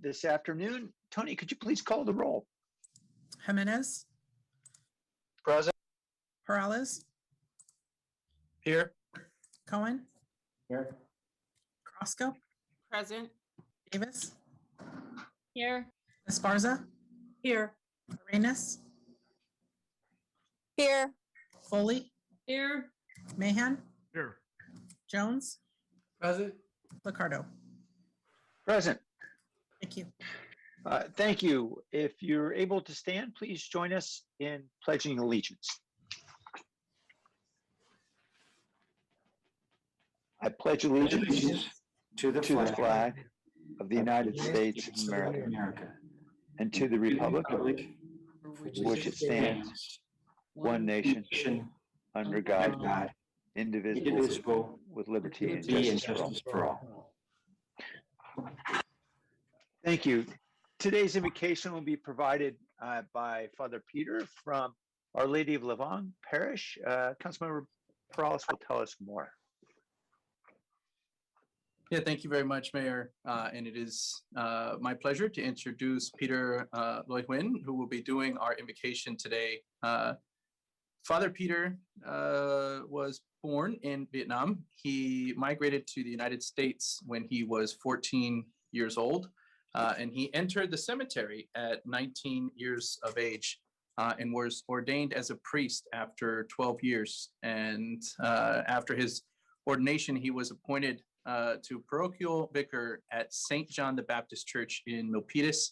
this afternoon. Tony, could you please call the roll? Jimenez, Present. Perales, Here. Cohen, Here. Crosco, Present. Davis, Here. Esparza, Here. Arenas, Here. Foley, Here. Mahan, Here. Jones, Present. Liccardo. Present. Thank you. Thank you. If you're able to stand, please join us in pledging allegiance. I pledge allegiance to the flag of the United States of America and to the republic for which it stands, one nation, under God, indivisible, with liberty and justice for all. Thank you. Today's invocation will be provided by Father Peter from Our Lady of Lavang Parish. Councilmember Perales will tell us more. Yeah, thank you very much, Mayor. And it is my pleasure to introduce Peter Loy Huynh, who will be doing our invocation today. Father Peter was born in Vietnam. He migrated to the United States when he was 14 years old, and he entered the cemetery at 19 years of age and was ordained as a priest after 12 years. And after his ordination, he was appointed to parochial vicar at St. John the Baptist Church in Milpitas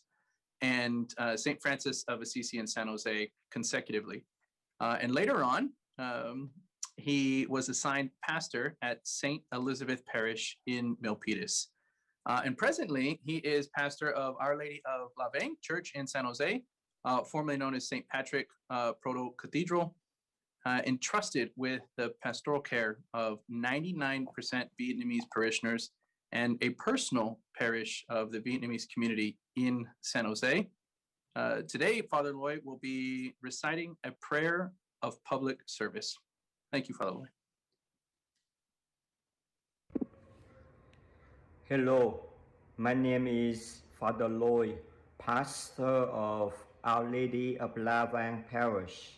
and St. Francis of Assisi in San Jose consecutively. And later on, he was assigned pastor at St. Elizabeth Parish in Milpitas. And presently, he is pastor of Our Lady of Lavang Church in San Jose, formerly known as St. Patrick Proto Cathedral, entrusted with the pastoral care of 99% Vietnamese parishioners and a personal parish of the Vietnamese community in San Jose. Today, Father Loy will be reciting a prayer of public service. Thank you, Father Loy. Hello, my name is Father Loy, pastor of Our Lady of Lavang Parish.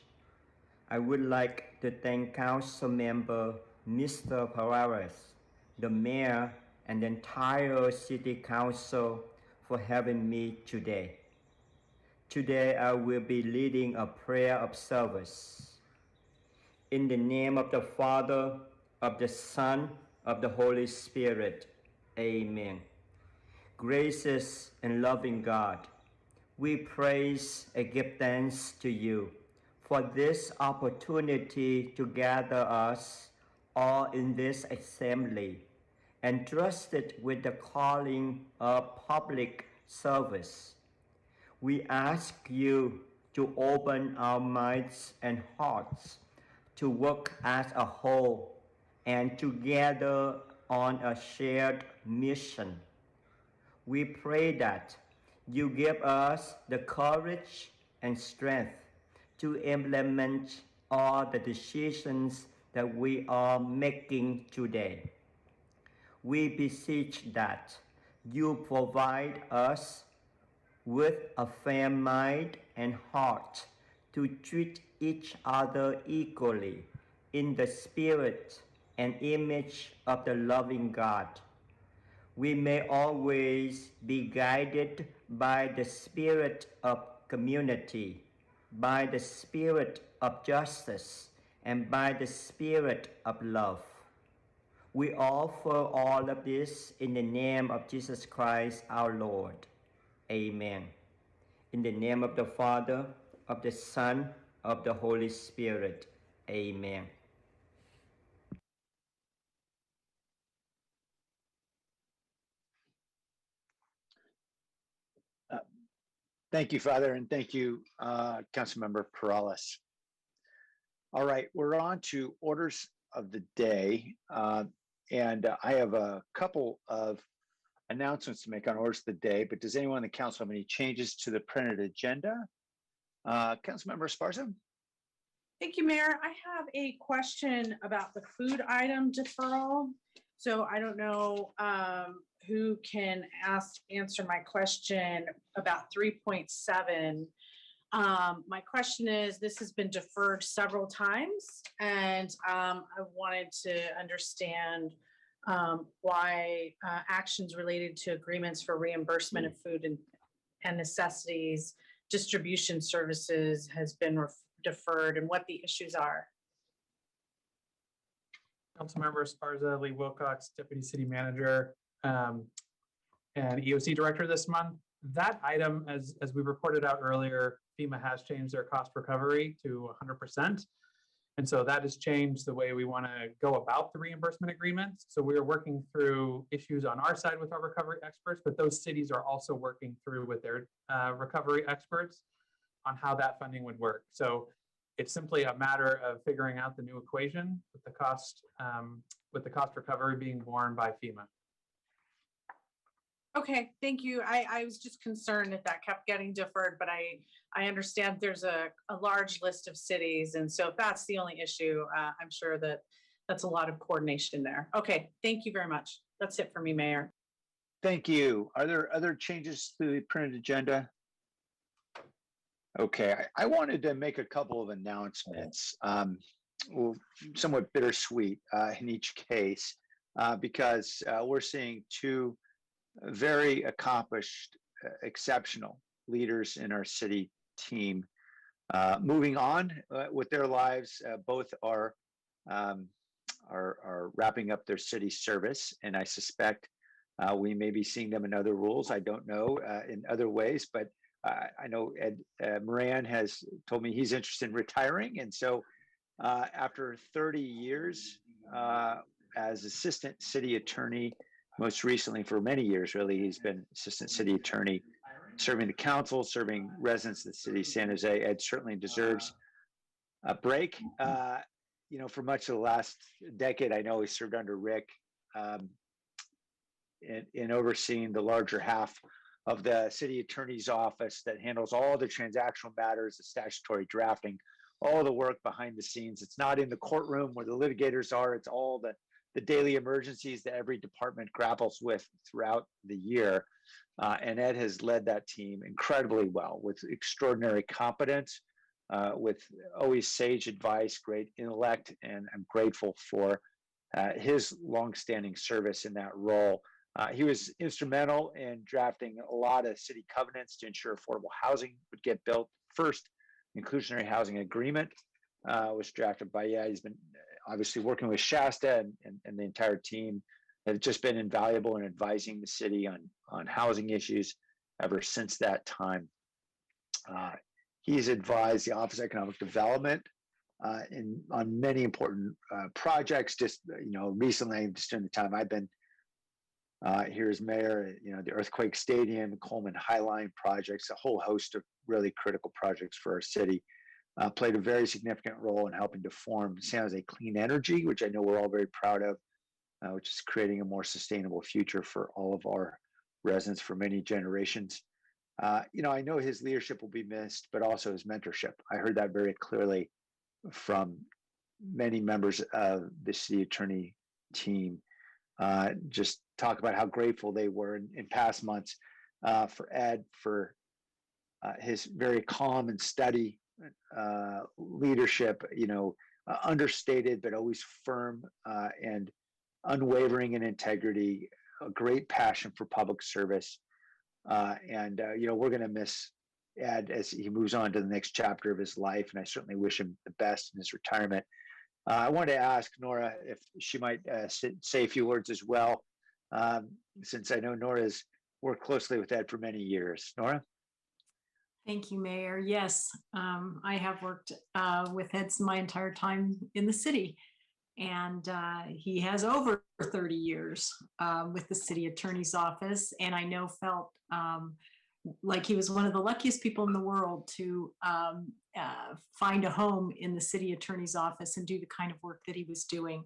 I would like to thank Council Member Mr. Perales, the Mayor, and the entire City Council for having me today. Today I will be leading a prayer of service. In the name of the Father, of the Son, of the Holy Spirit. Amen. Gracious and loving God, we praise and give thanks to you for this opportunity to gather us all in this assembly, entrusted with the calling of public service. We ask you to open our minds and hearts to work as a whole and together on a shared mission. We pray that you give us the courage and strength to implement all the decisions that we are making today. We beseech that you provide us with a fair mind and heart to treat each other equally in the spirit and image of the loving God. We may always be guided by the spirit of community, by the spirit of justice, and by the spirit of love. We offer all of this in the name of Jesus Christ our Lord. Amen. In the name of the Father, of the Son, of the Holy Spirit. Amen. Thank you, Father, and thank you, Councilmember Perales. All right, we're on to orders of the day, and I have a couple of announcements to make on orders of the day, but does anyone on the council have any changes to the printed agenda? Councilmember Esparza? Thank you, Mayor. I have a question about the food item deferral. So I don't know who can answer my question about 3.7. My question is, this has been deferred several times, and I wanted to understand why actions related to agreements for reimbursement of food and necessities, distribution services has been deferred, and what the issues are. Councilmember Esparza, Lee Wilcox, Deputy City Manager, and EOC Director this month. That item, as we reported out earlier, FEMA has changed their cost recovery to 100%. And so that has changed the way we want to go about the reimbursement agreements. So we are working through issues on our side with our recovery experts, but those cities are also working through with their recovery experts on how that funding would work. So it's simply a matter of figuring out the new equation with the cost recovery being borne by FEMA. Okay, thank you. I was just concerned that kept getting deferred, but I understand there's a large list of cities. And so if that's the only issue, I'm sure that's a lot of coordination there. Okay, thank you very much. That's it for me, Mayor. Thank you. Are there other changes to the printed agenda? Okay, I wanted to make a couple of announcements, well, somewhat bittersweet in each case, because we're seeing two very accomplished, exceptional leaders in our city team moving on with their lives. Both are wrapping up their city service, and I suspect we may be seeing them in other roles. I don't know in other ways, but I know Ed Moran has told me he's interested in retiring, and so after 30 years as assistant city attorney, most recently for many years, really, he's been assistant city attorney, serving the council, serving residents of the city of San Jose. Ed certainly deserves a break. You know, for much of the last decade, I know he served under Rick in overseeing the larger half of the city attorney's office that handles all the transactional matters, the statutory drafting, all the work behind the scenes. It's not in the courtroom where the litigators are. It's all the daily emergencies that every department grapples with throughout the year. And Ed has led that team incredibly well with extraordinary competence, with always sage advice, great intellect, and I'm grateful for his longstanding service in that role. He was instrumental in drafting a lot of city covenants to ensure affordable housing would get built. First inclusionary housing agreement was drafted by, he's been obviously working with Shasta and the entire team have just been invaluable in advising the city on housing issues ever since that time. He's advised the Office of Economic Development on many important projects. Just, recently, just during the time I've been here as mayor, the Earthquake Stadium, Coleman Highline projects, a whole host of really critical projects for our city. Played a very significant role in helping to form San Jose Clean Energy, which I know we're all very proud of, which is creating a more sustainable future for all of our residents for many generations. I know his leadership will be missed, but also his mentorship. I heard that very clearly from many members of the city attorney team. Just talk about how grateful they were in past months for Ed, for his very calm and steady leadership, understated but always firm and unwavering in integrity, a great passion for public service. We're going to miss Ed as he moves on to the next chapter of his life, and I certainly wish him the best in his retirement. I wanted to ask Nora if she might say a few words as well, since I know Nora's worked closely with Ed for many years. Nora? Thank you, Mayor. Yes, I have worked with Ed my entire time in the city, and he has over 30 years with the city attorney's office, and I know felt like he was one of the luckiest people in the world to find a home in the city attorney's office and do the kind of work that he was doing.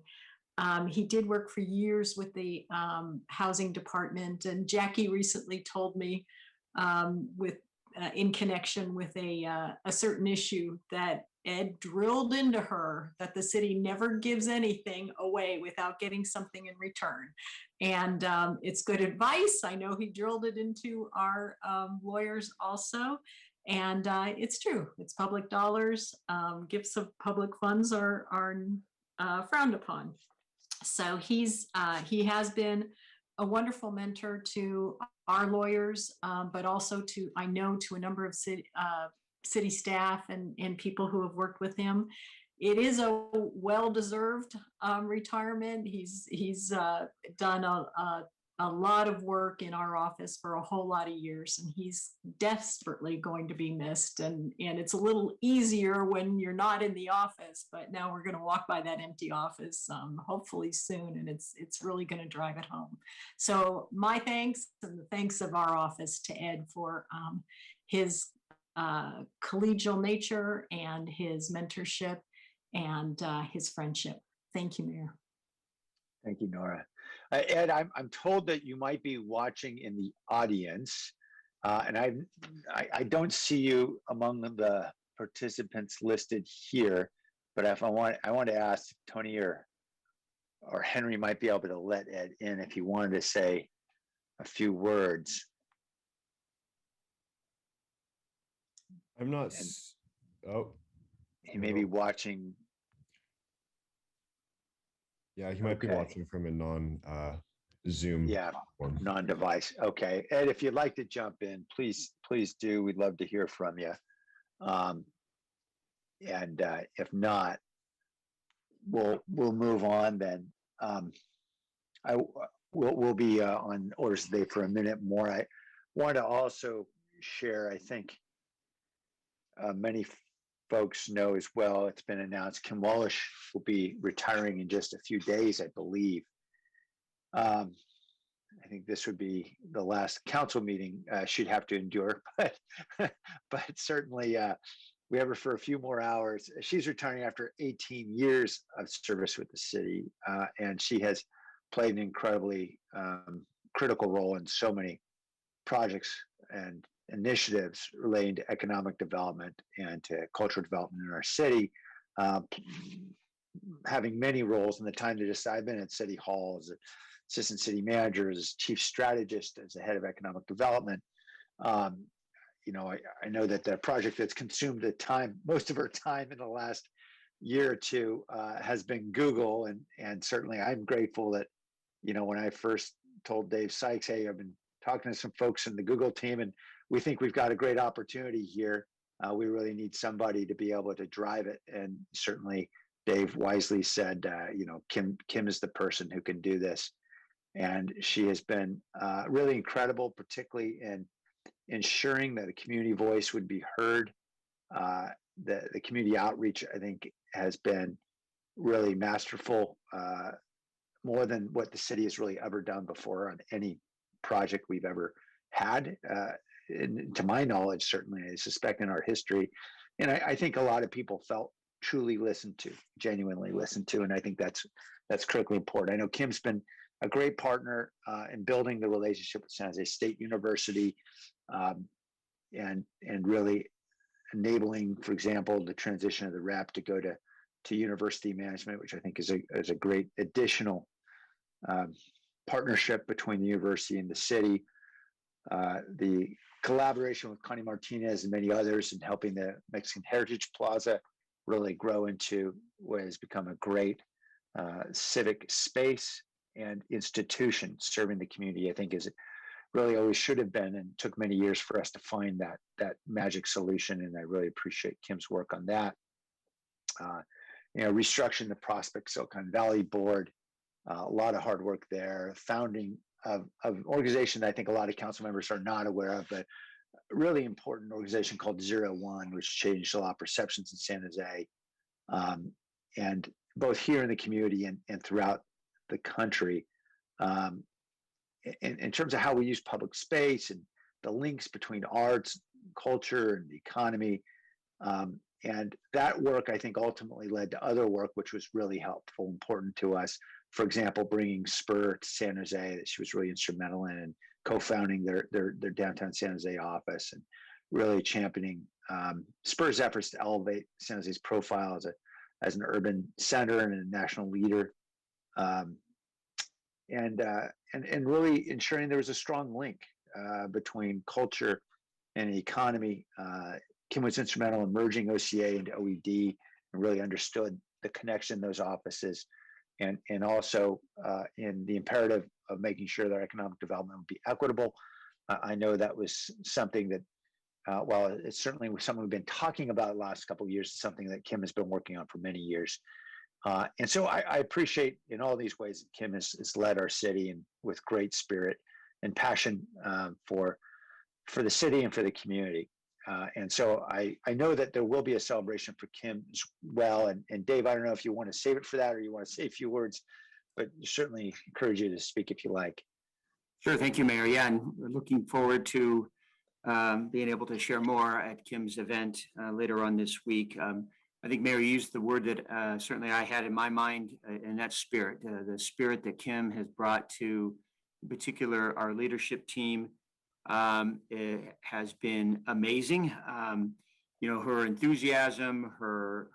He did work for years with the housing department, and Jackie recently told me in connection with a certain issue that Ed drilled into her that the city never gives anything away without getting something in return. And it's good advice. I know he drilled it into our lawyers also. And it's true. It's public dollars. Gifts of public funds are frowned upon. So he has been a wonderful mentor to our lawyers, but also to, I know, to a number of city staff and people who have worked with him. It is a well-deserved retirement. He's done a lot of work in our office for a whole lot of years, and he's desperately going to be missed. And it's a little easier when you're not in the office, but now we're going to walk by that empty office hopefully soon, and it's really going to drive it home. So my thanks and the thanks of our office to Ed for his collegial nature and his mentorship and his friendship. Thank you, Mayor. Thank you, Nora. Ed, I'm told that you might be watching in the audience, and I don't see you among the participants listed here. But if I want to ask Tony or Henry might be able to let Ed in if he wanted to say a few words. I'm not. Oh, He may be watching. Yeah, he might be watching from a non-Zoom. Yeah, platform. non-device. Okay, Ed, if you'd like to jump in, please do. We'd love to hear from you. And if not, we'll move on then. We'll be on orders today for a minute more. I want to also share. I think many folks know as well, it's been announced Kim Wallish will be retiring in just a few days, I believe. I think this would be the last council meeting she'd have to endure, but certainly we have her for a few more hours. She's retiring after 18 years of service with the city, and she has played an incredibly critical role in so many projects and initiatives relating to economic development and to cultural development in our city, having many roles in the time that I've been at City Hall as assistant city manager, as chief strategist, as the head of economic development. You know, I know that the project that's consumed most of our time in the last year or two has been Google, and certainly I'm grateful that, you know, when I first told Dave Sykes, hey, I've been talking to some folks in the Google team, and we think we've got a great opportunity here. We really need somebody to be able to drive it. And certainly Dave wisely said, you know, Kim is the person who can do this. And she has been really incredible, particularly in ensuring that the community voice would be heard. The community outreach, I think, has been really masterful, more than what the city has really ever done before on any project we've ever had. To my knowledge, certainly, I suspect in our history. And I think a lot of people felt truly listened to, genuinely listened to. And I think that's critically important. I know Kim's been a great partner in building the relationship with San Jose State University, and really enabling, for example, the transition of the rep to go to university management, which I think is a great additional partnership between the university and the city. The collaboration with Connie Martinez and many others in helping the Mexican Heritage Plaza really grow into what has become a great civic space and institution serving the community, I think is really always should have been, and took many years for us to find that magic solution. And I really appreciate Kim's work on that. You know, restructuring the Prospect Silicon Valley Board, a lot of hard work there. Founding of an organization that I think a lot of council members are not aware of, but a really important organization called 01, which changed a lot of perceptions in San Jose, and both here in the community and throughout the country. In terms of how we use public space and the links between arts, culture, and the economy. And that work, I think, ultimately led to other work, which was really helpful, important to us. For example, bringing Spur to San Jose, that she was really instrumental in, and co-founding their downtown San Jose office, and really championing spurs efforts to elevate San Jose's profile as an urban center and a national leader, and really ensuring there was a strong link between culture and the economy. Kim was instrumental in merging OCA into OED and really understood the connection in those offices, and also in the imperative of making sure that economic development would be equitable. I know that was something that, while it's certainly something we've been talking about the last couple of years, it's something that Kim has been working on for many years. And so I appreciate in all these ways that Kim has led our city and with great spirit and passion for the city and for the community. And so I know that there will be a celebration for Kim as well. And Dave, I don't know if you want to save it for that or you want to say a few words, but certainly encourage you to speak if you like. Sure. Thank you, Mayor. Yeah, and we're looking forward to being able to share more at Kim's event later on this week. I think Mayor used the word that certainly I had in my mind, and that's spirit, the spirit that Kim has brought to, in particular, our leadership team. It has been amazing. Her enthusiasm, her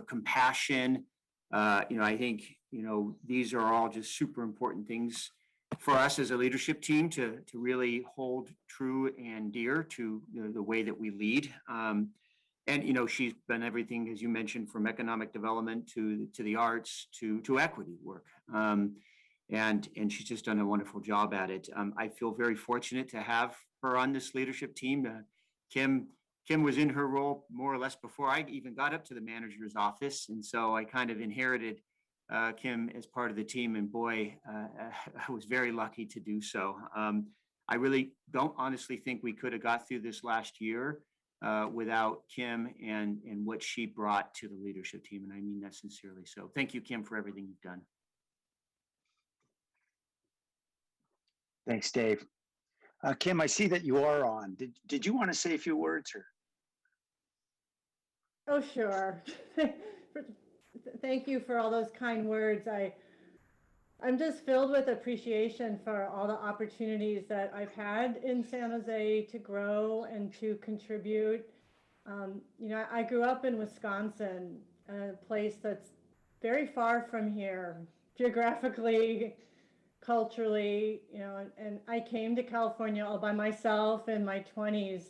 compassion. I think, these are all just super important things for us as a leadership team to really hold true and dear to the way that we lead. And she's done everything, as you mentioned, from economic development to the arts to equity work. And she's just done a wonderful job at it. I feel very fortunate to have her on this leadership team. Kim was in her role more or less before I even got up to the manager's office. And so I kind of inherited Kim as part of the team. And boy, I was very lucky to do so. I really don't honestly think we could have got through this last year without Kim and what she brought to the leadership team. And I mean that sincerely. So thank you, Kim, for everything you've done. Thanks, Dave. Kim, I see that you are on. Did you want to say a few words? Or? Oh, sure. Thank you for all those kind words. I'm just filled with appreciation for all the opportunities that I've had in San Jose to grow and to contribute. I grew up in Wisconsin, a place that's very far from here, geographically, culturally, and I came to California all by myself in my 20s.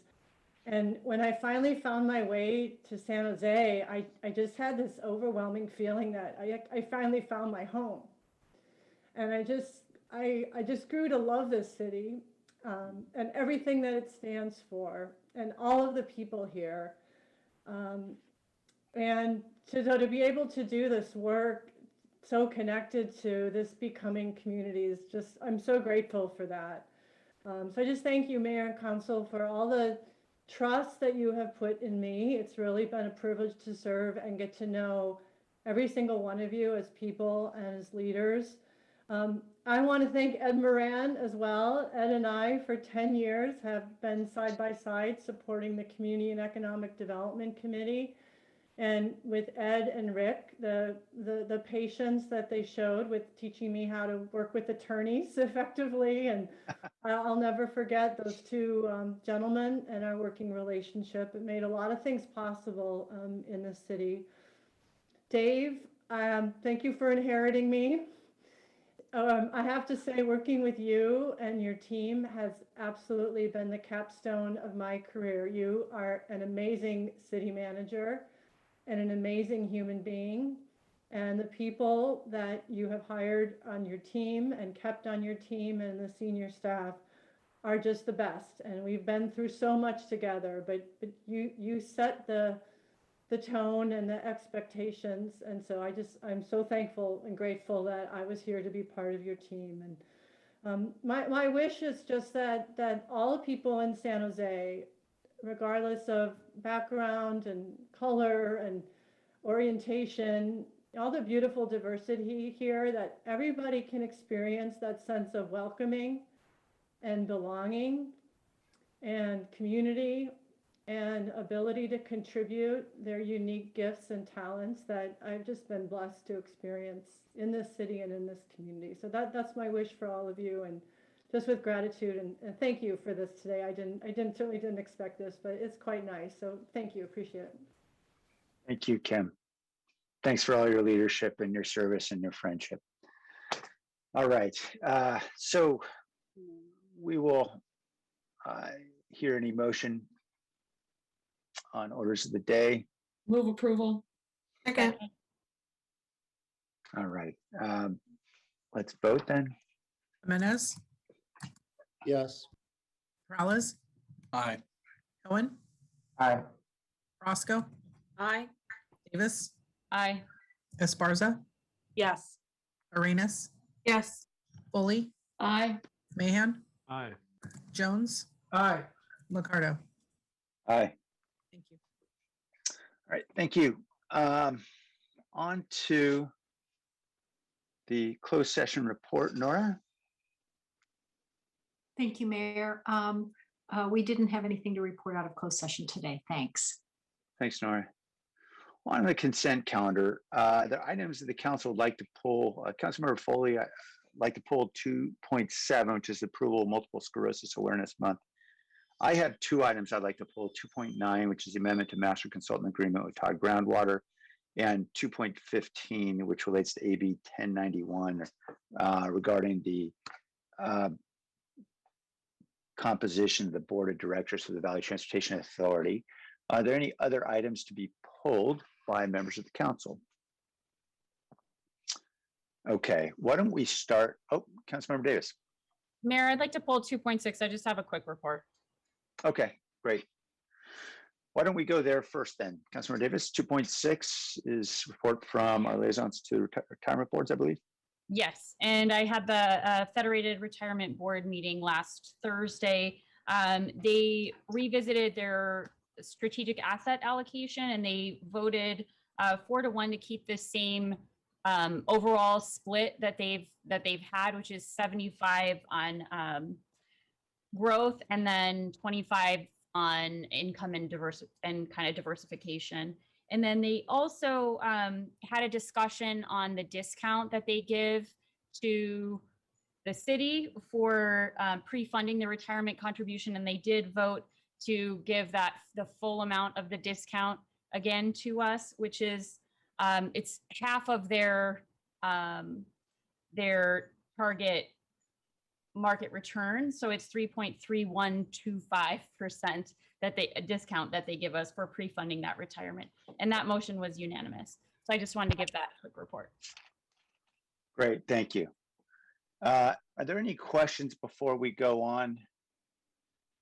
And when I finally found my way to San Jose, I just had this overwhelming feeling that I finally found my home. And I just grew to love this city and everything that it stands for and all of the people here. And to be able to do this work so connected to this becoming community is just, I'm so grateful for that. So I just thank you, Mayor and Council, for all the trust that you have put in me. It's really been a privilege to serve and get to know every single one of you as people and as leaders. I want to thank Ed Moran as well. Ed and I, for 10 years, have been side by side supporting the Community and Economic Development Committee. And with Ed and Rick, the patience that they showed with teaching me how to work with attorneys effectively. And I'll never forget those two gentlemen and our working relationship. It made a lot of things possible in this city. Dave, thank you for inheriting me. I have to say, working with you and your team has absolutely been the capstone of my career. You are an amazing city manager and an amazing human being. And the people that you have hired on your team and kept on your team and the senior staff are just the best. And we've been through so much together, but you set the tone and the expectations. And so I'm so thankful and grateful that I was here to be part of your team. And my wish is just that all people in San Jose, regardless of background and color and orientation, all the beautiful diversity here, that everybody can experience that sense of welcoming and belonging and community and ability to contribute their unique gifts and talents that I've just been blessed to experience in this city and in this community. So that's my wish for all of you. And just with gratitude and thank you for this today. Certainly didn't expect this, but it's quite nice. So thank you, appreciate it. Thank you, Kim. Thanks for all your leadership and your service and your friendship. All right, so we will hear an motion on orders of the day. Move approval. Second. All right, let's vote then. Jimenez, Yes. Peralez, Aye. Cohen, Aye. Roscoe, Aye. Davis, Aye. Esparza, Yes. Arenas, Yes. Foley, Aye. Mahan, Aye. Jones, Aye. Ricardo. Aye. Thank you. All right, thank you. On to the closed session report, Nora. Thank you, Mayor. We didn't have anything to report out of closed session today. Thanks. Thanks, Nora. On the consent calendar, the items that the council would like to pull, Councilmember Foley, I'd like to pull 2.7, which is approval of Multiple Sclerosis Awareness Month. I have two items I'd like to pull, 2.9, which is the amendment to Master Consultant Agreement with Todd Groundwater, and 2.15, which relates to AB 1091 regarding the composition of the Board of Directors for the Valley Transportation Authority. Are there any other items to be pulled by members of the council? Okay, why don't we start? Oh, Councilmember Davis. Mayor, I'd like to pull 2.6. I just have a quick report. Okay, great. Why don't we go there first then? Councilmember Davis, 2.6 is report from our liaisons to retirement boards, I believe. Yes, and I had the Federated Retirement Board meeting last Thursday. They revisited their strategic asset allocation and they voted 4-1 to keep the same overall split that they've had, which is 75 on growth and then 25 on income and kind of diversification. And then they also had a discussion on the discount that they give to the city for pre-funding the retirement contribution. And they did vote to give that the full amount of the discount again to us, which is it's half of their target market return. So it's 3.3125% that a discount that they give us for pre-funding that retirement. And that motion was unanimous. So I just wanted to give that quick report. Great, thank you. Are there any questions before we go on?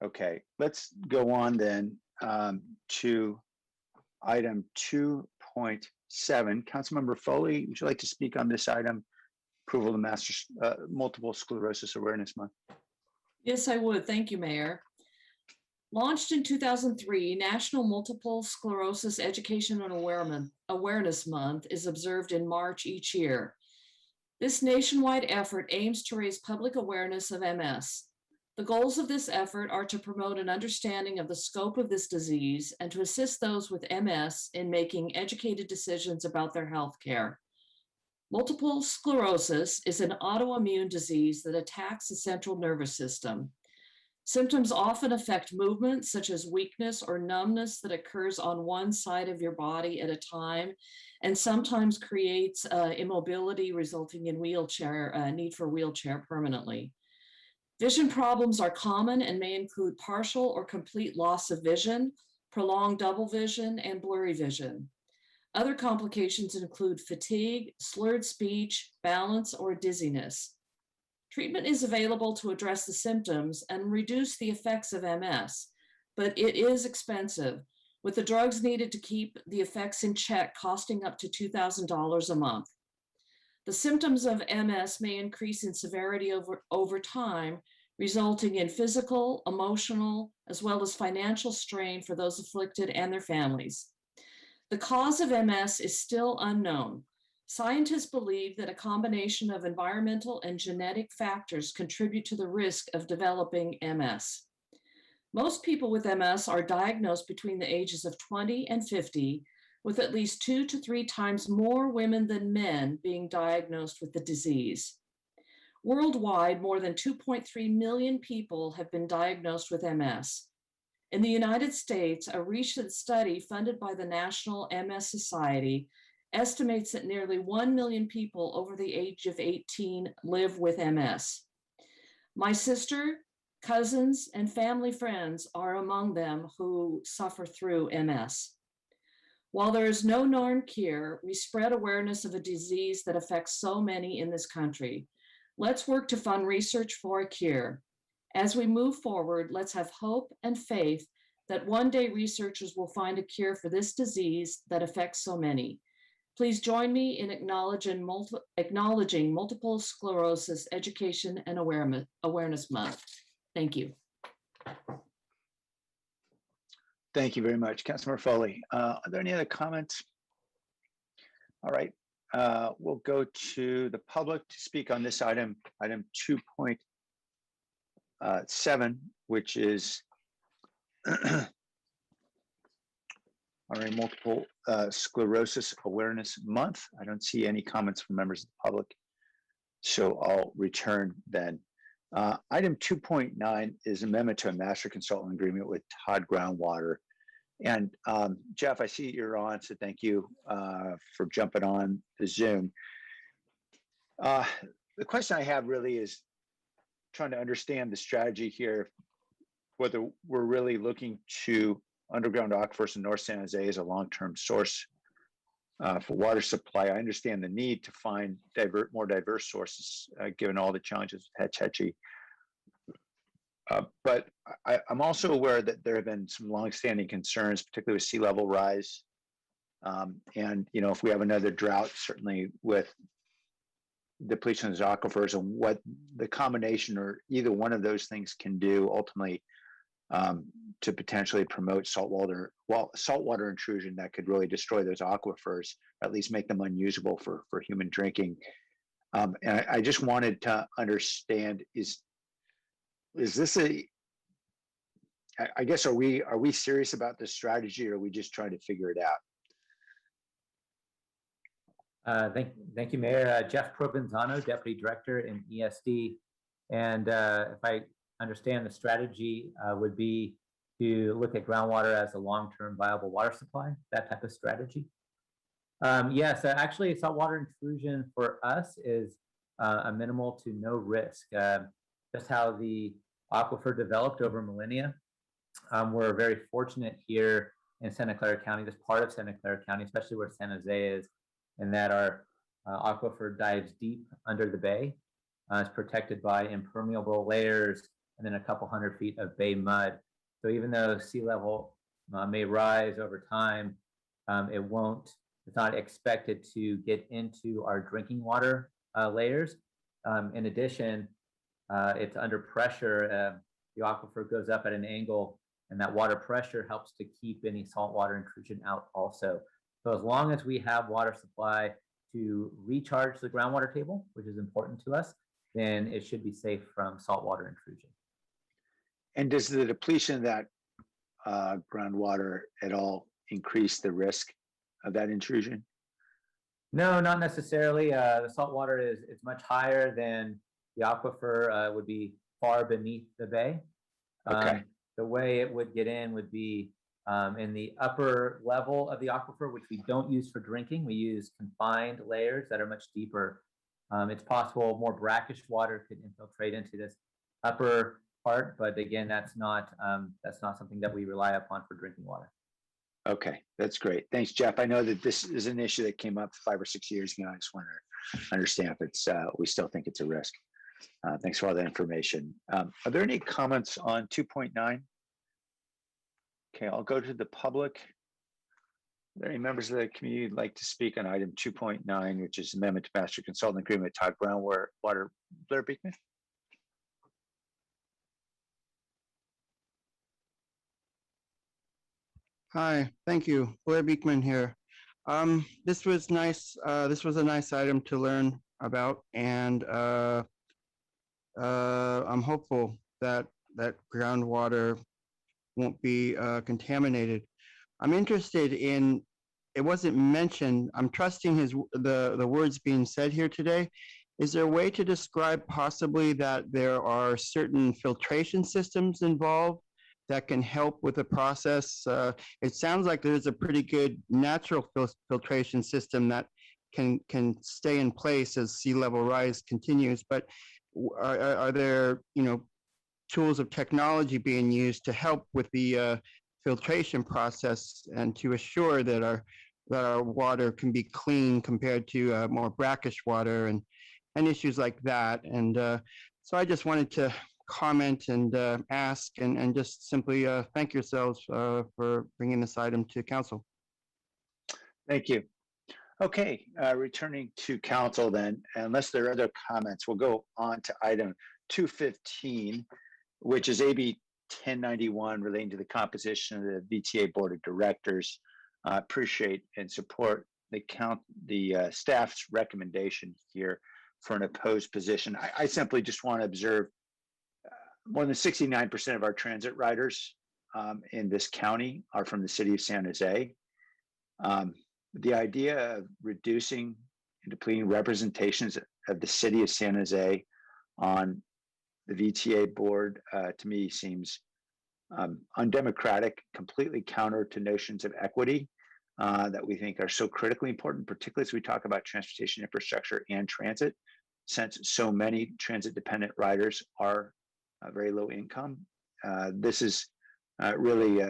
Okay, let's go on then to item 2.7. Councilmember Foley, would you like to speak on this item? Approval of the Multiple Sclerosis Awareness Month. Yes, I would. Thank you, Mayor. Launched in 2003, National Multiple Sclerosis Education and Awareness Month is observed in March each year. This nationwide effort aims to raise public awareness of MS. The goals of this effort are to promote an understanding of the scope of this disease and to assist those with MS in making educated decisions about their health care. Multiple sclerosis is an autoimmune disease that attacks the central nervous system. Symptoms often affect movement, such as weakness or numbness that occurs on one side of your body at a time, and sometimes creates immobility, resulting in need for wheelchair permanently. Vision problems are common and may include partial or complete loss of vision, prolonged double vision, and blurry vision. Other complications include fatigue, slurred speech, balance, or dizziness. Treatment is available to address the symptoms and reduce the effects of MS, but it is expensive, with the drugs needed to keep the effects in check costing up to $2,000 a month. The symptoms of MS may increase in severity over time, resulting in physical, emotional, as well as financial strain for those afflicted and their families. The cause of MS is still unknown. Scientists believe that a combination of environmental and genetic factors contribute to the risk of developing MS. Most people with MS are diagnosed between the ages of 20 and 50, with at least 2 to 3 times more women than men being diagnosed with the disease. Worldwide, more than 2.3 million people have been diagnosed with MS. In the United States, a recent study funded by the National MS Society estimates that nearly 1 million people over the age of 18 live with MS. My sister, cousins, and family friends are among them who suffer through MS. While there is no known cure, we spread awareness of a disease that affects so many in this country. Let's work to fund research for a cure. As we move forward, let's have hope and faith that one day researchers will find a cure for this disease that affects so many. Please join me in acknowledging Multiple Sclerosis Education and Awareness Month. Thank you. Thank you very much, Councilmember Foley. Are there any other comments? All right, we'll go to the public to speak on this item 2.7, which is our Multiple Sclerosis Awareness Month. I don't see any comments from members of the public, so I'll return then. Item 2.9 is amendment to a master consultant agreement with Todd Groundwater. And Jeff, I see you're on, so thank you for jumping on the Zoom. The question I have really is trying to understand the strategy here, whether we're really looking to underground aquifers in North San Jose as a long-term source for water supply. I understand the need to find more diverse sources, given all the challenges with Hetch Hetchy. But I'm also aware that there have been some longstanding concerns, particularly with sea level rise. And, you know, if we have another drought, certainly with depletion of aquifers, and what the combination or either one of those things can do ultimately to potentially promote saltwater intrusion that could really destroy those aquifers, at least make them unusable for human drinking. And I just wanted to understand, is this I guess, are we serious about this strategy, or are we just trying to figure it out? Thank you, Mayor. Jeff Provenzano, Deputy Director in ESD. And if I understand, the strategy would be to look at groundwater as a long-term viable water supply, that type of strategy. Yes, actually, saltwater intrusion for us is a minimal to no risk. Just how the aquifer developed over millennia. We're very fortunate here in Santa Clara County, this part of Santa Clara County, especially where San Jose is, and that our aquifer dives deep under the bay. It's protected by impermeable layers and then a couple hundred feet of bay mud. So even though sea level may rise over time, it's not expected to get into our drinking water layers. In addition, it's under pressure. The aquifer goes up at an angle, and that water pressure helps to keep any saltwater intrusion out also. So as long as we have water supply to recharge the groundwater table, which is important to us, then it should be safe from saltwater intrusion. And does the depletion of that groundwater at all increase the risk of that intrusion? No, not necessarily. The saltwater is much higher than the aquifer would be far beneath the bay. Okay. The way it would get in would be in the upper level of the aquifer, which we don't use for drinking. We use confined layers that are much deeper. It's possible more brackish water could infiltrate into this upper part, but again, that's not something that we rely upon for drinking water. Okay, that's great. Thanks, Jeff. I know that this is an issue that came up 5 or 6 years ago. I just want to understand if it's we still think it's a risk. Thanks for all that information. Are there any comments on 2.9? Okay, I'll go to the public. Are there any members of the community who'd like to speak on item 2.9, which is amendment to master consultant agreement with Todd Groundwater? Blair Beekman? Hi, thank you. Blair Beekman here. This was nice. This was a nice item to learn about, and I'm hopeful that groundwater won't be contaminated. I'm interested in, it wasn't mentioned, I'm trusting the words being said here today. Is there a way to describe possibly that there are certain filtration systems involved that can help with the process? It sounds like there's a pretty good natural filtration system that can stay in place as sea level rise continues, but are there, tools of technology being used to help with the filtration process and to assure that our water can be clean compared to more brackish water and issues like that? And so I just wanted to comment and ask and just simply thank yourselves for bringing this item to council. Thank you. Okay, returning to council then, unless there are other comments, we'll go on to item 215, which is AB 1091 relating to the composition of the VTA Board of Directors. Appreciate and support the staff's recommendation here for an opposed position. I simply just want to observe more than 69% of our transit riders in this county are from the city of San Jose. The idea of reducing and depleting representations of the city of San Jose on the VTA board to me seems undemocratic, completely counter to notions of equity that we think are so critically important, particularly as we talk about transportation infrastructure and transit, since so many transit dependent riders are very low income. This is really,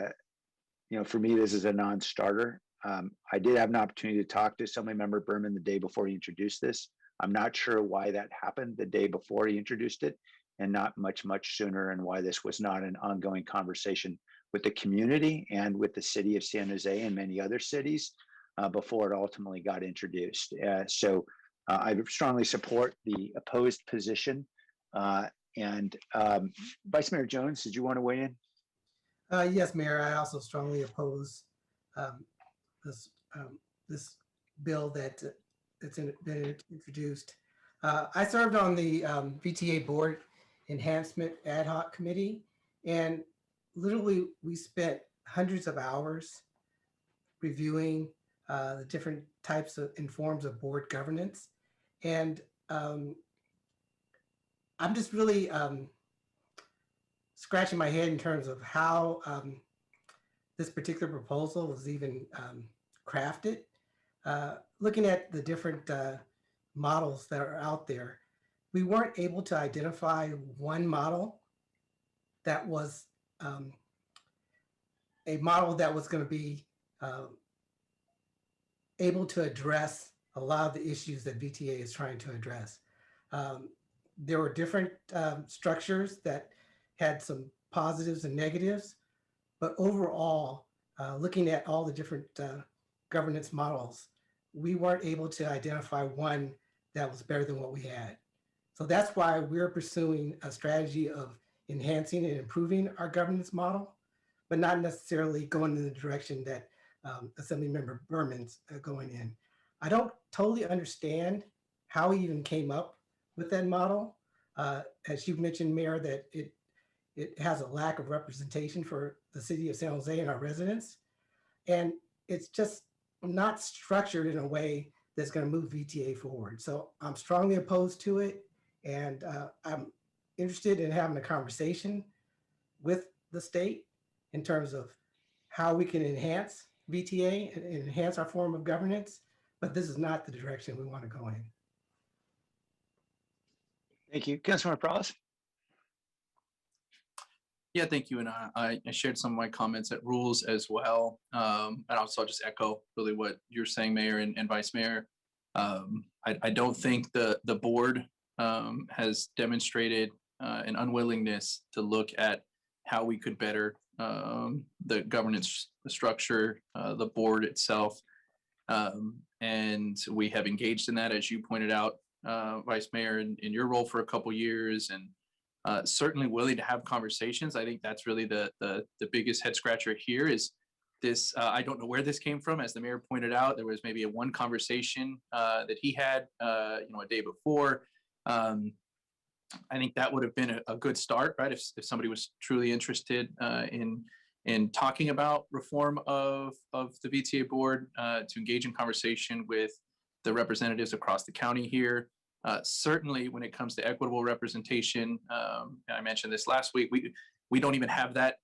for me, this is a non-starter. I did have an opportunity to talk to Assemblymember Berman the day before he introduced this. I'm not sure why that happened the day before he introduced it and not much sooner, and why this was not an ongoing conversation with the community and with the city of San Jose and many other cities before it ultimately got introduced. So I strongly support the opposed position. And Vice Mayor Jones, did you want to weigh in? Yes, Mayor, I also strongly oppose this bill that's been introduced. I served on the VTA Board Enhancement Ad Hoc Committee, and literally we spent hundreds of hours reviewing the different types of and forms of board governance. And I'm just really scratching my head in terms of how this particular proposal was even crafted. Looking at the different models that are out there, we weren't able to identify one model that was a model that was going to be able to address a lot of the issues that VTA is trying to address. There were different structures that had some positives and negatives, but overall, looking at all the different governance models, we weren't able to identify one that was better than what we had. So that's why we're pursuing a strategy of enhancing and improving our governance model, but not necessarily going in the direction that Assemblymember Berman's going in. I don't totally understand how he even came up with that model. As you've mentioned, Mayor, that it has a lack of representation for the city of San Jose and our residents. And it's just not structured in a way that's going to move VTA forward. So I'm strongly opposed to it. And I'm interested in having a conversation with the state in terms of how we can enhance VTA and enhance our form of governance. But this is not the direction we want to go in. Thank you. Councilmember Prowse. Yeah, thank you. And I shared some of my comments at rules as well. And also I'll just echo really what you're saying, Mayor and Vice Mayor. I don't think the board has demonstrated an unwillingness to look at how we could better the governance structure, the board itself. And we have engaged in that, as you pointed out, Vice Mayor, in your role for a couple years, and certainly willing to have conversations. I think that's really the biggest head scratcher here is this. I don't know where this came from. As the mayor pointed out, there was maybe one conversation that he had, a day before. I think that would have been a good start, right? If somebody was truly interested in talking about reform of the VTA board, to engage in conversation with the representatives across the county here. Certainly, when it comes to equitable representation, I mentioned this last week, we don't even have that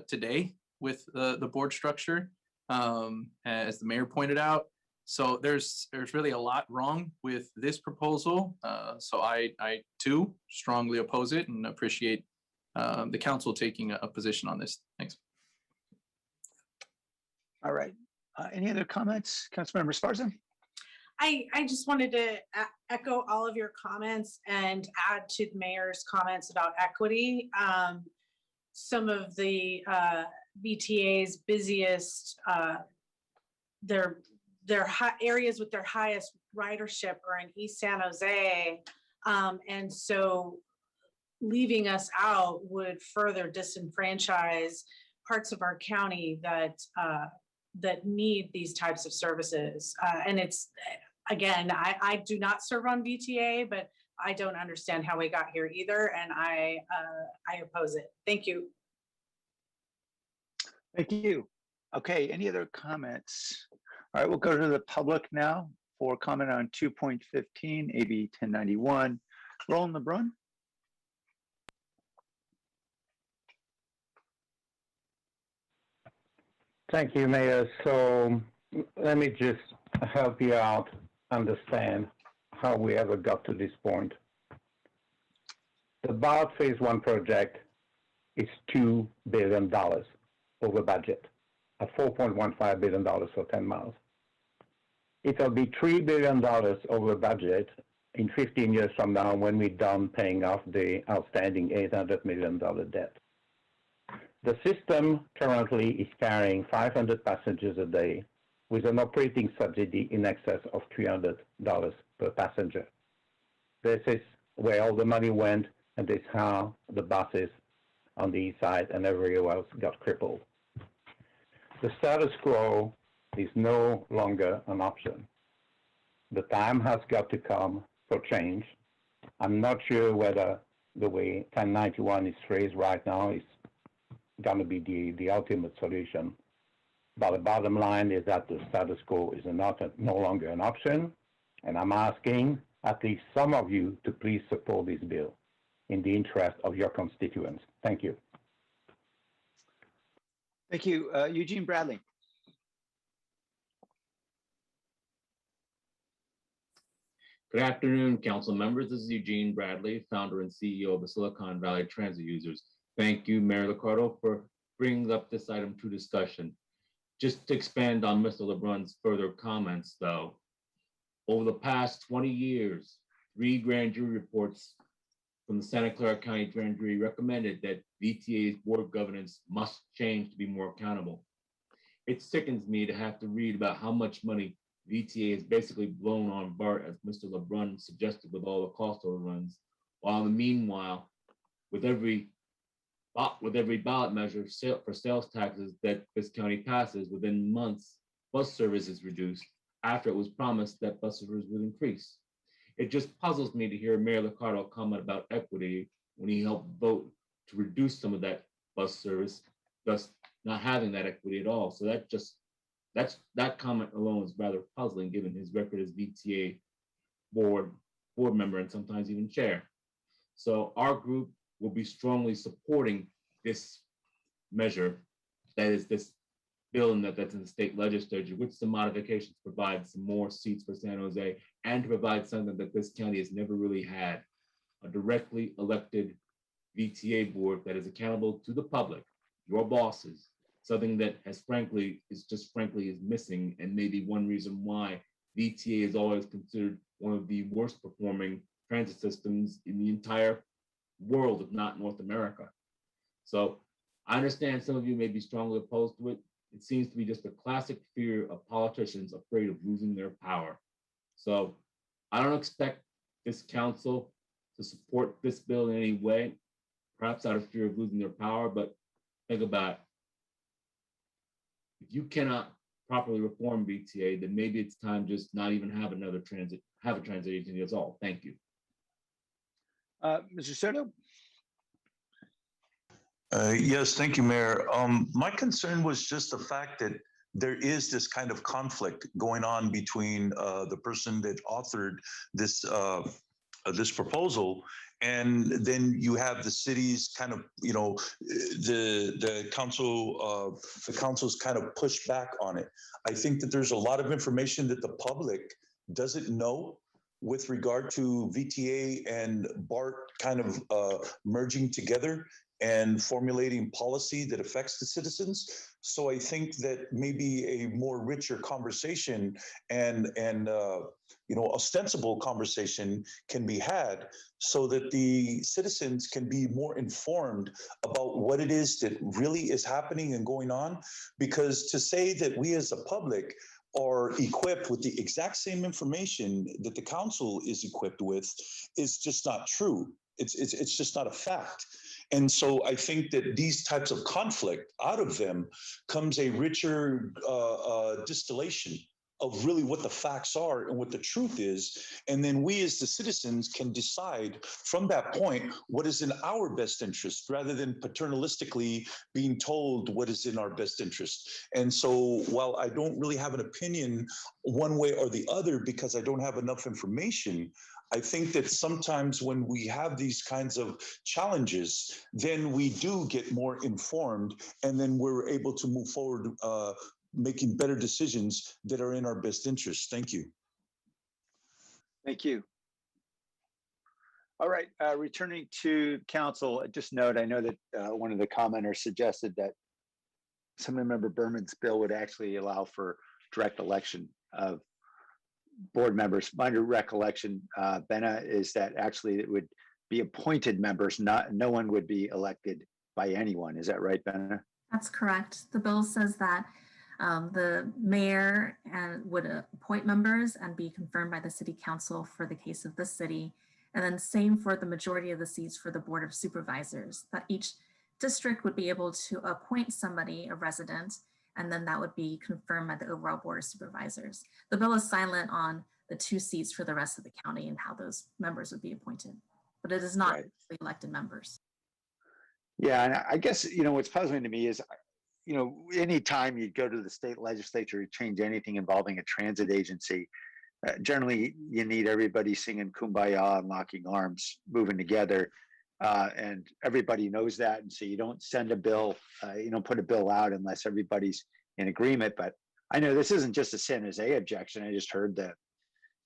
today with the board structure, as the mayor pointed out. So there's really a lot wrong with this proposal. So I too strongly oppose it and appreciate the council taking a position on this. Thanks. All right. Any other comments, Councilmember Esparza? I just wanted to echo all of your comments and add to the mayor's comments about equity. Some of the VTA's busiest, their areas with their highest ridership are in East San Jose. And so leaving us out would further disenfranchise parts of our county that need these types of services. And it's, again, I do not serve on VTA, but I don't understand how we got here either. And I oppose it. Thank you. Thank you. Okay, any other comments? All right, we'll go to the public now for comment on 2.15, AB 1091. Roland LeBrun. Thank you, Mayor. So let me just help you out understand how we ever got to this point. The BART Phase 1 project is $2 billion over budget, at $4.15 billion for 10 miles. It'll be $3 billion over budget in 15 years from now when we're done paying off the outstanding $800 million debt. The system currently is carrying 500 passengers a day with an operating subsidy in excess of $300 per passenger. This is where all the money went, and this is how the buses on the east side and everywhere else got crippled. The status quo is no longer an option. The time has got to come for change. I'm not sure whether the way 1091 is phrased right now is going to be the ultimate solution. But the bottom line is that the status quo is no longer an option. And I'm asking at least some of you to please support this bill in the interest of your constituents. Thank you. Thank you. Eugene Bradley. Good afternoon, council members. This is Eugene Bradley, founder and CEO of the Silicon Valley Transit Users. Thank you, Mayor Liccardo, for bringing up this item to discussion. Just to expand on Mr. LeBrun's further comments, though, over the past 20 years, 3 grand jury reports from the Santa Clara County Grand Jury recommended that VTA's board governance must change to be more accountable. It sickens me to have to read about how much money VTA has basically blown on BART, as Mr. LeBrun suggested, with all the cost overruns, while in the meanwhile, with every ballot measure for sales taxes that this county passes, within months, bus service is reduced after it was promised that bus service would increase. It just puzzles me to hear Mayor Liccardo comment about equity when he helped vote to reduce some of that bus service, thus not having that equity at all. So that comment alone is rather puzzling given his record as VTA board member and sometimes even chair. So our group will be strongly supporting this measure, that is this bill that's in the state legislature, with some modifications to provide some more seats for San Jose and to provide something that this county has never really had, a directly elected VTA board that is accountable to the public, your bosses, something that is missing, and maybe one reason why VTA is always considered one of the worst performing transit systems in the entire world, if not North America. So I understand some of you may be strongly opposed to it. It seems to be just a classic fear of politicians afraid of losing their power. So I don't expect this council to support this bill in any way, perhaps out of fear of losing their power, but think about it. If you cannot properly reform VTA, then maybe it's time just not even have a transit agency at all. Thank you. Mr. Soto? Yes, thank you, Mayor. My concern was just the fact that there is this kind of conflict going on between the person that authored this this proposal. And then you have the cities kind of, the council's kind of push back on it. I think that there's a lot of information that the public doesn't know with regard to VTA and BART kind of merging together and formulating policy that affects the citizens. So I think that maybe a more richer conversation and ostensible conversation can be had so that the citizens can be more informed about what it is that really is happening and going on. Because to say that we as a public are equipped with the exact same information that the council is equipped with is just not true. It's just not a fact. And so I think that these types of conflict, out of them comes a richer distillation of really what the facts are and what the truth is. And then we as the citizens can decide from that point what is in our best interest rather than paternalistically being told what is in our best interest. And so while I don't really have an opinion one way or the other because I don't have enough information, I think that sometimes when we have these kinds of challenges, then we do get more informed and then we're able to move forward making better decisions that are in our best interest. Thank you. Thank you. All right, returning to council, just note, I know that one of the commenters suggested that Assemblymember Berman's bill would actually allow for direct election of board members. My recollection, Benna, is that actually it would be appointed members, no one would be elected by anyone. Is that right, Benna? That's correct. The bill says that the mayor would appoint members and be confirmed by the city council for the case of the city. And then same for the majority of the seats for the board of supervisors, that each district would be able to appoint somebody, a resident, and then that would be confirmed by the overall board of supervisors. The bill is silent on the 2 seats for the rest of the county and how those members would be appointed, but it is not Right. elected members. Yeah, and I guess, what's puzzling to me is, anytime you go to the state legislature to change anything involving a transit agency, generally you need everybody singing Kumbaya and locking arms, moving together. And everybody knows that. And so you don't send a bill, you don't put a bill out unless everybody's in agreement. But I know this isn't just a San Jose objection. I just heard the,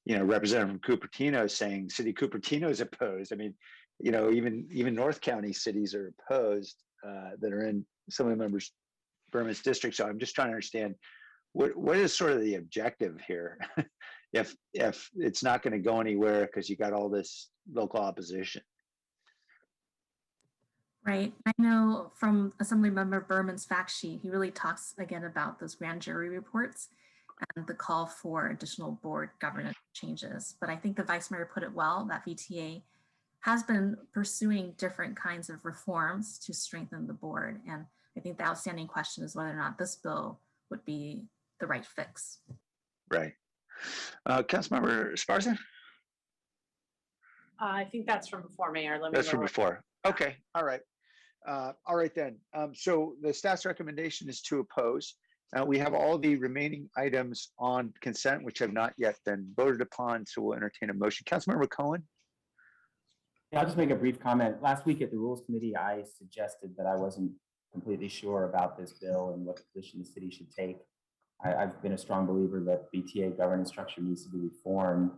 Representative from Cupertino saying City Cupertino is opposed. I mean, even North County cities are opposed that are in some of the members Berman's district. So I'm just trying to understand what is sort of the objective here if it's not going to go anywhere because you got all this local opposition. Right. I know from Assemblymember Berman's fact sheet, he really talks again about those grand jury reports and the call for additional board governance changes. But I think the vice mayor put it well, that VTA has been pursuing different kinds of reforms to strengthen the board. And I think the outstanding question is whether or not this bill would be the right fix. Right. Councilmember Esparza? I think that's from before, Mayor. That's from before. Okay. All right. All right then. So the staff's recommendation is to oppose. We have all the remaining items on consent, which have not yet been voted upon. So we'll entertain a motion. Councilmember Cohen? Yeah, I'll just make a brief comment. Last week at the Rules Committee, I suggested that I wasn't completely sure about this bill and what position the city should take. I've been a strong believer that BTA governance structure needs to be reformed.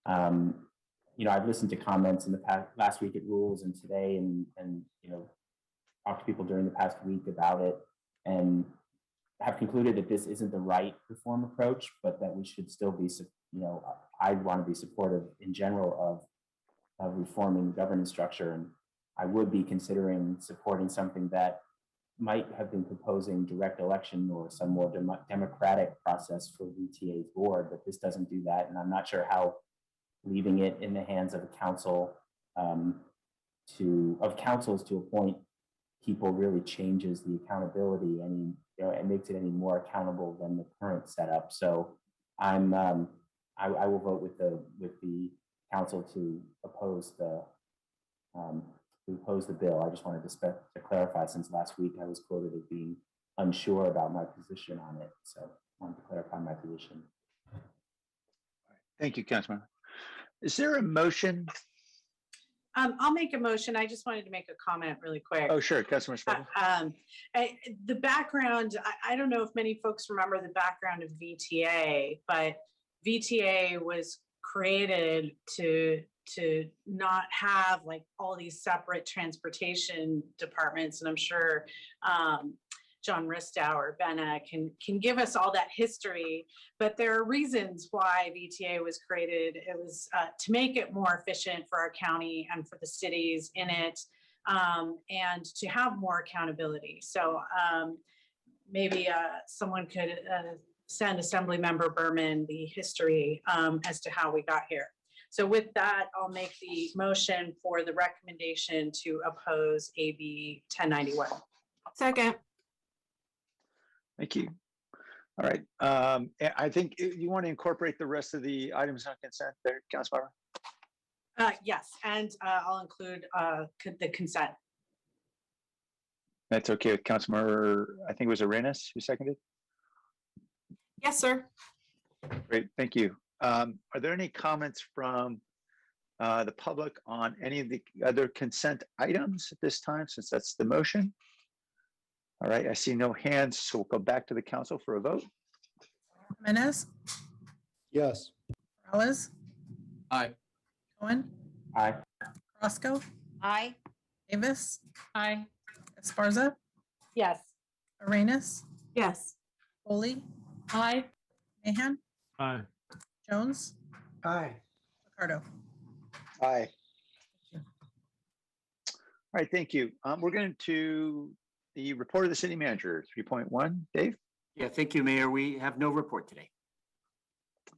I've listened to comments in the past last week at Rules and today, and talked to people during the past week about it, and have concluded that this isn't the right reform approach, but that we should still be, I want to be supportive in general of reforming governance structure, and I would be considering supporting something that might have been proposing direct election or some more democratic process for VTA's board, but this doesn't do that. And I'm not sure how leaving it in the hands of a council councils to appoint people really changes the accountability and it makes it any more accountable than the current setup. So I will vote with the council to oppose the bill. I just wanted to clarify, since last week I was quoted as being unsure about my position on it. So I wanted to clarify my position. Thank you, Councilman. Is there a motion I'll make a motion. I just wanted to make a comment really quick. Oh, sure, Councilmember Sparta. The background, I don't know if many folks remember the background of VTA, but VTA was created to not have like all these separate transportation departments. And I'm sure John Ristow or Benna can give us all that history, but there are reasons why VTA was created. It was to make it more efficient for our county and for the cities in it, and to have more accountability. So maybe someone could send Assemblymember Berman the history as to how we got here. So with that, I'll make the motion for the recommendation to oppose AB 1091. Second. Thank you. All right. I think you want to incorporate the rest of the items on consent there, Councilmember? Yes, and I'll include the consent. That's okay with Councilmember, I think it was Arenas who seconded? Yes, sir. Great, thank you. Are there any comments from the public on any of the other consent items at this time, since that's the motion? All right, I see no hands, so we'll go back to the council for a vote. Jimenez, Yes. Morales, Aye. Cohen, Aye. Roscoe, Aye. Davis, Aye. Esparza, Yes. Arenas, Yes. Foley, Aye. Mahan, Aye. Jones, Aye. Ricardo. Aye. All right, thank you. We're going to the report of the city manager, 3.1. Dave? Yeah, thank you, Mayor. We have no report today.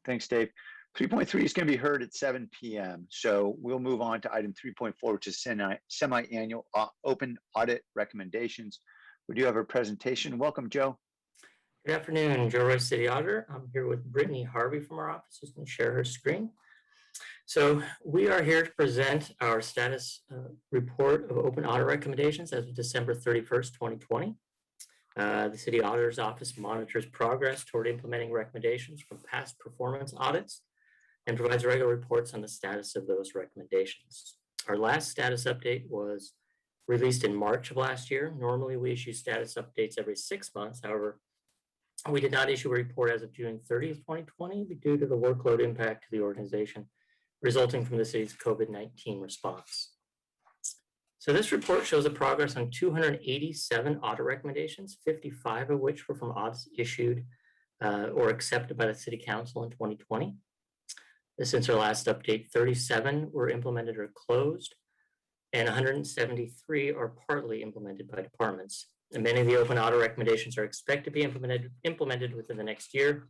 Thanks, Dave. 3.3 is going to be heard at 7 p.m. So we'll move on to item 3.4, which is semi-annual open audit recommendations. We do have a presentation. Welcome, Joe. Good afternoon, Joe Rice, City Auditor. I'm here with Brittany Harvey from our office, who's going to share her screen. So we are here to present our status report of open audit recommendations as of December 31st, 2020. The City Auditor's Office monitors progress toward implementing recommendations from past performance audits and provides regular reports on the status of those recommendations. Our last status update was released in March of last year. Normally we issue status updates every 6 months. However, we did not issue a report as of June 30th, 2020 due to the workload impact to the organization resulting from the city's COVID-19 response. So this report shows a progress on 287 audit recommendations, 55 of which were from audits issued or accepted by the City Council in 2020. Since our last update, 37 were implemented or closed, and 173 are partly implemented by departments. And many of the open audit recommendations are expected to be implemented within the next year.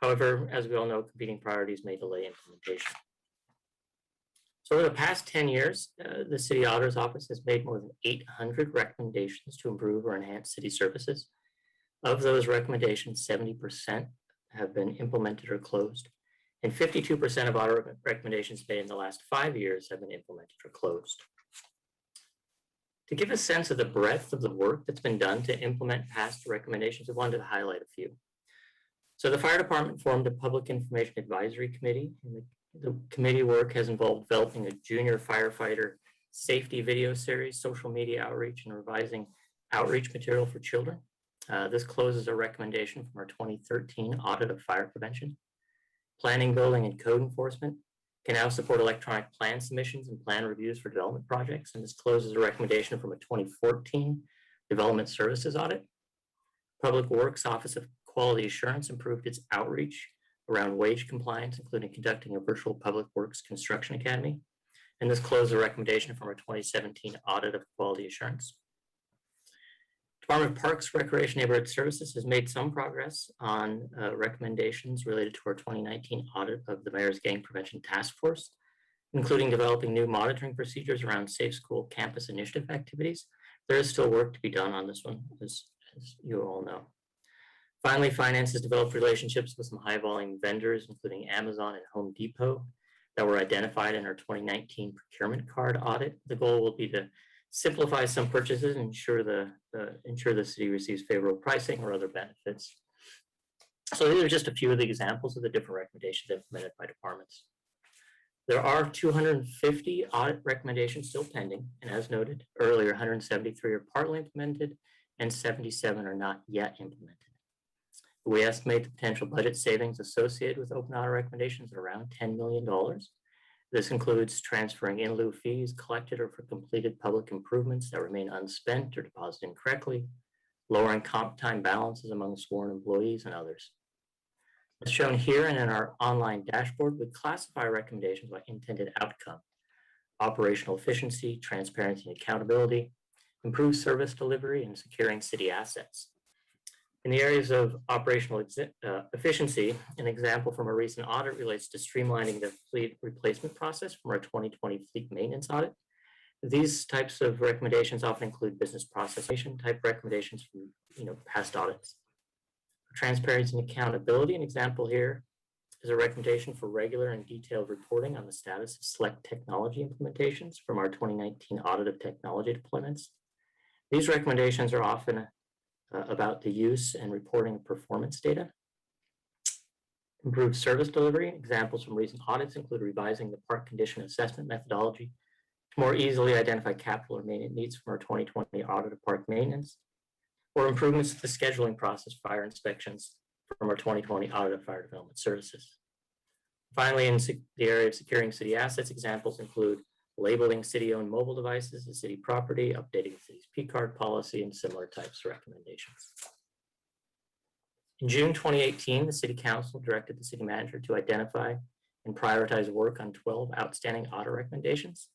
However, as we all know, competing priorities may delay implementation. So over the past 10 years, the City Auditor's Office has made more than 800 recommendations to improve or enhance city services. Of those recommendations, 70% have been implemented or closed, and 52% of audit recommendations made in the last 5 years have been implemented or closed. To give a sense of the breadth of the work that's been done to implement past recommendations, I wanted to highlight a few. So the fire department formed a public information advisory committee, and the committee work has involved developing a junior firefighter safety video series, social media outreach, and revising outreach material for children. This closes a recommendation from our 2013 audit of fire prevention. Planning, building, and code enforcement can now support electronic plan submissions and plan reviews for development projects, and this closes a recommendation from a 2014 development services audit. Public Works Office of Quality Assurance improved its outreach around wage compliance, including conducting a virtual Public Works Construction Academy. And this closed a recommendation from our 2017 audit of quality assurance. Department of Parks, Recreation, Neighborhood Services has made some progress on recommendations related to our 2019 audit of the Mayor's Gang Prevention Task Force, including developing new monitoring procedures around safe school campus initiative activities. There is still work to be done on this one, as you all know. Finally, Finance has developed relationships with some high volume vendors, including Amazon and Home Depot, that were identified in our 2019 procurement card audit. The goal will be to simplify some purchases and ensure the city receives favorable pricing or other benefits. So these are just a few of the examples of the different recommendations implemented by departments. There are 250 audit recommendations still pending, and as noted earlier, 173 are partly implemented and 77 are not yet implemented. We estimate the potential budget savings associated with open audit recommendations at around $10 million. This includes transferring in lieu fees collected or for completed public improvements that remain unspent or deposited incorrectly, lowering comp time balances among sworn employees and others. As shown here and in our online dashboard, we classify recommendations by intended outcome: operational efficiency, transparency and accountability, improved service delivery, and securing city assets. In the areas of operational efficiency, an example from a recent audit relates to streamlining the fleet replacement process from our 2020 fleet maintenance audit. These types of recommendations often include business processing type recommendations from past audits. For transparency and accountability, an example here is a recommendation for regular and detailed reporting on the status of select technology implementations from our 2019 audit of technology deployments. These recommendations are often about the use and reporting of performance data. Improved service delivery. Examples from recent audits include revising the park condition assessment methodology to more easily identify capital or maintenance needs from our 2020 audit of park maintenance, or improvements to the scheduling process for fire inspections from our 2020 audit of fire development services. Finally, in the area of securing city assets, examples include labeling city-owned mobile devices as city property, updating the city's P-card policy, and similar types of recommendations. In June 2018, the City Council directed the City Manager to identify and prioritize work on 12 outstanding audit recommendations,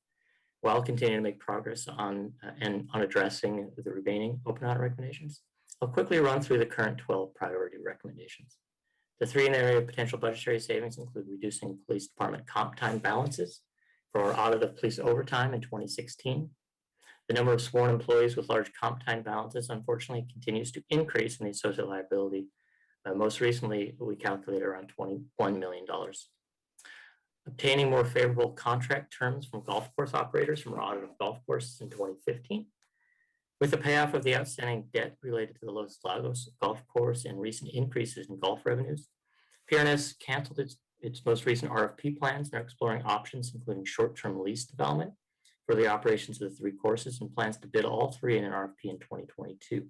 while continuing to make progress on addressing the remaining open audit recommendations. I'll quickly run through the current 12 priority recommendations. The three in the area of potential budgetary savings include reducing police department comp time balances for our audit of police overtime in 2016. The number of sworn employees with large comp time balances unfortunately continues to increase in the associated liability. Most recently, we calculated around $21 million. Obtaining more favorable contract terms from golf course operators from our audit of golf courses in 2015. With the payoff of the outstanding debt related to the Los Lagos golf course and recent increases in golf revenues, PRNS canceled its most recent RFP plans and are exploring options, including short-term lease development for the operations of the three courses, and plans to bid all three in an RFP in 2022.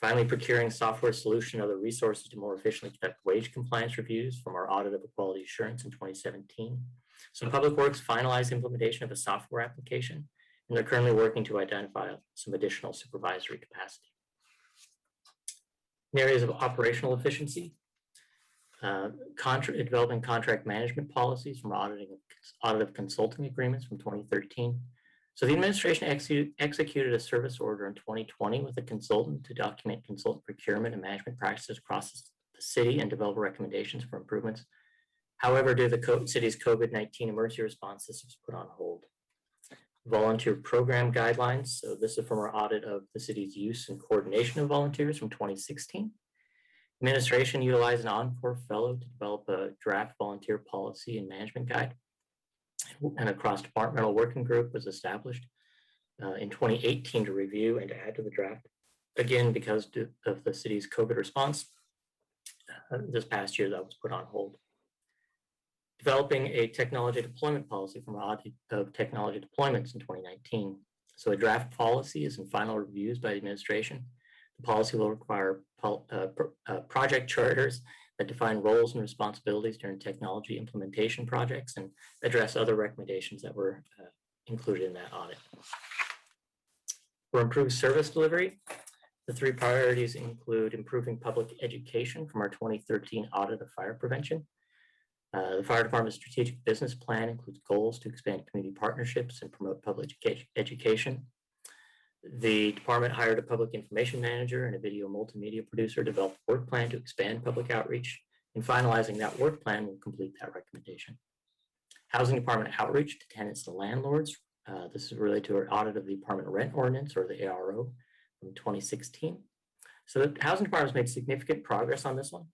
Finally, procuring software solution and other resources to more efficiently conduct wage compliance reviews from our audit of quality assurance in 2017. So Public Works finalized implementation of a software application, and they're currently working to identify some additional supervisory capacity. In areas of operational efficiency, developing contract management policies from audit of consulting agreements from 2013. So the administration executed a service order in 2020 with a consultant to document consultant procurement and management practices across the city and develop recommendations for improvements. However, due to the city's COVID-19 emergency response, this was put on hold. Volunteer program guidelines. So this is from our audit of the city's use and coordination of volunteers from 2016. Administration utilized an Encore Fellow to develop a draft volunteer policy and management guide. And a cross-departmental working group was established in 2018 to review and to add to the draft. Again, because of the city's COVID response, this past year that was put on hold. Developing a technology deployment policy from our audit of technology deployments in 2019. So a draft policy is in final reviews by the administration. The policy will require project charters that define roles and responsibilities during technology implementation projects and address other recommendations that were included in that audit. For improved service delivery, the three priorities include improving public education from our 2013 audit of fire prevention. The fire department's strategic business plan includes goals to expand community partnerships and promote public education. The department hired a public information manager and a video multimedia producer to develop a work plan to expand public outreach, and finalizing that work plan will complete that recommendation. Housing department outreach to tenants and landlords. This is related to our audit of the apartment rent ordinance, or the ARO, from 2016. So the housing department has made significant progress on this one,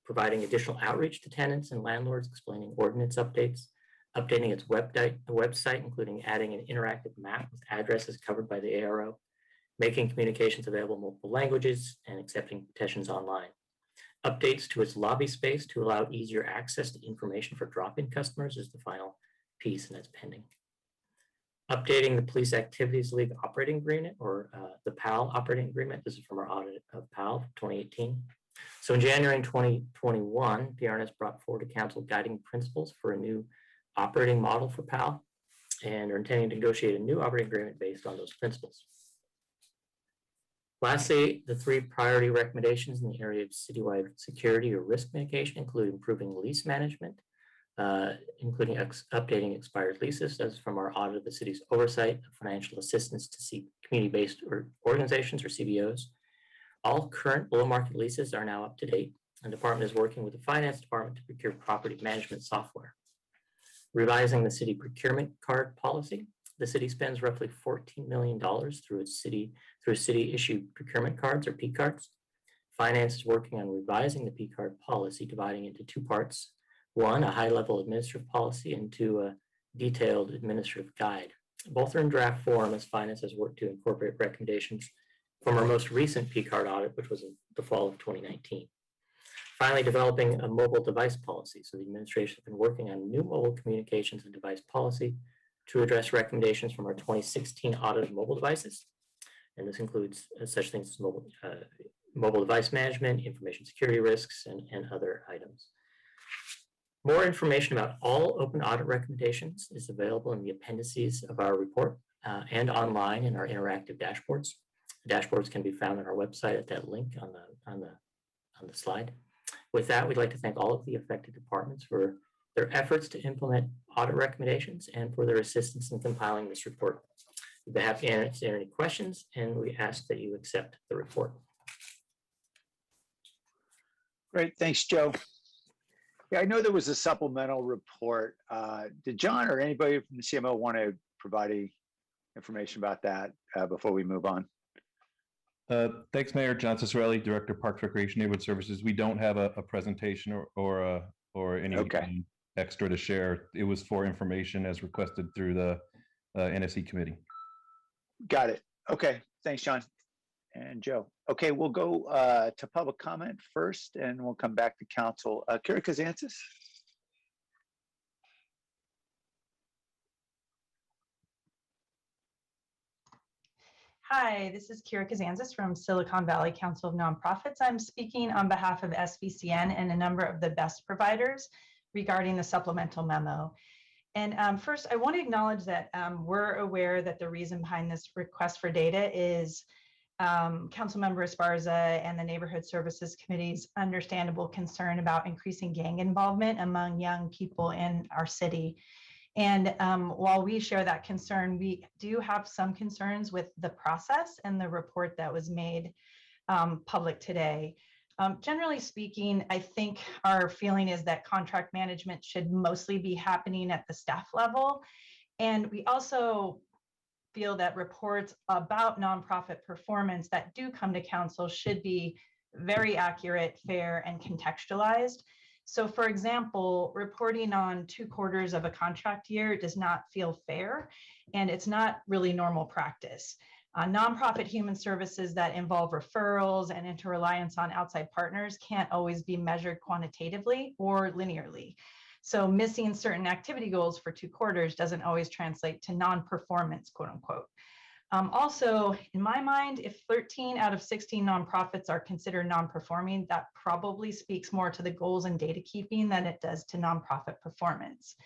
providing additional outreach to tenants and landlords, explaining ordinance updates, updating its website, including adding an interactive map with addresses covered by the ARO, making communications available in multiple languages, and accepting petitions online. Updates to its lobby space to allow easier access to information for drop-in customers is the final piece, and that's pending. Updating the Police Activities League operating agreement, or the PAL operating agreement. This is from our audit of PAL 2018. So in January 2021, PRNS brought forward to council guiding principles for a new operating model for PAL, and are intending to negotiate a new operating agreement based on those principles. Lastly, the 3 priority recommendations in the area of citywide security or risk mitigation include improving lease management, including updating expired leases, as from our audit of the city's oversight of financial assistance to community-based organizations or CBOs. All current below-market leases are now up to date, and the department is working with the finance department to procure property management software. Revising the city procurement card policy. The city spends roughly $14 million through city-issued procurement cards, or P cards. Finance is working on revising the P card policy, dividing into 2 parts. 1, a high-level administrative policy, and 2, a detailed administrative guide. Both are in draft form as finance has worked to incorporate recommendations from our most recent P card audit, which was in the fall of 2019. Finally, developing a mobile device policy. So the administration has been working on new mobile communications and device policy to address recommendations from our 2016 audit of mobile devices. And this includes such things as mobile device management, information security risks, and other items. More information about all open audit recommendations is available in the appendices of our report and online in our interactive dashboards. The dashboards can be found on our website at that link on the slide. With that, we'd like to thank all of the affected departments for their efforts to implement audit recommendations and for their assistance in compiling this report. We'd be happy to answer any questions, and we ask that you accept the report. Great, thanks, Joe. Yeah, I know there was a supplemental report. Did John or anybody from the CMO want to provide any information about that before we move on? Thanks, Mayor. John Cicerelli, Director of Parks, Recreation, Neighborhood Services. We don't have a presentation or anything extra to share. It was for information as requested through the NSC committee. Got it. Okay, thanks, John and Joe. Okay, we'll go to public comment first, and we'll come back to council. Kira Kazantzis. Hi, this is Kira Kazantzis from Silicon Valley Council of Nonprofits. I'm speaking on behalf of SVCN and a number of the best providers regarding the supplemental memo. And first, I want to acknowledge that we're aware that the reason behind this request for data is Councilmember Esparza and the Neighborhood Services Committee's understandable concern about increasing gang involvement among young people in our city. And while we share that concern, we do have some concerns with the process and the report that was made public today. Generally speaking, I think our feeling is that contract management should mostly be happening at the staff level. And we also feel that reports about nonprofit performance that do come to council should be very accurate, fair, and contextualized. So for example, reporting on 2 quarters of a contract year does not feel fair, and it's not really normal practice. Nonprofit human services that involve referrals and interreliance on outside partners can't always be measured quantitatively or linearly. So missing certain activity goals for 2 quarters doesn't always translate to non-performance, quote unquote. Also, in my mind, if 13 out of 16 nonprofits are considered non-performing, that probably speaks more to the goals and data keeping than it does to nonprofit performance.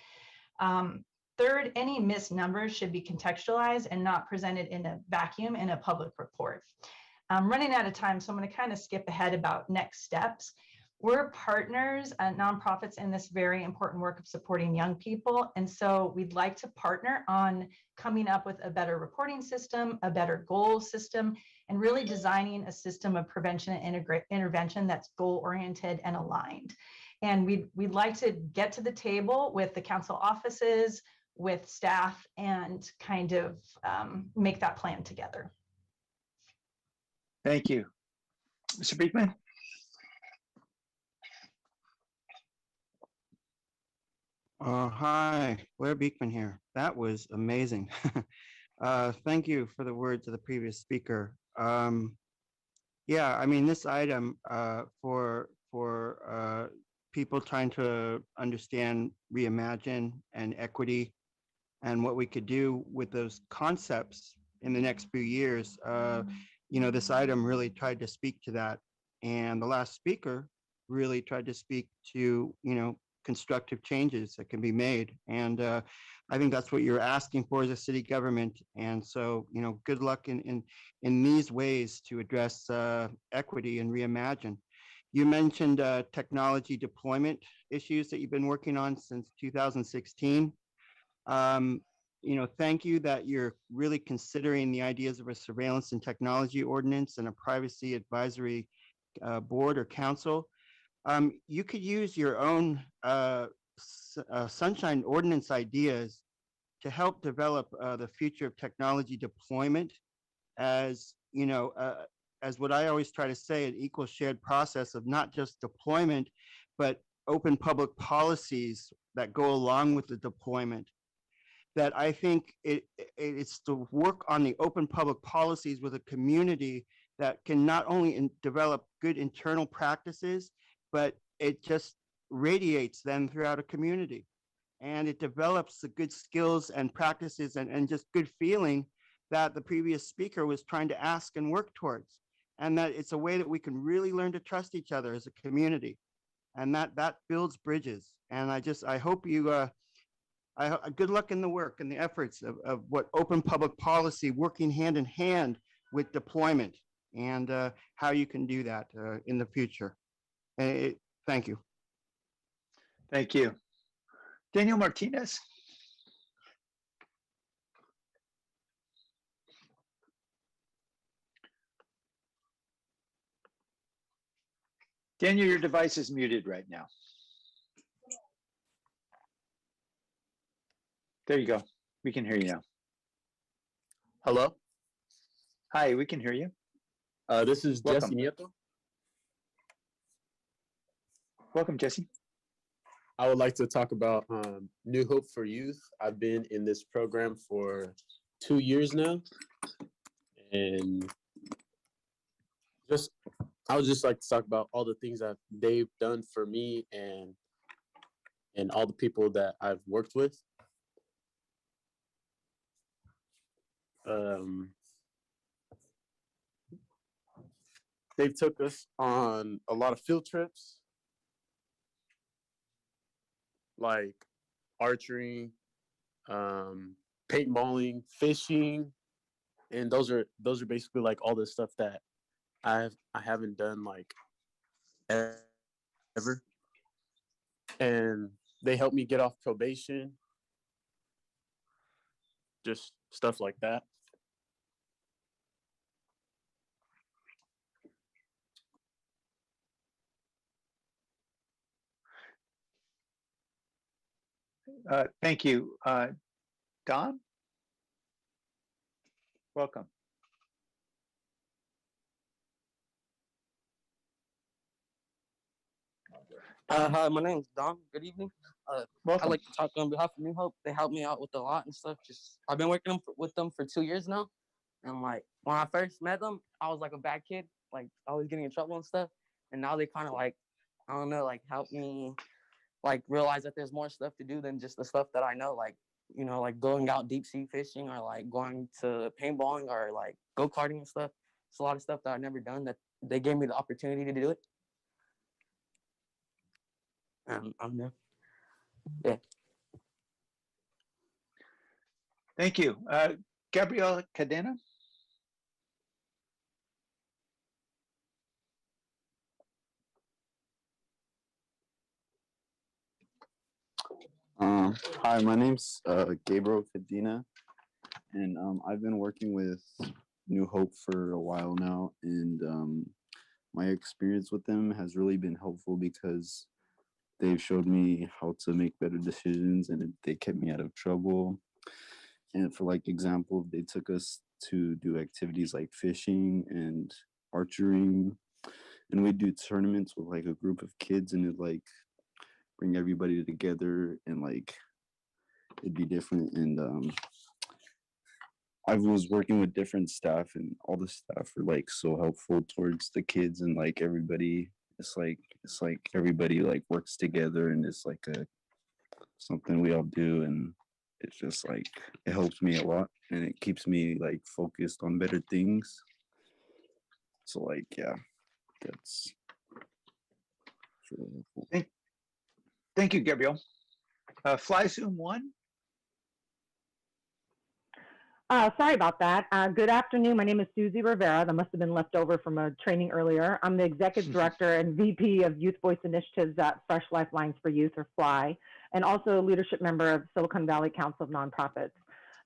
Third, any missed numbers should be contextualized and not presented in a vacuum in a public report. I'm running out of time, so I'm going to kind of skip ahead about next steps. We're partners at nonprofits in this very important work of supporting young people. And so we'd like to partner on coming up with a better reporting system, a better goal system, and really designing a system of prevention and intervention that's goal-oriented and aligned. And we'd like to get to the table with the council offices, with staff, and kind of make that plan together. Thank you. Mr. Beekman? Hi, Blair Beekman here. That was amazing. Thank you for the words of the previous speaker. Yeah, I mean, this item for for people trying to understand reimagine and equity and what we could do with those concepts in the next few years. This item really tried to speak to that. And the last speaker really tried to speak to, constructive changes that can be made. And I think that's what you're asking for as a city government. And so, good luck in these ways to address equity and reimagine. You mentioned technology deployment issues that you've been working on since 2016. Thank you that you're really considering the ideas of a surveillance and technology ordinance and a privacy advisory board or council. You could use your own sunshine ordinance ideas to help develop the future of technology deployment as, as what I always try to say, an equal shared process of not just deployment, but open public policies that go along with the deployment. That I think it's to work on the open public policies with a community that can not only develop good internal practices, but it just radiates them throughout a community. And it develops the good skills and practices and just good feeling that the previous speaker was trying to ask and work towards. And that it's a way that we can really learn to trust each other as a community. And that builds bridges. And I hope you, good luck in the work and the efforts of what open public policy working hand in hand with deployment and how you can do that in the future. Thank you. Thank you. Daniel Martinez. Daniel, your device is muted right now. There you go. We can hear you now. Hello. Hi, we can hear you. This is Welcome. Jesse Nieto. Welcome, Jesse. I would like to talk about New Hope for Youth. I've been in this program for 2 years now, and I would just like to talk about all the things that they've done for me and all the people that I've worked with. They've took us on a lot of field trips, like archery, paintballing, fishing, and those are basically like all the stuff that I haven't done like ever. And they helped me get off probation, just stuff like that. Thank you. Don? Welcome. Hi, my name's Dom. Good evening. I'd Welcome. like to talk on behalf of New Hope. They helped me out with a lot and stuff. I've been working with them for 2 years now. And like when I first met them, I was like a bad kid, like always getting in trouble and stuff. And now they kind of like, I don't know, like help me like realize that there's more stuff to do than just the stuff that I know, like, like going out deep sea fishing or like going to paintballing or like go-karting and stuff. It's a lot of stuff that I've never done that they gave me the opportunity to do it. I'm there. Yeah. Thank you. Gabrielle Cadena? Hi, my name's Gabriel Cadena, and I've been working with New Hope for a while now, and my experience with them has really been helpful because they've showed me how to make better decisions, and they kept me out of trouble. And for like example, they took us to do activities like fishing and archery, and we do tournaments with like a group of kids, and it like bring everybody together, and like it'd be different. And I was working with different staff, and all the staff were like so helpful towards the kids and like everybody, it's like everybody like works together, and it's like a something we all do, and it's just like it helps me a lot, and it keeps me like focused on better things. So like yeah, that's really helpful. Thank you, Gabriel. Fly Zoom 1. Sorry about that. Good afternoon. My name is Susie Rivera. That must have been left over from a training earlier. I'm the Executive Director and VP of Youth Voice Initiatives at Fresh Lifelines for Youth, or FLY, and also a leadership member of Silicon Valley Council of Nonprofits.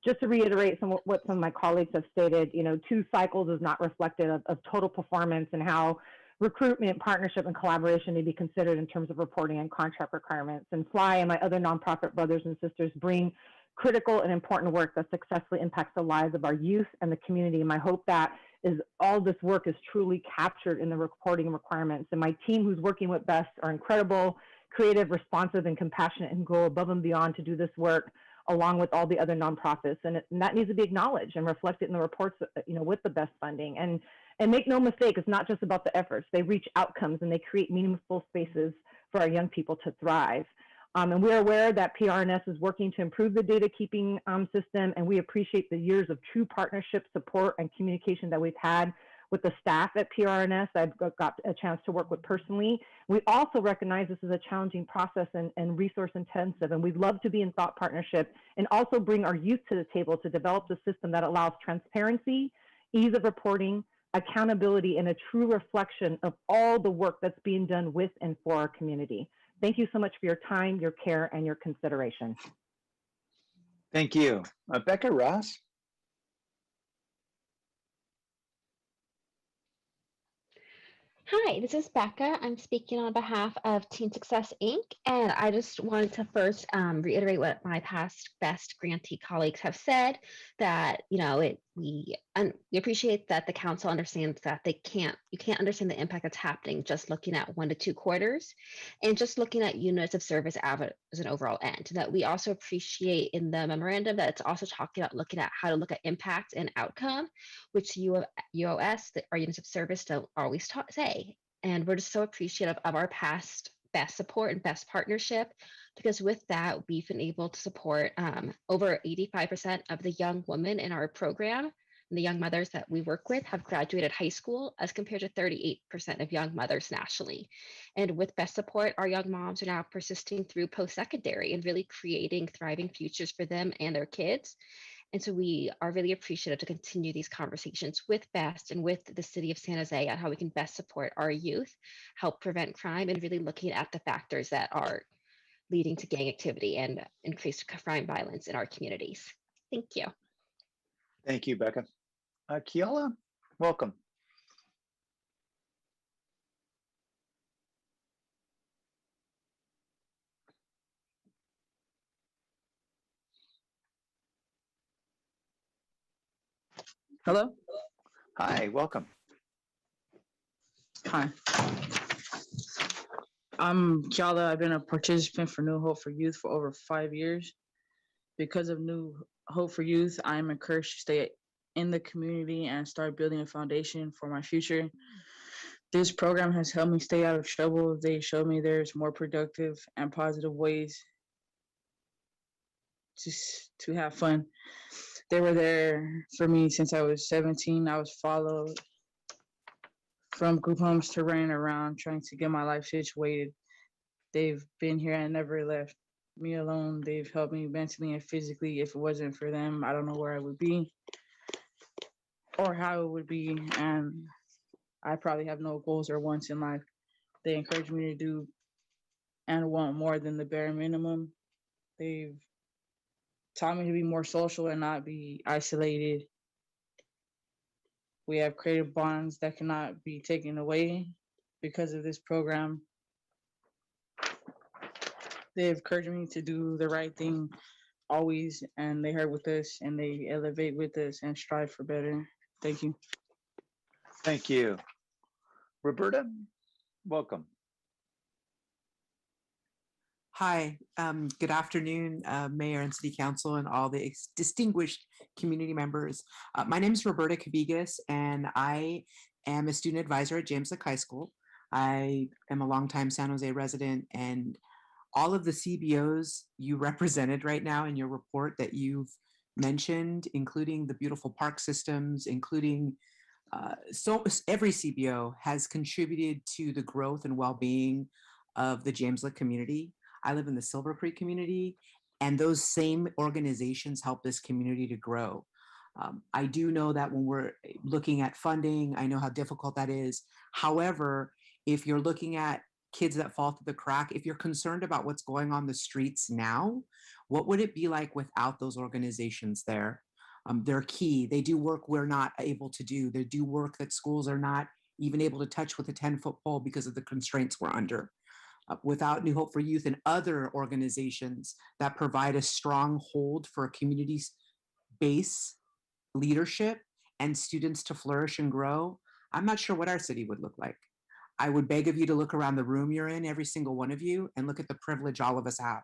Just to reiterate what some of my colleagues have stated, 2 cycles is not reflective of total performance and how recruitment, partnership, and collaboration may be considered in terms of reporting and contract requirements. And FLY and my other nonprofit brothers and sisters bring critical and important work that successfully impacts the lives of our youth and the community. My hope that is all this work is truly captured in the reporting requirements. And my team who's working with BEST are incredible, creative, responsive, and compassionate, and go above and beyond to do this work along with all the other nonprofits. And that needs to be acknowledged and reflected in the reports, with the BEST funding. And make no mistake, it's not just about the efforts. They reach outcomes and they create meaningful spaces for our young people to thrive. And we're aware that PRNS is working to improve the data keeping system, and we appreciate the years of true partnership, support, and communication that we've had with the staff at PRNS. I've got a chance to work with personally. We also recognize this is a challenging process and resource intensive, and we'd love to be in thought partnership and also bring our youth to the table to develop a system that allows transparency, ease of reporting, accountability, and a true reflection of all the work that's being done with and for our community. Thank you so much for your time, your care, and your consideration. Thank you. Becca Ross. Hi, this is Becca. I'm speaking on behalf of Teen Success Inc. And I just wanted to first reiterate what my past BEST grantee colleagues have said, that we appreciate that the council understands that you can't understand the impact that's happening just looking at 1 to 2 quarters and just looking at units of service as an overall end. That we also appreciate in the memorandum that it's also talking about looking at how to look at impact and outcome, which UOS, our units of service, don't always say. And we're just so appreciative of our past BEST support and BEST partnership, because with that, we've been able to support over 85% of the young women in our program, and the young mothers that we work with have graduated high school, as compared to 38% of young mothers nationally. And with BEST support, our young moms are now persisting through post-secondary and really creating thriving futures for them and their kids. And so we are really appreciative to continue these conversations with BEST and with the city of San Jose on how we can best support our youth, help prevent crime, and really looking at the factors that are leading to gang activity and increased crime violence in our communities. Thank you. Thank you, Becca. Kiala, welcome. Hello? Hi, welcome. Hi. I'm Kiala. I've been a participant for New Hope for Youth for over 5 years. Because of New Hope for Youth, I'm encouraged to stay in the community and start building a foundation for my future. This program has helped me stay out of trouble. They showed me there's more productive and positive ways to have fun. They were there for me since I was 17. I was followed from group homes to running around trying to get my life situated. They've been here and never left me alone. They've helped me mentally and physically. If it wasn't for them, I don't know where I would be or how it would be. And I probably have no goals or wants in life. They encourage me to do and want more than the bare minimum. They've taught me to be more social and not be isolated. We have created bonds that cannot be taken away because of this program. They have encouraged me to do the right thing always, and they hurt with us and they elevate with us and strive for better. Thank you. Thank you. Roberta, welcome. Hi, good afternoon, Mayor and City Council and all the distinguished community members. My name is Roberta Cavigas, and I am a student advisor at James Lick High School. I am a longtime San Jose resident, and all of the CBOs you represented right now in your report that you've mentioned, including the beautiful park systems, including every CBO has contributed to the growth and well-being of the James Lick community. I live in the Silver Creek community, and those same organizations help this community to grow. I do know that when we're looking at funding, I know how difficult that is. However, if you're looking at kids that fall through the crack, if you're concerned about what's going on the streets now, what would it be like without those organizations there? They're key. They do work we're not able to do. They do work that schools are not even able to touch with a 10-foot pole because of the constraints we're under. Without New Hope for Youth and other organizations that provide a strong hold for a community's base leadership and students to flourish and grow, I'm not sure what our city would look like. I would beg of you to look around the room you're in, every single one of you, and look at the privilege all of us have.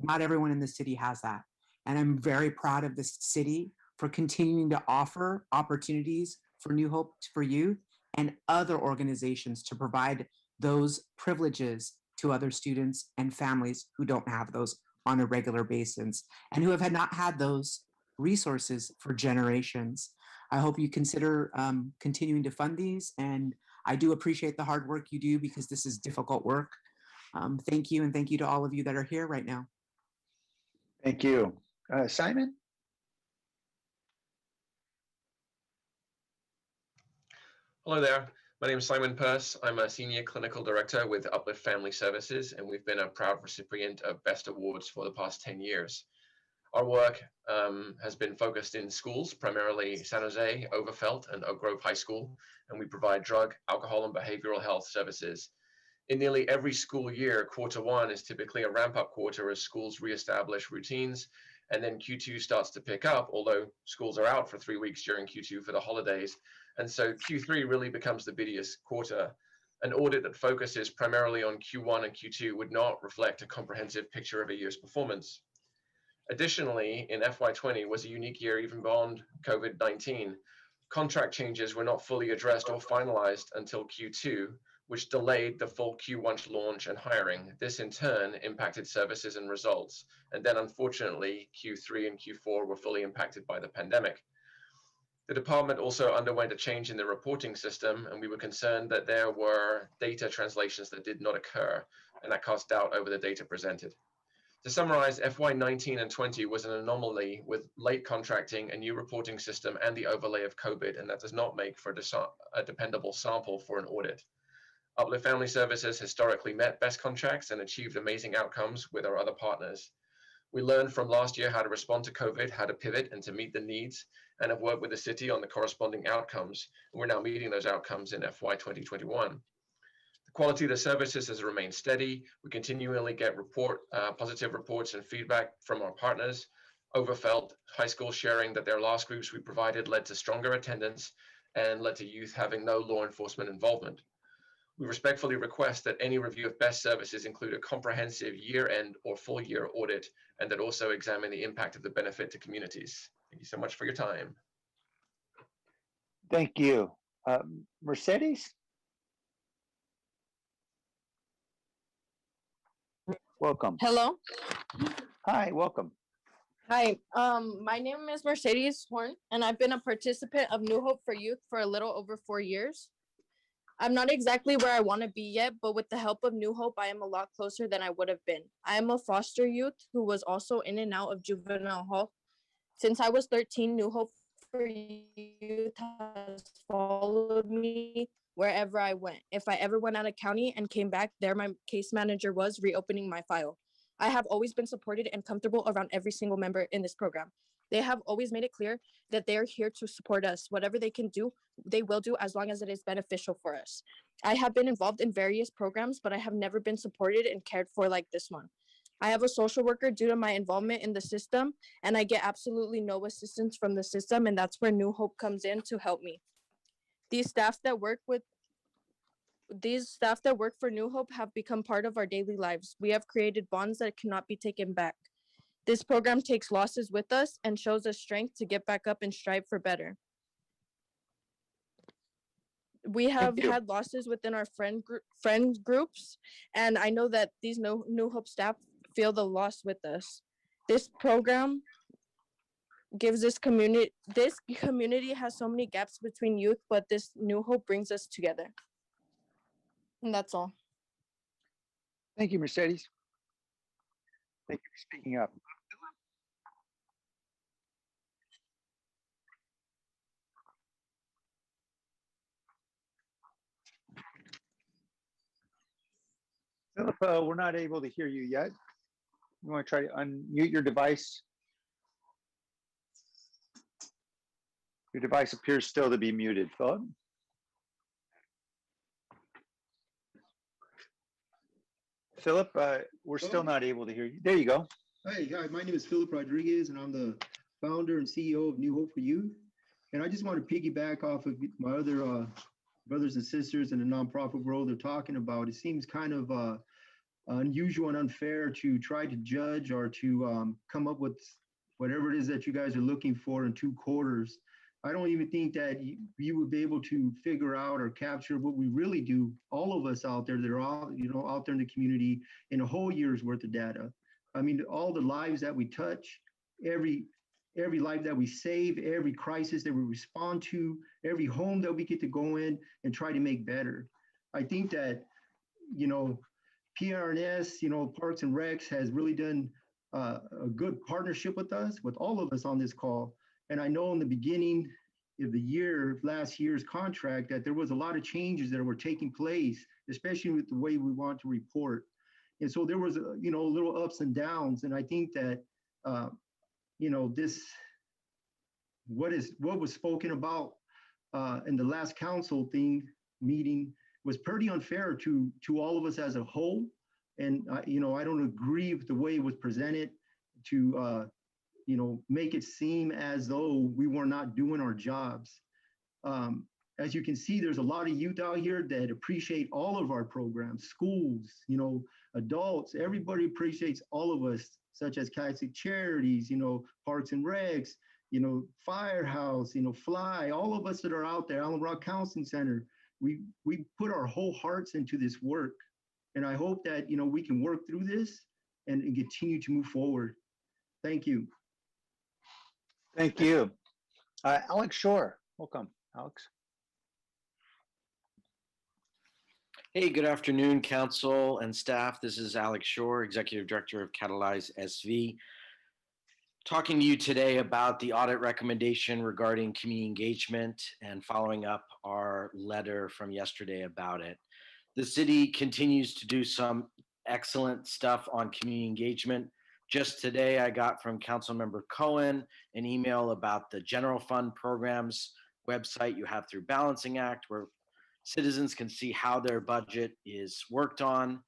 Not everyone in the city has that. And I'm very proud of this city for continuing to offer opportunities for New Hope for Youth and other organizations to provide those privileges to other students and families who don't have those on a regular basis and who have not had those resources for generations. I hope you consider continuing to fund these, and I do appreciate the hard work you do because this is difficult work. Thank you, and thank you to all of you that are here right now. Thank you. Simon? Hello there. My name is Simon Purse. I'm a Senior Clinical Director with Uplift Family Services, and we've been a proud recipient of BEST Awards for the past 10 years. Our work has been focused in schools, primarily San Jose, Overfelt, and Oak Grove High School, and we provide drug, alcohol, and behavioral health services. In nearly every school year, Q1 is typically a ramp-up quarter as schools reestablish routines, and then Q2 starts to pick up, although schools are out for 3 weeks during Q2 for the holidays. And so Q3 really becomes the busiest quarter. An audit that focuses primarily on Q1 and Q2 would not reflect a comprehensive picture of a year's performance. Additionally, in FY20 was a unique year even beyond COVID-19. Contract changes were not fully addressed or finalized until Q2, which delayed the full Q1 launch and hiring. This in turn impacted services and results. And then unfortunately, Q3 and Q4 were fully impacted by the pandemic. The department also underwent a change in the reporting system, and we were concerned that there were data translations that did not occur, and that cast doubt over the data presented. To summarize, FY19 and 20 was an anomaly with late contracting, a new reporting system, and the overlay of COVID, and that does not make for a dependable sample for an audit. Uplift Family Services historically met best contracts and achieved amazing outcomes with our other partners. We learned from last year how to respond to COVID, how to pivot and to meet the needs, and have worked with the city on the corresponding outcomes. And we're now meeting those outcomes in FY 2021. The quality of the services has remained steady. We continually get positive reports and feedback from our partners. Overfelt High School sharing that their last groups we provided led to stronger attendance and led to youth having no law enforcement involvement. We respectfully request that any review of best services include a comprehensive year-end or full-year audit, and that also examine the impact of the benefit to communities. Thank you so much for your time. Thank you. Mercedes? Welcome. Hello. Hi, welcome. Hi, my name is Mercedes Horn, and I've been a participant of New Hope for Youth for a little over 4 years. I'm not exactly where I want to be yet, but with the help of New Hope, I am a lot closer than I would have been. I am a foster youth who was also in and out of juvenile hall. Since I was 13, New Hope for Youth has followed me wherever I went. If I ever went out of county and came back, there my case manager was reopening my file. I have always been supported and comfortable around every single member in this program. They have always made it clear that they are here to support us. Whatever they can do, they will do as long as it is beneficial for us. I have been involved in various programs, but I have never been supported and cared for like this one. I have a social worker due to my involvement in the system, and I get absolutely no assistance from the system, and that's where New Hope comes in to help me. These staff that work for New Hope have become part of our daily lives. We have created bonds that cannot be taken back. This program takes losses with us and shows us strength to get back up and strive for better. We have had losses within our friend groups, and I know that these New Hope staff feel the loss with us. This program gives this community has so many gaps between youth, but this New Hope brings us together. And that's all. Thank you, Mercedes. Thank you for speaking up. Philip, we're not able to hear you yet. You want to try to unmute your device? Your device appears still to be muted, Philip. Philip, we're still not able to hear you. There you go. Hi, my name is Philip Rodriguez, and I'm the founder and CEO of New Hope for Youth. And I just want to piggyback off of my other brothers and sisters in the nonprofit world are talking about. It seems kind of unusual and unfair to try to judge or to come up with whatever it is that you guys are looking for in 2 quarters. I don't even think that you would be able to figure out or capture what we really do, all of us out there that are all, out there in the community, in a whole year's worth of data. I mean, all the lives that we touch, every life that we save, every crisis that we respond to, every home that we get to go in and try to make better. I think that, PRNS, Parks and Recs has really done a good partnership with us, with all of us on this call. And I know in the beginning of last year's contract, that there was a lot of changes that were taking place, especially with the way we want to report. And so there was, little ups and downs. And I think that, what was spoken about in the last council meeting was pretty unfair to all of us as a whole. And, I don't agree with the way it was presented to, make it seem as though we were not doing our jobs. As you can see, there's a lot of youth out here that appreciate all of our programs, schools, adults, everybody appreciates all of us, such as Catholic Charities, Parks and Recs, Firehouse, Fly, all of us that are out there, Allen Rock Counseling Center, we put our whole hearts into this work. And I hope that, we can work through this and continue to move forward. Thank you. Thank you. Alex Shore, welcome, Alex. Hey, good afternoon, council and staff. This is Alex Shore, Executive Director of Catalyze SV. Talking to you today about the audit recommendation regarding community engagement and following up our letter from yesterday about it. The city continues to do some excellent stuff on community engagement. Just today, I got from Councilmember Cohen an email about the general fund programs website you have through Balancing Act, where citizens can see how their budget is worked on.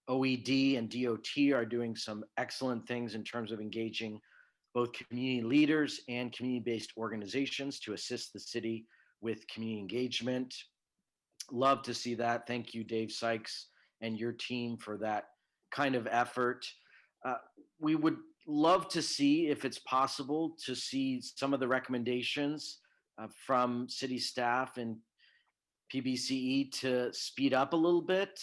OED and DOT are doing some excellent things in terms of engaging both community leaders and community-based organizations to assist the city with community engagement. Love to see that. Thank you, Dave Sykes and your team for that kind of effort. We would love to see, if it's possible, to see some of the recommendations from city staff and PBCE to speed up a little bit.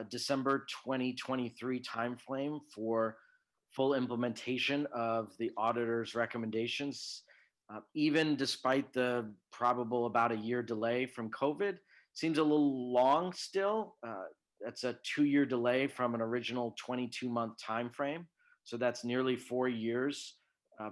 December 2023 timeframe for full implementation of the auditor's recommendations. Even despite the probable about a year delay from COVID, seems a little long still. That's a 2-year delay from an original 22-month timeframe. So that's nearly 4 years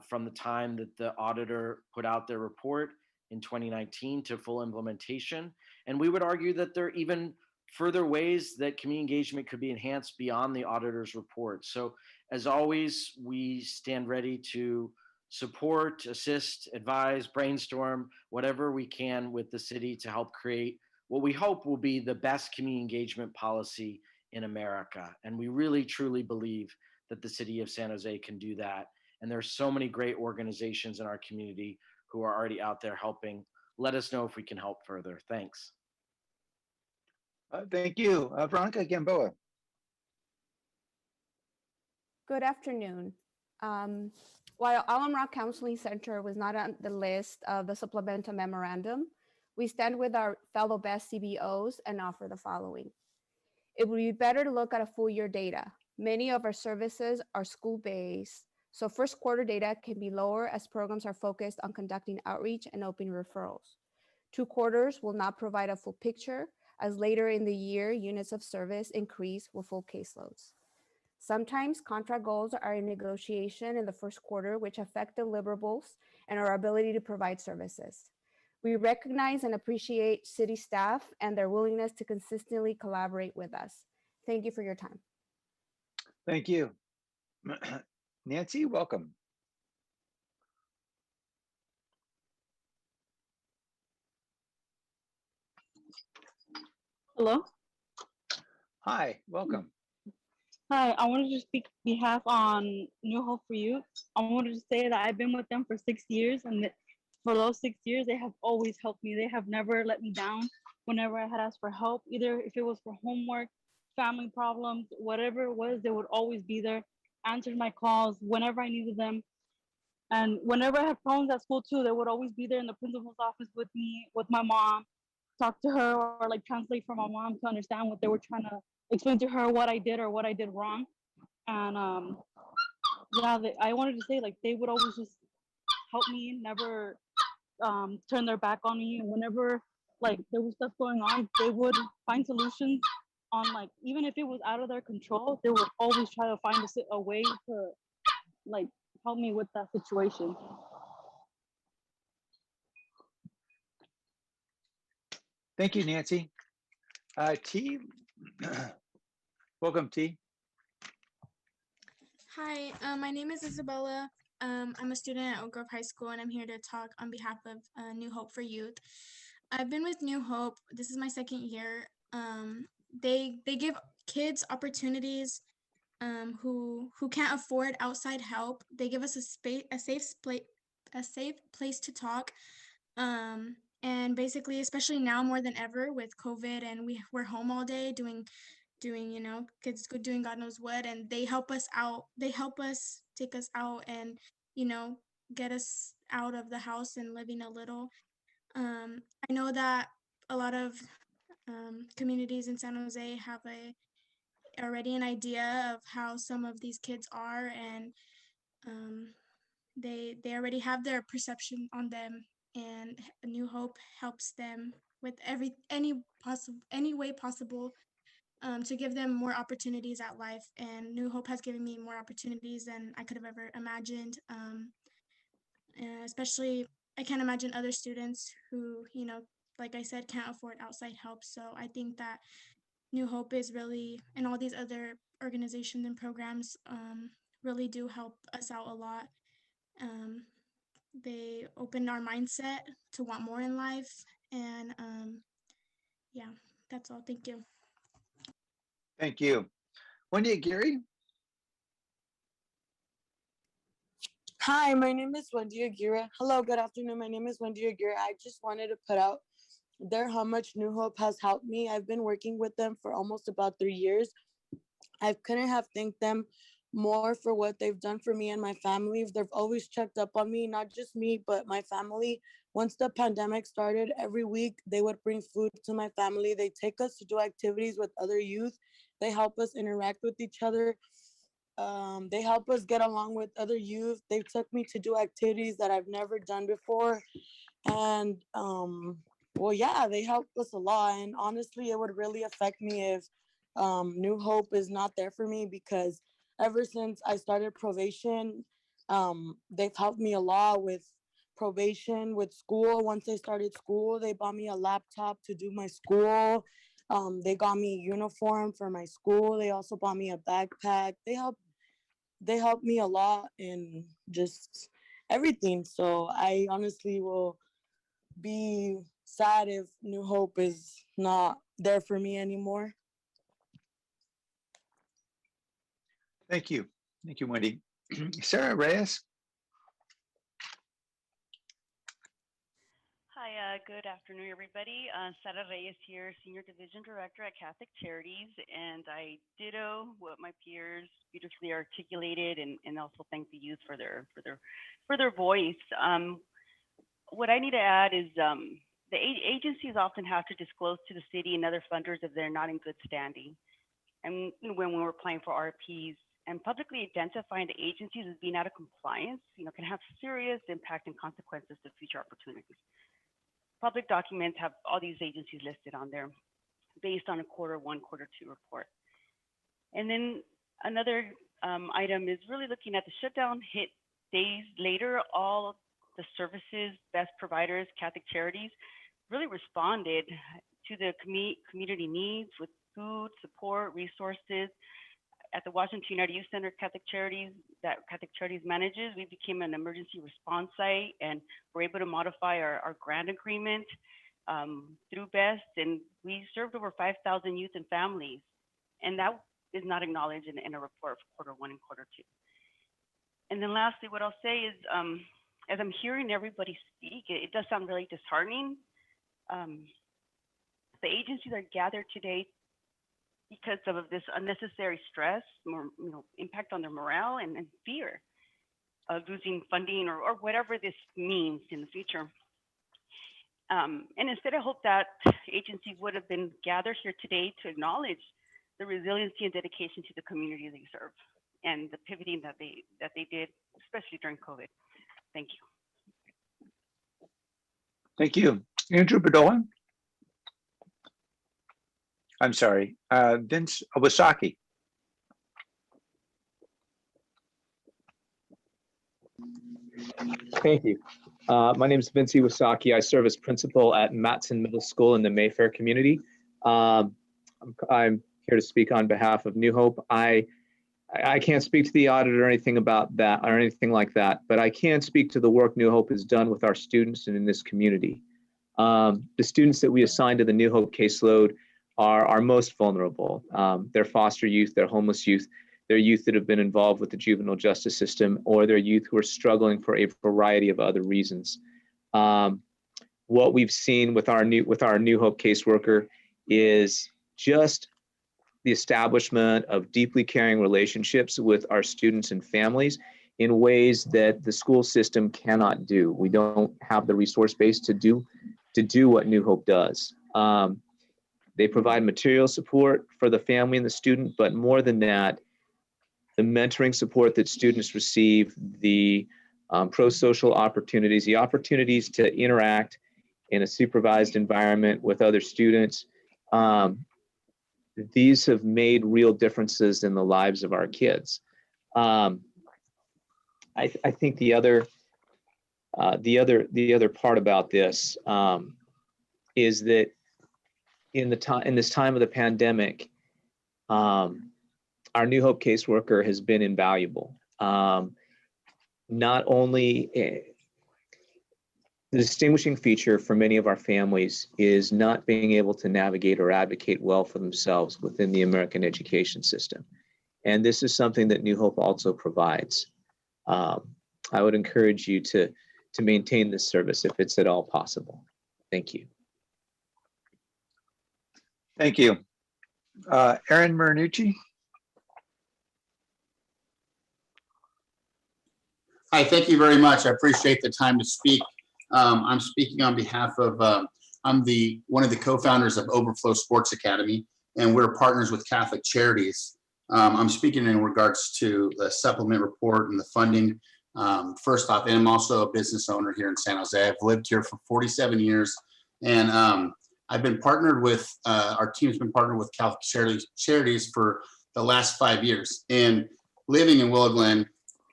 from the time that the auditor put out their report in 2019 to full implementation. And we would argue that there are even further ways that community engagement could be enhanced beyond the auditor's report. So as always, we stand ready to support, assist, advise, brainstorm, whatever we can with the city to help create what we hope will be the best community engagement policy in America. And we really, truly believe that the city of San Jose can do that. And there's so many great organizations in our community who are already out there helping. Let us know if we can help further. Thanks. Thank you. Veronica Gamboa. Good afternoon. While Allen Rock Counseling Center was not on the list of the supplemental memorandum, We stand with our fellow best CBOs and offer the following. It would be better to look at a full year data. Many of our services are school-based, so first quarter data can be lower as programs are focused on conducting outreach and open referrals. 2 quarters will not provide a full picture, as later in the year, units of service increase with full caseloads. Sometimes contract goals are in negotiation in the first quarter, which affect deliverables and our ability to provide services. We recognize and appreciate city staff and their willingness to consistently collaborate with us. Thank you for your time. Thank you. Nancy, welcome. Hello. Hi, welcome. Hi, I wanted to speak behalf on New Hope for Youth. I wanted to say that I've been with them for 6 years, and for those 6 years, they have always helped me. They have never let me down whenever I had asked for help, either if it was for homework, family problems, whatever it was, they would always be there, answered my calls whenever I needed them. And whenever I had problems at school too, they would always be there in the principal's office with me, with my mom, talk to her or like translate for my mom to understand what they were trying to explain to her what I did or what I did wrong. And yeah, I wanted to say like they would always just help me, never turn their back on me. And whenever like there was stuff going on, they would find solutions on like, even if it was out of their control, they would always try to find a way to like help me with that situation. Thank you, Nancy. T, welcome, T. Hi, my name is Isabella. I'm a student at Oak Grove High School, and I'm here to talk on behalf of New Hope for Youth. I've been with New Hope. This is my 2nd year. They give kids opportunities who can't afford outside help. They give us a safe place to talk. And basically, especially now more than ever with COVID, and we're home all day doing kids doing God knows what, and they help us out. They help us take us out and get us out of the house and living a little. I know that a lot of communities in San Jose have already an idea of how some of these kids are, and they already have their perception on them, and New Hope helps them with any way possible to give them more opportunities at life. And New Hope has given me more opportunities than I could have ever imagined. And especially, I can't imagine other students who, like I said, can't afford outside help. So I think that New Hope is really, and all these other organizations and programs really do help us out a lot. They open our mindset to want more in life. And yeah, that's all. Thank you. Thank you. Wendy Aguirre. Hi, my name is Wendy Aguirre. Hello, good afternoon. My name is Wendy Aguirre. I just wanted to put out there how much New Hope has helped me. I've been working with them for almost about 3 years. I couldn't have thanked them more for what they've done for me and my family. They've always checked up on me, not just me, but my family. Once the pandemic started, every week they would bring food to my family. They take us to do activities with other youth. They help us interact with each other. They help us get along with other youth. They took me to do activities that I've never done before. And well, yeah, they helped us a lot. And honestly, it would really affect me if New Hope is not there for me, because ever since I started probation, they've helped me a lot with probation, with school. Once I started school, they bought me a laptop to do my school. They got me a uniform for my school. They also bought me a backpack. They helped me a lot in just everything. So I honestly will be sad if New Hope is not there for me anymore. Thank you. Thank you, Wendy. Sarah Reyes. Hi, good afternoon, everybody. Sarah Reyes here, Senior Division Director at Catholic Charities, and I ditto what my peers beautifully articulated, and also thank the youth for their voice. What I need to add is agencies often have to disclose to the city and other funders if they're not in good standing. And when we're applying for RFPs, and publicly identifying the agencies as being out of compliance, can have serious impact and consequences to future opportunities. Public documents have all these agencies listed on there based on a quarter one, quarter two report. And then another item is really looking at the shutdown hit days later. All the services, best providers, Catholic Charities really responded to the community needs with food, support, resources. At the Washington United Youth Center Catholic Charities that Catholic Charities manages, we became an emergency response site, and we're able to modify our grant agreement through BEST, and we served over 5,000 youth and families, and that is not acknowledged in a report for quarter one and quarter two. And then lastly, what I'll say is, as I'm hearing everybody speak, it does sound really disheartening. The agencies are gathered today because of this unnecessary stress, impact on their morale and fear of losing funding or whatever this means in the future. And instead, I hope that agencies would have been gathered here today to acknowledge the resiliency and dedication to the community they serve and the pivoting that they did, especially during COVID. Thank you. Thank you. Andrew Bedoya. I'm sorry, Vince Owasaki. Thank you. My name is Vince Owasaki. I serve as principal at Matson Middle School in the Mayfair community. I'm here to speak on behalf of New Hope. I can't speak to the audit or anything about that or anything like that, but I can speak to the work New Hope has done with our students and in this community. The students that we assign to the New Hope caseload are most vulnerable. They're foster youth, they're homeless youth, they're youth that have been involved with the juvenile justice system, or they're youth who are struggling for a variety of other reasons. What we've seen with our New Hope caseworker is just the establishment of deeply caring relationships with our students and families in ways that the school system cannot do. We don't have the resource base to do what New Hope does. They provide material support for the family and the student, but more than that, the mentoring support that students receive, the pro-social opportunities, the opportunities to interact in a supervised environment with other students, these have made real differences in the lives of our kids. I think the other part about this is that in this time of the pandemic, our New Hope caseworker has been invaluable. Not only the distinguishing feature for many of our families is not being able to navigate or advocate well for themselves within the American education system. And this is something that New Hope also provides. I would encourage you to maintain this service if it's at all possible. Thank you. Thank you. Erin Marinucci. Hi, thank you very much. I appreciate the time to speak. I'm speaking on behalf of, I'm one of the co-founders of Overflow Sports Academy, and we're partners with Catholic Charities. I'm speaking in regards to the supplement report and the funding. First off, and I'm also a business owner here in San Jose. I've lived here for 47 years, and I've been partnered with, our team's been partnered with Catholic Charities for the last 5 years. And living in Willow Glen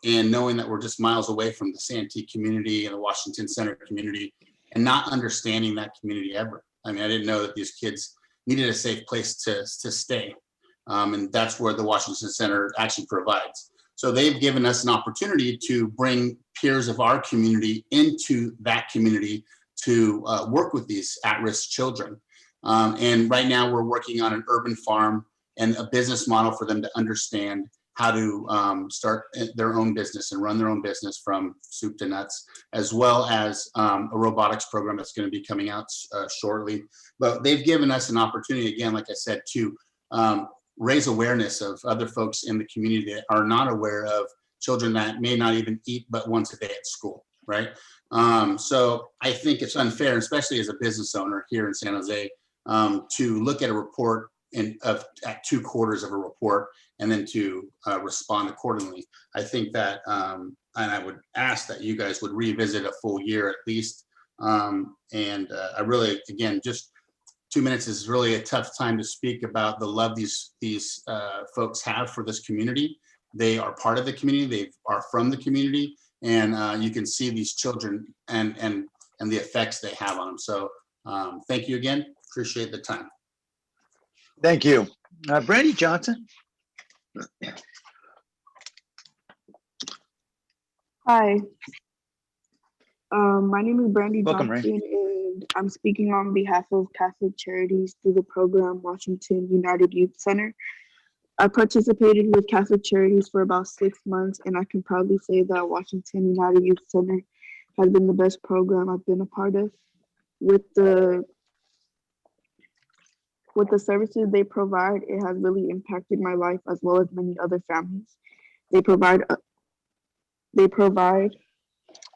and knowing that we're just miles away from the Santee community and the Washington Center community, and not understanding that community ever. I mean, I didn't know that these kids needed a safe place to stay. And that's where the Washington Center actually provides. So they've given us an opportunity to bring peers of our community into that community to work with these at-risk children. And right now we're working on an urban farm and a business model for them to understand how to start their own business and run their own business from soup to nuts, as well as a robotics program that's going to be coming out shortly. But they've given us an opportunity, again, like I said, to raise awareness of other folks in the community that are not aware of children that may not even eat but once a day at school, right? So I think it's unfair, especially as a business owner here in San Jose, to look at a report at 2 quarters of a report and then to respond accordingly. I think that, and I would ask that you guys would revisit a full year at least. I really, again, just 2 minutes is really a tough time to speak about the love these folks have for this community. They are part of the community. They are from the community, and you can see these children and the effects they have on them. So thank you again. Appreciate the time. Thank you. Brandy Johnson. Hi. My name is Brandy Welcome, Johnson, and I'm speaking on behalf of Catholic Charities through the program Washington United Youth Center. I participated with Catholic Charities for about 6 months, and I can proudly say that Washington United Youth Center has been the best program I've been a part of. With the services they provide, it has really impacted my life as well as many other families. They provide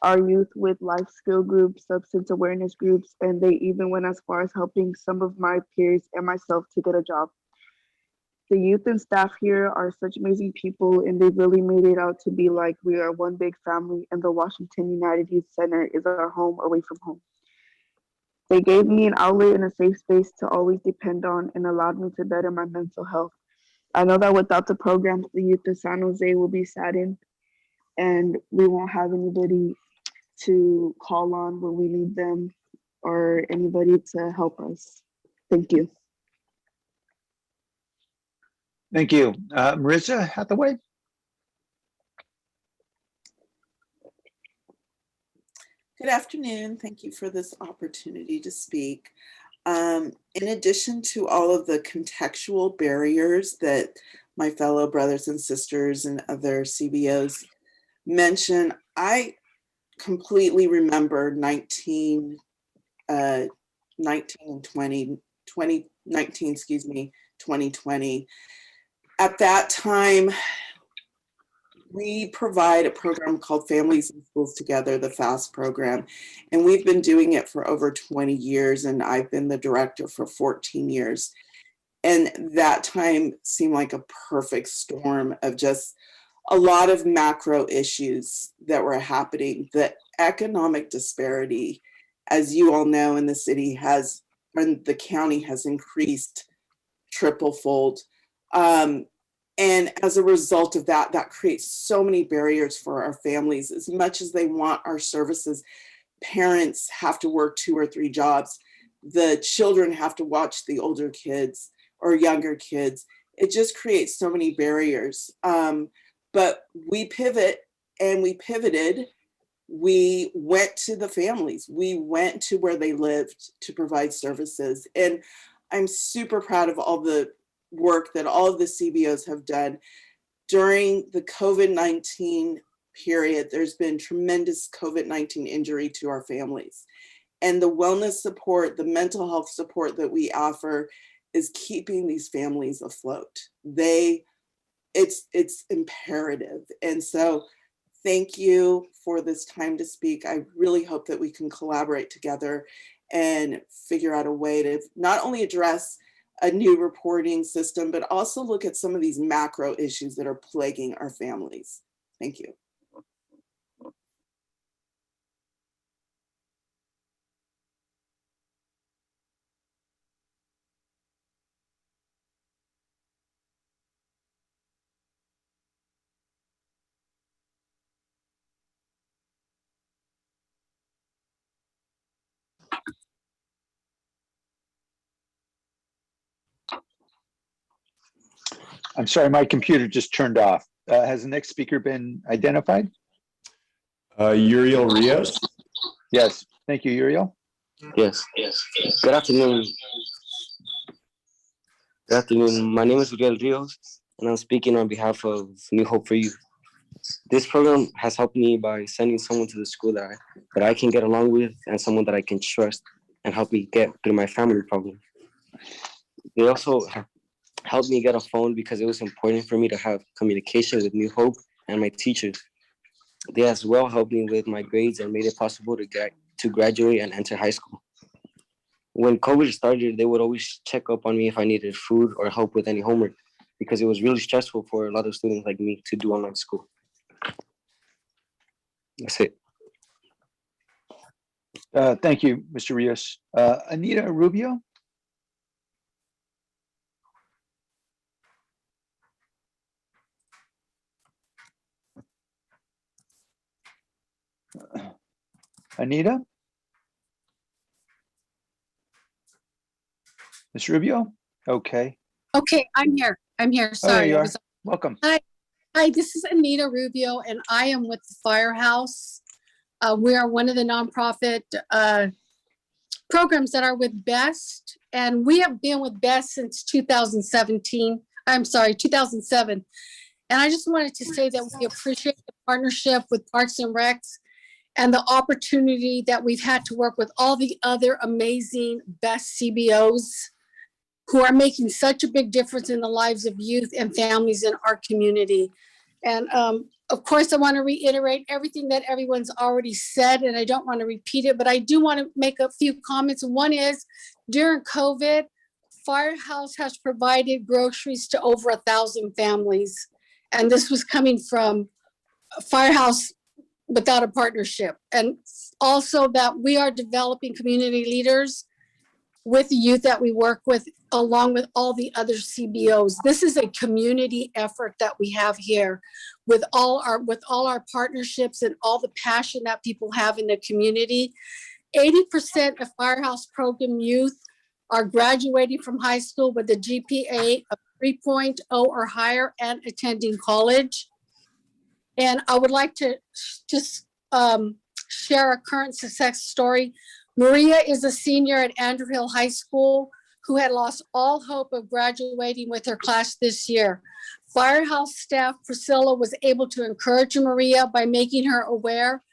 our youth with life skill groups, substance awareness groups, and they even went as far as helping some of my peers and myself to get a job. The youth and staff here are such amazing people, and they've really made it out to be like we are one big family, and the Washington United Youth Center is our home away from home. They gave me an outlet and a safe space to always depend on and allowed me to better my mental health. I know that without the programs, the youth of San Jose will be saddened, and we won't have anybody to call on when we need them or anybody to help us. Thank you. Thank you. Marissa Hathaway. Good afternoon. Thank you for this opportunity to speak. In addition to all of the contextual barriers that my fellow brothers and sisters and other CBOs mention, I completely remember 19 and 2020. At that time, we provide a program called Families and Schools Together, the FAST program, and we've been doing it for over 20 years, and I've been the director for 14 years. And that time seemed like a perfect storm of just a lot of macro issues that were happening. The economic disparity, as you all know, in the city and the county has increased triple-fold. And as a result of that, that creates so many barriers for our families. As much as they want our services, parents have to work 2 or 3 jobs. The children have to watch the older kids or younger kids. It just creates so many barriers. But we pivot, and we pivoted. We went to the families. We went to where they lived to provide services. And I'm super proud of all the work that all of the CBOs have done. During the COVID-19 period, there's been tremendous COVID-19 injury to our families. And the wellness support, the mental health support that we offer is keeping these families afloat. It's imperative. And so thank you for this time to speak. I really hope that we can collaborate together and figure out a way to not only address a new reporting system, but also look at some of these macro issues that are plaguing our families. Thank you. I'm sorry, my computer just turned off. Has the next speaker been identified? Uriel Rios. Yes, thank you, Uriel. Yes. Good afternoon. Good afternoon. My name is Uriel Rios, and I'm speaking on behalf of New Hope for Youth. This program has helped me by sending someone to the school that I can get along with, and someone that I can trust and help me get through my family problem. They also helped me get a phone because it was important for me to have communication with New Hope and my teachers. They as well helped me with my grades and made it possible to graduate and enter high school. When COVID started, they would always check up on me if I needed food or help with any homework, because it was really stressful for a lot of students like me to do online school. That's it. Thank you, Mr. Rios. Anita Rubio? Anita? Ms. Rubio? Okay. Okay, I'm here. I'm here. Oh, there Sorry. you I are. was- Welcome. Hi, this is Anita Rubio, and I am with the Firehouse. We are one of the nonprofit programs that are with BEST, and we have been with BEST since 2017. I'm sorry, 2007. And I just wanted to say that we appreciate the partnership with Parks and Recs and the opportunity that we've had to work with all the other amazing BEST CBOs who are making such a big difference in the lives of youth and families in our community. And of course, I want to reiterate everything that everyone's already said, and I don't want to repeat it, but I do want to make a few comments. One is, during COVID, Firehouse has provided groceries to over 1,000 families. And this was coming from Firehouse without a partnership. And also that we are developing community leaders with the youth that we work with, along with all the other CBOs. This is a community effort that we have here with all our partnerships and all the passion that people have in the community. 80% of Firehouse program youth are graduating from high school with a GPA of 3.0 or higher and attending college. And I would like to just share a current success story. Maria is a senior at Andrew Hill High School who had lost all hope of graduating with her class this year. Firehouse staff Priscilla was able to encourage Maria by making her aware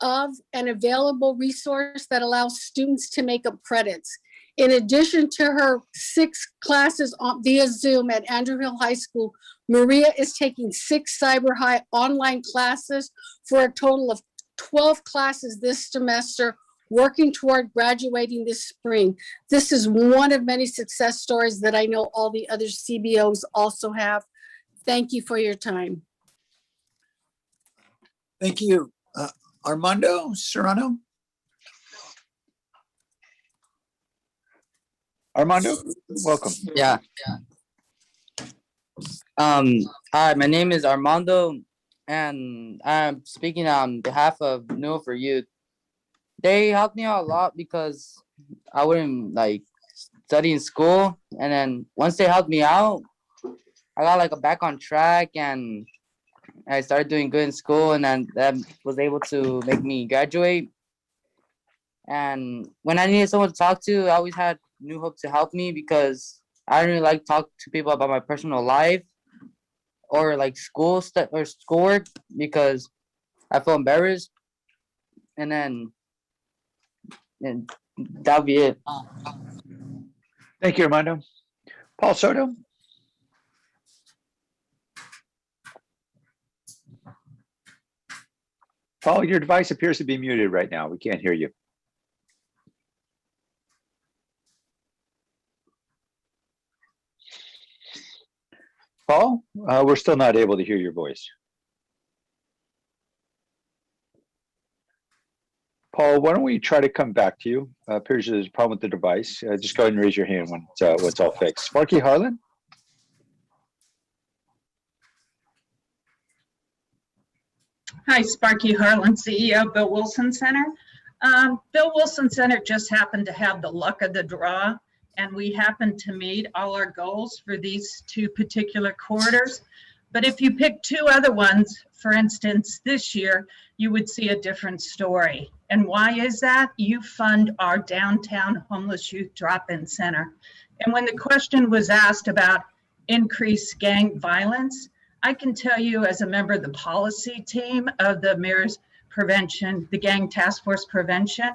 of an available resource that allows students to make up credits. In addition to her 6 classes via Zoom at Andrew Hill High School, Maria is taking 6 Cyber High online classes for a total of 12 classes this semester, working toward graduating this spring. This is one of many success stories that I know all the other CBOs also have. Thank you for your time. Thank you. Armando Serrano? Armando, welcome. Yeah. Hi, my name is Armando, and I'm speaking on behalf of New Hope for Youth. They helped me out a lot because I wouldn't like study in school, and then once they helped me out, I got back on track, and I started doing good in school, and then that was able to make me graduate. And when I needed someone to talk to, I always had New Hope to help me because I didn't really like to talk to people about my personal life or like school stuff or schoolwork because I feel embarrassed. And then that'll be it. Thank you, Armando. Paul Soto? Paul, your device appears to be muted right now. We can't hear you. Paul, we're still not able to hear your voice. Paul, why don't we try to come back to you? Appears there's a problem with the device. Just go ahead and raise your hand when it's all fixed. Sparky Harlan? Hi, Sparky Harlan, CEO, Bill Wilson Center. Bill Wilson Center just happened to have the luck of the draw, and we happened to meet all our goals for these 2 particular quarters. But if you pick 2 other ones, for instance, this year, you would see a different story. And why is that? You fund our downtown homeless youth drop-in center. And when the question was asked about increased gang violence, I can tell you as a member of the policy team of the mayor's prevention, the gang task force prevention,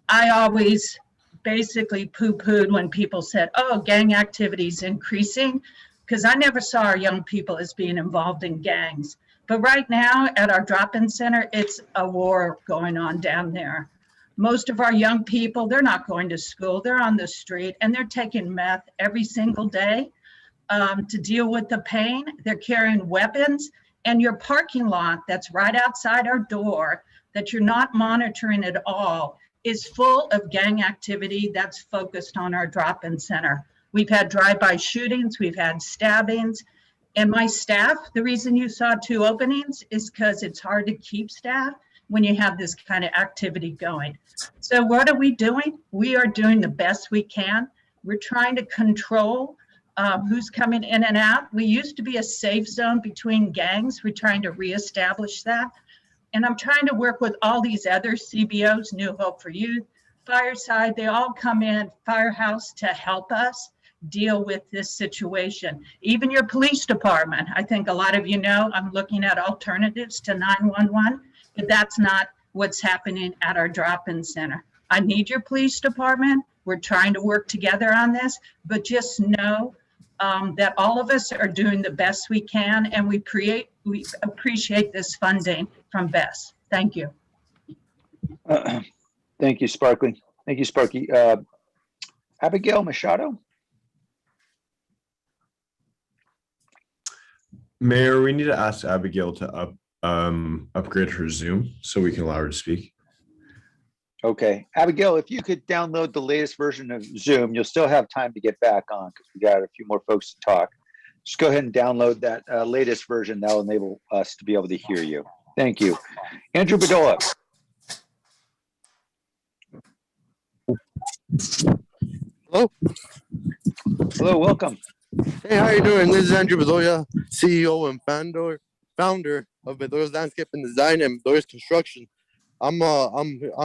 I always basically poo-pooed when people said, oh, gang activity is increasing, because I never saw our young people as being involved in gangs. But right now at our drop-in center, it's a war going on down there. Most of our young people, they're not going to school, they're on the street, and they're taking meth every single day to deal with the pain. They're carrying weapons, and your parking lot that's right outside our door that you're not monitoring at all is full of gang activity that's focused on our drop-in center. We've had drive-by shootings, we've had stabbings, and my staff, the reason you saw 2 openings is because it's hard to keep staff when you have this kind of activity going. So what are we doing? We are doing the best we can. We're trying to control who's coming in and out. We used to be a safe zone between gangs. We're trying to reestablish that. And I'm trying to work with all these other CBOs, New Hope for Youth, Fireside, they all come in, Firehouse, to help us deal with this situation. Even your police department, I think a lot of you know, I'm looking at alternatives to 911, but that's not what's happening at our drop-in center. I need your police department. We're trying to work together on this, but just know that all of us are doing the best we can, and we appreciate this funding from Bess. Thank you. Thank you, Sparkly. Thank you, Sparky. Abigail Machado? Mayor, we need to ask Abigail to upgrade her Zoom so we can allow her to speak. Okay, Abigail, if you could download the latest version of Zoom, you'll still have time to get back on because we got a few more folks to talk. Just go ahead and download that latest version. That'll enable us to be able to hear you. Thank you. Andrew Bedolla. Hello. Hello, welcome. Hey, how you doing? This is Andrew Bedoya, CEO and founder of Bedoya's Landscape and Design and Bedoya's Construction. I'm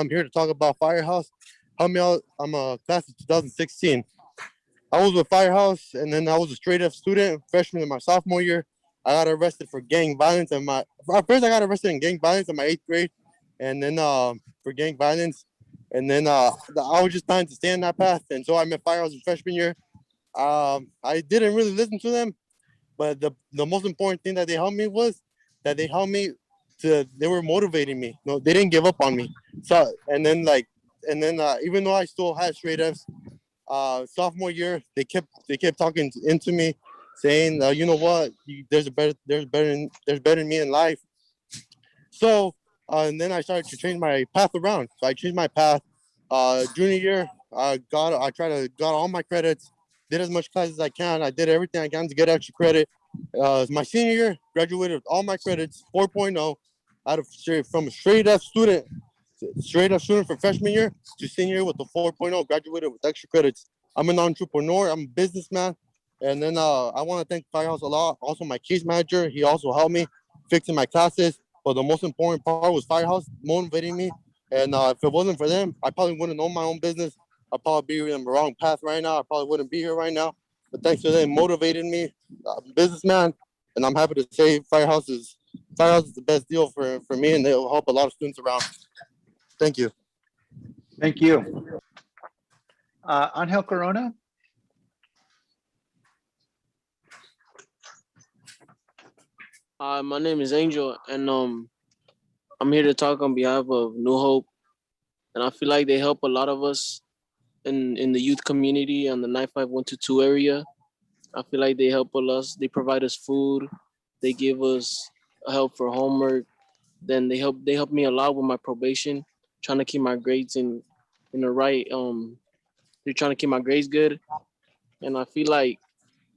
here to talk about Firehouse. Help me out. I'm a class of 2016. I was with Firehouse, and then I was a straight F student, freshman in my sophomore year. I got arrested for gang violence, and I got arrested in gang violence in my 8th grade, and then for gang violence, and then I was just trying to stay on that path, and so I met Firehouse in freshman year. I didn't really listen to them, but the most important thing that they helped me was that they helped me they were motivating me. No, they didn't give up on me. So and then even though I still had straight Fs, sophomore year they kept talking into me, saying you know what, there's better than me in life. So and then I started to change my path around. So I changed my path. Junior year, I got all my credits. Did as much class as I can. I did everything I can to get extra credit. My senior year, graduated with all my credits, 4.0, from a straight F student from freshman year to senior year with the 4.0, graduated with extra credits. I'm an entrepreneur. I'm a businessman. And then I want to thank Firehouse a lot. Also, my case manager, he also helped me fixing my classes. But the most important part was Firehouse motivating me. And if it wasn't for them, I probably wouldn't own my own business. I'd probably be in the wrong path right now. I probably wouldn't be here right now. But thanks to them motivating me, I'm a businessman, and I'm happy to say Firehouse is the best deal for me, and they'll help a lot of students around. Thank you. Thank you. Angel Corona? My name is Angel, and I'm here to talk on behalf of New Hope, and I feel like they help a lot of us in the youth community on the 95122 area. I feel like they help us. They provide us food. They give us help for homework. Then they help me a lot with my probation, trying to keep my grades in the right. They're trying to keep my grades good, and I feel like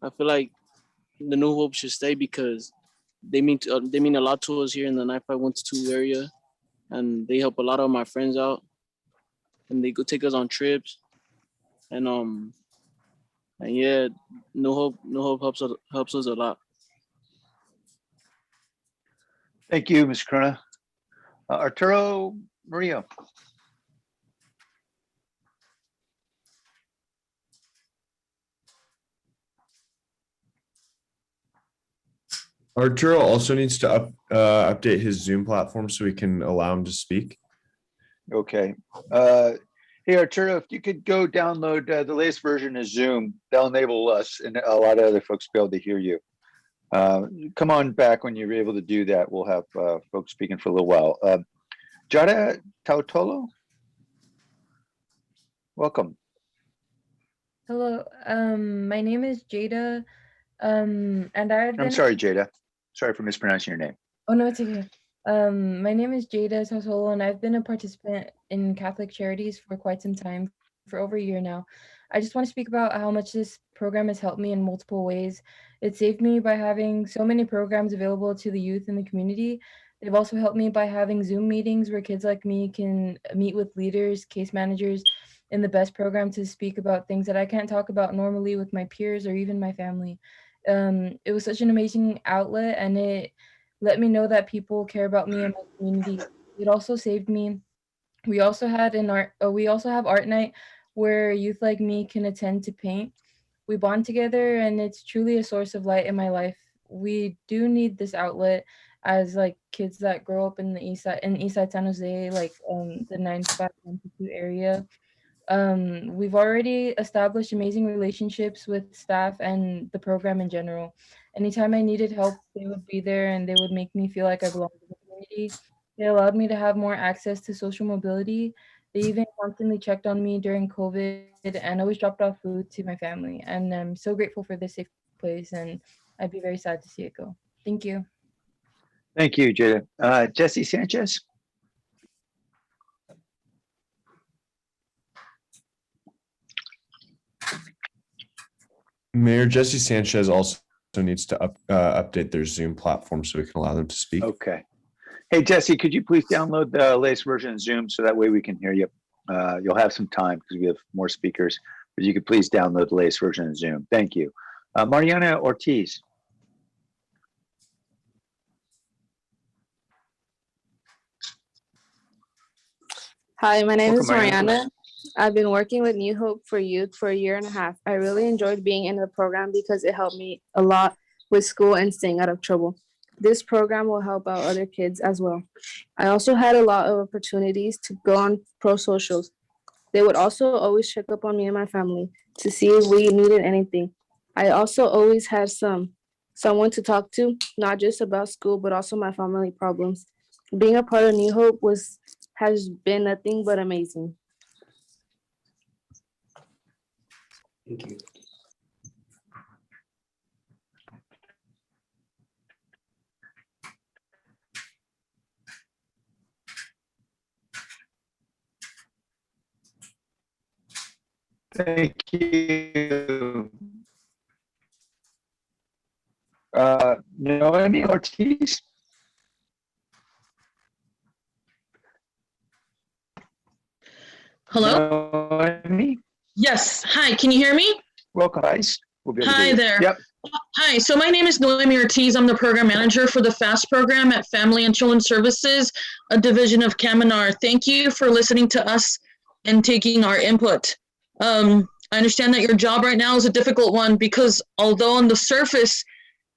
the New Hope should stay because they mean a lot to us here in the 95122 area, and they help a lot of my friends out, and they go take us on trips. And yeah, New Hope helps us a lot. Thank you, Ms. Corona. Arturo Murillo. Arturo also needs to update his Zoom platform so we can allow him to speak. Okay. Hey, Arturo, if you could go download the latest version of Zoom, that'll enable us and a lot of other folks to be able to hear you. Come on back when you're able to do that. We'll have folks speaking for a little while. Jada Tautolo, welcome. Hello, my name is Jada, and I've I'm been. sorry, Jada. Sorry for mispronouncing your name. Oh no, it's okay. My name is Jada Sosolo, and I've been a participant in Catholic Charities for quite some time, for over a year now. I just want to speak about how much this program has helped me in multiple ways. It saved me by having so many programs available to the youth in the community. They've also helped me by having Zoom meetings where kids like me can meet with leaders, case managers in the best program to speak about things that I can't talk about normally with my peers or even my family. It was such an amazing outlet, and it let me know that people care about me and my community. It also saved me. We also had we also have art night where youth like me can attend to paint. We bond together, and it's truly a source of light in my life. We do need this outlet as like kids that grow up in the east side San Jose, like the 9592 area. We've already established amazing relationships with staff and the program in general. Anytime I needed help, they would be there and they would make me feel like I belonged to the community. They allowed me to have more access to social mobility. They even constantly checked on me during COVID and always dropped off food to my family. And I'm so grateful for this safe place, and I'd be very sad to see it go. Thank you. Thank you, Jada. Jesse Sanchez. Mayor Jesse Sanchez also needs to update their Zoom platform so we can allow them to speak. Okay. Hey, Jesse, could you please download the latest version of Zoom so that way we can hear you? You'll have some time because we have more speakers, but you could please download the latest version of Zoom. Thank you. Mariana Ortiz. Hi, my name Welcome, is Mariana. Mariana. I've been working with New Hope for Youth for a year and a half. I really enjoyed being in the program because it helped me a lot with school and staying out of trouble. This program will help out other kids as well. I also had a lot of opportunities to go on pro socials. They would also always check up on me and my family to see if we needed anything. I also always had someone to talk to, not just about school, but also my family problems. Being a part of New Hope has been nothing but amazing. Thank you. Thank you. Noemi Ortiz. Hello? Noemi. Yes. Hi, can you hear me? Welcome, guys. We'll be able to hear Hi you. there. Yep. Hi, so my name is Noemi Ortiz. I'm the program manager for the FAST program at Family and Children Services, a division of Kaminar. Thank you for listening to us and taking our input. I understand that your job right now is a difficult one because although on the surface,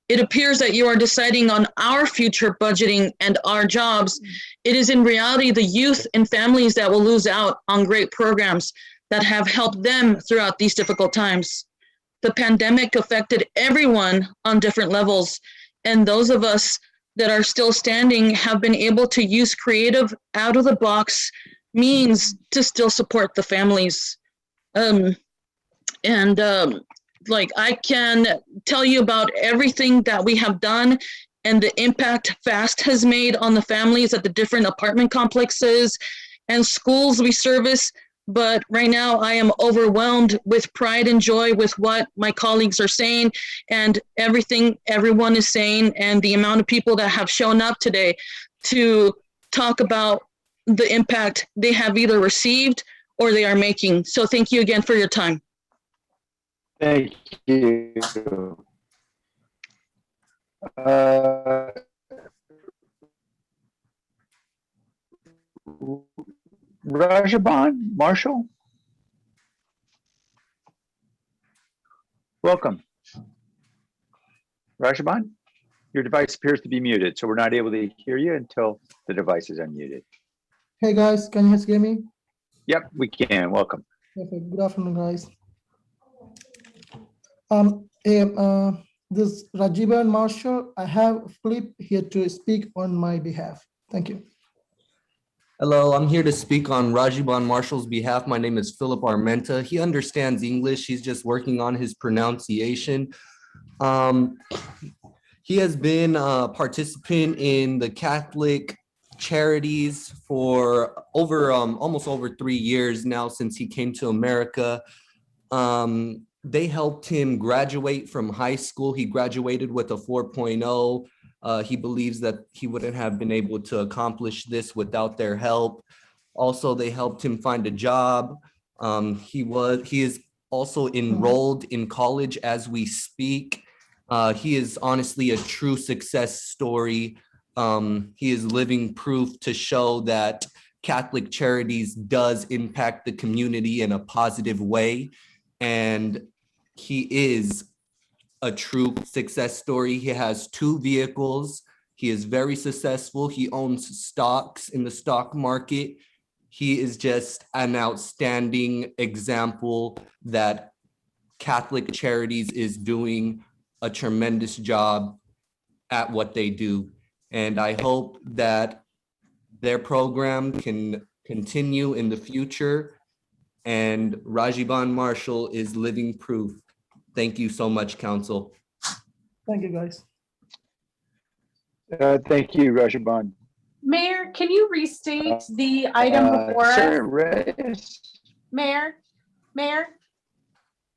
it appears that you are deciding on our future budgeting and our jobs, it is in reality the youth and families that will lose out on great programs that have helped them throughout these difficult times. The pandemic affected everyone on different levels, and those of us that are still standing have been able to use creative, out-of-the-box means to still support the families. Like I can tell you about everything that we have done and the impact FAST has made on the families at the different apartment complexes and schools we service. But right now I am overwhelmed with pride and joy with what my colleagues are saying and everything everyone is saying and the amount of people that have shown up today to talk about the impact they have either received or they are making. So thank you again for your time. Thank you. Rajaban Marshall. Welcome. Rajaban, your device appears to be muted, so we're not able to hear you until the device is unmuted. Hey guys, can you guys hear me? Yep, we can. Welcome. Okay, good afternoon, guys. Hey, This is Rajiban Marshall. I have Philip here to speak on my behalf. Thank you. Hello, I'm here to speak on Rajiban Marshall's behalf. My name is Philip Armenta. He understands English. He's just working on his pronunciation. He has been a participant in the Catholic Charities for almost over 3 years now since he came to America. They helped him graduate from high school. He graduated with a 4.0. He believes that he wouldn't have been able to accomplish this without their help. Also, they helped him find a job. He is also enrolled in college as we speak. He is honestly a true success story. He is living proof to show that Catholic Charities does impact the community in a positive way. And he is a true success story. He has 2 vehicles. He is very successful. He owns stocks in the stock market. He is just an outstanding example that Catholic Charities is doing a tremendous job at what they do. And I hope that their program can continue in the future. And Rajiban Marshall is living proof. Thank you so much, Council. Thank you, guys. Thank you, Rajiban. Mayor, can you restate the item before Senator us? Reyes, Mayor?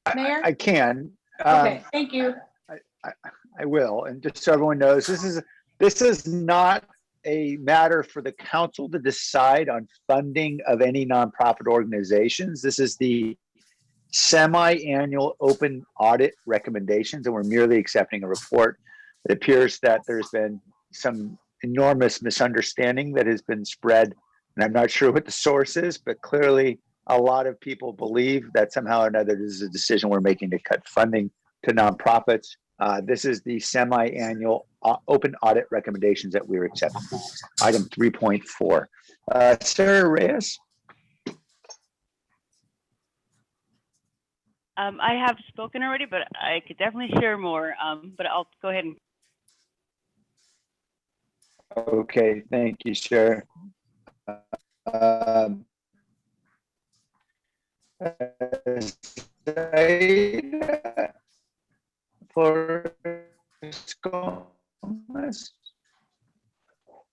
I can. Okay, thank you. I will. And just so everyone knows, this is not a matter for the council to decide on funding of any nonprofit organizations. This is the semi-annual open audit recommendations, and we're merely accepting a report. It appears that there's been some enormous misunderstanding that has been spread, and I'm not sure what the source is, but clearly a lot of people believe that somehow or another this is a decision we're making to cut funding to nonprofits. This is the semi-annual open audit recommendations that we're accepting. Item 3.4. Sarah Reyes. I have spoken already, but I could definitely share more. But I'll go ahead and. Okay, thank you, Sarah.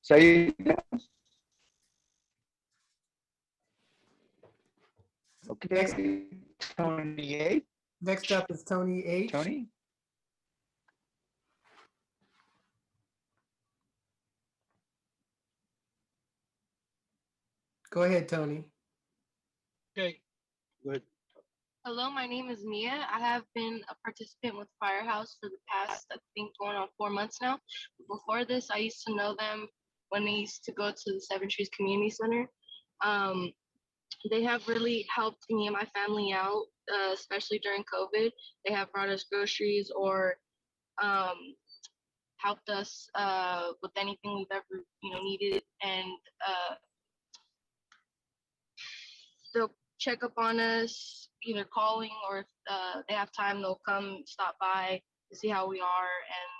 Saida. Okay, Tony 8. Next up is Tony H. Tony. Go ahead, Tony. Okay, good. Hello, my name is Mia. I have been a participant with Firehouse for the past, I think, going on 4 months now. Before this, I used to know them when they used to go to the Seven Trees Community Center. They have really helped me and my family out, especially during COVID. They have brought us groceries or helped us with anything we've ever needed, and they'll check up on us, either calling or if they have time, they'll come stop by to see how we are. And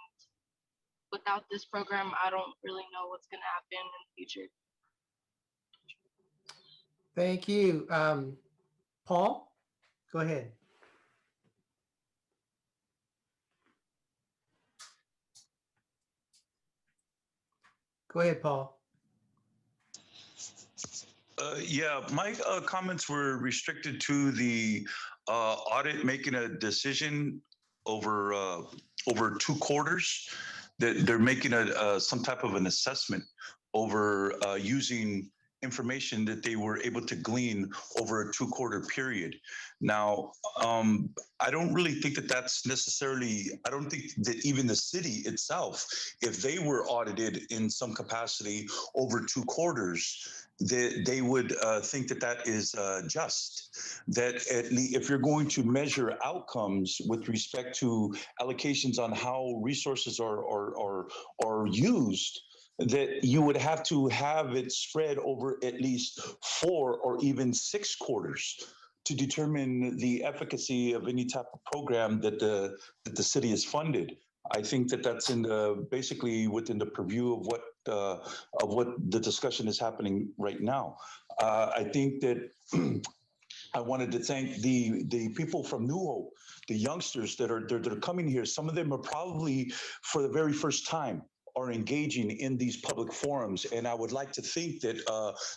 without this program, I don't really know what's going to happen in the future. Thank you. Paul, go ahead. Go ahead, Paul. Yeah, my comments were restricted to the audit making a decision over 2 quarters. That they're making some type of an assessment over using information that they were able to glean over a 2-quarter period. Now, I don't really think that that's necessarily, I don't think that even the city itself, if they were audited in some capacity over 2 quarters, that they would think that that is just. That if you're going to measure outcomes with respect to allocations on how resources are used, that you would have to have it spread over at least 4 or even 6 quarters to determine the efficacy of any type of program that the city has funded. I think that that's in the basically within the purview of what the discussion is happening right now. I think that I wanted to thank the people from New Hope, the youngsters that are coming here. Some of them are probably for the very first time are engaging in these public forums, and I would like to think that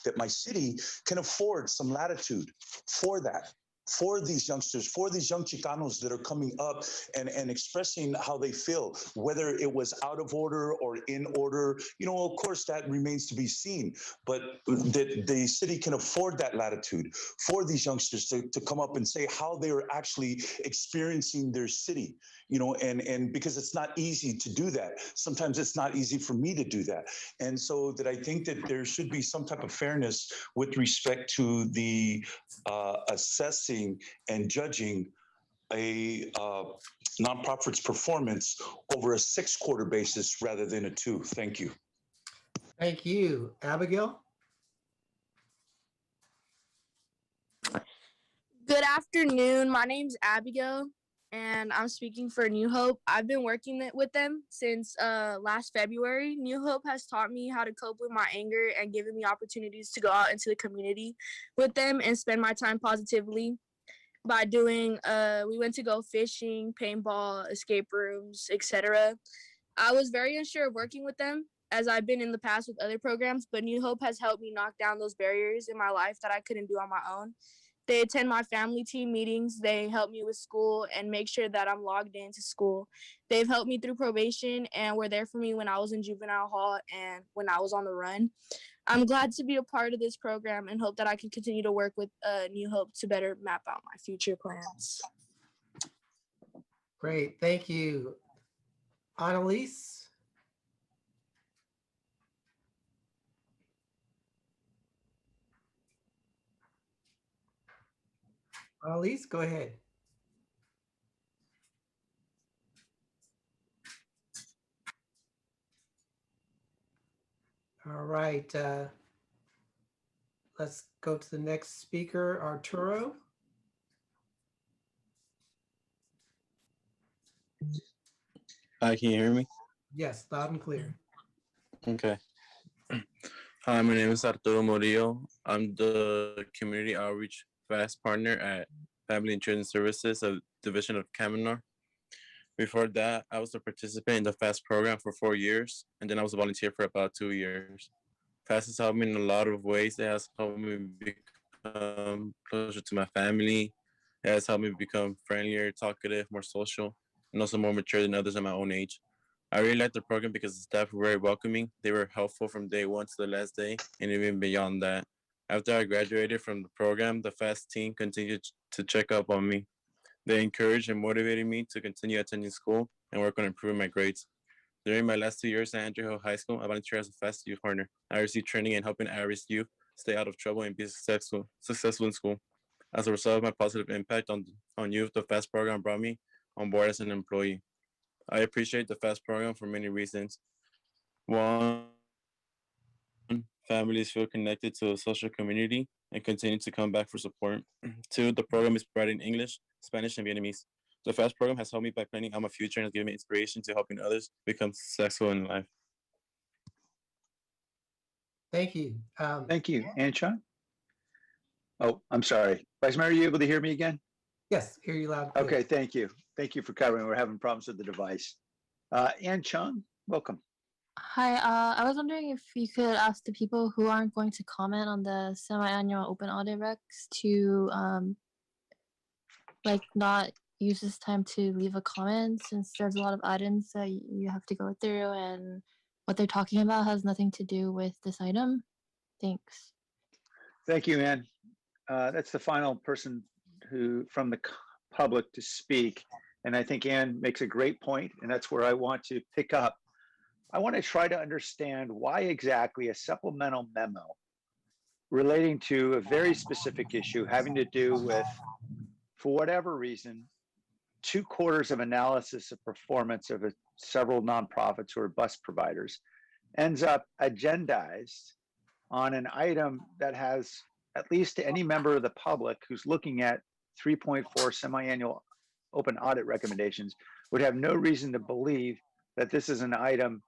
that my city can afford some latitude for that. For these youngsters, for these young Chicanos that are coming up and expressing how they feel, whether it was out of order or in order, of course, that remains to be seen. But that the city can afford that latitude for these youngsters to come up and say how they're actually experiencing their city, and because it's not easy to do that. Sometimes it's not easy for me to do that. And so that I think that there should be some type of fairness with respect to the assessing and judging a nonprofit's performance over a 6-quarter basis rather than a 2. Thank you. Thank you. Abigail? Good afternoon. My name's Abigail, and I'm speaking for New Hope. I've been working with them since last February. New Hope has taught me how to cope with my anger and given me opportunities to go out into the community with them and spend my time positively by doing, we went to go fishing, paintball, escape rooms, etc. I was very unsure of working with them as I've been in the past with other programs, but New Hope has helped me knock down those barriers in my life that I couldn't do on my own. They attend my family team meetings. They help me with school and make sure that I'm logged into school. They've helped me through probation and were there for me when I was in juvenile hall and when I was on the run. I'm glad to be a part of this program and hope that I can continue to work with New Hope to better map out my future plans. Great, thank you. Annalise? Annalise, go ahead. All right, let's go to the next speaker, Arturo. Hi, can you hear me? Yes, loud and clear. Okay. Hi, my name is Arturo Murillo. I'm the Community Outreach FAST Partner at Family and Children Services, a division of Kamenar. Before that, I was a participant in the FAST program for 4 years, and then I was a volunteer for about 2 years. FAST has helped me in a lot of ways. It has helped me become closer to my family. It has helped me become friendlier, talkative, more social, and also more mature than others at my own age. I really liked the program because the staff were very welcoming. They were helpful from day one to the last day, and even beyond that. After I graduated from the program, the FAST team continued to check up on me. They encouraged and motivated me to continue attending school and work on improving my grades. During my last 2 years at Andrew Hill High School, I volunteered as a FAST youth partner. I received training in helping at-risk youth stay out of trouble and be successful in school. As a result of my positive impact on youth, the FAST program brought me on board as an employee. I appreciate the FAST program for many reasons. One, families feel connected to a social community and continue to come back for support. 2, the program is providing English, Spanish, and Vietnamese. The FAST program has helped me by planning out my future and has given me inspiration to helping others become successful in life. Thank you. Thank you. Anshan? Oh, I'm sorry. Vice Mayor, are you able to hear me again? Yes, hear you loud and clear. Okay, thank you. Thank you for covering. We're having problems with the device. Ann Chung, welcome. Hi, I was wondering if you could ask the people who aren't going to comment on the semi-annual open audit recs to not use this time to leave a comment, since there's a lot of items that you have to go through and what they're talking about has nothing to do with this item. Thanks. Thank you, Ann. That's the final person from the public to speak. And I think Ann makes a great point, and that's where I want to pick up. I want to try to understand why exactly a supplemental memo relating to a very specific issue having to do with, for whatever reason, 2 quarters of analysis of performance of several nonprofits who are bus providers ends up agendized on an item that has at least to any member of the public who's looking at 3.4 semi-annual open audit recommendations, would have no reason to believe that this is an item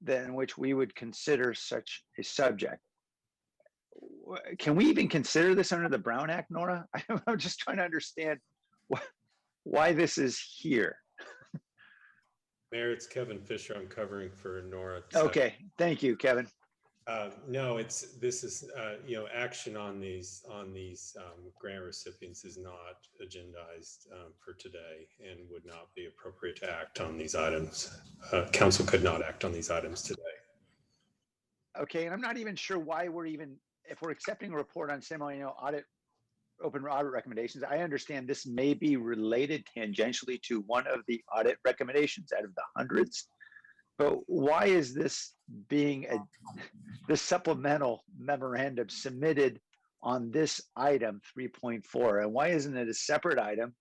that in which we would consider such a subject. Can we even consider this under the Brown Act, Nora? I'm just trying to understand why this is here. Mayor, it's Kevin Fisher. I'm covering for Nora. Okay, thank you, Kevin. No, this is action on these grant recipients is not agendized for today and would not be appropriate to act on these items. Council could not act on these items today. Okay, and I'm not even sure why if we're accepting a report on semi-annual open audit recommendations, I understand this may be related tangentially to one of the audit recommendations out of the hundreds. But why is this being this supplemental memorandum submitted on this item 3.4? And why isn't it a separate item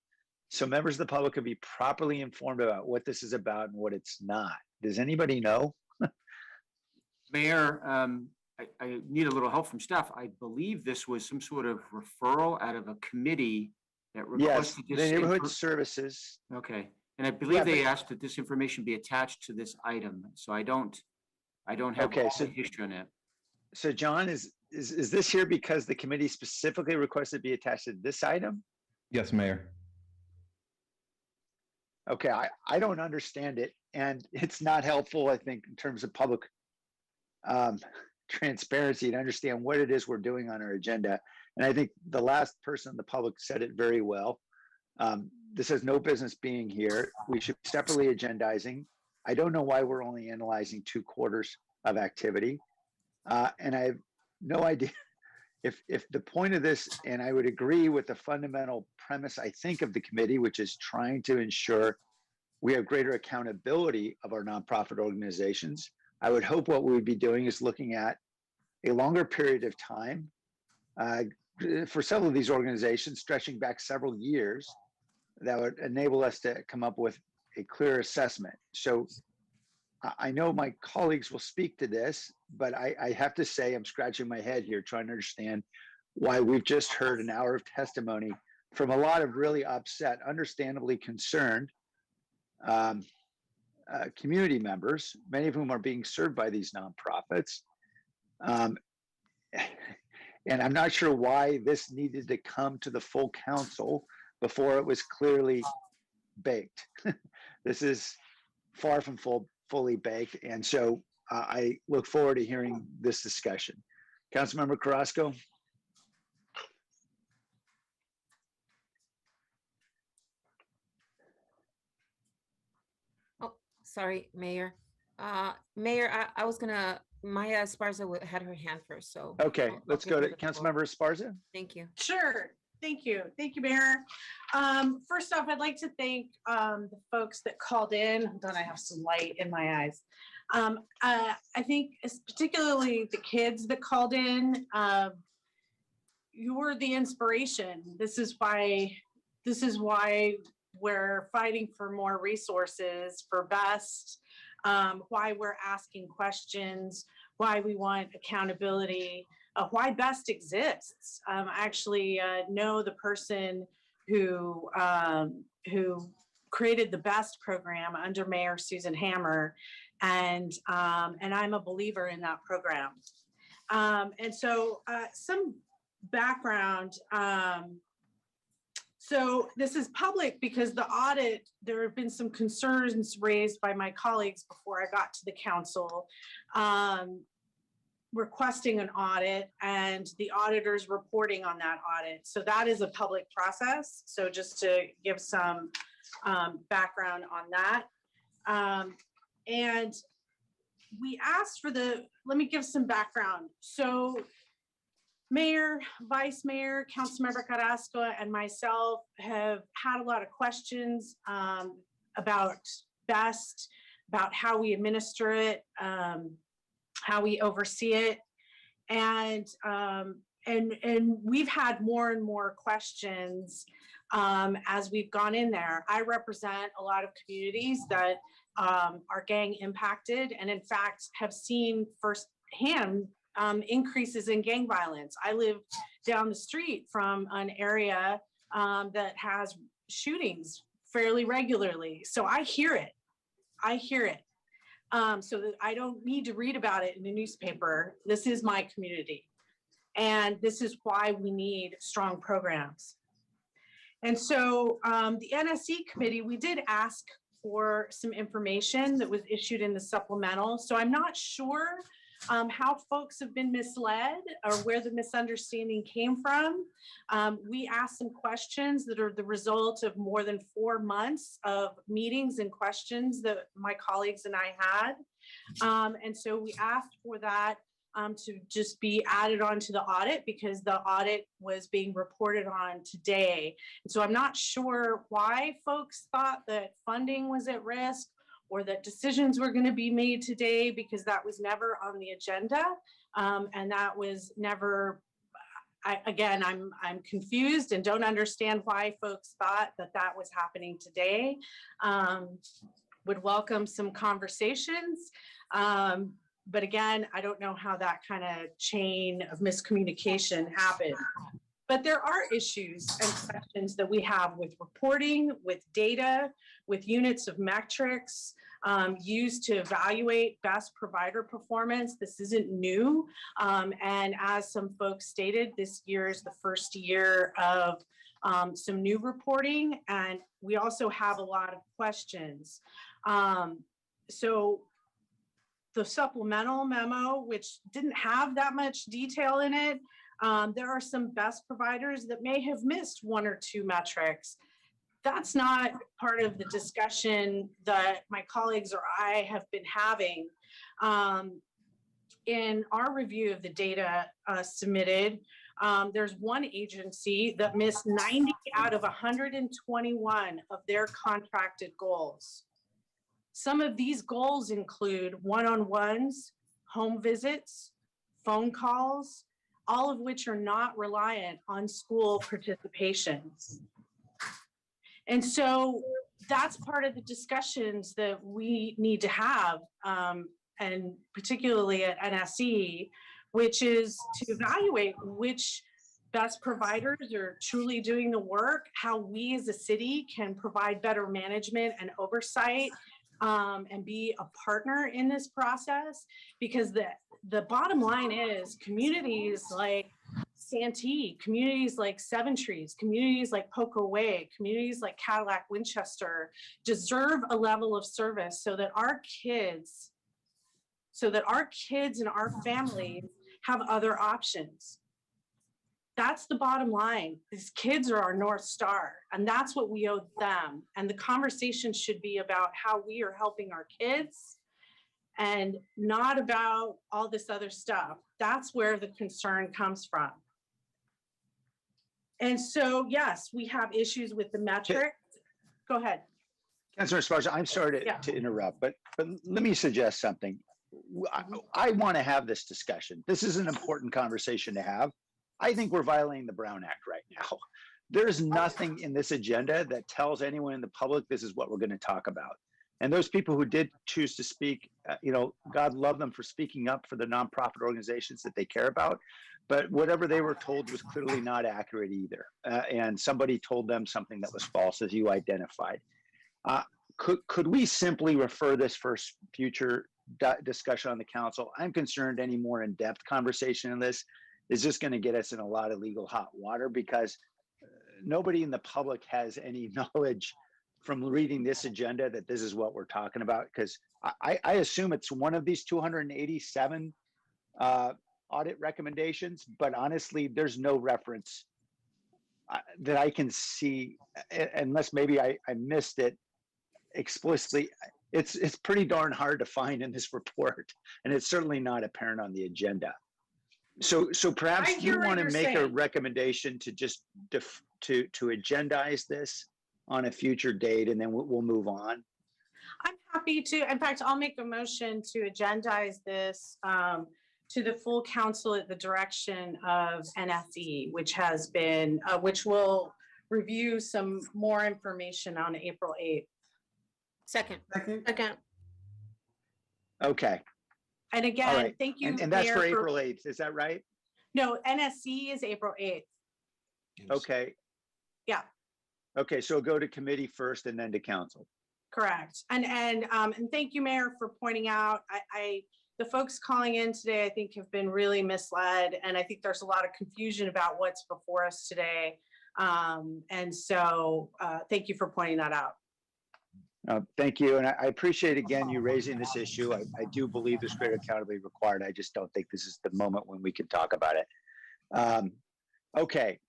so members of the public can be properly informed about what this is about and what it's not? Does anybody know? Mayor, I need a little help from staff. I believe this was some sort of referral out of a committee that requested yes, this. the neighborhood services. Okay, and I believe they asked that this information be attached to this item. So I don't have Okay, all the history on it. So John, is this here because the committee specifically requested to be attached to this item? Yes, Mayor. Okay, I don't understand it, and it's not helpful, I think, in terms of public transparency to understand what it is we're doing on our agenda. And I think the last person in the public said it very well. This has no business being here. We should be separately agendizing. I don't know why we're only analyzing 2 quarters of activity. And I have no idea if the point of this, and I would agree with the fundamental premise, I think, of the committee, which is trying to ensure we have greater accountability of our nonprofit organizations. I would hope what we would be doing is looking at a longer period of time for several of these organizations, stretching back several years, that would enable us to come up with a clear assessment. So I know my colleagues will speak to this, but I have to say I'm scratching my head here trying to understand why we've just heard an hour of testimony from a lot of really upset, understandably concerned community members, many of whom are being served by these nonprofits. And I'm not sure why this needed to come to the full council before it was clearly baked. This is far from fully baked. And so I look forward to hearing this discussion. Councilmember Carrasco. Oh, sorry, Mayor. Mayor, I was gonna, Maya Esparza had her hand first, so. Okay, let's go to the Councilmember Esparza. Thank you. Sure. Thank you. Thank you, Mayor. First off, I'd like to thank the folks that called in. Hold on, I have some light in my eyes. I think it's particularly the kids that called in. You're the inspiration. This is why we're fighting for more resources for BEST, why we're asking questions, why we want accountability, why BEST exists. I actually know the person who created the BEST program under Mayor Susan Hammer, and I'm a believer in that program. And so some background. So this is public because the audit, there have been some concerns raised by my colleagues before I got to the council, requesting an audit and the auditors reporting on that audit. So that is a public process. So just to give some background on that. And we asked for let me give some background. So Mayor, Vice Mayor, Councilmember Carrasco, and myself have had a lot of questions about BEST, about how we administer it, how we oversee it, and we've had more and more questions as we've gone in there. I represent a lot of communities that are gang impacted, and in fact have seen firsthand increases in gang violence. I live down the street from an area that has shootings fairly regularly. So I hear it. So that I don't need to read about it in the newspaper. This is my community. And this is why we need strong programs. And so the NSE committee, we did ask for some information that was issued in the supplemental. So I'm not sure how folks have been misled or where the misunderstanding came from. We asked some questions that are the result of more than 4 months of meetings and questions that my colleagues and I had. And so we asked for that to just be added onto the audit because the audit was being reported on today. And so I'm not sure why folks thought that funding was at risk or that decisions were going to be made today, because that was never on the agenda. And that was never, I'm confused and don't understand why folks thought that that was happening today. Would welcome some conversations. But again, I don't know how that kind of chain of miscommunication happened. But there are issues and questions that we have with reporting, with data, with units of metrics used to evaluate best provider performance. This isn't new. And as some folks stated, this year is the first year of some new reporting. And we also have a lot of questions. So the supplemental memo, which didn't have that much detail in it, there are some best providers that may have missed 1 or 2 metrics. That's not part of the discussion that my colleagues or I have been having. In our review of the data submitted, there's one agency that missed 90 out of 121 of their contracted goals. Some of these goals include one-on-ones, home visits, phone calls, all of which are not reliant on school participation. And so that's part of the discussions that we need to have, and particularly at NSE, which is to evaluate which best providers are truly doing the work, how we as a city can provide better management and oversight, and be a partner in this process, because the bottom line is communities like Santee, communities like Seven Trees, communities like Poco Way, communities like Cadillac Winchester deserve a level of service so that our kids and our families have other options. That's the bottom line. These kids are our North Star, and that's what we owe them. And the conversation should be about how we are helping our kids and not about all this other stuff. That's where the concern comes from. And so, yes, we have issues with the metrics. Go ahead. Councilor Esparza, I'm sorry to interrupt, but let me suggest something. I want to have this discussion. This is an important conversation to have. I think we're violating the Brown Act right now. There's nothing in this agenda that tells anyone in the public this is what we're going to talk about. And those people who did choose to speak, God love them for speaking up for the nonprofit organizations that they care about. But whatever they were told was clearly not accurate either. And somebody told them something that was false, as you identified. Could we simply refer this for future discussion on the council? I'm concerned any more in-depth conversation on this is just going to get us in a lot of legal hot water, because nobody in the public has any knowledge from reading this agenda that this is what we're talking about. Because I assume it's one of these 287 audit recommendations, but honestly, there's no reference that I can see, unless maybe I missed it explicitly. It's pretty darn hard to find in this report, and it's certainly not apparent on the agenda. So perhaps you want to make a recommendation to just to agendize this on a future date, and then we'll move on. I'm happy to. In fact, I'll make a motion to agendize this to the full council at the direction of NSE, which will review some more information on April 8th. Second. Okay. And again, right. thank you. And that's Mayor, for April 8th, is that right? No, NSC is April 8th. Okay, Yeah, okay, so go to committee first and then to council. correct. And thank you, Mayor, for pointing out, the folks calling in today, I think have been really misled. And I think there's a lot of confusion about what's before us today. And so thank you for pointing that out. Thank you, and I appreciate again you raising this issue. I do believe there's greater accountability required. I just don't think this is the moment when we can talk about it. Okay,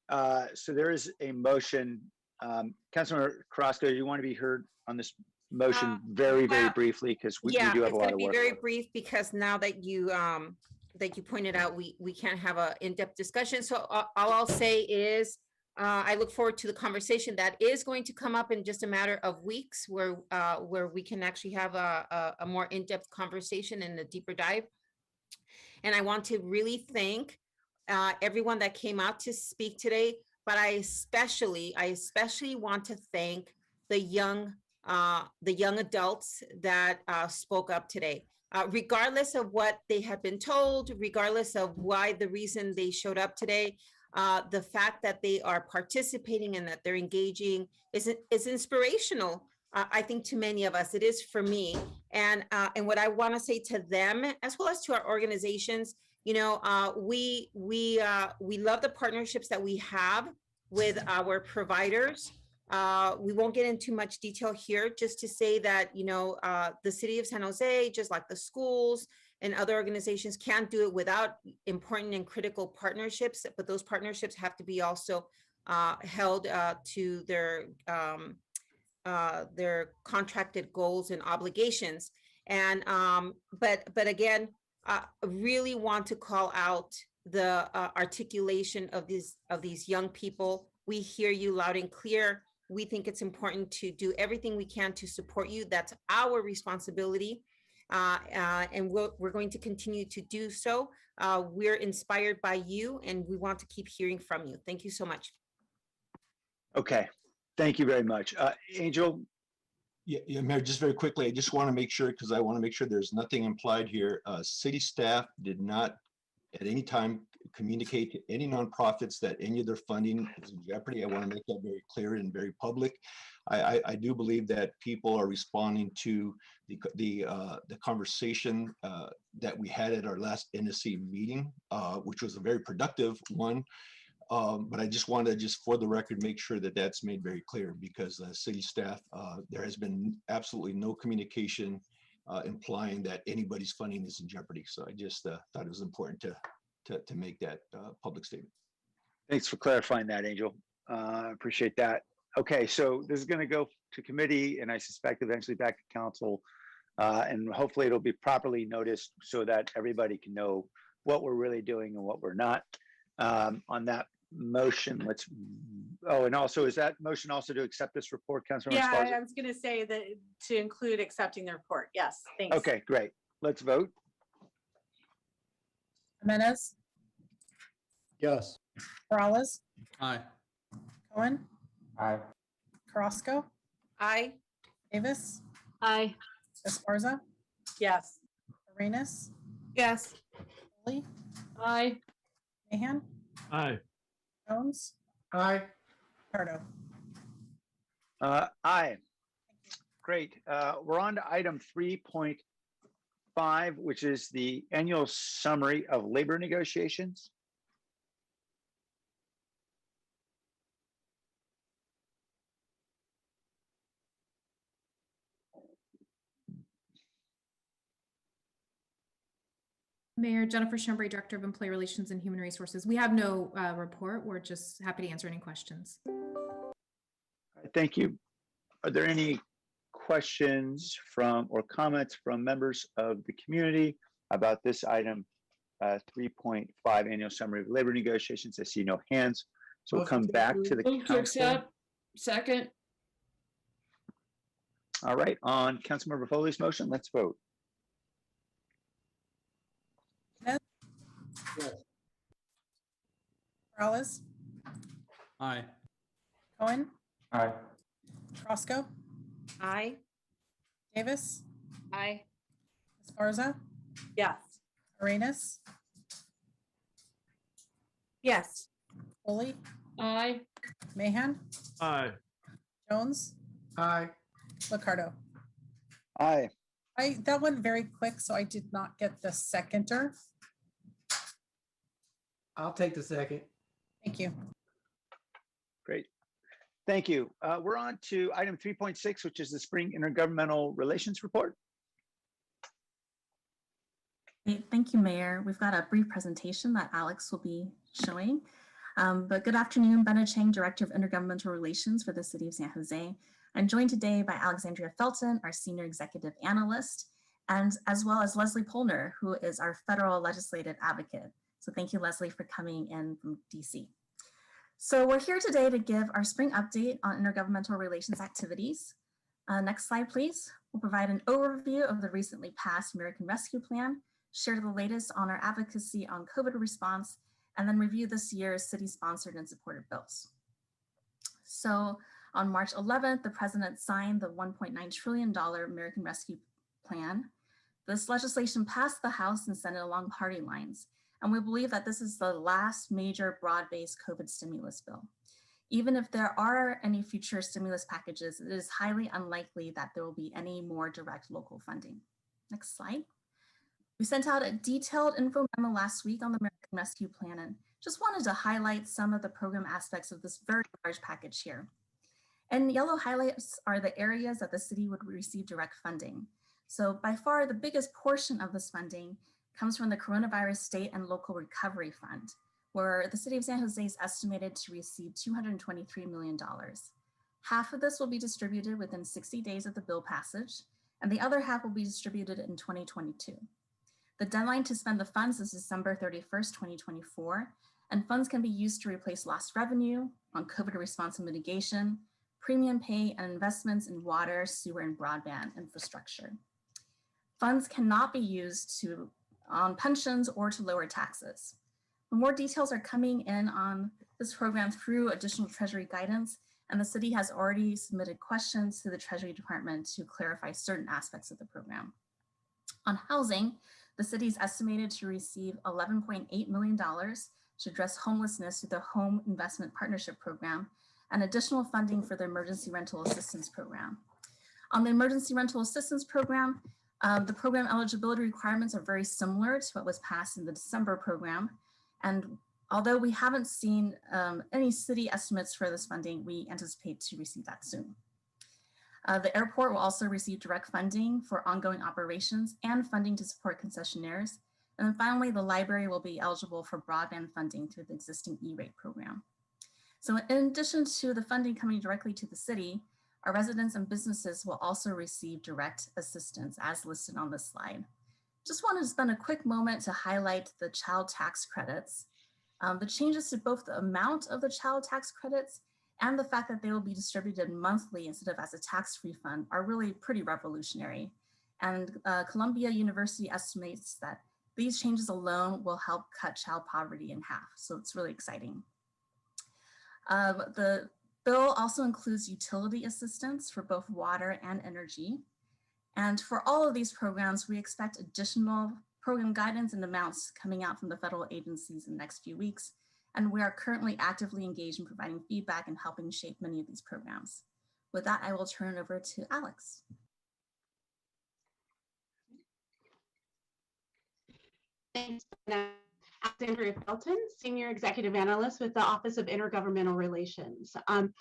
so there is a motion. Councilmember Carrasco, you want to be heard on this motion very briefly because we do have a lot of work. Yeah, it's going to be very brief because now that you pointed out, we can't have a in-depth discussion. So all I'll say is I look forward to the conversation that is going to come up in just a matter of weeks where we can actually have a more in-depth conversation and a deeper dive. And I want to really thank everyone that came out to speak today, but I especially want to thank the young adults that spoke up today. Regardless of what they have been told, regardless of why the reason they showed up today, the fact that they are participating and that they're engaging is inspirational. I think to many of us, it is for me. And what I want to say to them, as well as to our organizations, we love the partnerships that we have with our providers. We won't get into much detail here, just to say that, the city of San Jose, just like the schools and other organizations, can't do it without important and critical partnerships, but those partnerships have to be also held to their contracted goals and obligations. And but again, really want to call out the articulation of these young people. We hear you loud and clear. We think it's important to do everything we can to support you. That's our responsibility. And we're going to continue to do so. We're inspired by you and we want to keep hearing from you. Thank you so much. Okay, thank you very much. Angel? Yeah, Mayor, just very quickly, I just want to make sure, because I want to make sure there's nothing implied here. City staff did not at any time communicate to any nonprofits that any of their funding is in jeopardy. I want to make that very clear and very public. I do believe that people are responding to the conversation that we had at our last NSC meeting, which was a very productive one. But I just want to for the record, make sure that that's made very clear, because city staff, there has been absolutely no communication implying that anybody's funding is in jeopardy. So I just thought it was important to make that public statement. Thanks for clarifying that, Angel. Appreciate that. Okay, so this is going to go to committee and I suspect eventually back to council. And hopefully it'll be properly noticed so that everybody can know what we're really doing and what we're not. On that motion, and also, is that motion also to accept this report, Councilor? Yeah, I was going to say that to include accepting the report. Yes, thanks. Okay, great. Let's vote. Jimenez, Yes. Morales, Aye. Cohen, Aye. Carrasco, Aye. Davis, Aye. Esparza, Yes. Arenas, Yes. Foley, Aye. Mahan, Aye. Jones, Aye. Pardo. Aye. Great. We're on to item 3.5, which is the annual summary of labor negotiations. Mayor, Jennifer Schembri, Director of Employee Relations and Human Resources. We have no report. We're just happy to answer any questions. Thank you. Are there any questions from or comments from members of the community about this item 3.5 annual summary of labor negotiations? I see no hands. So we'll come back to the Move to council. accept. Second. All right, on Councilmember Foley's motion, let's vote. Yes. Morales, Aye. Cohen, Aye. Carrasco, Aye. Davis, Aye. Esparza, Yes. Arenas, Yes. Foley, Aye. Mahan, Aye. Jones, Aye. Ricardo. Aye. That went very quick, so I did not get the seconder. I'll take the second. Thank you. Great. Thank you. We're on to item 3.6, which is the Spring Intergovernmental Relations Report. Great. Thank you, Mayor. We've got a brief presentation that Alex will be showing. But good afternoon, Benna Chang, Director of Intergovernmental Relations for the City of San Jose. I'm joined today by Alexandria Felton, our Senior Executive Analyst, and as well as Leslie Polner, who is our Federal Legislative Advocate. So thank you, Leslie, for coming in from DC. So we're here today to give our spring update on intergovernmental relations activities. Next slide, please. We'll provide an overview of the recently passed American Rescue Plan, share the latest on our advocacy on COVID response, and then review this year's city-sponsored and supported bills. So on March 11th, the president signed the $1.9 trillion American Rescue Plan. This legislation passed the House and Senate along party lines, and we believe that this is the last major broad-based COVID stimulus bill. Even if there are any future stimulus packages, it is highly unlikely that there will be any more direct local funding. Next slide. We sent out a detailed info memo last week on the American Rescue Plan and just wanted to highlight some of the program aspects of this very large package here. And yellow highlights are the areas that the city would receive direct funding. So by far the biggest portion of this funding comes from the Coronavirus State and Local Recovery Fund, where the City of San Jose is estimated to receive $223 million. Half of this will be distributed within 60 days of the bill passage, and the other half will be distributed in 2022. The deadline to spend the funds is December 31st, 2024, and funds can be used to replace lost revenue on COVID response and mitigation, premium pay, and investments in water, sewer, and broadband infrastructure. Funds cannot be used on pensions or to lower taxes. More details are coming in on this program through additional Treasury guidance, and the city has already submitted questions to the Treasury Department to clarify certain aspects of the program. On housing, the city is estimated to receive $11.8 million to address homelessness through the Home Investment Partnership Program and additional funding for the Emergency Rental Assistance Program. On the Emergency Rental Assistance Program, the program eligibility requirements are very similar to what was passed in the December program. And although we haven't seen any city estimates for this funding, we anticipate to receive that soon. The airport will also receive direct funding for ongoing operations and funding to support concessionaires. And then finally, the library will be eligible for broadband funding through the existing E-rate program. So in addition to the funding coming directly to the city, our residents and businesses will also receive direct assistance as listed on this slide. Just wanted to spend a quick moment to highlight the child tax credits. The changes to both the amount of the child tax credits and the fact that they will be distributed monthly instead of as a tax refund are really pretty revolutionary. And Columbia University estimates that these changes alone will help cut child poverty in half. So it's really exciting. The bill also includes utility assistance for both water and energy. And for all of these programs, we expect additional program guidance and amounts coming out from the federal agencies in the next few weeks. And we are currently actively engaged in providing feedback and helping shape many of these programs. With that, I will turn it over to Alex. Thanks, Alexandria Felton, Senior Executive Analyst with the Office of Intergovernmental Relations. On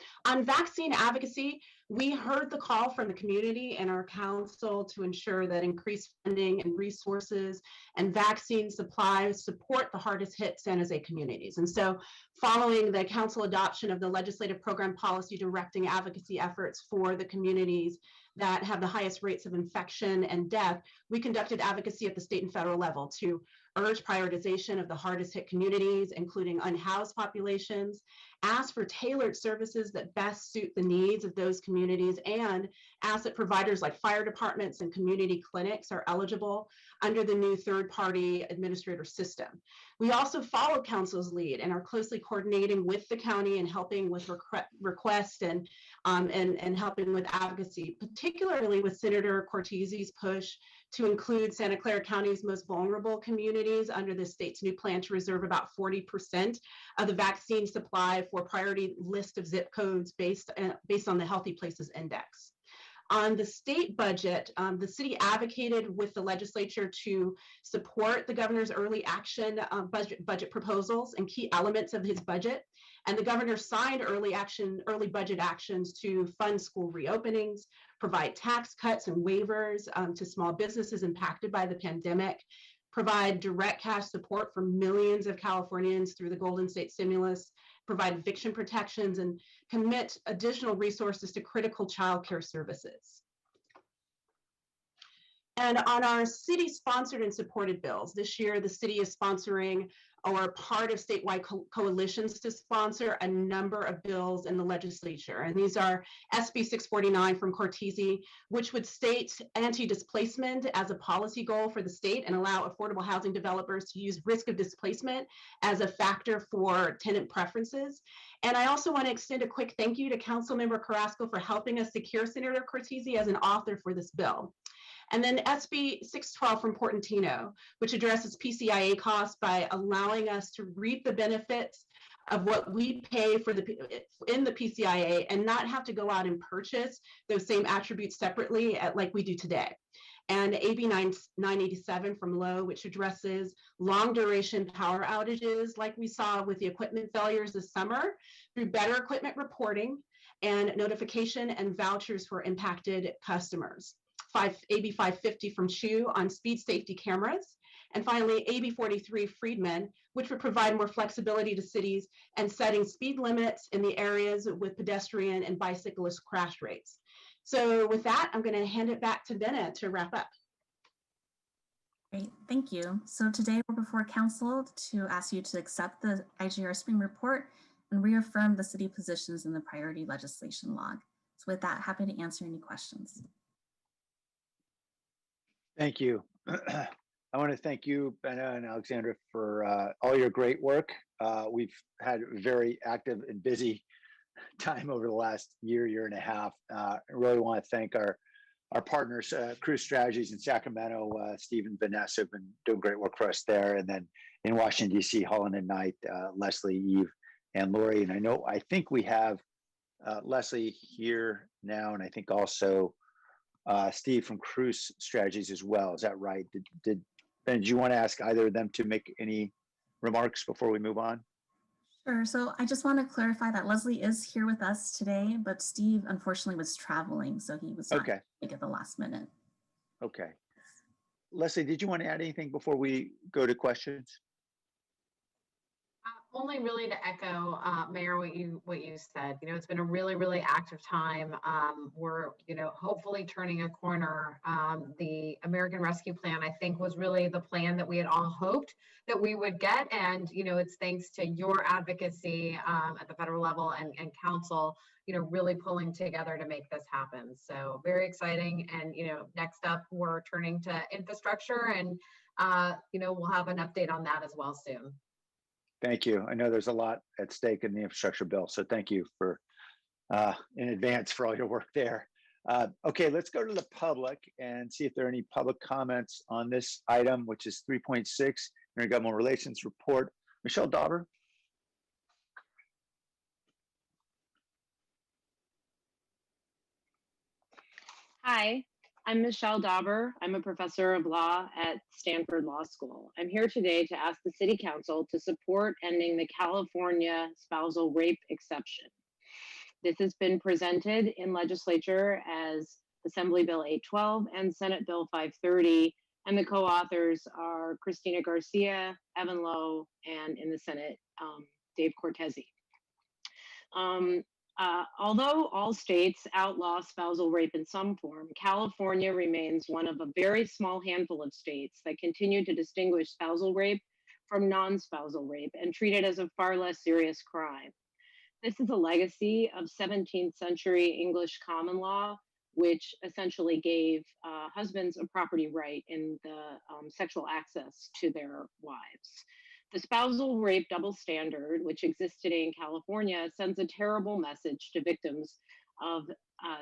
vaccine advocacy, we heard the call from the community and our council to ensure that increased funding and resources and vaccine supplies support the hardest hit San Jose communities. And so following the council adoption of the legislative program policy directing advocacy efforts for the communities that have the highest rates of infection and death, we conducted advocacy at the state and federal level to urge prioritization of the hardest hit communities, including unhoused populations, ask for tailored services that best suit the needs of those communities, and ask that providers like fire departments and community clinics are eligible under the new third-party administrator system. We also follow council's lead and are closely coordinating with the county and helping with requests and helping with advocacy, particularly with Senator Cortese's push to include Santa Clara County's most vulnerable communities under the state's new plan to reserve about 40% of the vaccine supply for priority list of zip codes based on the Healthy Places Index. On the state budget, the city advocated with the legislature to support the governor's early action budget proposals and key elements of his budget. And the governor signed early budget actions to fund school reopenings, provide tax cuts and waivers to small businesses impacted by the pandemic, provide direct cash support for millions of Californians through the Golden State Stimulus, provide eviction protections, and commit additional resources to critical childcare services. And on our city-sponsored and supported bills, this year the city is sponsoring or part of statewide coalitions to sponsor a number of bills in the legislature. And these are SB 649 from Cortese, which would state anti-displacement as a policy goal for the state and allow affordable housing developers to use risk of displacement as a factor for tenant preferences. And I also want to extend a quick thank you to Councilmember Carrasco for helping us secure Senator Cortese as an author for this bill. And then SB 612 from Portantino, which addresses PCIA costs by allowing us to reap the benefits of what we pay for in the PCIA and not have to go out and purchase those same attributes separately like we do today. And AB 987 from Lowe, which addresses long duration power outages like we saw with the equipment failures this summer through better equipment reporting and notification and vouchers for impacted customers. AB 550 from Chu on speed safety cameras. And finally, AB 43 Friedman, which would provide more flexibility to cities and setting speed limits in the areas with pedestrian and bicyclist crash rates. So with that, I'm going to hand it back to Benna to wrap up. Great, thank you. So today we're before council to ask you to accept the IGR spring report and reaffirm the city positions in the priority legislation log. So with that, happy to answer any questions. Thank you. I want to thank you, Benna and Alexandra, for all your great work. We've had a very active and busy time over the last year and a half. I really want to thank our partners, Cruise Strategies in Sacramento, Steve and Vanessa have been doing great work for us there. And then in Washington, D.C., Holland and Knight, Leslie, Eve, and Lori. And I think we have Leslie here now, and I think also Steve from Cruise Strategies as well. Is that right? Ben, do you want to ask either of them to make any remarks before we move on? Sure. So I just want to clarify that Leslie is here with us today, but Steve unfortunately was traveling, so he was not at the last minute. Okay. Leslie, did you want to add anything before we go to questions? Only really to echo, Mayor, what you said. It's been a really active time. We're hopefully turning a corner. The American Rescue Plan, I think, was really the plan that we had all hoped that we would get, and it's thanks to your advocacy at the federal level and council, really pulling together to make this happen. So very exciting. And next up, we're turning to infrastructure, and we'll have an update on that as well soon. Thank you. I know there's a lot at stake in the infrastructure bill, so thank you for in advance for all your work there. Okay, let's go to the public and see if there are any public comments on this item, which is 3.6, Intergovernmental Relations Report. Michelle Dauber. Hi, I'm Michelle Dauber. I'm a professor of law at Stanford Law School. I'm here today to ask the City Council to support ending the California spousal rape exception. This has been presented in legislature as Assembly Bill 812 and Senate Bill 530, and the co-authors are Christina Garcia, Evan Lowe, and in the Senate, Dave Cortese. Although all states outlaw spousal rape in some form, California remains one of a very small handful of states that continue to distinguish spousal rape from non-spousal rape and treat it as a far less serious crime. This is a legacy of 17th century English common law, which essentially gave husbands a property right in the sexual access to their wives. The spousal rape double standard, which exists today in California, sends a terrible message to victims of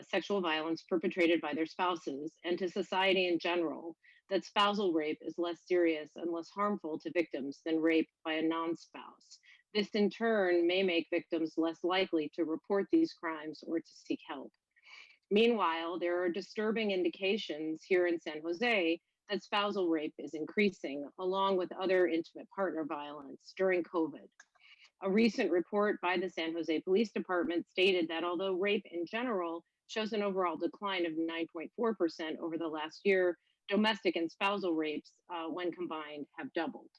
sexual violence perpetrated by their spouses and to society in general that spousal rape is less serious and less harmful to victims than rape by a non-spouse. This in turn may make victims less likely to report these crimes or to seek help. Meanwhile, there are disturbing indications here in San Jose that spousal rape is increasing, along with other intimate partner violence during COVID. A recent report by the San Jose Police Department stated that although rape in general shows an overall decline of 9.4% over the last year, domestic and spousal rapes, when combined, have doubled.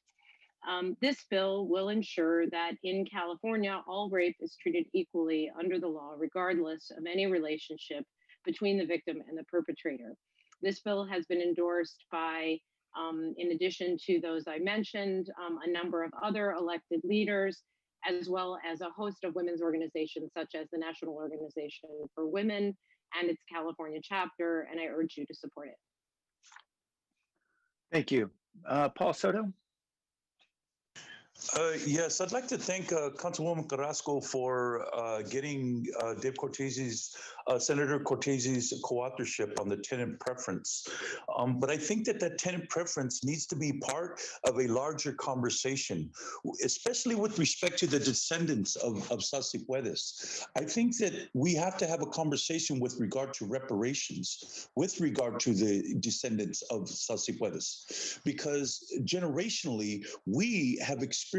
This bill will ensure that in California, all rape is treated equally under the law, regardless of any relationship between the victim and the perpetrator. This bill has been endorsed by, in addition to those I mentioned, a number of other elected leaders, as well as a host of women's organizations, such as the National Organization for Women and its California chapter, and I urge you to support it. Thank you. Paul Soto? Yes, I'd like to thank Councilwoman Carrasco for getting Dave Cortese's, Senator Cortese's co-authorship on the tenant preference. But I think that that tenant preference needs to be part of a larger conversation, especially with respect to the descendants of Sasipuedes. I think that we have to have a conversation with regard to reparations, with regard to the descendants of Sasipuedes, because generationally, we have experienced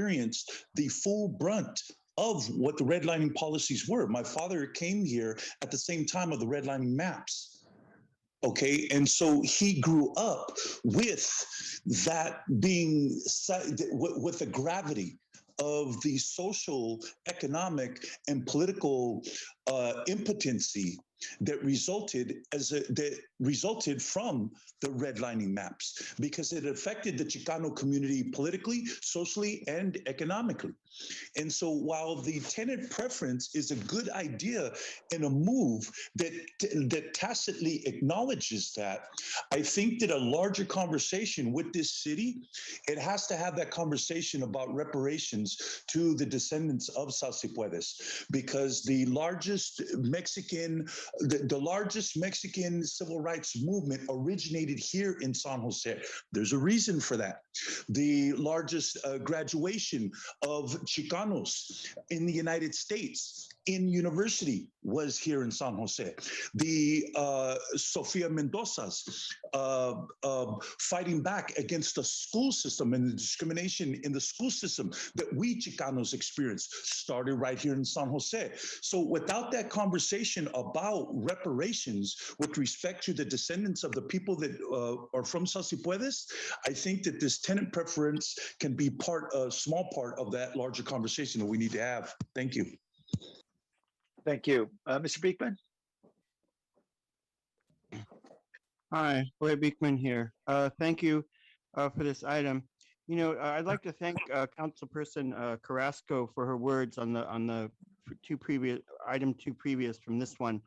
the full brunt of what the redlining policies were. My father came here at the same time of the redlining maps. Okay, and so he grew up with that being, with the gravity of the social, economic, and political impotency that resulted from the redlining maps, because it affected the Chicano community politically, socially, and economically. And so while the tenant preference is a good idea and a move that tacitly acknowledges that, I think that a larger conversation with this city, it has to have that conversation about reparations to the descendants of Sasipuedes, because the largest Mexican civil rights movement originated here in San Jose. There's a reason for that. The largest graduation of Chicanos in the United States in university was here in San Jose. The Sofia Mendoza's fighting back against the school system and the discrimination in the school system that we Chicanos experienced started right here in San Jose. So without that conversation about reparations with respect to the descendants of the people that are from Sasipuedes, I think that this tenant preference can be a small part of that larger conversation that we need to have. Thank you. Thank you. Mr. Beekman? Hi, Roy Beekman here. Thank you for this item. You know, I'd like to thank Councilperson Carrasco for her words on the item two previous from this one.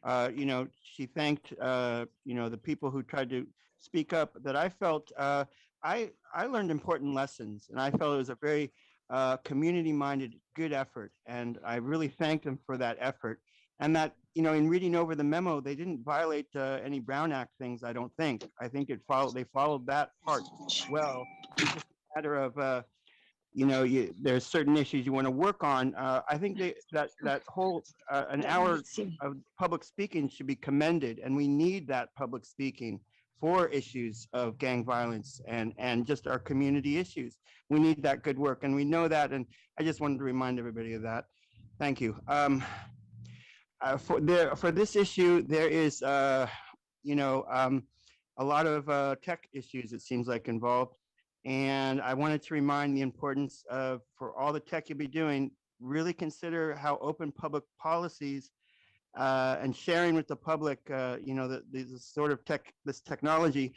You know, she thanked you know, the people who tried to speak up. That I felt I learned important lessons, and I felt it was a very community-minded, good effort, and I really thanked them for that effort. And that, you know, in reading over the memo, they didn't violate any Brown Act things. I don't think. I think they followed that part well. It's just a matter of you know, there's certain issues you want to work on. I think that whole an hour of public speaking should be commended, and we need that public speaking for issues of gang violence and just our community issues. We need that good work, and we know that, and I just wanted to remind everybody of that. Thank you. For this issue, there is, you know, a lot of tech issues, it seems like, involved. And I wanted to remind the importance of, for all the tech you'll be doing, really consider how open public policies and sharing with the public, you know, this sort of this technology,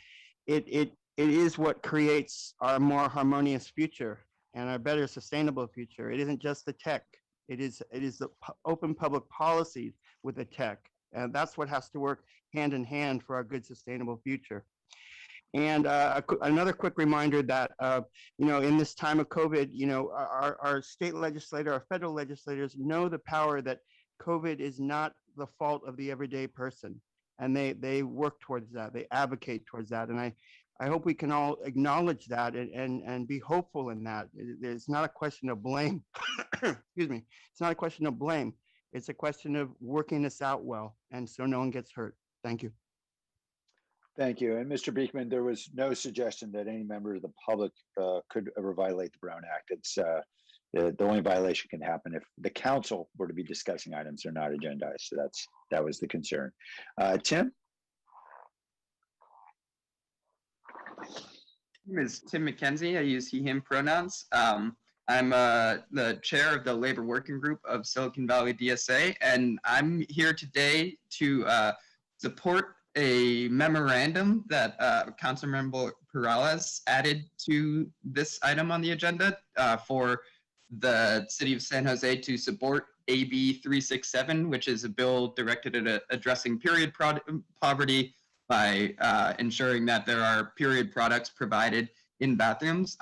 it is what creates our more harmonious future and our better sustainable future. It isn't just the tech. It is the open public policies with the tech. And that's what has to work hand in hand for our good sustainable future. And another quick reminder that, you know, in this time of COVID, you know, our state legislator, our federal legislators know the power that COVID is not the fault of the everyday person. And they work towards that. They advocate towards that. And I hope we can all acknowledge that and be hopeful in that. It's not a question of blame. Excuse me. It's not a question of blame. It's a question of working this out well, and so no one gets hurt. Thank you. Thank you. And Mr. Beekman, there was no suggestion that any member of the public could ever violate the Brown Act. It's the only violation can happen if the council were to be discussing items that are not agendized. So that was the concern. Tim? My name is Tim McKenzie. I use he, him pronouns. I'm the chair of the labor working group of Silicon Valley DSA, and I'm here today to support a memorandum that Councilmember Perales added to this item on the agenda for the city of San Jose to support AB 367, which is a bill directed at addressing period poverty by ensuring that there are period products provided in bathrooms.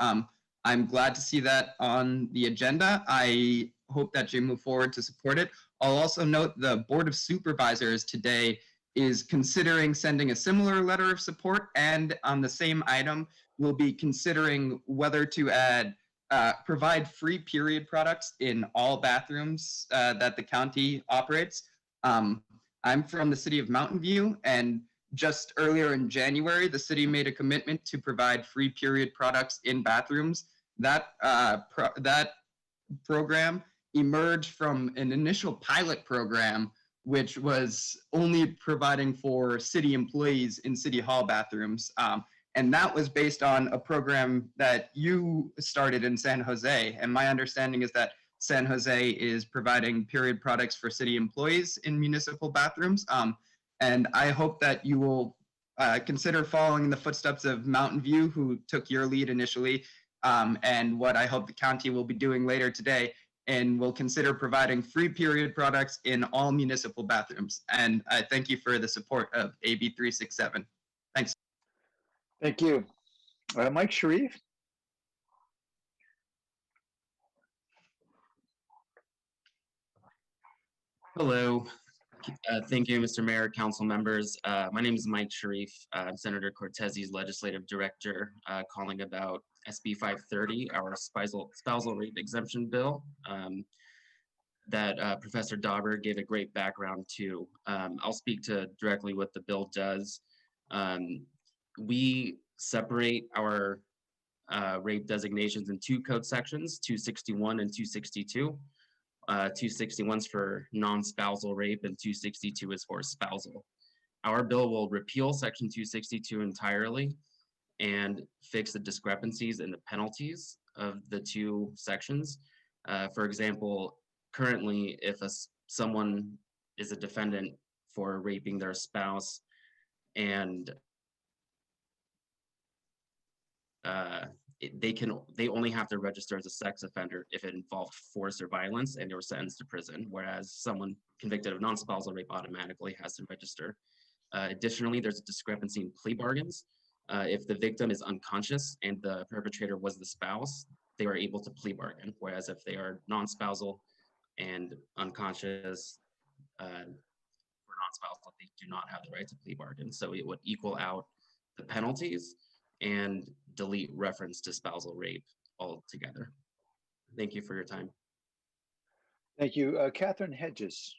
I'm glad to see that on the agenda. I hope that you move forward to support it. I'll also note the Board of Supervisors today is considering sending a similar letter of support, and on the same item, we'll be considering whether to add provide free period products in all bathrooms that the county operates. I'm from the city of Mountain View, and just earlier in January, the city made a commitment to provide free period products in bathrooms. That program emerged from an initial pilot program, which was only providing for city employees in city hall bathrooms. And that was based on a program that you started in San Jose. And my understanding is that San Jose is providing period products for city employees in municipal bathrooms. And I hope that you will consider following in the footsteps of Mountain View, who took your lead initially, and what I hope the county will be doing later today, and will consider providing free period products in all municipal bathrooms. And I thank you for the support of AB 367. Thanks. Thank you. Mike Sharif? Hello. Thank you, Mr. Mayor, council members. My name is Mike Sharif. I'm Senator Cortez's legislative director, calling about SB 530, our spousal rape exemption bill that Professor Dauber gave a great background to. I'll speak to directly what the bill does. We separate our rape designations in two code sections, 261 and 262. 261 is for non-spousal rape and 262 is for spousal. Our bill will repeal section 262 entirely and fix the discrepancies in the penalties of the two sections. For example, currently, if someone is a defendant for raping their spouse and they only have to register as a sex offender if it involved force or violence and they were sentenced to prison, whereas someone convicted of non-spousal rape automatically has to register. Additionally, there's a discrepancy in plea bargains. If the victim is unconscious and the perpetrator was the spouse, they are able to plea bargain, whereas if they are non-spousal and unconscious for non-spousal, they do not have the right to plea bargain. So it would equal out the penalties and delete reference to spousal rape altogether. Thank you for your time. Thank you. Catherine Hedges.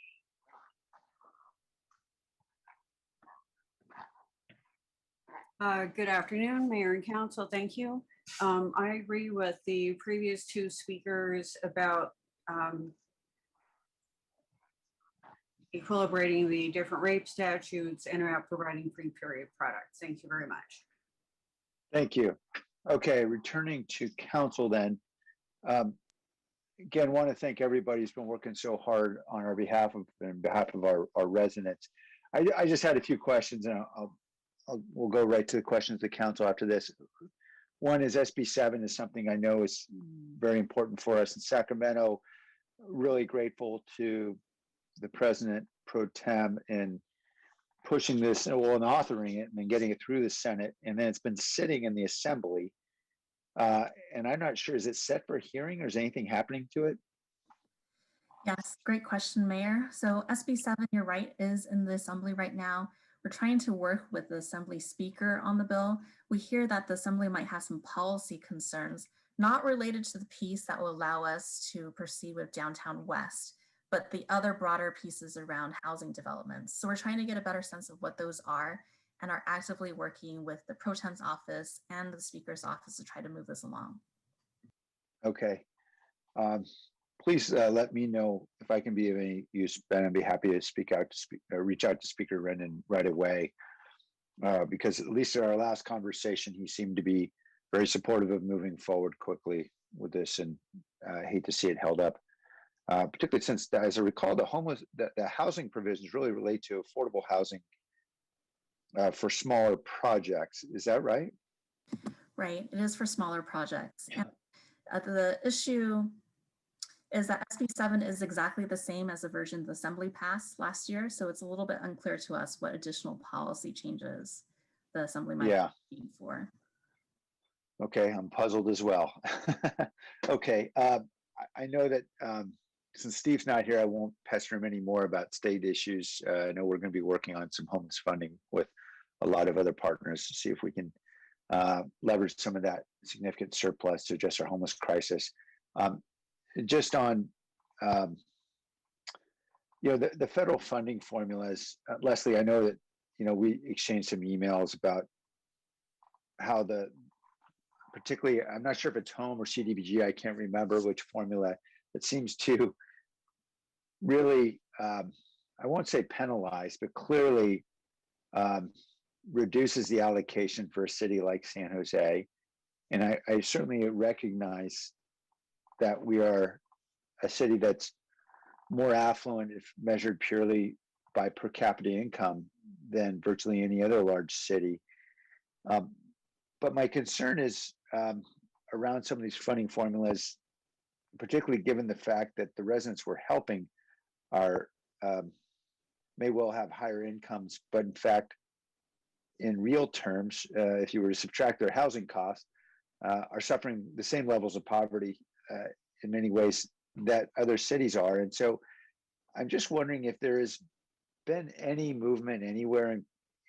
Good afternoon, Mayor and Council. Thank you. I agree with the previous two speakers about equilibrating the different rape statutes and about providing free period products. Thank you very much. Thank you. Okay, returning to council then. Again, want to thank everybody who's been working so hard on our behalf of our residents. I just had a few questions, and we'll go right to the questions of the council after this. One is SB 7 is something I know is very important for us in Sacramento. Really grateful to the President Pro Tem in pushing this, well, and authoring it and then getting it through the Senate. And then it's been sitting in the Assembly. And I'm not sure, is it set for hearing or is anything happening to it? Yes, great question, Mayor. So SB 7, you're right, is in the Assembly right now. We're trying to work with the Assembly Speaker on the bill. We hear that the Assembly might have some policy concerns, not related to the piece that will allow us to proceed with Downtown West, but the other broader pieces around housing developments. So we're trying to get a better sense of what those are and are actively working with the Pro Tem's office and the Speaker's office to try to move this along. Okay. Please let me know if I can be of any use, Ben. I'd be happy to reach out to Speaker Renan right away, because at least in our last conversation, he seemed to be very supportive of moving forward quickly with this, and I hate to see it held up, particularly since, as I recall, the housing provisions really relate to affordable housing for smaller projects. Is that right? Right, it is for smaller projects. And the issue is that SB 7 is exactly the same as the version the Assembly passed last year. So it's a little bit unclear to us what additional policy changes the Assembly might be looking for. Okay, I'm puzzled as well. Okay, I know that since Steve's not here, I won't pester him anymore about state issues. I know we're going to be working on some homeless funding with a lot of other partners to see if we can leverage some of that significant surplus to address our homeless crisis. Just on, the federal funding formulas, Leslie, I know that, we exchanged some emails about how particularly, I'm not sure if it's home or CDBG, I can't remember which formula, it seems to really, I won't say penalize, but clearly reduces the allocation for a city like San Jose. And I certainly recognize that we are a city that's more affluent if measured purely by per capita income than virtually any other large city. But my concern is around some of these funding formulas, particularly given the fact that the residents we're helping may well have higher incomes, but in fact, in real terms, if you were to subtract their housing costs, are suffering the same levels of poverty in many ways that other cities are. And so I'm just wondering if there has been any movement anywhere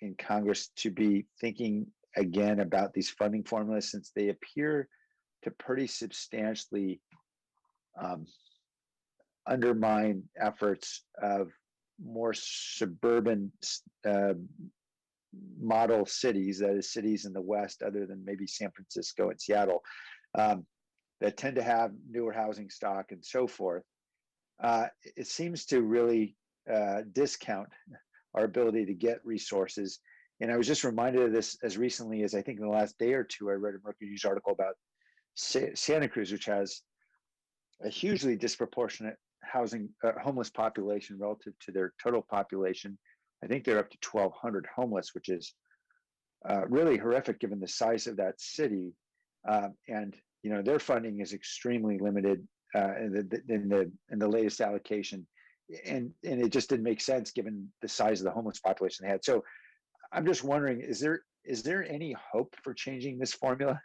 in Congress to be thinking again about these funding formulas, since they appear to pretty substantially undermine efforts of more suburban model cities, that is cities in the West other than maybe San Francisco and Seattle, that tend to have newer housing stock and so forth. It seems to really discount our ability to get resources. And I was just reminded of this as recently as I think in the last day or two, I read a Mercury News article about Santa Cruz, which has a hugely disproportionate homeless population relative to their total population. I think they're up to 1,200 homeless, which is really horrific given the size of that city. And their funding is extremely limited in the latest allocation, and it just didn't make sense given the size of the homeless population they had. So I'm just wondering, is there any hope for changing this formula?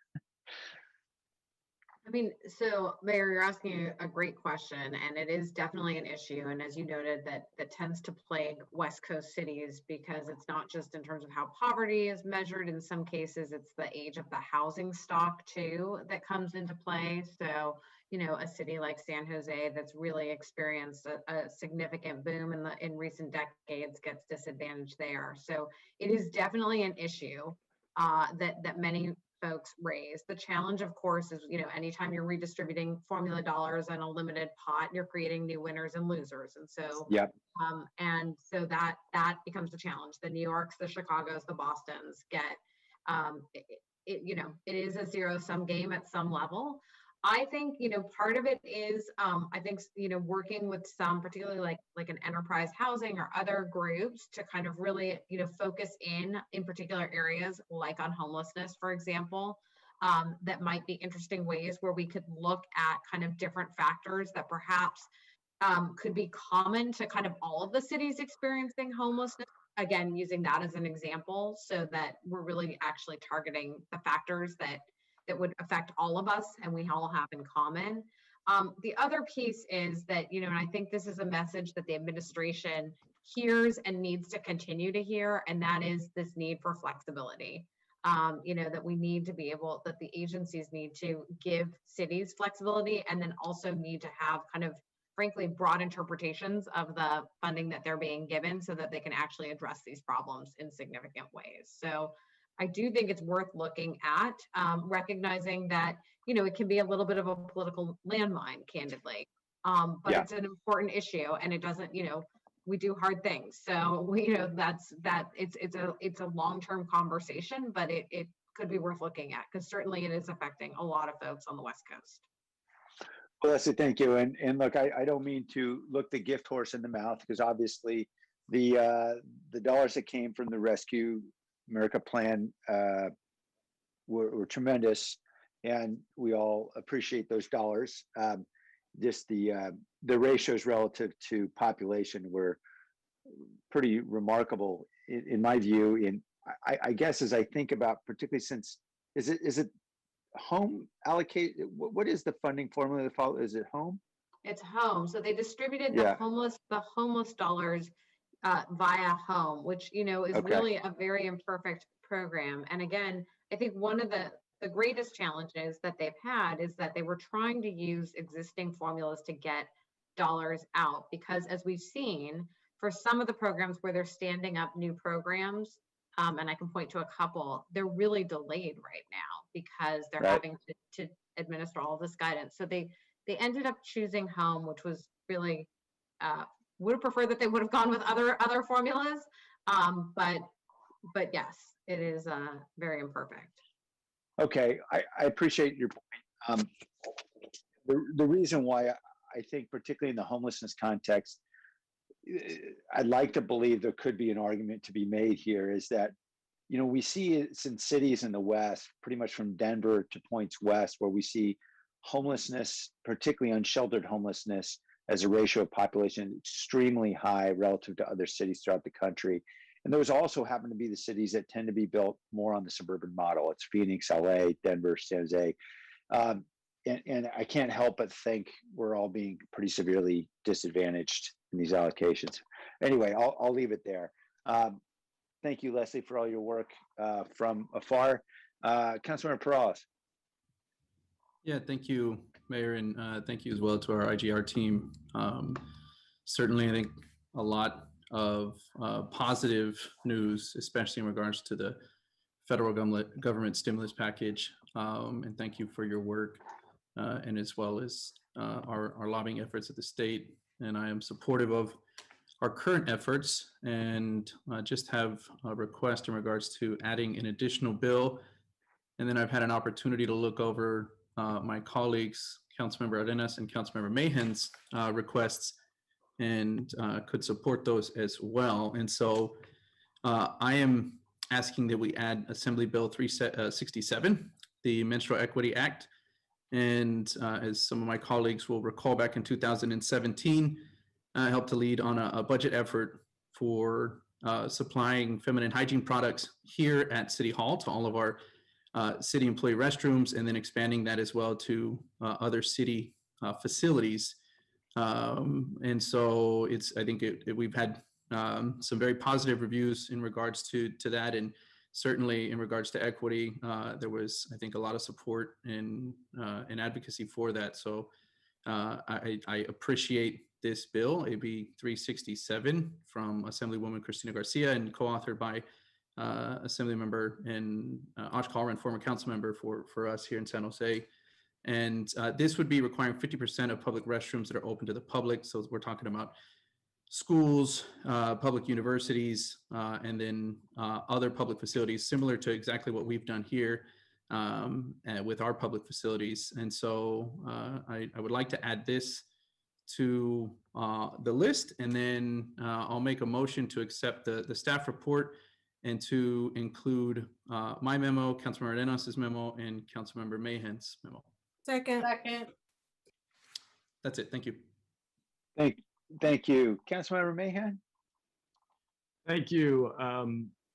I mean, so Mayor, you're asking a great question, and it is definitely an issue. And as you noted, that tends to plague West Coast cities, because it's not just in terms of how poverty is measured. In some cases, it's the age of the housing stock too that comes into play. So, a city like San Jose that's really experienced a significant boom in recent decades gets disadvantaged there. So it is definitely an issue that many folks raise. The challenge, of course, is, anytime you're redistributing formula dollars in a limited pot, you're creating new winners and losers. And so, that becomes the challenge. The New Yorks, the Chicagos, the Bostons get, it is a zero-sum game at some level. I think, part of it is, working with some, particularly like an enterprise housing or other groups, to kind of really, focus in particular areas like on homelessness, for example, that might be interesting ways where we could look at kind of different factors that perhaps could be common to kind of all of the cities experiencing homelessness. Again, using that as an example, so that we're really actually targeting the factors that would affect all of us and we all have in common. The other piece is that, and I think this is a message that the administration hears and needs to continue to hear, and that is this need for flexibility. That we need to be able, that the agencies need to give cities flexibility, and then also need to have kind of, frankly, broad interpretations of the funding that they're being given so that they can actually address these problems in significant ways. So I do think it's worth looking at, recognizing that, it can be a little bit of a political landmine, candidly, but it's an important issue, and it doesn't, we do hard things. So it's a long-term conversation, but it could be worth looking at, because certainly it is affecting a lot of folks on the West Coast. Well, Leslie, thank you. And look, I don't mean to look the gift horse in the mouth, because obviously the dollars that came from the Rescue America plan were tremendous, and we all appreciate those dollars. Just the ratios relative to population were pretty remarkable in my view. And I guess as I think about, particularly since, is it home allocated? What is the funding formula to follow? Is it home? It's home. So they distributed the homeless dollars via home, which is really a very imperfect program. And again, I think one of the greatest challenges that they've had is that they were trying to use existing formulas to get dollars out, because as we've seen for some of the programs where they're standing up new programs, and I can point to a couple, they're really delayed right now because they're having to administer all this guidance. So they ended up choosing home, which was really, would have preferred that they would have gone with other formulas. But yes, it is very imperfect. Okay, I appreciate your point. The reason why I think, particularly in the homelessness context, I'd like to believe there could be an argument to be made here is that, we see it's in cities in the West, pretty much from Denver to points west, where we see homelessness, particularly unsheltered homelessness, as a ratio of population extremely high relative to other cities throughout the country. And those also happen to be the cities that tend to be built more on the suburban model. It's Phoenix, LA, Denver, San Jose. And I can't help but think we're all being pretty severely disadvantaged in these allocations. Anyway, I'll leave it there. Thank you, Leslie, for all your work from afar. Councilmember Perales. Yeah, thank you, Mayor, and thank you as well to our IGR team. Certainly, I think a lot of positive news, especially in regards to the federal government stimulus package. And thank you for your work, and as well as our lobbying efforts at the state. And I am supportive of our current efforts, and just have a request in regards to adding an additional bill. And then I've had an opportunity to look over my colleagues, Councilmember Arenas and Councilmember Mahan's requests, and could support those as well. And so I am asking that we add Assembly Bill 367, the Menstrual Equity Act. And as some of my colleagues will recall, back in 2017, I helped to lead on a budget effort for supplying feminine hygiene products here at City Hall to all of our city employee restrooms, and then expanding that as well to other city facilities. And so I think we've had some very positive reviews in regards to that, and certainly in regards to equity, there was, I think, a lot of support and advocacy for that. So I appreciate this bill, AB 367, from Assemblywoman Cristina Garcia, and co-authored by Assemblymember and Oshkosh and former council member for us here in San Jose. And this would be requiring 50% of public restrooms that are open to the public. So we're talking about schools, public universities, and then other public facilities, similar to exactly what we've done here with our public facilities. And so I would like to add this to the list, and then I'll make a motion to accept the staff report and to include my memo, Councilmember Arenas' memo, and Councilmember Mahan's memo. Second. That's it. Thank you. Thank you. Councilmember Mahan? Thank you.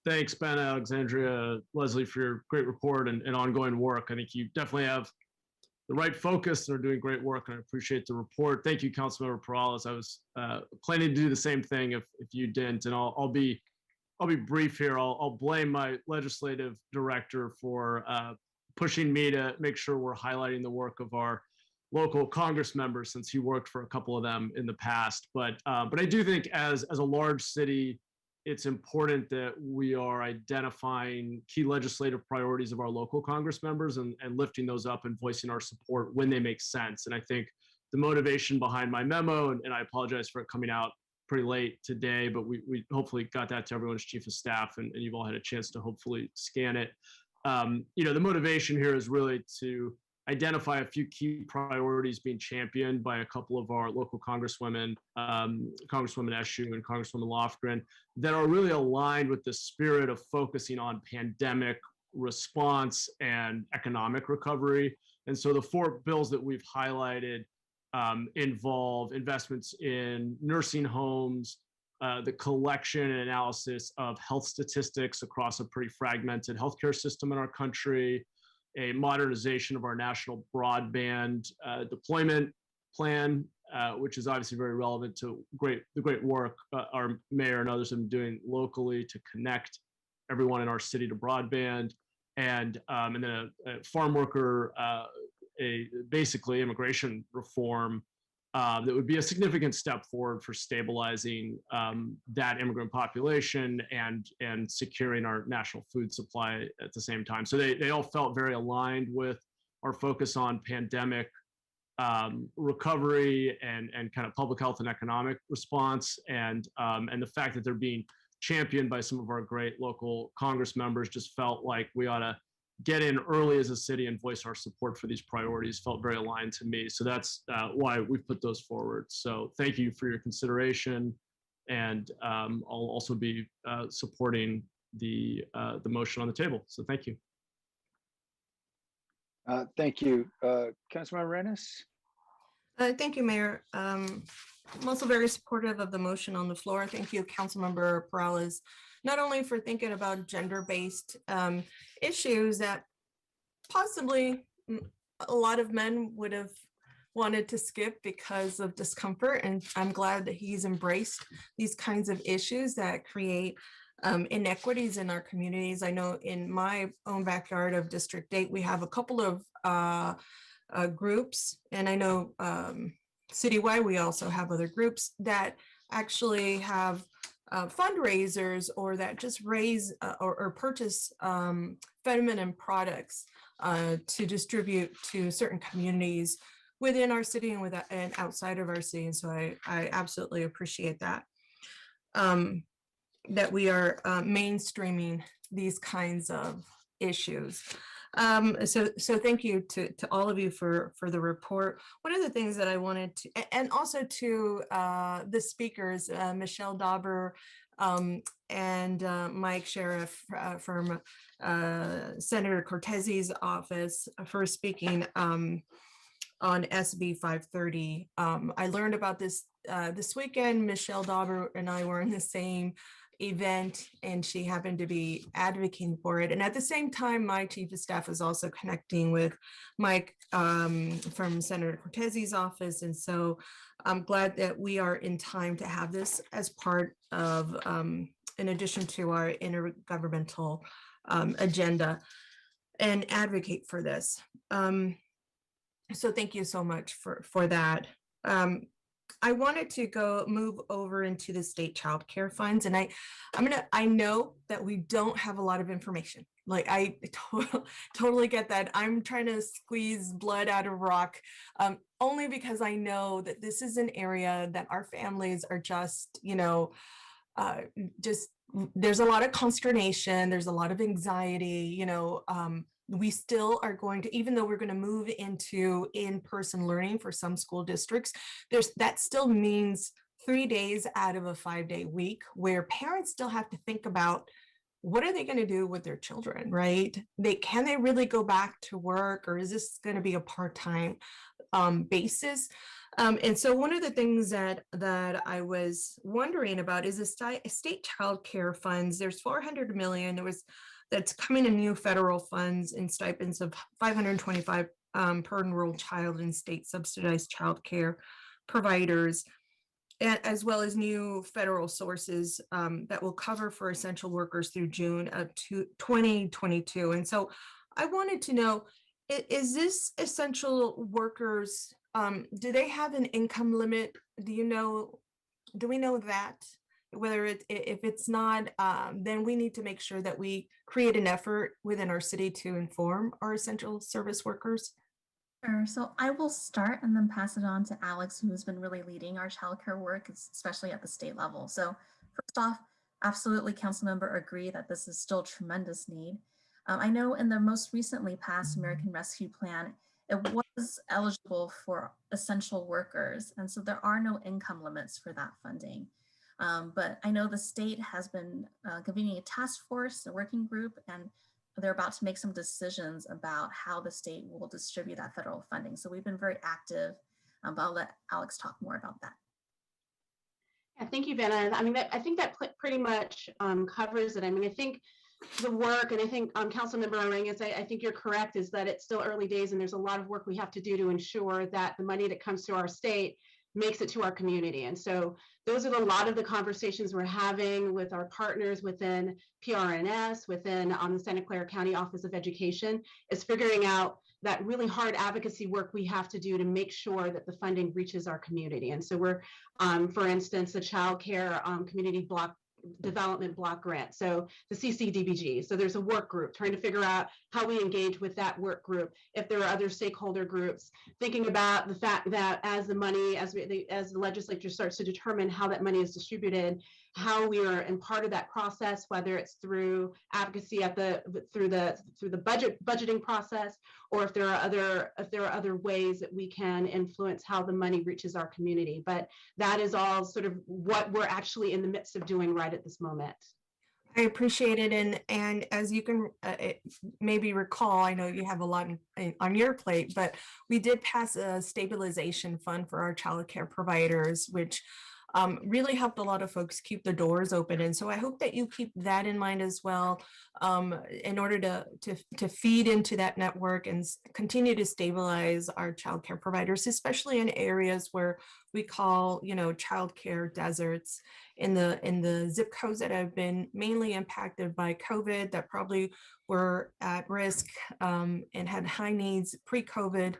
Thanks, Ben, Alexandria, Leslie, for your great report and ongoing work. I think you definitely have the right focus. They're doing great work, and I appreciate the report. Thank you, Councilmember Perales. I was planning to do the same thing if you didn't, and I'll be brief here. I'll blame my legislative director for pushing me to make sure we're highlighting the work of our local Congress members, since he worked for a couple of them in the past. But I do think as a large city, it's important that we are identifying key legislative priorities of our local Congress members and lifting those up and voicing our support when they make sense. And I think the motivation behind my memo, and I apologize for it coming out pretty late today, but we hopefully got that to everyone's chief of staff, and you've all had a chance to hopefully scan it. The motivation here is really to identify a few key priorities being championed by a couple of our local congresswomen, Congresswoman Eshoo and Congresswoman Lofgren, that are really aligned with the spirit of focusing on pandemic response and economic recovery. And so the 4 bills that we've highlighted involve investments in nursing homes, the collection and analysis of health statistics across a pretty fragmented healthcare system in our country, a modernization of our national broadband deployment plan, which is obviously very relevant to the great work our mayor and others have been doing locally to connect everyone in our city to broadband, and then a farm worker, basically immigration reform that would be a significant step forward for stabilizing that immigrant population and securing our national food supply at the same time. So they all felt very aligned with our focus on pandemic recovery and kind of public health and economic response, and the fact that they're being championed by some of our great local Congress members just felt like we ought to get in early as a city and voice our support for these priorities. Felt very aligned to me. So that's why we've put those forward. So thank you for your consideration. And I'll also be supporting the motion on the table. So thank you. Thank you. Councilmember Rennes? Thank you, Mayor. I'm also very supportive of the motion on the floor. Thank you, Councilmember Perales, not only for thinking about gender-based issues that possibly a lot of men would have wanted to skip because of discomfort. And I'm glad that he's embraced these kinds of issues that create inequities in our communities. I know in my own backyard of District 8, we have a couple of groups, and I know citywide, we also have other groups that actually have fundraisers or that just raise or purchase feminine products to distribute to certain communities within our city and outside of our city. And so I absolutely appreciate that, that we are mainstreaming these kinds of issues. So thank you to all of you for the report. One of the things that I wanted to, and also to the speakers, Michelle Dauber and Mike Sheriff from Senator Cortez's office for speaking on SB 530. I learned about this this weekend. Michelle Dauber and I were in the same event, and she happened to be advocating for it. And at the same time, my chief of staff was also connecting with Mike from Senator Cortez's office. And so I'm glad that we are in time to have this as part of, in addition to our intergovernmental agenda, and advocate for this. So thank you so much for that. I wanted to move over into the state child care funds, and I know that we don't have a lot of information. Like I totally get that. I'm trying to squeeze blood out of rock, only because I know that this is an area that our families are just, there's a lot of consternation. There's a lot of anxiety, we still are going to, even though we're going to move into in-person learning for some school districts, that still means 3 days out of a 5-day week where parents still have to think about what are they going to do with their children, right? Can they really go back to work, or is this going to be a part-time basis? And so one of the things that I was wondering about is the state child care funds. There's $400 million. that's coming in new federal funds and stipends of $525 per enrolled child in state subsidized childcare providers, as well as new federal sources that will cover for essential workers through June of 2022. And so I wanted to know, is this essential workers, do they have an income limit? Do we know that? Whether if it's not, then we need to make sure that we create an effort within our city to inform our essential service workers. Sure. So I will start and then pass it on to Alex, who's been really leading our childcare work, especially at the state level. So first off, absolutely, Councilmember, agree that this is still a tremendous need. I know in the most recently passed American Rescue Plan, it was eligible for essential workers. And so there are no income limits for that funding. But I know the state has been convening a task force, a working group, and they're about to make some decisions about how the state will distribute that federal funding. So we've been very active, but I'll let Alex talk more about that. Yeah, thank you, Vanna. I mean, I think that pretty much covers it. I mean, I think the work, and I think Councilmember Arangues, I think you're correct, is that it's still early days and there's a lot of work we have to do to ensure that the money that comes to our state makes it to our community. And so those are a lot of the conversations we're having with our partners within PRNS, within the Santa Clara County Office of Education, is figuring out that really hard advocacy work we have to do to make sure that the funding reaches our community. And so we're, for instance, the child care community block development block grant, so the CCDBG. So there's a work group trying to figure out how we engage with that work group. If there are other stakeholder groups, thinking about the fact that as the money, as the legislature starts to determine how that money is distributed, how we are in part of that process, whether it's through advocacy through the budgeting process, or if there are other ways that we can influence how the money reaches our community. But that is all sort of what we're actually in the midst of doing right at this moment. I appreciate it. And as you can maybe recall, I know you have a lot on your plate, but we did pass a stabilization fund for our childcare providers, which really helped a lot of folks keep the doors open. And so I hope that you keep that in mind as well, in order to feed into that network and continue to stabilize our childcare providers, especially in areas where we call, childcare deserts, in the zip codes that have been mainly impacted by COVID, that probably were at risk and had high needs pre-COVID,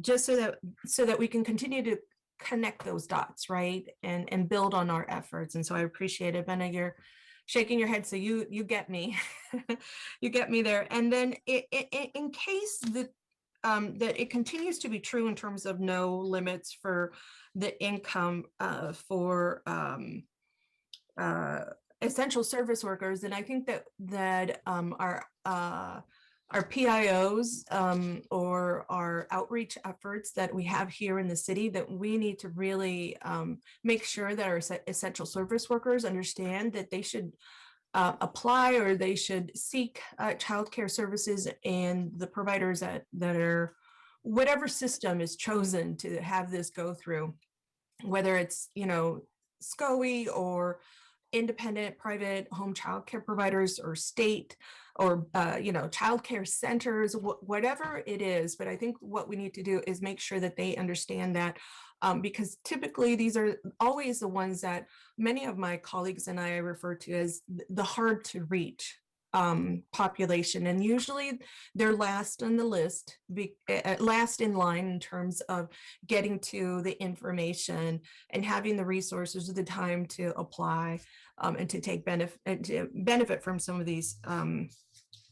just so that we can continue to connect those dots, right? And build on our efforts. And so I appreciate it. Benna, you're shaking your head, so you get me. You get me there. And then in case that it continues to be true in terms of no limits for the income for essential service workers, then I think that our PIOs or our outreach efforts that we have here in the city, that we need to really make sure that our essential service workers understand that they should apply, or they should seek childcare services, and the providers that are, whatever system is chosen to have this go through, whether it's, SCOE or independent private home childcare providers, or state, or childcare centers, whatever it is. But I think what we need to do is make sure that they understand that, because typically these are always the ones that many of my colleagues and I refer to as the hard to reach population, and usually they're last on the list, last in line in terms of getting to the information and having the resources or the time to apply, and to take benefit from some of these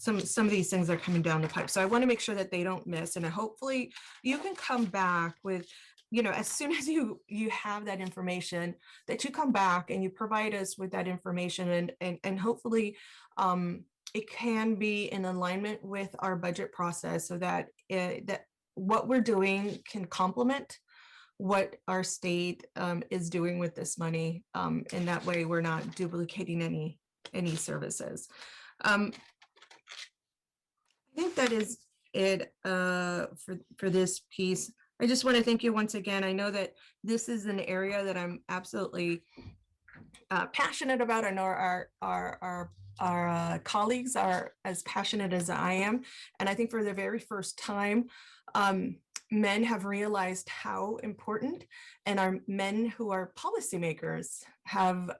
some of these things that are coming down the pipe. So I want to make sure that they don't miss, and hopefully you can come back with, as soon as you have that information, that you come back and you provide us with that information, and hopefully it can be in alignment with our budget process, so that that what we're doing can complement what our state is doing with this money, and that way we're not duplicating any services. I think that is it for this piece. I just want to thank you once again. I know that this is an area that I'm absolutely passionate about. I know our colleagues are as passionate as I am. And I think for the very first time, men have realized how important, and our men who are policymakers have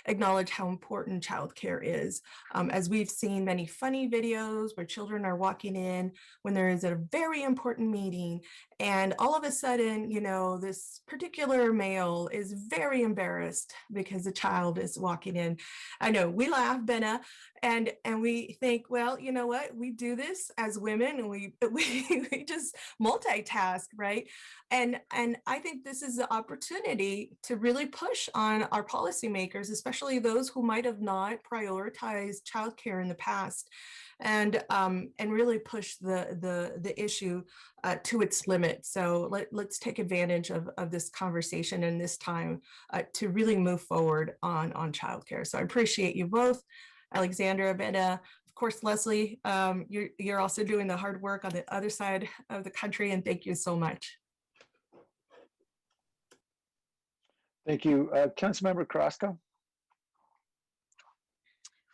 acknowledged how important childcare is. As we've seen many funny videos where children are walking in when there is a very important meeting, and all of a sudden, you know, this particular male is very embarrassed because a child is walking in. I know we laugh, Benna, and we think, well, you know what, we do this as women, and we just multitask, right? And I think this is the opportunity to really push on our policymakers, especially those who might have not prioritized childcare in the past, and really push the issue to its limit. So let's take advantage of this conversation and this time to really move forward on childcare. So I appreciate you both, Alexandra, Benna. Of course, Leslie, you're also doing the hard work on the other side of the country, and thank you so much. Thank you. Councilmember Carrasco.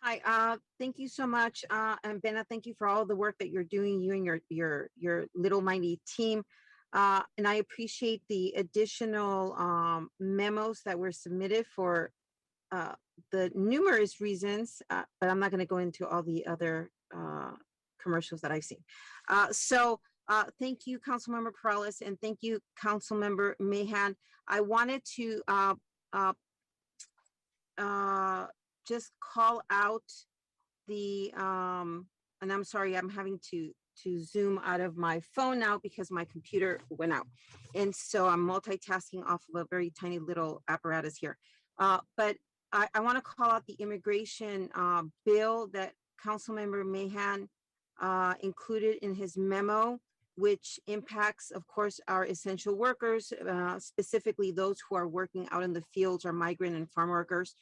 Hi, thank you so much. And Benna, thank you for all the work that you're doing, you and your little mighty team. And I appreciate the additional memos that were submitted for the numerous reasons, but I'm not going to go into all the other commercials that I've seen. Thank you, Councilmember Perales, and thank you, Councilmember Mahan. I wanted to just call out the, and I'm sorry, I'm having to zoom out of my phone now because my computer went out. And so I'm multitasking off of a very tiny little apparatus here. But I want to call out the immigration bill that Councilmember Mahan included in his memo, which impacts, of course, our essential workers, specifically those who are working out in the fields, our migrant and farm workers.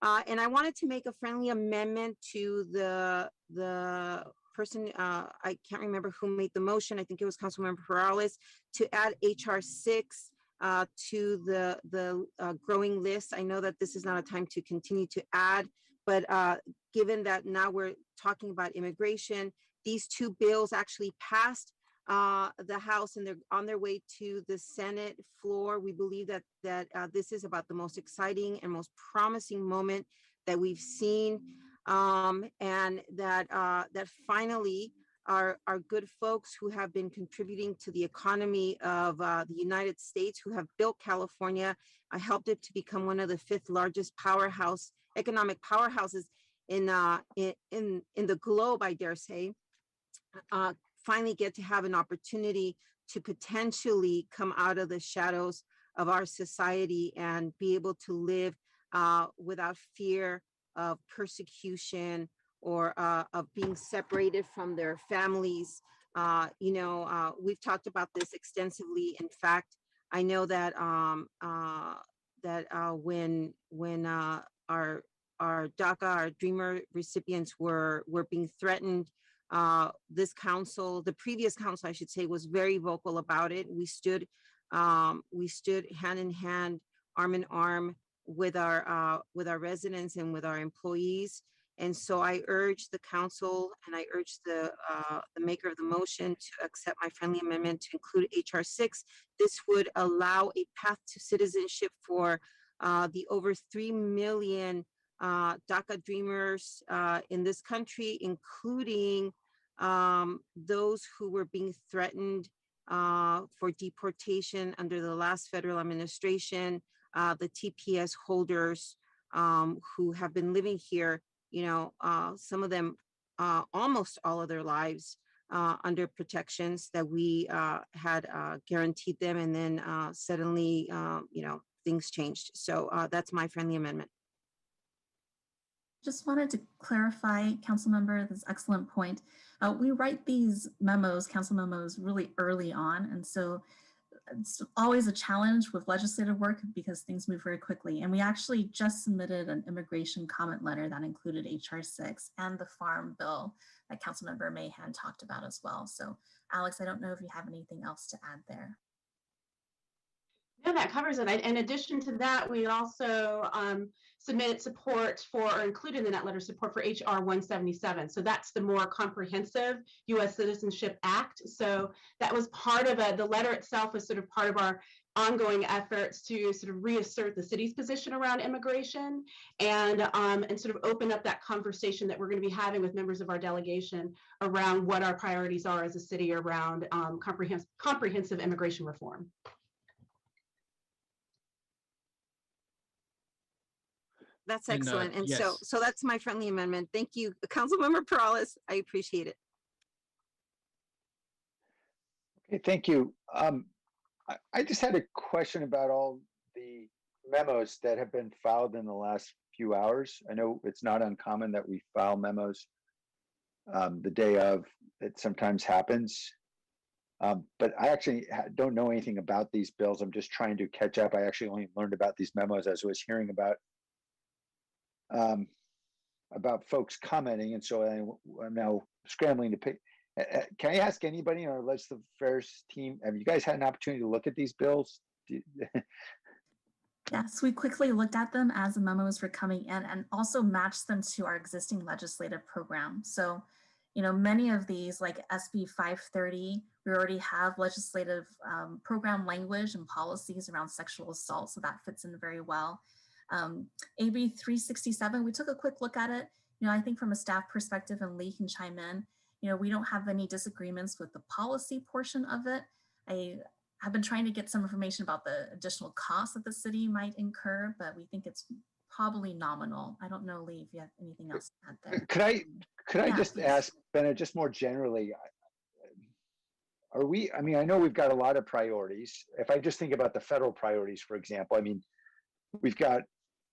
And I wanted to make a friendly amendment to the person, I can't remember who made the motion. I think it was Councilmember Perales, to add HR 6 to the growing list. I know that this is not a time to continue to add, but given that now we're talking about immigration, these two bills actually passed the House and they're on their way to the Senate floor. We believe that this is about the most exciting and most promising moment that we've seen, and that finally our good folks who have been contributing to the economy of the United States, who have built California, helped it to become one of the 5th largest economic powerhouses in the globe, I dare say, finally get to have an opportunity to potentially come out of the shadows of our society and be able to live without fear of persecution or of being separated from their families. We've talked about this extensively. In fact, I know that when our DACA, our Dreamer recipients were being threatened, this council, the previous council, I should say, was very vocal about it. We stood hand in hand, arm in arm with our residents and with our employees. And so I urge the council and I urge the maker of the motion to accept my friendly amendment to include HR 6. This would allow a path to citizenship for the over 3 million DACA dreamers in this country, including those who were being threatened for deportation under the last federal administration, the TPS holders who have been living here, some of them almost all of their lives under protections that we had guaranteed them, and then suddenly, things changed. So that's my friendly amendment. Just wanted to clarify, council member, this excellent point. We write these memos, council memos, really early on. And so it's always a challenge with legislative work because things move very quickly. And we actually just submitted an immigration comment letter that included HR 6 and the farm bill that Councilmember Mahan talked about as well. So Alex, I don't know if you have anything else to add there. Yeah, that covers it. In addition to that, we also submitted support for, or included in the net letter support for HR 177. So that's the more comprehensive U.S. Citizenship Act. So that was part of the letter itself was sort of part of our ongoing efforts to sort of reassert the city's position around immigration and sort of open up that conversation that we're going to be having with members of our delegation around what our priorities are as a city around comprehensive immigration reform. That's And, excellent. And yes. so that's my friendly amendment. Thank you, Councilmember Perales. I appreciate it. Okay, thank you. I just had a question about all the memos that have been filed in the last few hours. I know it's not uncommon that we file memos the day of. It sometimes happens. But I actually don't know anything about these bills. I'm just trying to catch up. I actually only learned about these memos as I was hearing about folks commenting, and so I'm now scrambling to pick. Can I ask anybody on our legislative affairs team, have you guys had an opportunity to look at these bills? Yes, we quickly looked at them as the memos were coming in and also matched them to our existing legislative program. So, you know, many of these, like SB 530, we already have legislative program language and policies around sexual assault, so that fits in very well. AB 367, we took a quick look at it. You know, I think from a staff perspective, and Lee can chime in, you know, we don't have any disagreements with the policy portion of it. I have been trying to get some information about the additional costs that the city might incur, but we think it's probably nominal. I don't know, Lee, if you have anything else to add there. Could I just please. ask, Bennett, just more generally, are we, I mean, I know we've got a lot of priorities. If I just think about the federal priorities, for example, I mean, we've got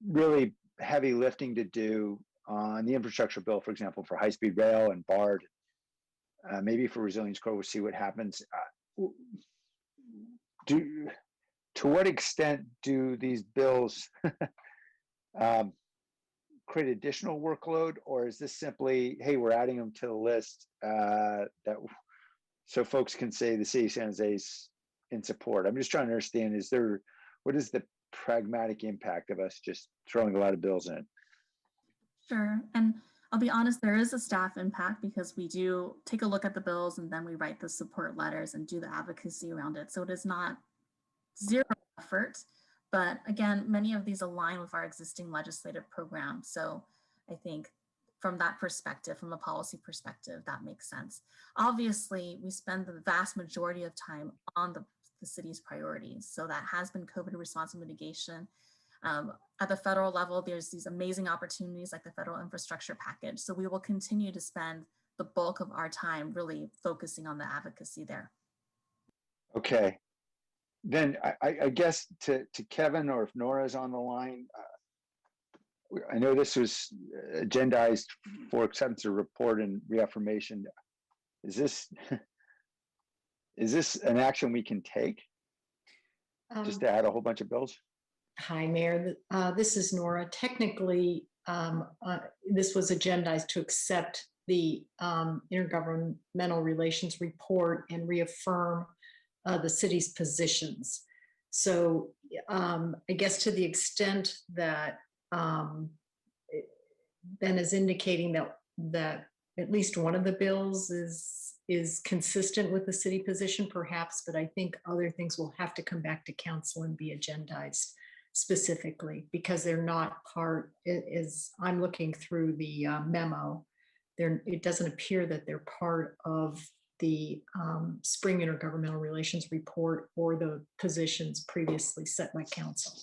really heavy lifting to do on the infrastructure bill, for example, for high-speed rail and BART, maybe for Resilience Corps, we'll see what happens. To what extent do these bills create additional workload, or is this simply, hey, we're adding them to the list so folks can say the city of San Jose is in support? I'm just trying to understand, what is the pragmatic impact of us just throwing a lot of bills in? Sure, and I'll be honest, there is a staff impact because we do take a look at the bills and then we write the support letters and do the advocacy around it. So it is not zero effort, but again, many of these align with our existing legislative program. So I think from that perspective, from a policy perspective, that makes sense. Obviously, we spend the vast majority of time on the city's priorities. So that has been COVID response and mitigation. At the federal level, there's these amazing opportunities like the federal infrastructure package. So we will continue to spend the bulk of our time really focusing on the advocacy there. Okay. Then I guess to Kevin, or if Nora's on the line, I know this was agendized for acceptance of report and reaffirmation. Is this an action we can take? Just to add a whole bunch of bills? Hi, Mayor. This is Nora. Technically, this was agendized to accept the intergovernmental relations report and reaffirm the city's positions. So I guess to the extent that Ben is indicating that at least one of the bills is consistent with the city position, perhaps, but I think other things will have to come back to council and be agendized specifically because they're not part, as I'm looking through the memo, it doesn't appear that they're part of the spring intergovernmental relations report or the positions previously set by council.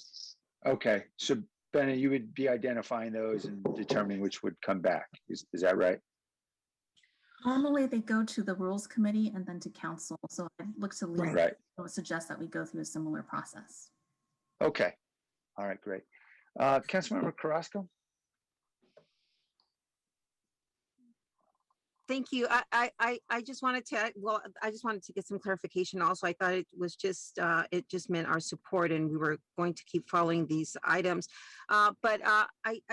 Okay, so Bennett, you would be identifying those and determining which would come back. Is that right? Normally they go to the rules committee and then to council. So I look to Lee. Right. I would suggest that we go through a similar process. Okay. All right, great. Councilmember Carrasco? Thank you. I just wanted to, I just wanted to get some clarification also. I thought it was just, it just meant our support and we were going to keep following these items. But I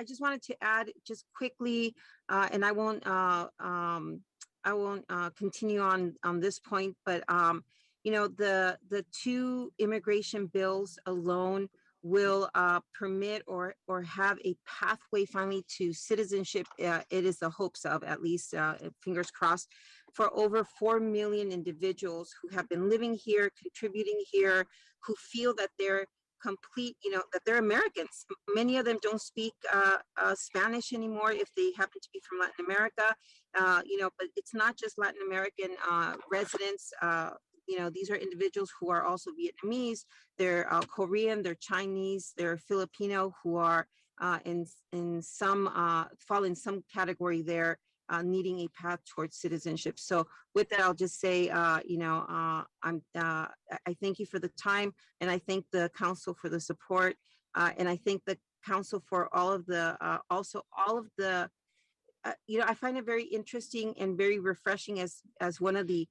just wanted to add just quickly, and I won't continue on this point, but you know, the two immigration bills alone will permit or have a pathway finally to citizenship. It is the hopes of, at least fingers crossed, for over 4 million individuals who have been living here, contributing here, who feel that they're complete, you know, that they're Americans. Many of them don't speak Spanish anymore if they happen to be from Latin America, you know, but it's not just Latin American residents. You know, these are individuals who are also Vietnamese, they're Korean, they're Chinese, they're Filipino, who are in some, fall in some category there, needing a path towards citizenship. So with that, I'll just say, you know, I thank you for the time, and I thank the council for the support, and I thank the council for all of the, also all of the, you know, I find it very interesting and very refreshing as one of the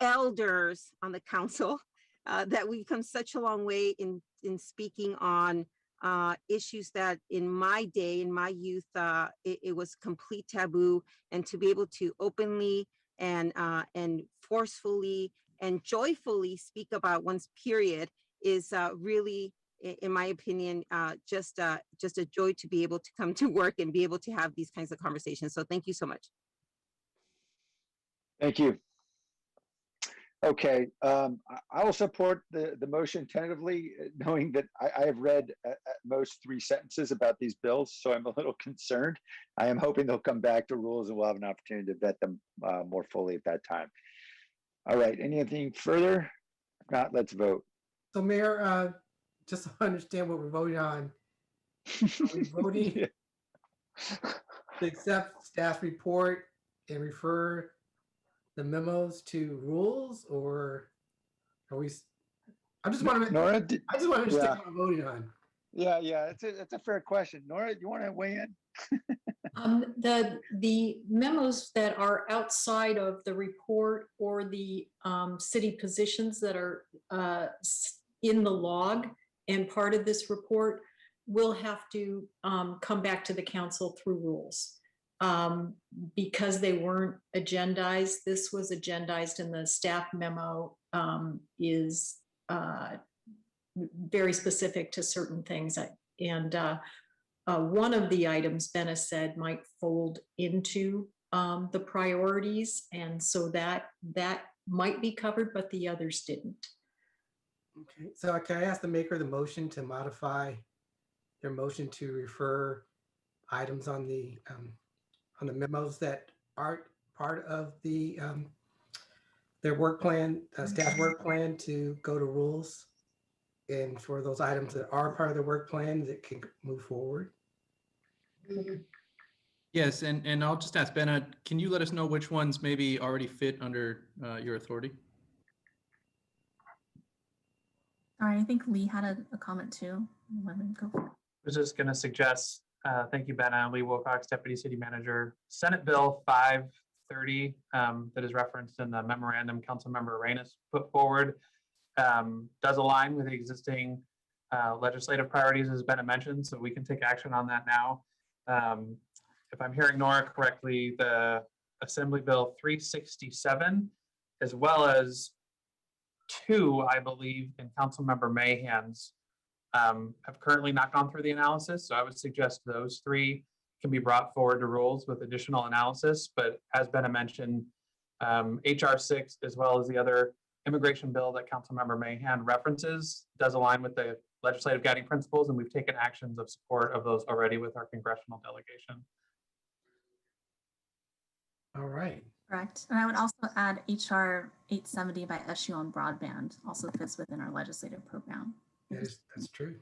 elders on the council, that we've come such a long way in speaking on issues that in my day, in my youth, it was complete taboo, and to be able to openly and forcefully and joyfully speak about one's period is really, in my opinion, just a joy to be able to come to work and be able to have these kinds of conversations. So thank you so much. Thank you. Okay, I will support the motion tentatively, knowing that I have read at most 3 sentences about these bills, so I'm a little concerned. I am hoping they'll come back to rules and we'll have an opportunity to vet them more fully at that time. All right, anything further? If not, let's vote. So Mayor, just to understand what we're voting on, are we voting to accept staff report and refer the memos to rules, or are we? I just want to. Nora, I just want to understand what we're voting on. Yeah, it's a fair question. Nora, you want to weigh in? The memos that are outside of the report or the city positions that are in the log and part of this report will have to come back to the council through rules. Because they weren't agendized, this was agendized, and the staff memo is very specific to certain things. And one of the items Benna said might fold into the priorities, and so that might be covered, but the others didn't. Okay, so can I ask the maker of the motion to modify their motion to refer items on the memos that aren't part of the their work plan, staff work plan, to go to rules, and for those items that are part of the work plan that can move forward? Yes, and I'll just ask Benna, can you let us know which ones maybe already fit under your authority? Sorry, I think Lee had a comment too. Let me go. I was just going to suggest, thank you, Benna, Lee Wilcox, Deputy City Manager. Senate Bill 530 that is referenced in the memorandum Councilmember Arenas put forward does align with the existing legislative priorities, as Benna mentioned, so we can take action on that now. If I'm hearing Nora correctly, the Assembly Bill 367, as well as 2, I believe, in Councilmember Mahan's, have currently not gone through the analysis. So I would suggest those 3 can be brought forward to rules with additional analysis. But as Benna mentioned, HR 6, as well as the other immigration bill that Councilmember Mahan references, does align with the legislative guiding principles, and we've taken actions of support of those already with our congressional delegation. All right. Correct. And I would also add HR 870 by SU on broadband also fits within our legislative program. That's true.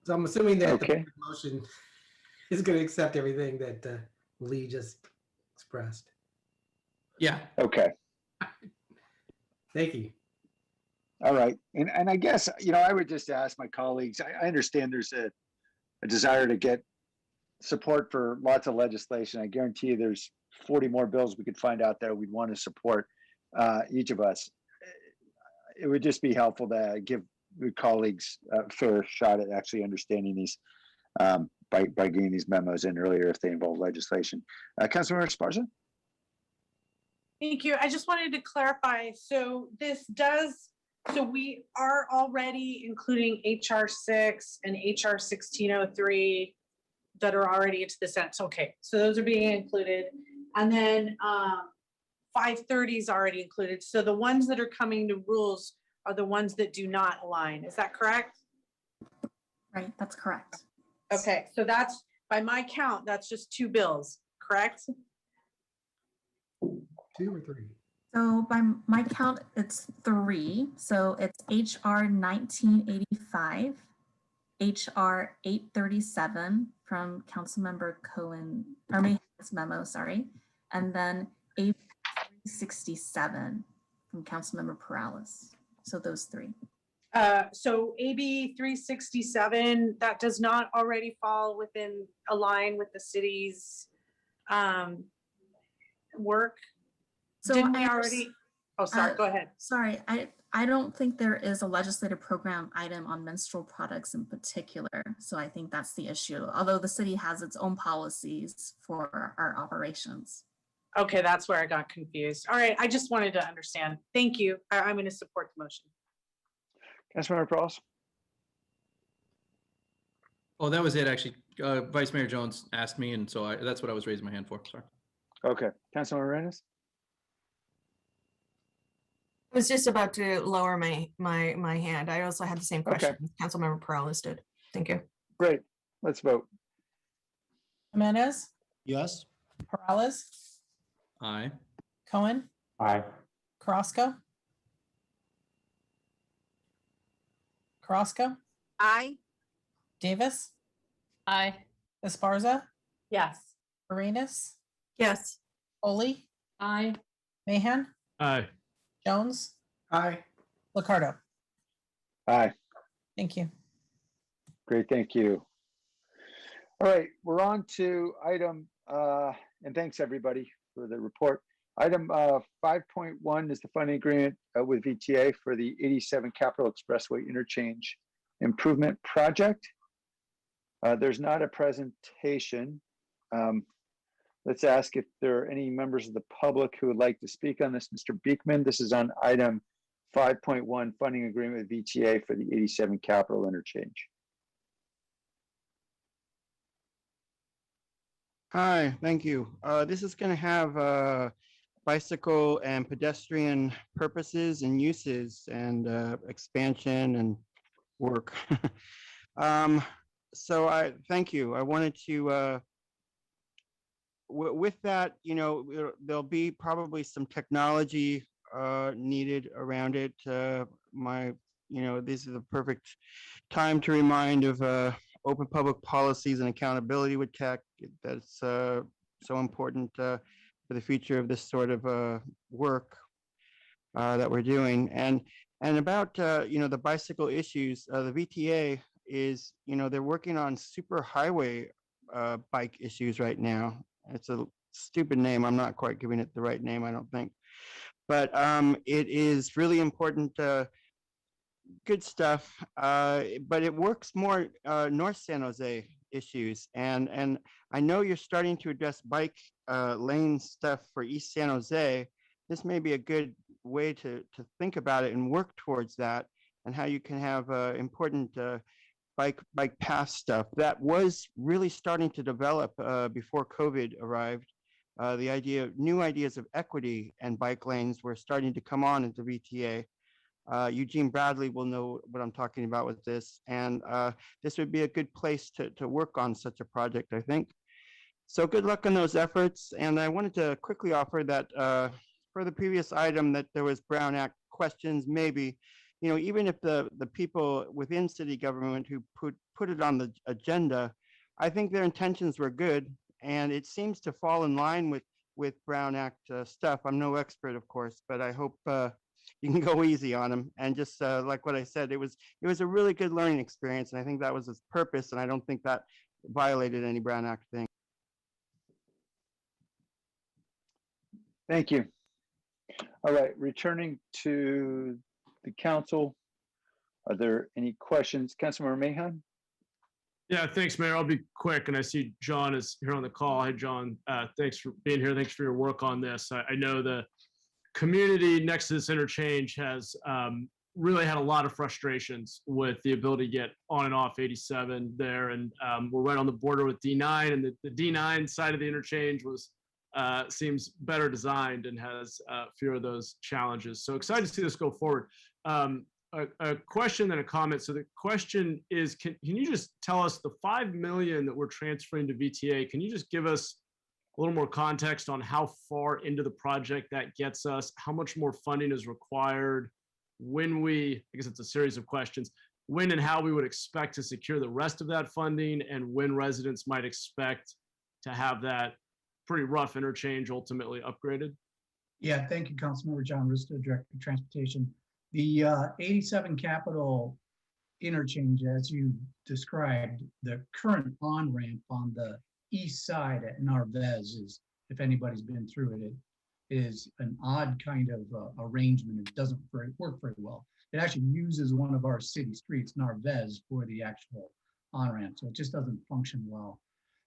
So I'm assuming that the motion is going to accept everything that Lee just expressed. Yeah. Okay. Thank you. All right. And I guess, I would just ask my colleagues, I understand there's a desire to get support for lots of legislation. I guarantee you there's 40 more bills we could find out there we'd want to support, each of us. It would just be helpful to give the colleagues a fair shot at actually understanding these by getting these memos in earlier if they involve legislation. Councilmember Esparza? Yeah, and I would also add HR 870 by SU on broadband also fits within our legislative program. Okay. All right. And I guess, I would just ask my colleagues, there's 40 more bills we could find out there we'd want to support, each of us. It would just be helpful to give the colleagues a fair shot at actually understanding these by getting these memos in earlier if they involve legislation. Councilmember Esparza? Thank you. I just wanted to clarify. So so we are already including HR 6 and HR 1603 that are already into the sentence. Okay, so those are being included. And then 530 is already included. So the ones that are coming to rules are the ones that do not align. Is that correct? Right, that's correct. Okay, so that's, by my count, that's just 2 bills, correct? 2 or 3? So by my count, it's 3. So it's HR 1985, HR 837 from Councilmember Cohen, or Mayhew's memo, sorry, and then AB 367 from Councilmember Perales. So those 3. So AB 367, that does not already fall within, align with the city's work? So Didn't we I already? Oh, sorry, go ahead. Sorry, I don't think there is a legislative program item on menstrual products in particular. So I think that's the issue, although the city has its own policies for our operations. Okay, that's where I got confused. All right, I just wanted to understand. Thank you. I'm going to support the motion. Councilmember Perales? Oh, that was it, actually. Vice Mayor Jones asked me, and so that's what I was raising my hand for. Sorry. Okay, Councilmember Arenas? I was just about to lower my hand. I also had the same question Councilmember Perales did. Thank you. Great. Let's vote. Jimenez, Yes. Perales, Aye. Cohen, Aye. Carrasco. Carrasco, Aye. Davis, Aye. Esparza, Yes. Arenas, Yes. Ollie, Aye. Mahan, Aye. Jones, Aye. Liccardo. Aye. Thank you. Great, thank you. All right, we're on to item, and thanks everybody for the report. Item 5.1 is the funding agreement with VTA for the 87 Capitol Expressway Interchange Improvement Project. There's not a presentation. Let's ask if there are any members of the public who would like to speak on this. Mr. Beekman, this is on item 5.1, funding agreement with VTA for the 87 Capitol Interchange. Hi, thank you. This is going to have bicycle and pedestrian purposes and uses and expansion and work. So I thank you. I wanted to, with that, you know, there'll be probably some technology needed around it. This is the perfect time to remind of open public policies and accountability with tech. That's so important for the future of this sort of work that we're doing. And about the bicycle issues, the VTA is, they're working on super highway bike issues right now. It's a stupid name. I'm not quite giving it the right name, I don't think. But it is really important, good stuff. But it works more North San Jose issues. And I know you're starting to address bike lane stuff for East San Jose. This may be a good way to think about it and work towards that, and how you can have important bike path stuff that was really starting to develop before COVID arrived. The idea of new ideas of equity and bike lanes were starting to come on into VTA. Eugene Bradley will know what I'm talking about with this, and this would be a good place to work on such a project, I think. So good luck on those efforts. And I wanted to quickly offer that for the previous item that there was Brown Act questions, maybe, even if the people within city government who put it on the agenda, I think their intentions were good, and it seems to fall in line with Brown Act stuff. I'm no expert, of course, but I hope you can go easy on them. And just like what I said, it was a really good learning experience, and I think that was its purpose, and I don't think that violated any Brown Act thing. Thank you. All right, returning to the council. Are there any questions? Councilmember Mahan? Yeah, thanks, Mayor. I'll be quick. And I see John is here on the call. Hi, John. Thanks for being here. Thanks for your work on this. I know the community next to this interchange has really had a lot of frustrations with the ability to get on and off 87 there. And we're right on the border with D9, and the D9 side of the interchange was seems better designed and has fewer of those challenges. So excited to see this go forward. A question and a comment. So the question is, can you just tell us the 5 million that we're transferring to VTA? Can you just give us a little more context on how far into the project that gets us? How much more funding is required? I guess it's a series of questions, when and how we would expect to secure the rest of that funding, and when residents might expect to have that pretty rough interchange ultimately upgraded? Yeah, thank you, Councilmember John Risto, Director of Transportation. The 87 Capitol interchange, as you described, the current on-ramp on the east side at Narvez is, if anybody's been through it, is an odd kind of arrangement. It doesn't work very well. It actually uses one of our city streets, Narvez, for the actual on-ramp, so it just doesn't function well.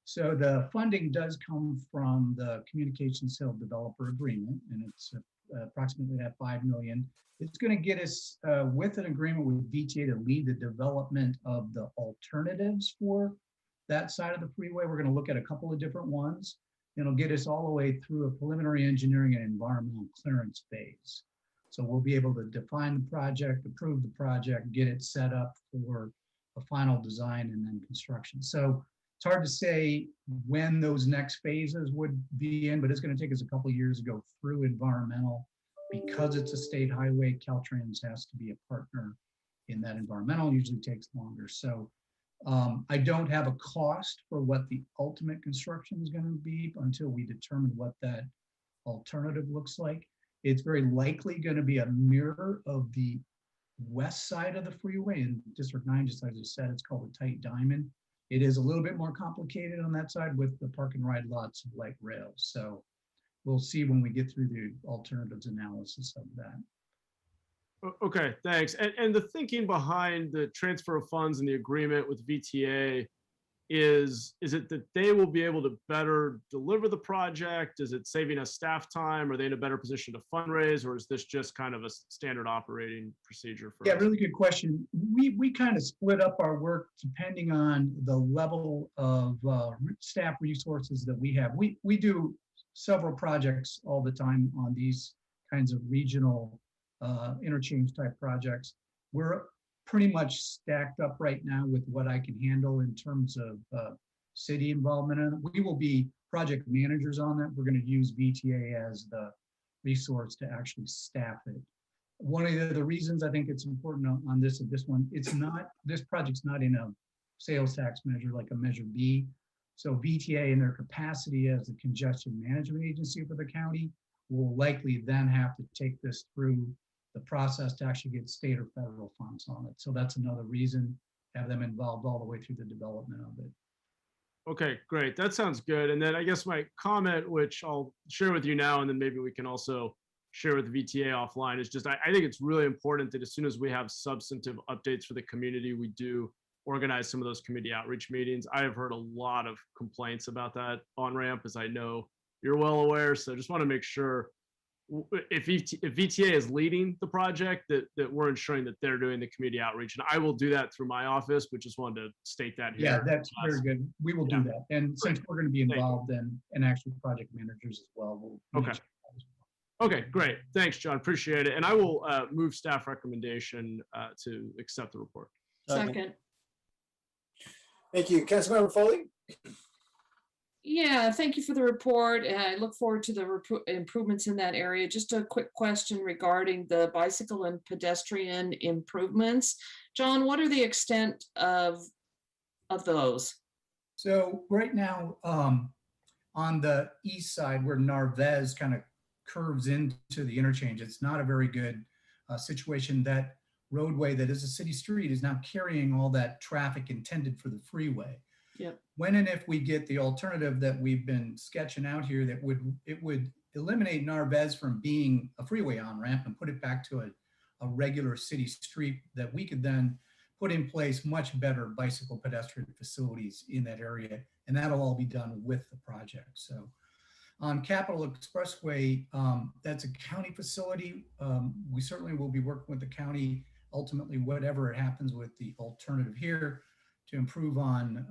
So the funding does come from the communication sale developer agreement, and it's approximately that 5 million. It's going to get us with an agreement with VTA to lead the development of the alternatives for that side of the freeway. We're going to look at a couple of different ones. It'll get us all the way through a preliminary engineering and environmental clearance phase. So we'll be able to define the project, approve the project, get it set up for a final design and then construction. So it's hard to say when those next phases would be in, but it's going to take us a couple of years to go through environmental. Because it's a state highway, Caltrans has to be a partner in that environmental, usually takes longer. So I don't have a cost for what the ultimate construction is going to be until we determine what that alternative looks like. It's very likely going to be a mirror of the west side of the freeway in District 9, just as I said, it's called a tight diamond. It is a little bit more complicated on that side with the park and ride lots of light rail. So we'll see when we get through the alternatives analysis of that. Okay, thanks. And the thinking behind the transfer of funds and the agreement with VTA is it that they will be able to better deliver the project? Is it saving us staff time? Are they in a better position to fundraise, or is this just kind of a standard operating procedure for Yeah, us? really good question. We kind of split up our work depending on the level of staff resources that we have. We do several projects all the time on these kinds of regional interchange type projects. We're pretty much stacked up right now with what I can handle in terms of city involvement in it. We will be project managers on that. We're going to use VTA as the resource to actually staff it. One of the reasons I think it's important on this one, this project's not in a sales tax measure like a Measure B. So VTA in their capacity as the congestion management agency for the county will likely then have to take this through the process to actually get state or federal funds on it. So that's another reason to have them involved all the way through the development of it. Okay, great. That sounds good. And then I guess my comment, which I'll share with you now, and then maybe we can also share with VTA offline, is just I think it's really important that as soon as we have substantive updates for the community, we do organize some of those community outreach meetings. I have heard a lot of complaints about that on-ramp, as I know you're well aware. So just want to make sure if VTA is leading the project, that we're ensuring that they're doing the community outreach. And I will do that through my office, but just wanted to state that here. Yeah, that's very good. We will do that. And since we're going to be involved in actually project managers as well, we'll okay. Okay, great. Thanks, John. Appreciate it. And I will move staff recommendation to accept the report. Second. Thank you. Councilmember Foley? Yeah, thank you for the report. And I look forward to the improvements in that area. Just a quick question regarding the bicycle and pedestrian improvements. John, what are the extent of those? So right now, on the east side where Narvez kind of curves into the interchange, it's not a very good situation. That roadway that is a city street is now carrying all that traffic intended for the freeway. Yep. When and if we get the alternative that we've been sketching out here, that would eliminate Narvez from being a freeway on-ramp and put it back to a regular city street, that we could then put in place much better bicycle pedestrian facilities in that area. And that'll all be done with the project. So On Capitol Expressway, that's a county facility. We certainly will be working with the county, ultimately, whatever happens with the alternative here, to improve on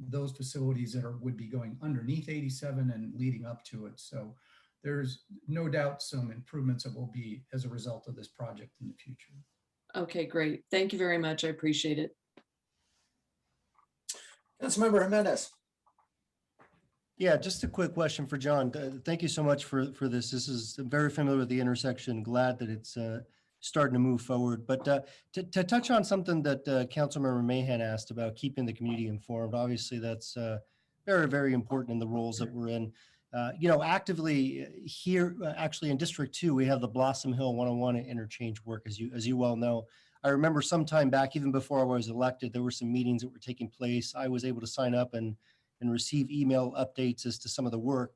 those facilities that would be going underneath 87 and leading up to it. So there's no doubt some improvements that will be as a result of this project in the future. Okay, great. Thank you very much. I appreciate it. Councilmember Jimenez. Yeah, just a quick question for John. Thank you so much for this. This is I'm very familiar with the intersection. Glad that it's starting to move forward. But to touch on something that Councilmember Mahan asked about keeping the community informed, obviously that's very, very important in the roles that we're in. Actively here, actually in District 2, we have the Blossom Hill 101 interchange work, as you well know. I remember some time back, even before I was elected, there were some meetings that were taking place. I was able to sign up and receive email updates as to some of the work.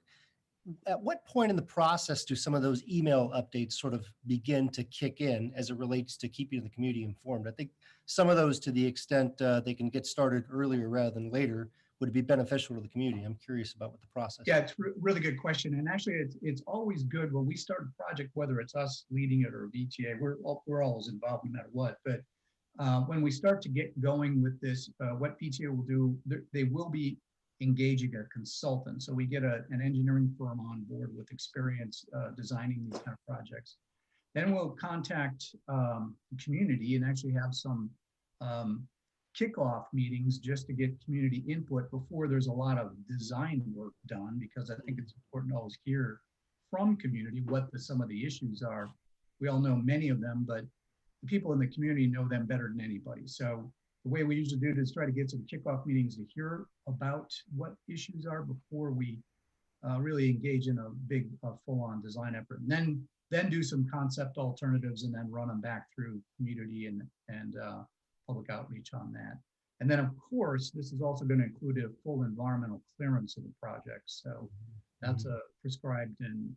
At what point in the process do some of those email updates sort of begin to kick in as it relates to keeping the community informed? I think some of those, to the extent they can get started earlier rather than later, would be beneficial to the community. I'm curious about what the process is. Yeah, it's a really good question. And actually, it's always good when we start a project, whether it's us leading it or VTA, we're always involved no matter what. But when we start to get going with this, what VTA will do, they will be engaging a consultant. So we get an engineering firm on board with experience designing these kind of projects. Then we'll contact the community and actually have some kickoff meetings just to get community input before there's a lot of design work done, because I think it's important to always hear from community what some of the issues are. We all know many of them, but the people in the community know them better than anybody. So the way we usually do it is try to get some kickoff meetings to hear about what issues are before we really engage in a big full-on design effort, and then do some concept alternatives and then run them back through community and public outreach on that. And then of course, this is also going to include a full environmental clearance of the project. So that's a prescribed and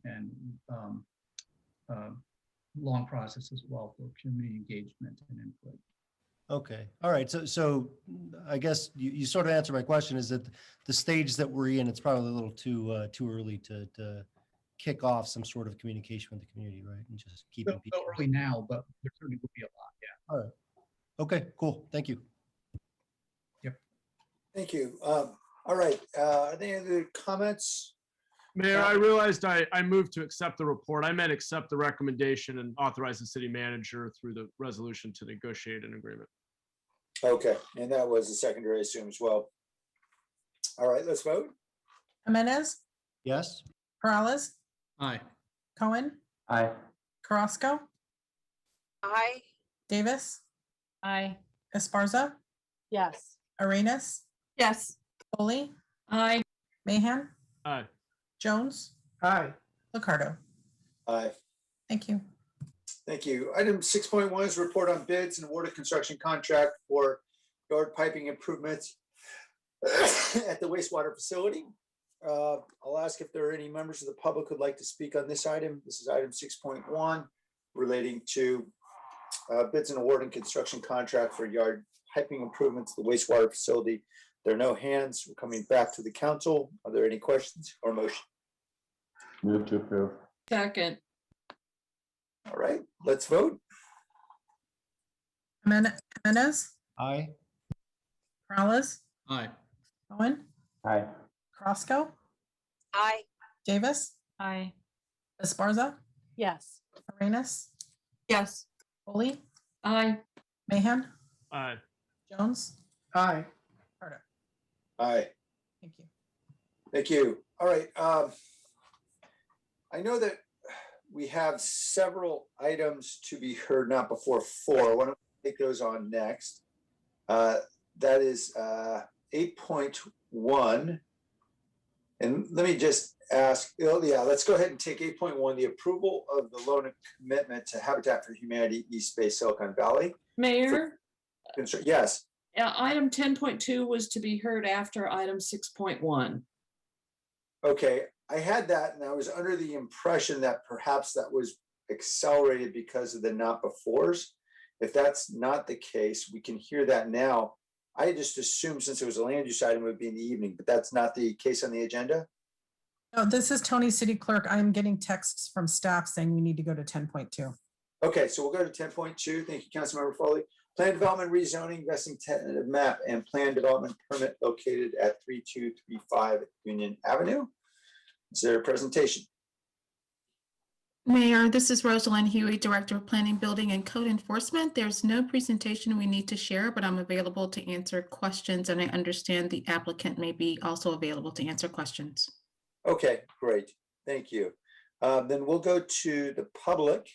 long process as well for community engagement and input. Okay. All right. So I guess you sort of answered my question, is that the stage that we're in, it's probably a little too early to kick off some sort of communication with the community, right? And just keeping people early now, but there certainly will be a lot. Yeah. All right. Okay, cool. Thank you. Yep. Thank you. All right. Are there any other comments? Mayor, I realized I moved to accept the report. I meant accept the recommendation and authorize the city manager through the resolution to negotiate an agreement. Okay, and that was a secondary, I assume, as well. All right, let's vote. Jimenez, Yes. Peralez, Aye. Cohen, Aye. Carrasco, Aye. Davis, Aye. Esparza, Yes. Arenas, Yes. Foley, Aye. Mahan, Aye. Jones, Aye. Liccardo. Aye. Thank you. Thank you. Item 6.1 is report on bids and awarded construction contract for yard piping improvements at the wastewater facility. I'll ask if there are any members of the public who'd like to speak on this item. This is item 6.1 relating to bids and awarding construction contract for yard piping improvements to the wastewater facility. There are no hands. We're coming back to the council. Are there any questions or motion? Move to approve. Second. All right, let's vote. Jimenez, Aye. Peralez, Aye. Cohen, Aye. Carrasco, Aye. Davis, Aye. Esparza, Yes. Arenas, Yes. Foley, Aye. Mahan, Aye. Jones, Aye. Cardo. Aye. Thank you. Thank you. All right. I know that we have several items to be heard, not before 4. Why don't we take those on next? That is 8.1. And let me just ask, let's go ahead and take 8.1, the approval of the loan and commitment to Habitat for Humanity East Bay Silicon Valley. Mayor? Yes. Item 10.2 was to be heard after item 6.1. Okay, I had that and I was under the impression that perhaps that was accelerated because of the not befores. If that's not the case, we can hear that now. I just assumed since it was a land use item, it would be in the evening, but that's not the case on the agenda? No, this is Tony, City Clerk. I'm getting texts from staff saying we need to go to 10.2. Okay, so we'll go to 10.2. Thank you, Councilmember Foley. Plan development rezoning, vesting tentative map and plan development permit located at 3235 Union Avenue. Is there a presentation? Mayor, this is Rosalind Huey, Director of Planning, Building, and Code Enforcement. There's no presentation we need to share, but I'm available to answer questions, and I understand the applicant may be also available to answer questions. Okay, great. Thank you. Then we'll go to the public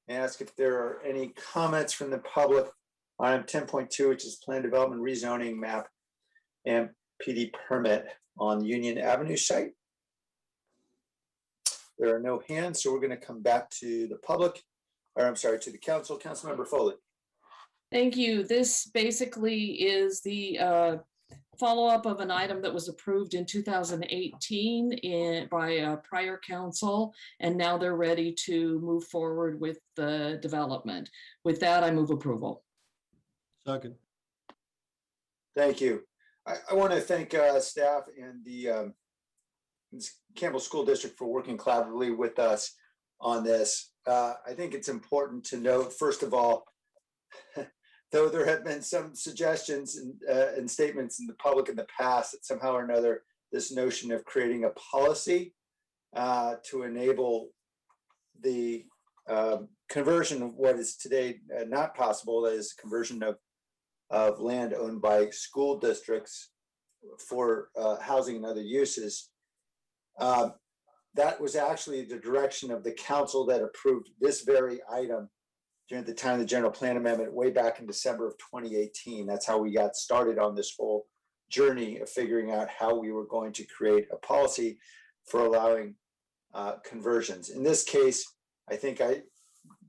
and ask if there are any comments from the public on item 10.2, which is plan development rezoning map and PD permit on Union Avenue site. There are no hands, so we're going to come back to the public, or I'm sorry, to the council. Councilmember Foley. Thank you. This basically is the follow-up of an item that was approved in 2018 by a prior council, and now they're ready to move forward with the development. With that, I move approval. Second. Thank you. I want to thank staff and the Campbell School District for working collaboratively with us on this. I think it's important to note, first of all, though there have been some suggestions and statements in the public in the past that somehow or another, this notion of creating a policy to enable the conversion of what is today not possible, that is conversion of land owned by school districts for housing and other uses. That was actually the direction of the council that approved this very item during the time of the general plan amendment way back in December of 2018. That's how we got started on this whole journey of figuring out how we were going to create a policy for allowing conversions. In this case, I think I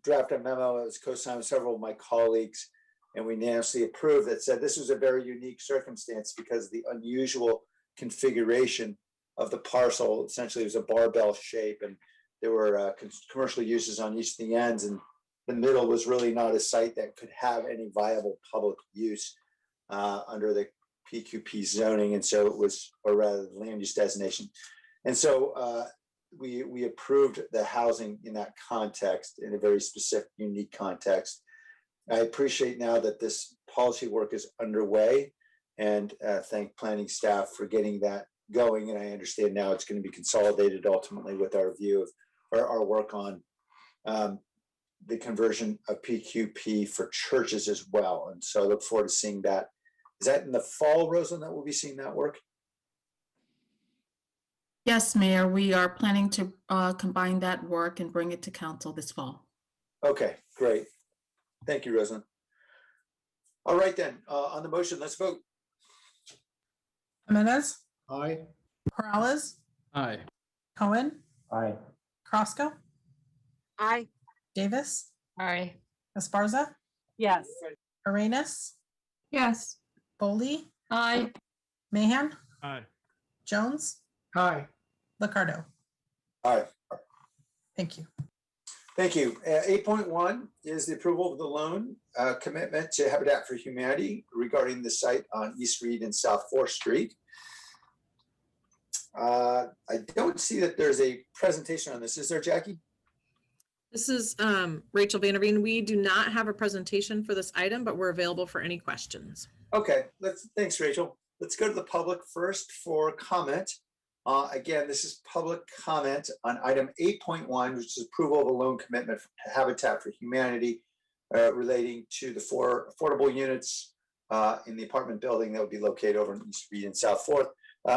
drafted a memo that was co-signed with several of my colleagues, and we unanimously approved that said this was a very unique circumstance because of the unusual configuration of the parcel. Essentially, it was a barbell shape, and there were commercial uses on each of the ends, and the middle was really not a site that could have any viable public use under the PQP zoning, and so it was, or rather, the land use designation. And so we approved the housing in that context, in a very specific, unique context. I appreciate now that this policy work is underway, and thank planning staff for getting that going. And I understand now it's going to be consolidated ultimately with our view of our work on the conversion of PQP for churches as well. And so I look forward to seeing that. Is that in the fall, Rosalind, that we'll be seeing that work? Yes, Mayor, we are planning to combine that work and bring it to council this fall. Okay, great. Thank you, Rosalind. All right then, on the motion, let's vote. Jimenez, Aye. Peralez, Aye. Cohen, Aye. Crosco, Aye. Davis, Aye. Esparza, Yes. Arenas, Yes. Foley, Aye. Mahan, Aye. Jones, Aye. Liccardo. Aye. Thank you. Thank you. 8.1 is the approval of the loan commitment to Habitat for Humanity regarding the site on East Reed and South 4th Street. I don't see that there's a presentation on this. Is there, Jackie? This is Rachel Vanderveen. We do not have a presentation for this item, but we're available for any questions. Okay, thanks, Rachel. Let's go to the public first for comment. Again, this is public comment on item 8.1, which is approval of a loan commitment to Habitat for Humanity relating to the 4 affordable units in the apartment building that would be located over in East Reed and South 4th.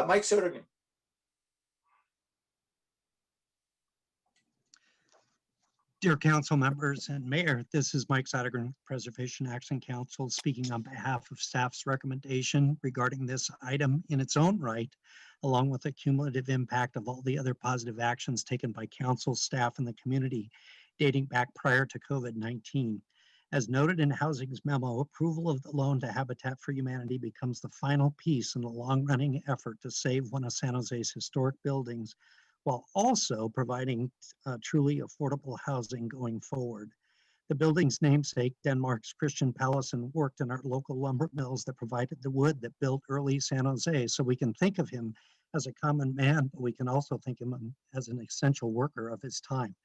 Mike Sodergan. Dear council members and mayor, this is Mike Sodergren, Preservation Action Council, speaking on behalf of staff's recommendation regarding this item in its own right, along with the cumulative impact of all the other positive actions taken by council, staff, and the community dating back prior to COVID-19. As noted in Housing's memo, approval of the loan to Habitat for Humanity becomes the final piece in a long-running effort to save one of San Jose's historic buildings, while also providing truly affordable housing going forward. The building's namesake, Denmark's Christian Pallesen, worked in our local lumber mills that provided the wood that built early San Jose, so we can think of him as a common man, but we can also think of him as an essential worker of his time.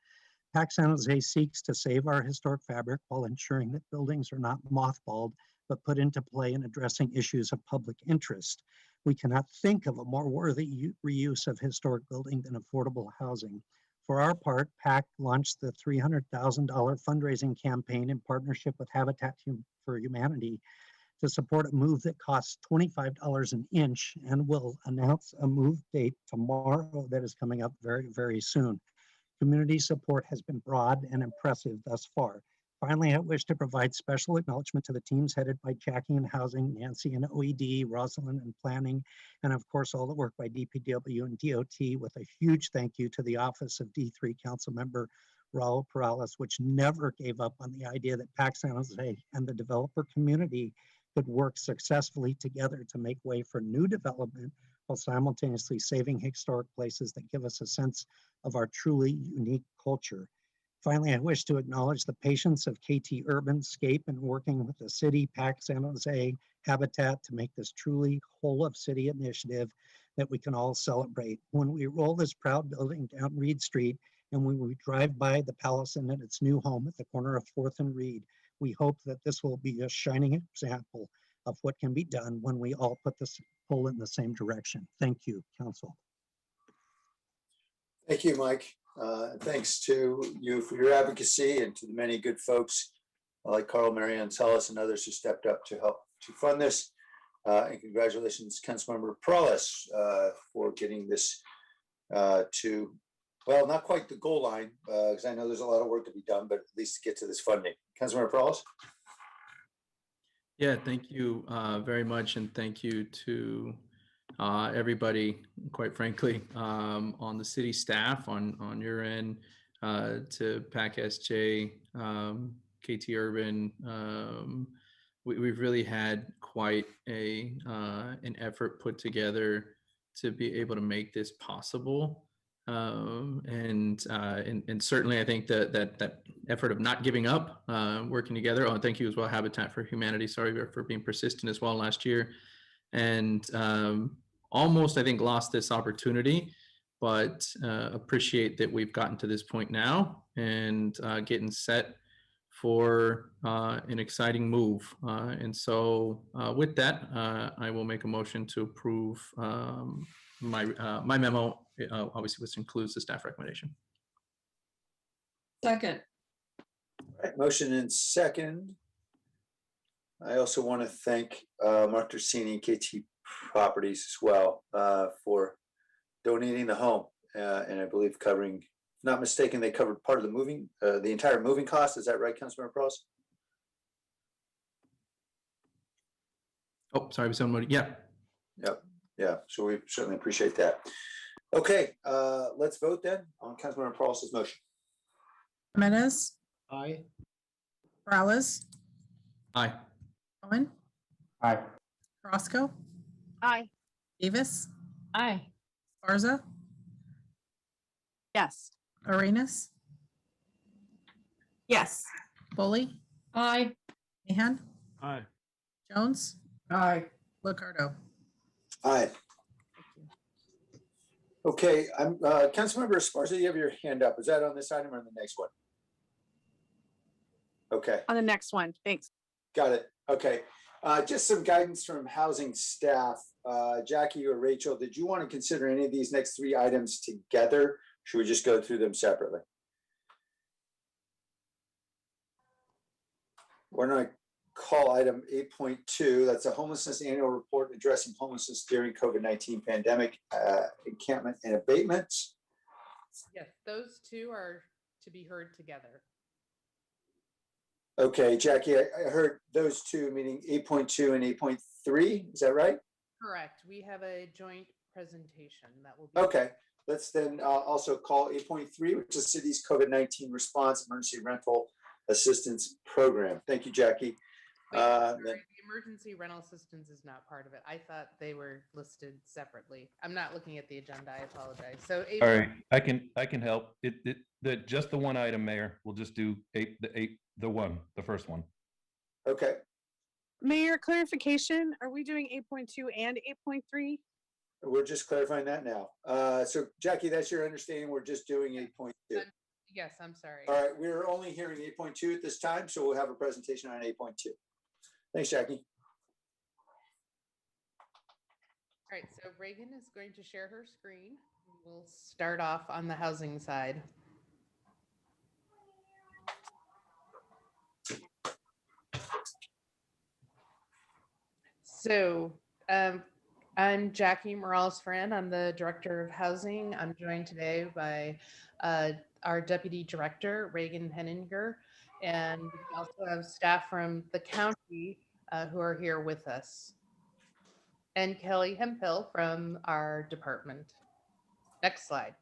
PAC San Jose seeks to save our historic fabric while ensuring that buildings are not mothballed, but put into play in addressing issues of public interest. We cannot think of a more worthy reuse of historic building than affordable housing. For our part, PAC launched the $300,000 fundraising campaign in partnership with Habitat for Humanity to support a move that costs $25 an inch, and will announce a move date tomorrow that is coming up very, very soon. Community support has been broad and impressive thus far. Finally, I wish to provide special acknowledgement to the teams headed by Jackie in Housing, Nancy in OED, Rosalind in Planning, and of course, all the work by DPW and DOT, with a huge thank you to the Office of D3 Councilmember Raul Perales, which never gave up on the idea that PAC San Jose and the developer community could work successfully together to make way for new development while simultaneously saving historic places that give us a sense of our truly unique culture. Finally, I wish to acknowledge the patience of KT Urban Scape in working with the city, PAC San Jose, Habitat to make this truly whole of city initiative that we can all celebrate. When we roll this proud building down Reed Street and when we drive by the Palace Inn at its new home at the corner of 4th and Reed, we hope that this will be a shining example of what can be done when we all pull in the same direction. Thank you, Council. Thank you, Mike. Thanks to you for your advocacy and to the many good folks like Carl, Marianne Tellis, and others who stepped up to help to fund this. And congratulations, Councilmember Perales, for getting this to, well, not quite the goal line, because I know there's a lot of work to be done, but at least to get to this funding. Councilmember Perales? Yeah, thank you very much. And thank you to everybody, quite frankly, on the city staff, on your end, to PAC SJ, KT Urban. We've really had quite an effort put together to be able to make this possible. And certainly I think that effort of not giving up, working together. Oh, thank you as well, Habitat for Humanity. Sorry for being persistent as well last year. And almost, I think, lost this opportunity, but appreciate that we've gotten to this point now and getting set for an exciting move. And so with that, I will make a motion to approve my memo, obviously, which includes the staff recommendation. Second. All right, motion and second. I also want to thank Mark Tersini and KT Properties as well for donating the home, and I believe covering, if not mistaken, they covered part of the moving, the entire moving cost. Is that right, Councilmember Perales? Oh, sorry, somebody. Yeah. Yep. Yeah. So we certainly appreciate that. Okay, let's vote then on Councilmember Perales' motion. Jimenez, Aye. Perales, Aye. Cohen, Aye. Roscoe, Aye. Davis, Aye. Garza, Yes. Arenas, Yes. Foley, Aye. Mahan, Aye. Jones, Aye. Ricardo. Aye. Okay, I'm Councilmember Esparza, you have your hand up. Is that on this item or on the next one? Okay. On the next one. Thanks. Got it. Okay. Just some guidance from housing staff. Jackie or Rachel, did you want to consider any of these next three items together? Should we just go through them separately? We're going to call item 8.2. That's a homelessness annual report addressing homelessness during COVID-19 pandemic, encampment and abatements. Yes, those two are to be heard together. Okay, Jackie, I heard those two, meaning 8.2 and 8.3. Is that right? Correct. We have a joint presentation that will be. Okay, let's then also call 8.3, which is city's COVID-19 response emergency rental assistance program. Thank you, Jackie. Wait, sorry, the emergency rental assistance is not part of it. I thought they were listed separately. I'm not looking at the agenda. I apologize. So all right, I can help. Just the one item, Mayor. We'll just do the first one. Okay. Mayor, clarification, are we doing 8.2 and 8.3? We're just clarifying that now. So Jackie, that's your understanding. We're just doing 8.2. Yes, I'm sorry. All right, we're only hearing 8.2 at this time, so we'll have a presentation on 8.2. Thanks, Jackie. All right, so Reagan is going to share her screen. We'll start off on the housing side. So I'm Jackie Morales-Friend. I'm the Director of Housing. I'm joined today by our Deputy Director, Reagan Henninger, and we also have staff from the county who are here with us, and Kelly Hemphill from our department. Next slide.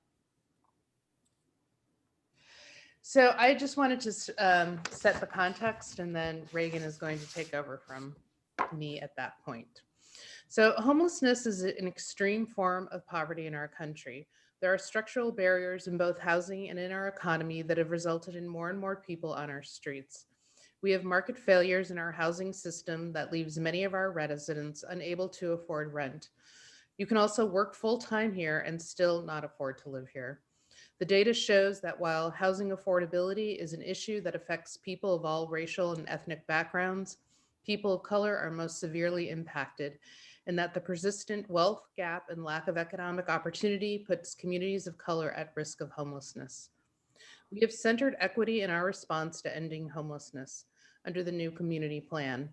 So I just wanted to set the context, and then Reagan is going to take over from me at that point. So homelessness is an extreme form of poverty in our country. There are structural barriers in both housing and in our economy that have resulted in more and more people on our streets. We have market failures in our housing system that leaves many of our residents unable to afford rent. You can also work full-time here and still not afford to live here. The data shows that while housing affordability is an issue that affects people of all racial and ethnic backgrounds, people of color are most severely impacted, and that the persistent wealth gap and lack of economic opportunity puts communities of color at risk of homelessness. We have centered equity in our response to ending homelessness under the new community plan.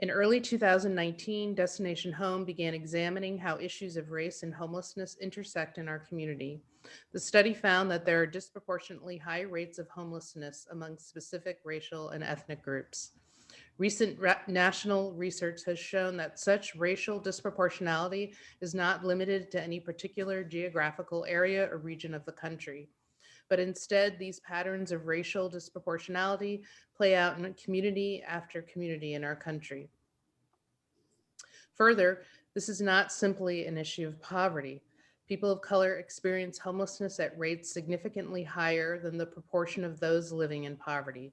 In early 2019, Destination Home began examining how issues of race and homelessness intersect in our community. The study found that there are disproportionately high rates of homelessness among specific racial and ethnic groups. Recent national research has shown that such racial disproportionality is not limited to any particular geographical area or region of the country, but instead these patterns of racial disproportionality play out in community after community in our country. Further, this is not simply an issue of poverty. People of color experience homelessness at rates significantly higher than the proportion of those living in poverty.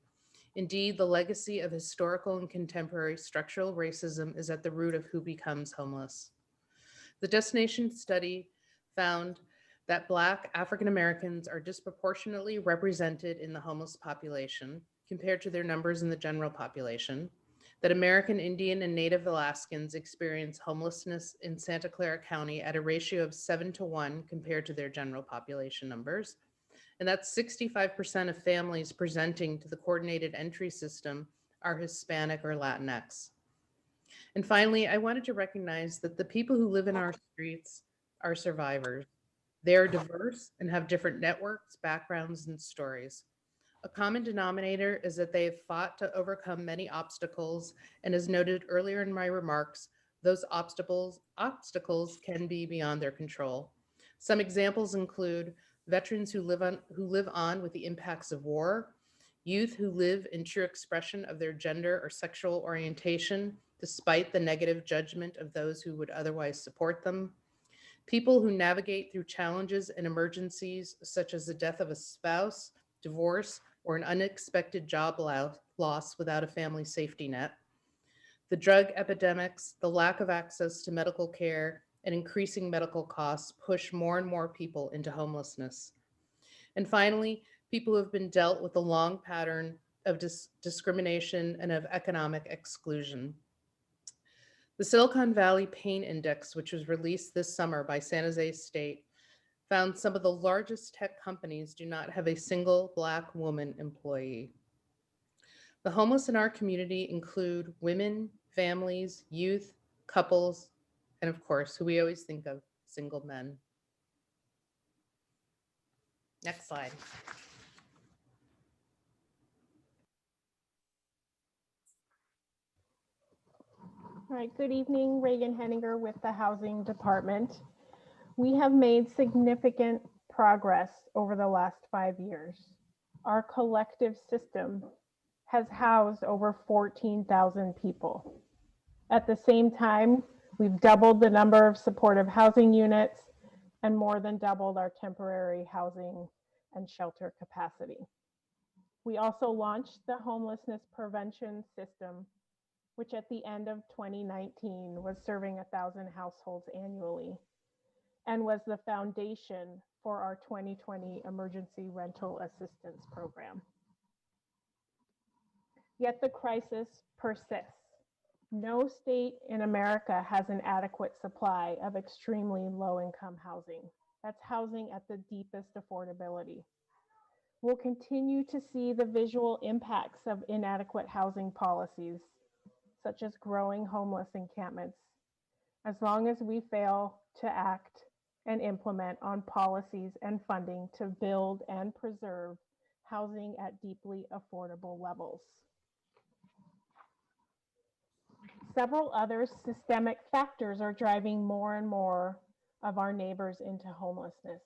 Indeed, the legacy of historical and contemporary structural racism is at the root of who becomes homeless. The Destination study found that Black African Americans are disproportionately represented in the homeless population compared to their numbers in the general population, that American Indian and Native Alaskans experience homelessness in Santa Clara County at a ratio of 7-to-1 compared to their general population numbers, and that 65% of families presenting to the coordinated entry system are Hispanic or Latinx. And finally, I wanted to recognize that the people who live in our streets are survivors. They are diverse and have different networks, backgrounds, and stories. A common denominator is that they have fought to overcome many obstacles, and as noted earlier in my remarks, those obstacles can be beyond their control. Some examples include veterans who live on with the impacts of war, youth who live in true expression of their gender or sexual orientation, despite the negative judgment of those who would otherwise support them, people who navigate through challenges and emergencies, such as the death of a spouse, divorce, or an unexpected job loss without a family safety net, the drug epidemics, the lack of access to medical care, and increasing medical costs push more and more people into homelessness. And finally, people who have been dealt with a long pattern of discrimination and of economic exclusion. The Silicon Valley Pain Index, which was released this summer by San Jose State, found some of the largest tech companies do not have a single Black woman employee. The homeless in our community include women, families, youth, couples, and of course, who we always think of, single men. Next slide. All right, good evening, Reagan Henninger with the Housing Department. We have made significant progress over the last 5 years. Our collective system has housed over 14,000 people. At the same time, we've doubled the number of supportive housing units and more than doubled our temporary housing and shelter capacity. We also launched the homelessness prevention system, which at the end of 2019 was serving 1,000 households annually. and was the foundation for our 2020 Emergency Rental Assistance Program. Yet the crisis persists. No state in America has an adequate supply of extremely low-income housing. That's housing at the deepest affordability. We'll continue to see the visual impacts of inadequate housing policies, such as growing homeless encampments, as long as we fail to act and implement on policies and funding to build and preserve housing at deeply affordable levels. Several other systemic factors are driving more and more of our neighbors into homelessness.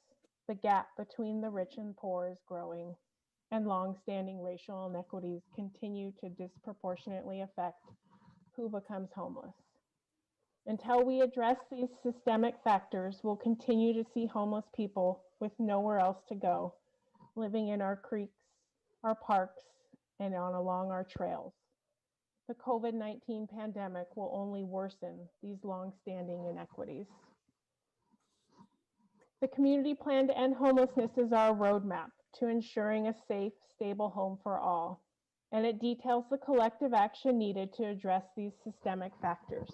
The gap between the rich and poor is growing, and long-standing racial inequities continue to disproportionately affect who becomes homeless. Until we address these systemic factors, we'll continue to see homeless people with nowhere else to go, living in our creeks, our parks, and along our trails. The COVID-19 pandemic will only worsen these long-standing inequities. The community plan to end homelessness is our roadmap to ensuring a safe, stable home for all, and it details the collective action needed to address these systemic factors.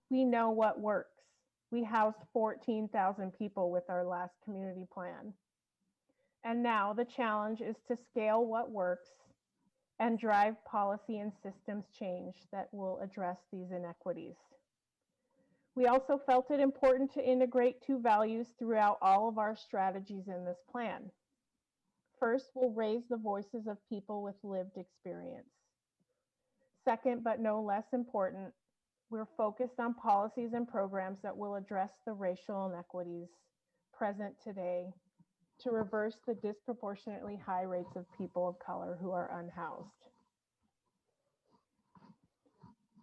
We know what works. We housed 14,000 people with our last community plan. And now the challenge is to scale what works and drive policy and systems change that will address these inequities. We also felt it important to integrate two values throughout all of our strategies in this plan. First, we'll raise the voices of people with lived experience. Second, but no less important, we're focused on policies and programs that will address the racial inequities present today to reverse the disproportionately high rates of people of color who are unhoused.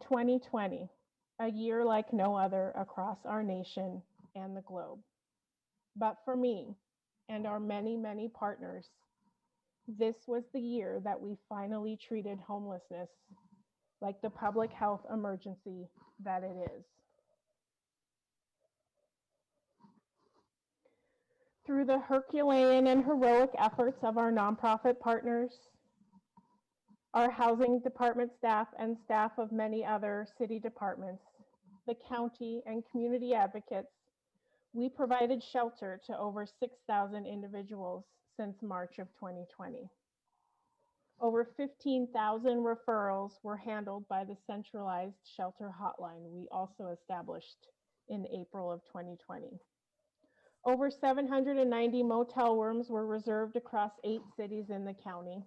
2020, a year like no other across our nation and the globe. But for me and our many, many partners, this was the year that we finally treated homelessness like the public health emergency that it is. Through the Herculean and heroic efforts of our nonprofit partners, our housing department staff and staff of many other city departments, the county and community advocates, we provided shelter to over 6,000 individuals since March of 2020. Over 15,000 referrals were handled by the centralized shelter hotline we also established in April of 2020. Over 790 motel rooms were reserved across 8 cities in the county.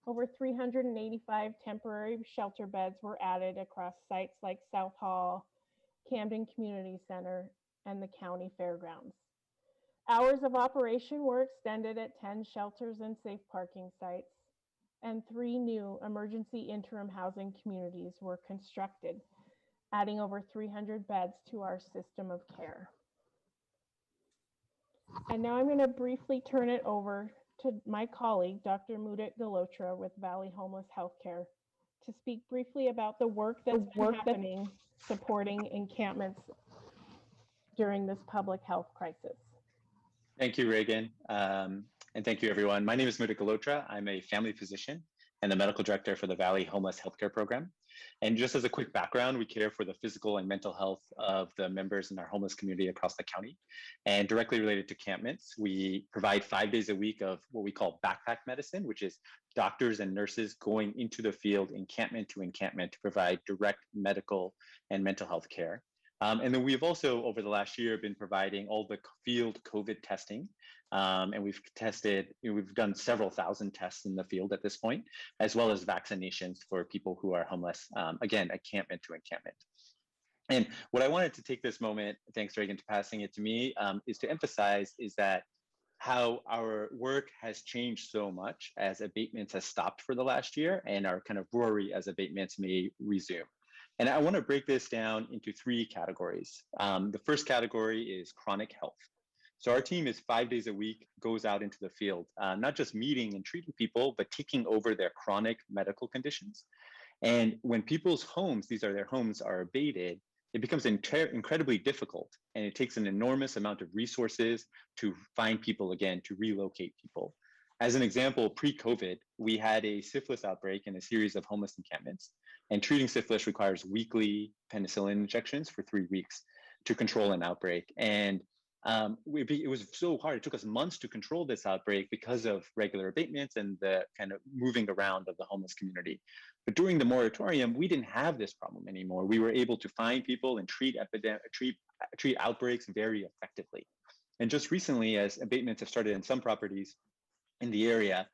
Over 385 temporary shelter beds were added across sites like South Hall, Camden Community Center, and the county fairgrounds. Hours of operation were extended at 10 shelters and safe parking sites, and 3 new emergency interim housing communities were constructed, adding over 300 beds to our system of care. And now I'm going to briefly turn it over to my colleague, Dr. Mudit Galotra with Valley Homeless Healthcare, to speak briefly about the work that's been happening supporting encampments during this public health crisis. Thank you, Reagan. And thank you, everyone. My name is Mudit Galotra. I'm a family physician and the medical director for the Valley Homeless Healthcare Program. And just as a quick background, we care for the physical and mental health of the members in our homeless community across the county. And directly related to encampments, we provide 5 days a week of what we call backpack medicine, which is doctors and nurses going into the field encampment to encampment to provide direct medical and mental health care. And then we've also, over the last year, been providing all the field COVID testing. And we've done several thousand tests in the field at this point, as well as vaccinations for people who are homeless, again, encampment to encampment. And what I wanted to take this moment, thanks Reagan for passing it to me, is to emphasize is that how our work has changed so much as abatements has stopped for the last year and are kind of roary as abatements may resume. And I want to break this down into 3 categories. The first category is chronic health. So our team is 5 days a week, goes out into the field, not just meeting and treating people, but taking over their chronic medical conditions. And when people's homes, these are their homes, are abated, it becomes incredibly difficult, and it takes an enormous amount of resources to find people again, to relocate people. As an example, pre-COVID, we had a syphilis outbreak in a series of homeless encampments, and treating syphilis requires weekly penicillin injections for 3 weeks to control an outbreak. And it was so hard. It took us months to control this outbreak because of regular abatements and the kind of moving around of the homeless community. But during the moratorium, we didn't have this problem anymore. We were able to find people and treat outbreaks very effectively. And just recently, as abatements have started in some properties in the area,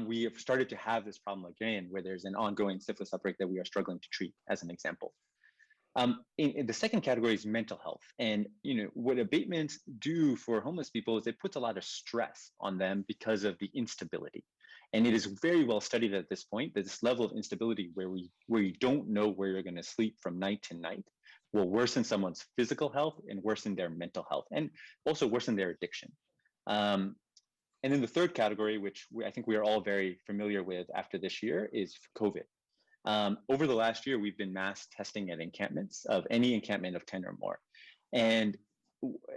we have started to have this problem again, where there's an ongoing syphilis outbreak that we are struggling to treat, as an example. In the second category is mental health. And what abatements do for homeless people is it puts a lot of stress on them because of the instability. And it is very well studied at this point that this level of instability where you don't know where you're going to sleep from night to night will worsen someone's physical health and worsen their mental health, and also worsen their addiction. And then the third category, which I think we are all very familiar with after this year, is COVID. Over the last year, we've been mass testing at encampments, of any encampment of 10 or more. And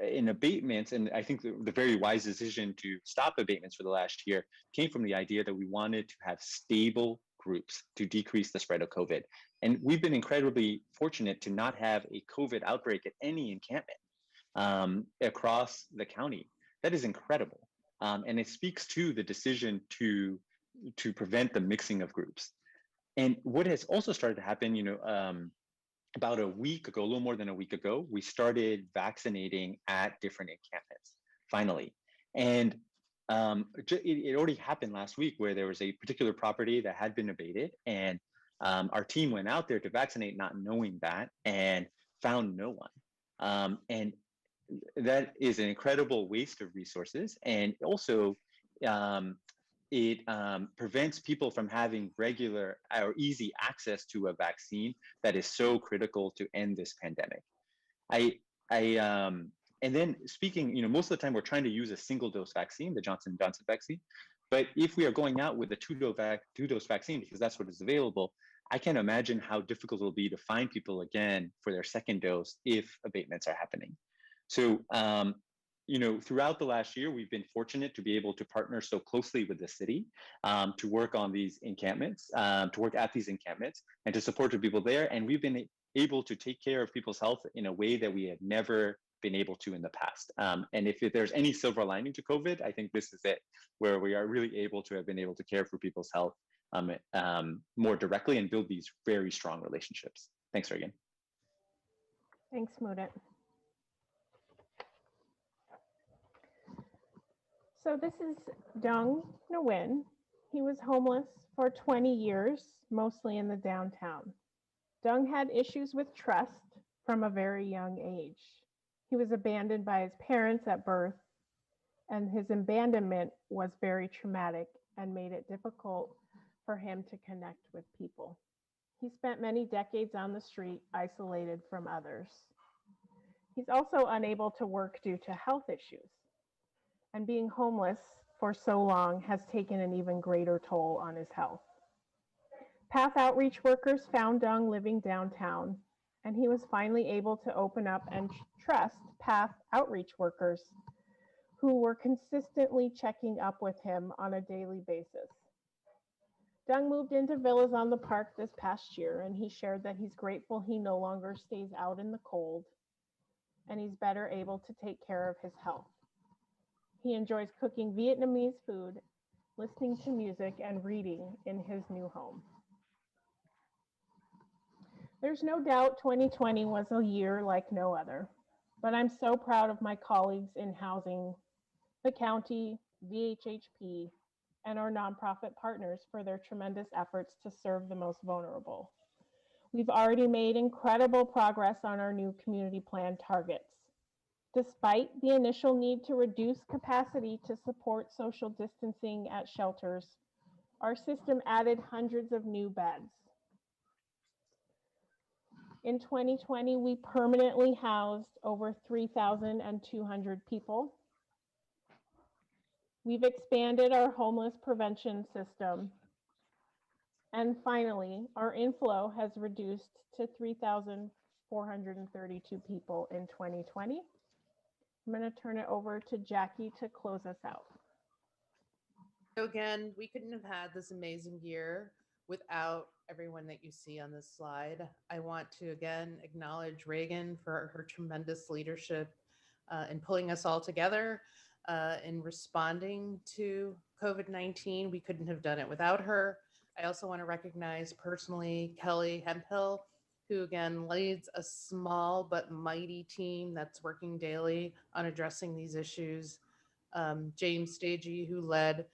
in abatements, and I think the very wise decision to stop abatements for the last year came from the idea that we wanted to have stable groups to decrease the spread of COVID. And we've been incredibly fortunate to not have a COVID outbreak at any encampment across the county. That is incredible. And it speaks to the decision to prevent the mixing of groups. And what has also started to happen, about a week ago, a little more than a week ago, we started vaccinating at different encampments, finally. And it already happened last week, where there was a particular property that had been abated, and our team went out there to vaccinate, not knowing that, and found no one. And that is an incredible waste of resources. And also, it prevents people from having regular or easy access to a vaccine that is so critical to end this pandemic. And then speaking, most of the time we're trying to use a single dose vaccine, the Johnson & Johnson vaccine. But if we are going out with a two-dose vaccine, because that's what is available, I can't imagine how difficult it'll be to find people again for their second dose if abatements are happening. So, throughout the last year, we've been fortunate to be able to partner so closely with the city to work on these encampments, to work at these encampments, and to support the people there. And we've been able to take care of people's health in a way that we have never been able to in the past. And if there's any silver lining to COVID, I think this is it, where we are really able to have been able to care for people's health more directly and build these very strong relationships. Thanks, Reagan. Thanks, Mudit. So this is Dung Nguyen. He was homeless for 20 years, mostly in the downtown. Dung had issues with trust from a very young age. He was abandoned by his parents at birth, and his abandonment was very traumatic and made it difficult for him to connect with people. He spent many decades on the street, isolated from others. He's also unable to work due to health issues. And being homeless for so long has taken an even greater toll on his health. Path outreach workers found Dung living downtown, and he was finally able to open up and trust Path outreach workers who were consistently checking up with him on a daily basis. Dung moved into Villas on the Park this past year, and he shared that he's grateful he no longer stays out in the cold, and he's better able to take care of his health. He enjoys cooking Vietnamese food, listening to music, and reading in his new home. There's no doubt 2020 was a year like no other, but I'm so proud of my colleagues in housing, the county, VHHP, and our nonprofit partners for their tremendous efforts to serve the most vulnerable. We've already made incredible progress on our new community plan targets. Despite the initial need to reduce capacity to support social distancing at shelters, our system added hundreds of new beds. In 2020, we permanently housed over 3,200 people. We've expanded our homeless prevention system. And finally, our inflow has reduced to 432 people in 2020. I'm going to turn it over to Jackie to close us out. So again, we couldn't have had this amazing year without everyone that you see on this slide. I want to again acknowledge Reagan for her tremendous leadership in pulling us all together in responding to COVID-19. We couldn't have done it without her. I also want to recognize personally Kelly Hemphill, who again leads a small but mighty team that's working daily on addressing these issues. James Stagey, who led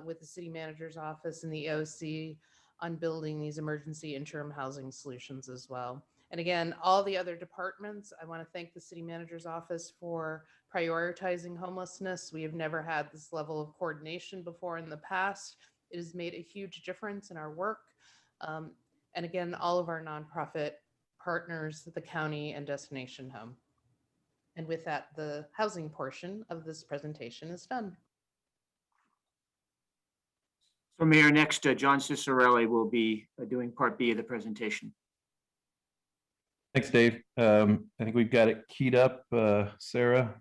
with the city manager's office and the OC on building these emergency interim housing solutions as well. And again, all the other departments, I want to thank the city manager's office for prioritizing homelessness. We have never had this level of coordination before in the past. It has made a huge difference in our work. And again, all of our nonprofit partners, the county and Destination Home. And with that, the housing portion of this presentation is done. So Mayor, next, John Cicerelli will be doing part B of the presentation. Thanks, Dave. I think we've got it keyed up, Sarah,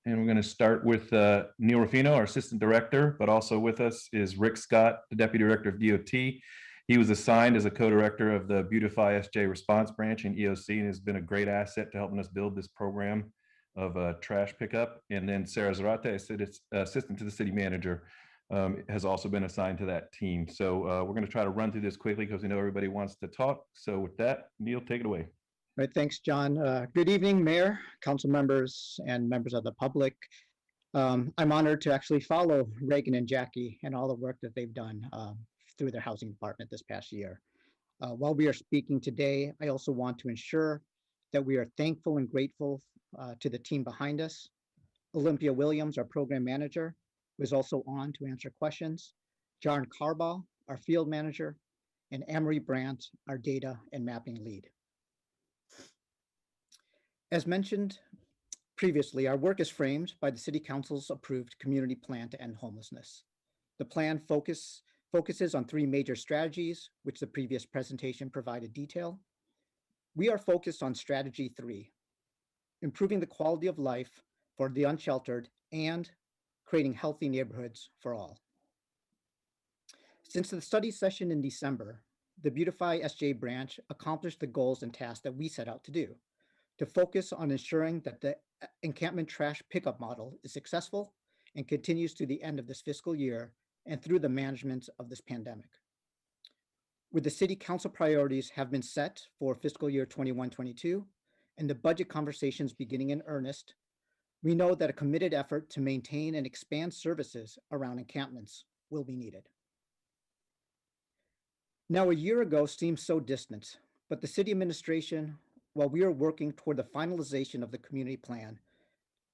and we're going to start with Neil Rufino, our Assistant Director, but also with us is Rick Scott, the Deputy Director of DOT. He was assigned as a co-director of the Beautify SJ Response Branch in EOC and has been a great asset to helping us build this program of trash pickup. And then Sarah Zarate, Assistant to the City Manager, has also been assigned to that team. So we're going to try to run through this quickly because we know everybody wants to talk. So with that, Neil, take it away. All right, thanks, John. Good evening, Mayor, council members, and members of the public. I'm honored to actually follow Reagan and Jackie and all the work that they've done through their housing department this past year. While we are speaking today, I also want to ensure that we are thankful and grateful to the team behind us. Olympia Williams, our program manager, who is also on to answer questions. John Carball, our field manager, and Amory Brandt, our data and mapping lead. As mentioned previously, our work is framed by the City Council's approved community plan to end homelessness. The plan focuses on three major strategies, which the previous presentation provided detail. We are focused on strategy 3, improving the quality of life for the unsheltered and creating healthy neighborhoods for all. Since the study session in December, the Beautify SJ branch accomplished the goals and tasks that we set out to do, to focus on ensuring that the encampment trash pickup model is successful and continues to the end of this fiscal year and through the management of this pandemic. With the City Council priorities have been set for fiscal year 21-22 and the budget conversations beginning in earnest, we know that a committed effort to maintain and expand services around encampments will be needed. Now, a year ago seems so distant, but the city administration, while we are working toward the finalization of the community plan,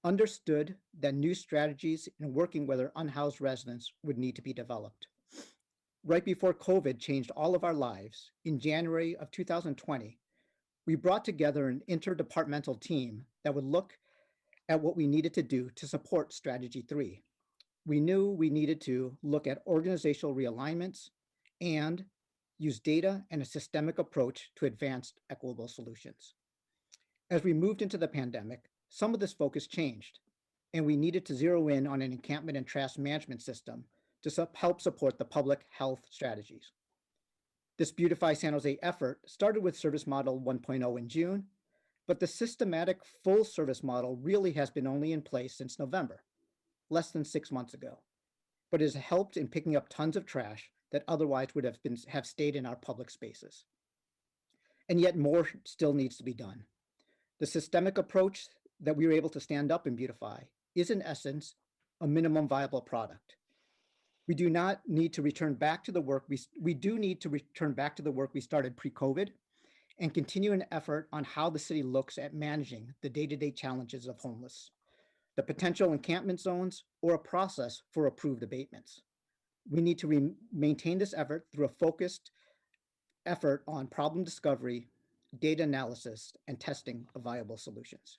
understood that new strategies in working with our unhoused residents would need to be developed. Right before COVID changed all of our lives, in January of 2020, we brought together an interdepartmental team that would look at what we needed to do to support strategy 3. We knew we needed to look at organizational realignments and use data and a systemic approach to advanced equitable solutions. As we moved into the pandemic, some of this focus changed, and we needed to zero in on an encampment and trash management system to help support the public health strategies. This Beautify San Jose effort started with service model 1.0 in June, but the systematic full service model really has been only in place since November, less than 6 months ago, but it has helped in picking up tons of trash that otherwise would have stayed in our public spaces. And yet more still needs to be done. The systemic approach that we were able to stand up and beautify is in essence a minimum viable product. We do not need to return back to the work we do need to return back to the work we started pre-COVID and continue an effort on how the city looks at managing the day-to-day challenges of homeless, the potential encampment zones, or a process for approved abatements. We need to maintain this effort through a focused effort on problem discovery, data analysis, and testing of viable solutions.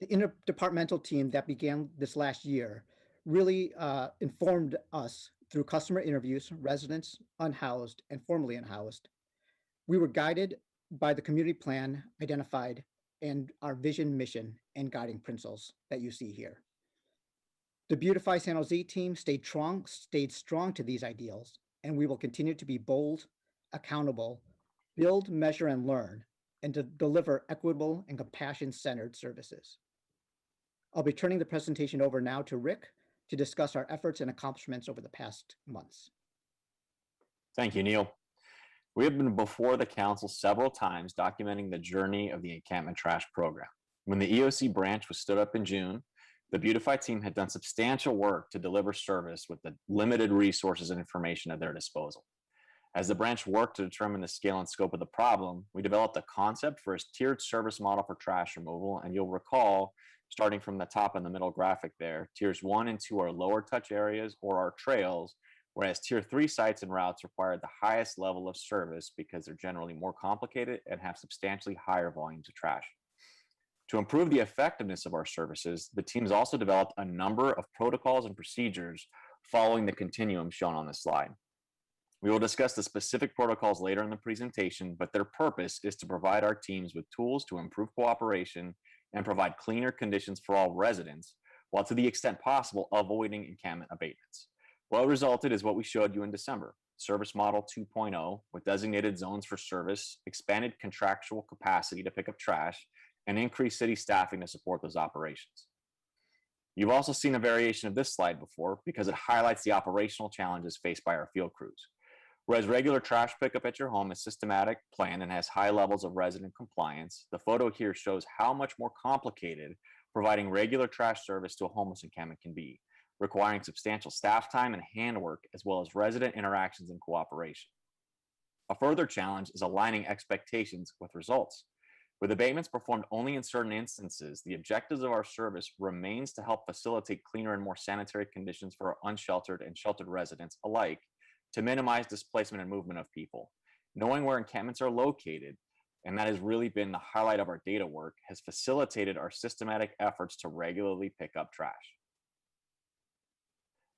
The interdepartmental team that began this last year really informed us through customer interviews, residents, unhoused, and formerly unhoused. We were guided by the community plan identified and our vision, mission, and guiding principles that you see here. The Beautify San Jose team stayed strong to these ideals, and we will continue to be bold, accountable, build, measure, and learn, and to deliver equitable and compassion-centered services. I'll be turning the presentation over now to Rick to discuss our efforts and accomplishments over the past months. Thank you, Neil. We have been before the council several times documenting the journey of the encampment trash program. When the EOC branch was stood up in June, the Beautify team had done substantial work to deliver service with the limited resources and information at their disposal. As the branch worked to determine the scale and scope of the problem, we developed a concept for a tiered service model for trash removal. And you'll recall, starting from the top in the middle graphic there, tiers 1 and 2 are lower touch areas or our trails, whereas tier 3 sites and routes require the highest level of service because they're generally more complicated and have substantially higher volumes of trash. To improve the effectiveness of our services, the teams also developed a number of protocols and procedures following the continuum shown on this slide. We will discuss the specific protocols later in the presentation, but their purpose is to provide our teams with tools to improve cooperation and provide cleaner conditions for all residents, while to the extent possible, avoiding encampment abatements. What resulted is what we showed you in December: Service Model 2.0 with designated zones for service, expanded contractual capacity to pick up trash, and increased city staffing to support those operations. You've also seen a variation of this slide before because it highlights the operational challenges faced by our field crews. Whereas regular trash pickup at your home is systematic, planned, and has high levels of resident compliance, the photo here shows how much more complicated providing regular trash service to a homeless encampment can be, requiring substantial staff time and handwork, as well as resident interactions and cooperation. A further challenge is aligning expectations with results. With abatements performed only in certain instances, the objectives of our service remains to help facilitate cleaner and more sanitary conditions for our unsheltered and sheltered residents alike, to minimize displacement and movement of people. Knowing where encampments are located, and that has really been the highlight of our data work, has facilitated our systematic efforts to regularly pick up trash.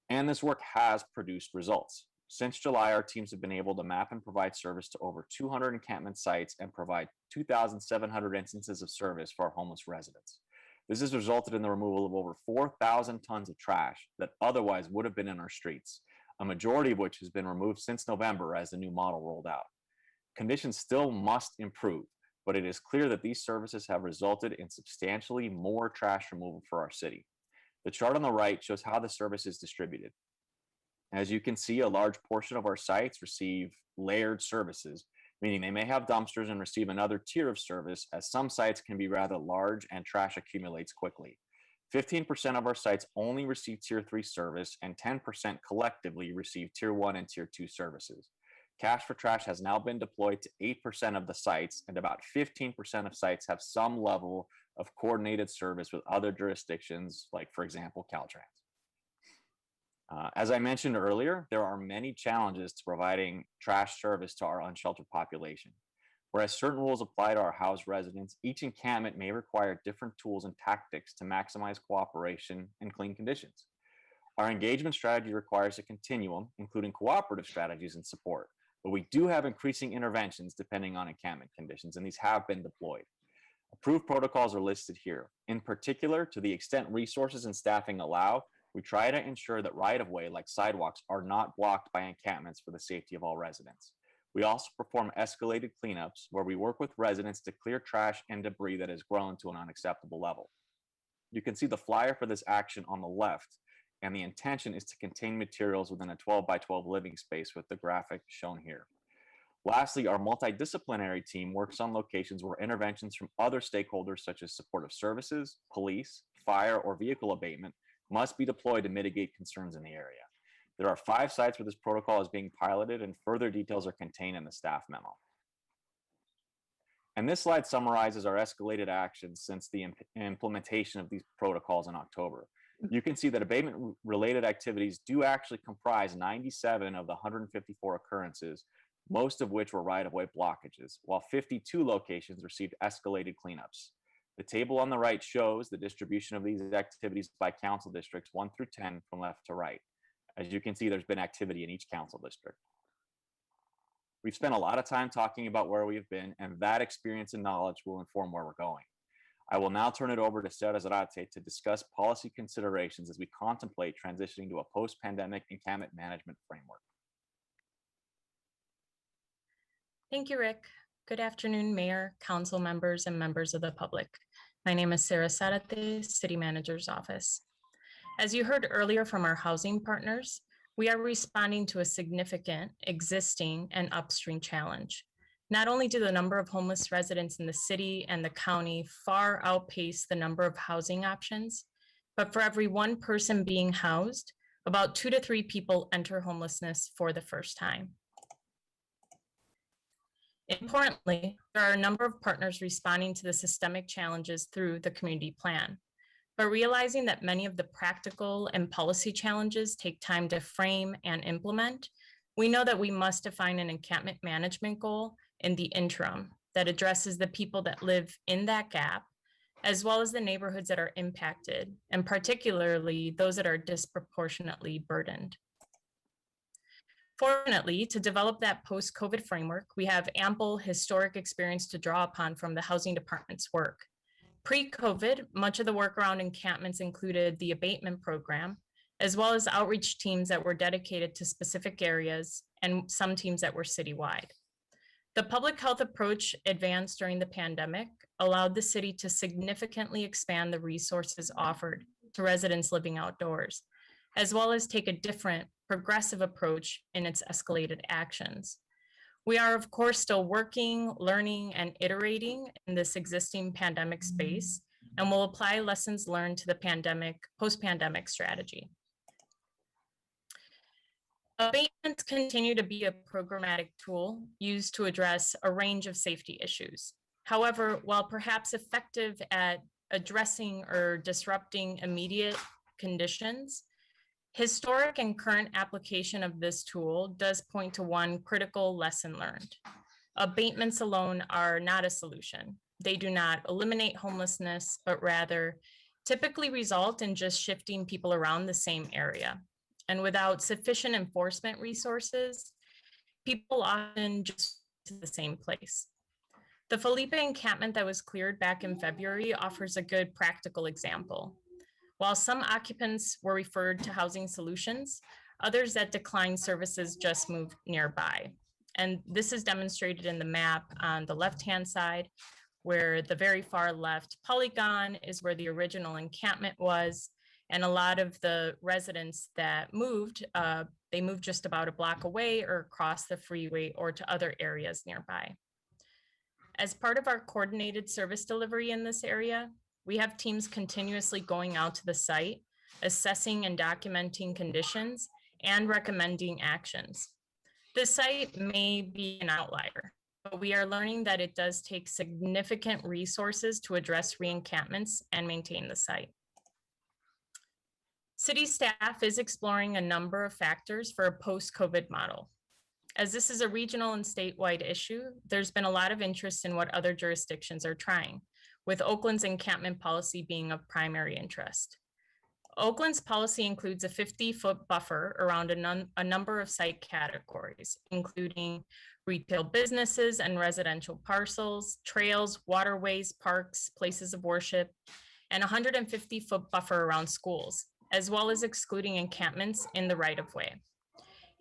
And this work has produced results. Since July, our teams have been able to map and provide service to over 200 encampment sites and provide 2,700 instances of service for our homeless residents. This has resulted in the removal of over 4,000 tons of trash that otherwise would have been in our streets, a majority of which has been removed since November as the new model rolled out. Conditions still must improve, but it is clear that these services have resulted in substantially more trash removal for our city. The chart on the right shows how the service is distributed. As you can see, a large portion of our sites receive layered services, meaning they may have dumpsters and receive another tier of service, as some sites can be rather large and trash accumulates quickly. 15% of our sites only receive tier 3 service, and 10% collectively receive tier 1 and tier 2 services. Cash for Trash has now been deployed to 8% of the sites, and about 15% of sites have some level of coordinated service with other jurisdictions, like, for example, Caltrans. As I mentioned earlier, there are many challenges to providing trash service to our unsheltered population. Whereas certain rules apply to our housed residents, each encampment may require different tools and tactics to maximize cooperation and clean conditions. Our engagement strategy requires a continuum, including cooperative strategies and support, but we do have increasing interventions depending on encampment conditions, and these have been deployed. Approved protocols are listed here. In particular, to the extent resources and staffing allow, we try to ensure that right-of-way, like sidewalks, are not blocked by encampments for the safety of all residents. We also perform escalated cleanups where we work with residents to clear trash and debris that has grown to an unacceptable level. You can see the flyer for this action on the left, and the intention is to contain materials within a 12 by 12 living space with the graphic shown here. Lastly, our multidisciplinary team works on locations where interventions from other stakeholders such as supportive services, police, fire, or vehicle abatement must be deployed to mitigate concerns in the area. There are 5 sites where this protocol is being piloted, and further details are contained in the staff memo. And this slide summarizes our escalated actions since the implementation of these protocols in October. You can see that abatement-related activities do actually comprise 97 of the 154 occurrences, most of which were right-of-way blockages, while 52 locations received escalated cleanups. The table on the right shows the distribution of these activities by council districts 1 through 10 from left to right. As you can see, there's been activity in each council district. We've spent a lot of time talking about where we've been, and that experience and knowledge will inform where we're going. I will now turn it over to Sarah Zarate to discuss policy considerations as we contemplate transitioning to a post-pandemic encampment management framework. Thank you, Rick. Good afternoon, Mayor, council members, and members of the public. My name is Sarah Zarate, City Manager's Office. As you heard earlier from our housing partners, we are responding to a significant existing and upstream challenge. Not only do the number of homeless residents in the city and the county far outpace the number of housing options, but for every one person being housed, about 2 to 3 people enter homelessness for the first time. Importantly, there are a number of partners responding to the systemic challenges through the community plan. But realizing that many of the practical and policy challenges take time to frame and implement, we know that we must define an encampment management goal in the interim that addresses the people that live in that gap, as well as the neighborhoods that are impacted, and particularly those that are disproportionately burdened. Fortunately, to develop that post-COVID framework, we have ample historic experience to draw upon from the housing department's work. Pre-COVID, much of the work around encampments included the abatement program, as well as outreach teams that were dedicated to specific areas and some teams that were citywide. The public health approach advanced during the pandemic allowed the city to significantly expand the resources offered to residents living outdoors, as well as take a different progressive approach in its escalated actions. We are, of course, still working, learning, and iterating in this existing pandemic space, and will apply lessons learned to the post-pandemic strategy. Abatements continue to be a programmatic tool used to address a range of safety issues. However, while perhaps effective at addressing or disrupting immediate conditions, historic and current application of this tool does point to one critical lesson learned. Abatements alone are not a solution. They do not eliminate homelessness, but rather typically result in just shifting people around the same area. And without sufficient enforcement resources, people often just to the same place. The Felipe encampment that was cleared back in February offers a good practical example. While some occupants were referred to housing solutions, others that declined services just moved nearby. And this is demonstrated in the map on the left-hand side, where the very far left polygon is where the original encampment was. And a lot of the residents that moved, they moved just about a block away or across the freeway or to other areas nearby. As part of our coordinated service delivery in this area, we have teams continuously going out to the site, assessing and documenting conditions, and recommending actions. The site may be an outlier, but we are learning that it does take significant resources to address re-encampments and maintain the site. City staff is exploring a number of factors for a post-COVID model. As this is a regional and statewide issue, there's been a lot of interest in what other jurisdictions are trying, with Oakland's encampment policy being of primary interest. Oakland's policy includes a 50-foot buffer around a number of site categories, including retail businesses and residential parcels, trails, waterways, parks, places of worship, and a 150-foot buffer around schools, as well as excluding encampments in the right-of-way.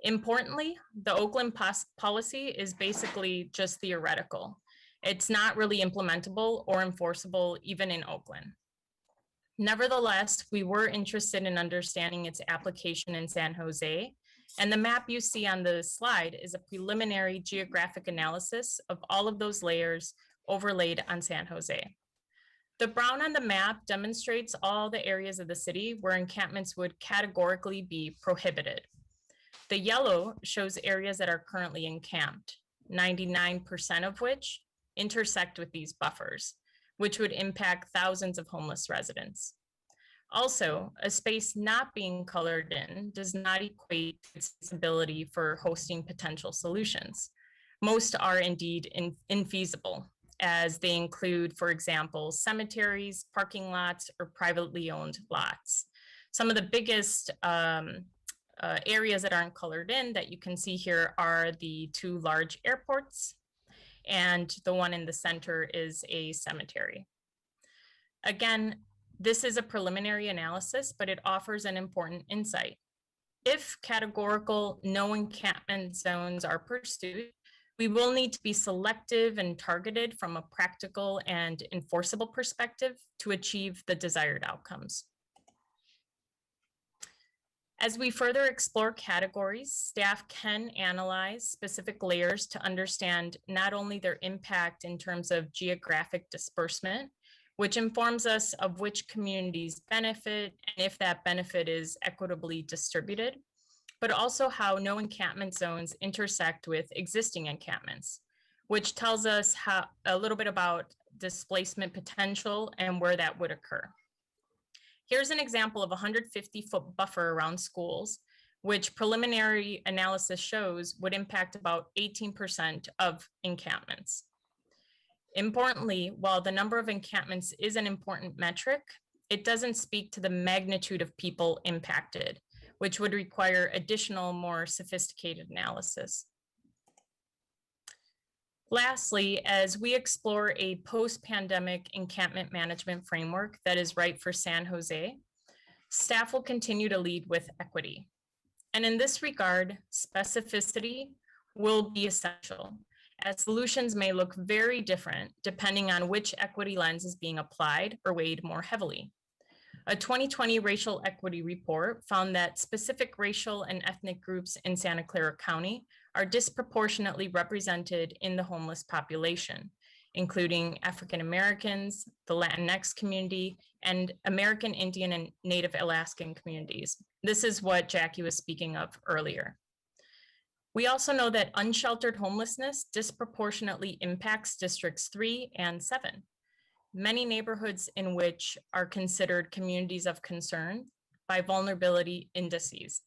Importantly, the Oakland policy is basically just theoretical. It's not really implementable or enforceable even in Oakland. Nevertheless, we were interested in understanding its application in San Jose, and the map you see on the slide is a preliminary geographic analysis of all of those layers overlaid on San Jose. The brown on the map demonstrates all the areas of the city where encampments would categorically be prohibited. The yellow shows areas that are currently encamped, 99% of which intersect with these buffers, which would impact thousands of homeless residents. Also, a space not being colored in does not equate to its ability for hosting potential solutions. Most are indeed infeasible, as they include, for example, cemeteries, parking lots, or privately owned lots. Some of the biggest areas that aren't colored in that you can see here are the 2 large airports, and the one in the center is a cemetery. Again, this is a preliminary analysis, but it offers an important insight. If categorical no encampment zones are pursued, we will need to be selective and targeted from a practical and enforceable perspective to achieve the desired outcomes. As we further explore categories, staff can analyze specific layers to understand not only their impact in terms of geographic disbursement, which informs us of which communities benefit and if that benefit is equitably distributed, but also how no encampment zones intersect with existing encampments, which tells us a little bit about displacement potential and where that would occur. Here's an example of a 150-foot buffer around schools, which preliminary analysis shows would impact about 18% of encampments. Importantly, while the number of encampments is an important metric, it doesn't speak to the magnitude of people impacted, which would require additional, more sophisticated analysis. Lastly, as we explore a post-pandemic encampment management framework that is right for San Jose, staff will continue to lead with equity. And in this regard, specificity will be essential, as solutions may look very different depending on which equity lens is being applied or weighed more heavily. A 2020 racial equity report found that specific racial and ethnic groups in Santa Clara County are disproportionately represented in the homeless population, including African Americans, the Latinx community, and American Indian and Native Alaskan communities. This is what Jackie was speaking of earlier. We also know that unsheltered homelessness disproportionately impacts districts 3 and 7. Many neighborhoods in which are considered communities of concern by vulnerability indices.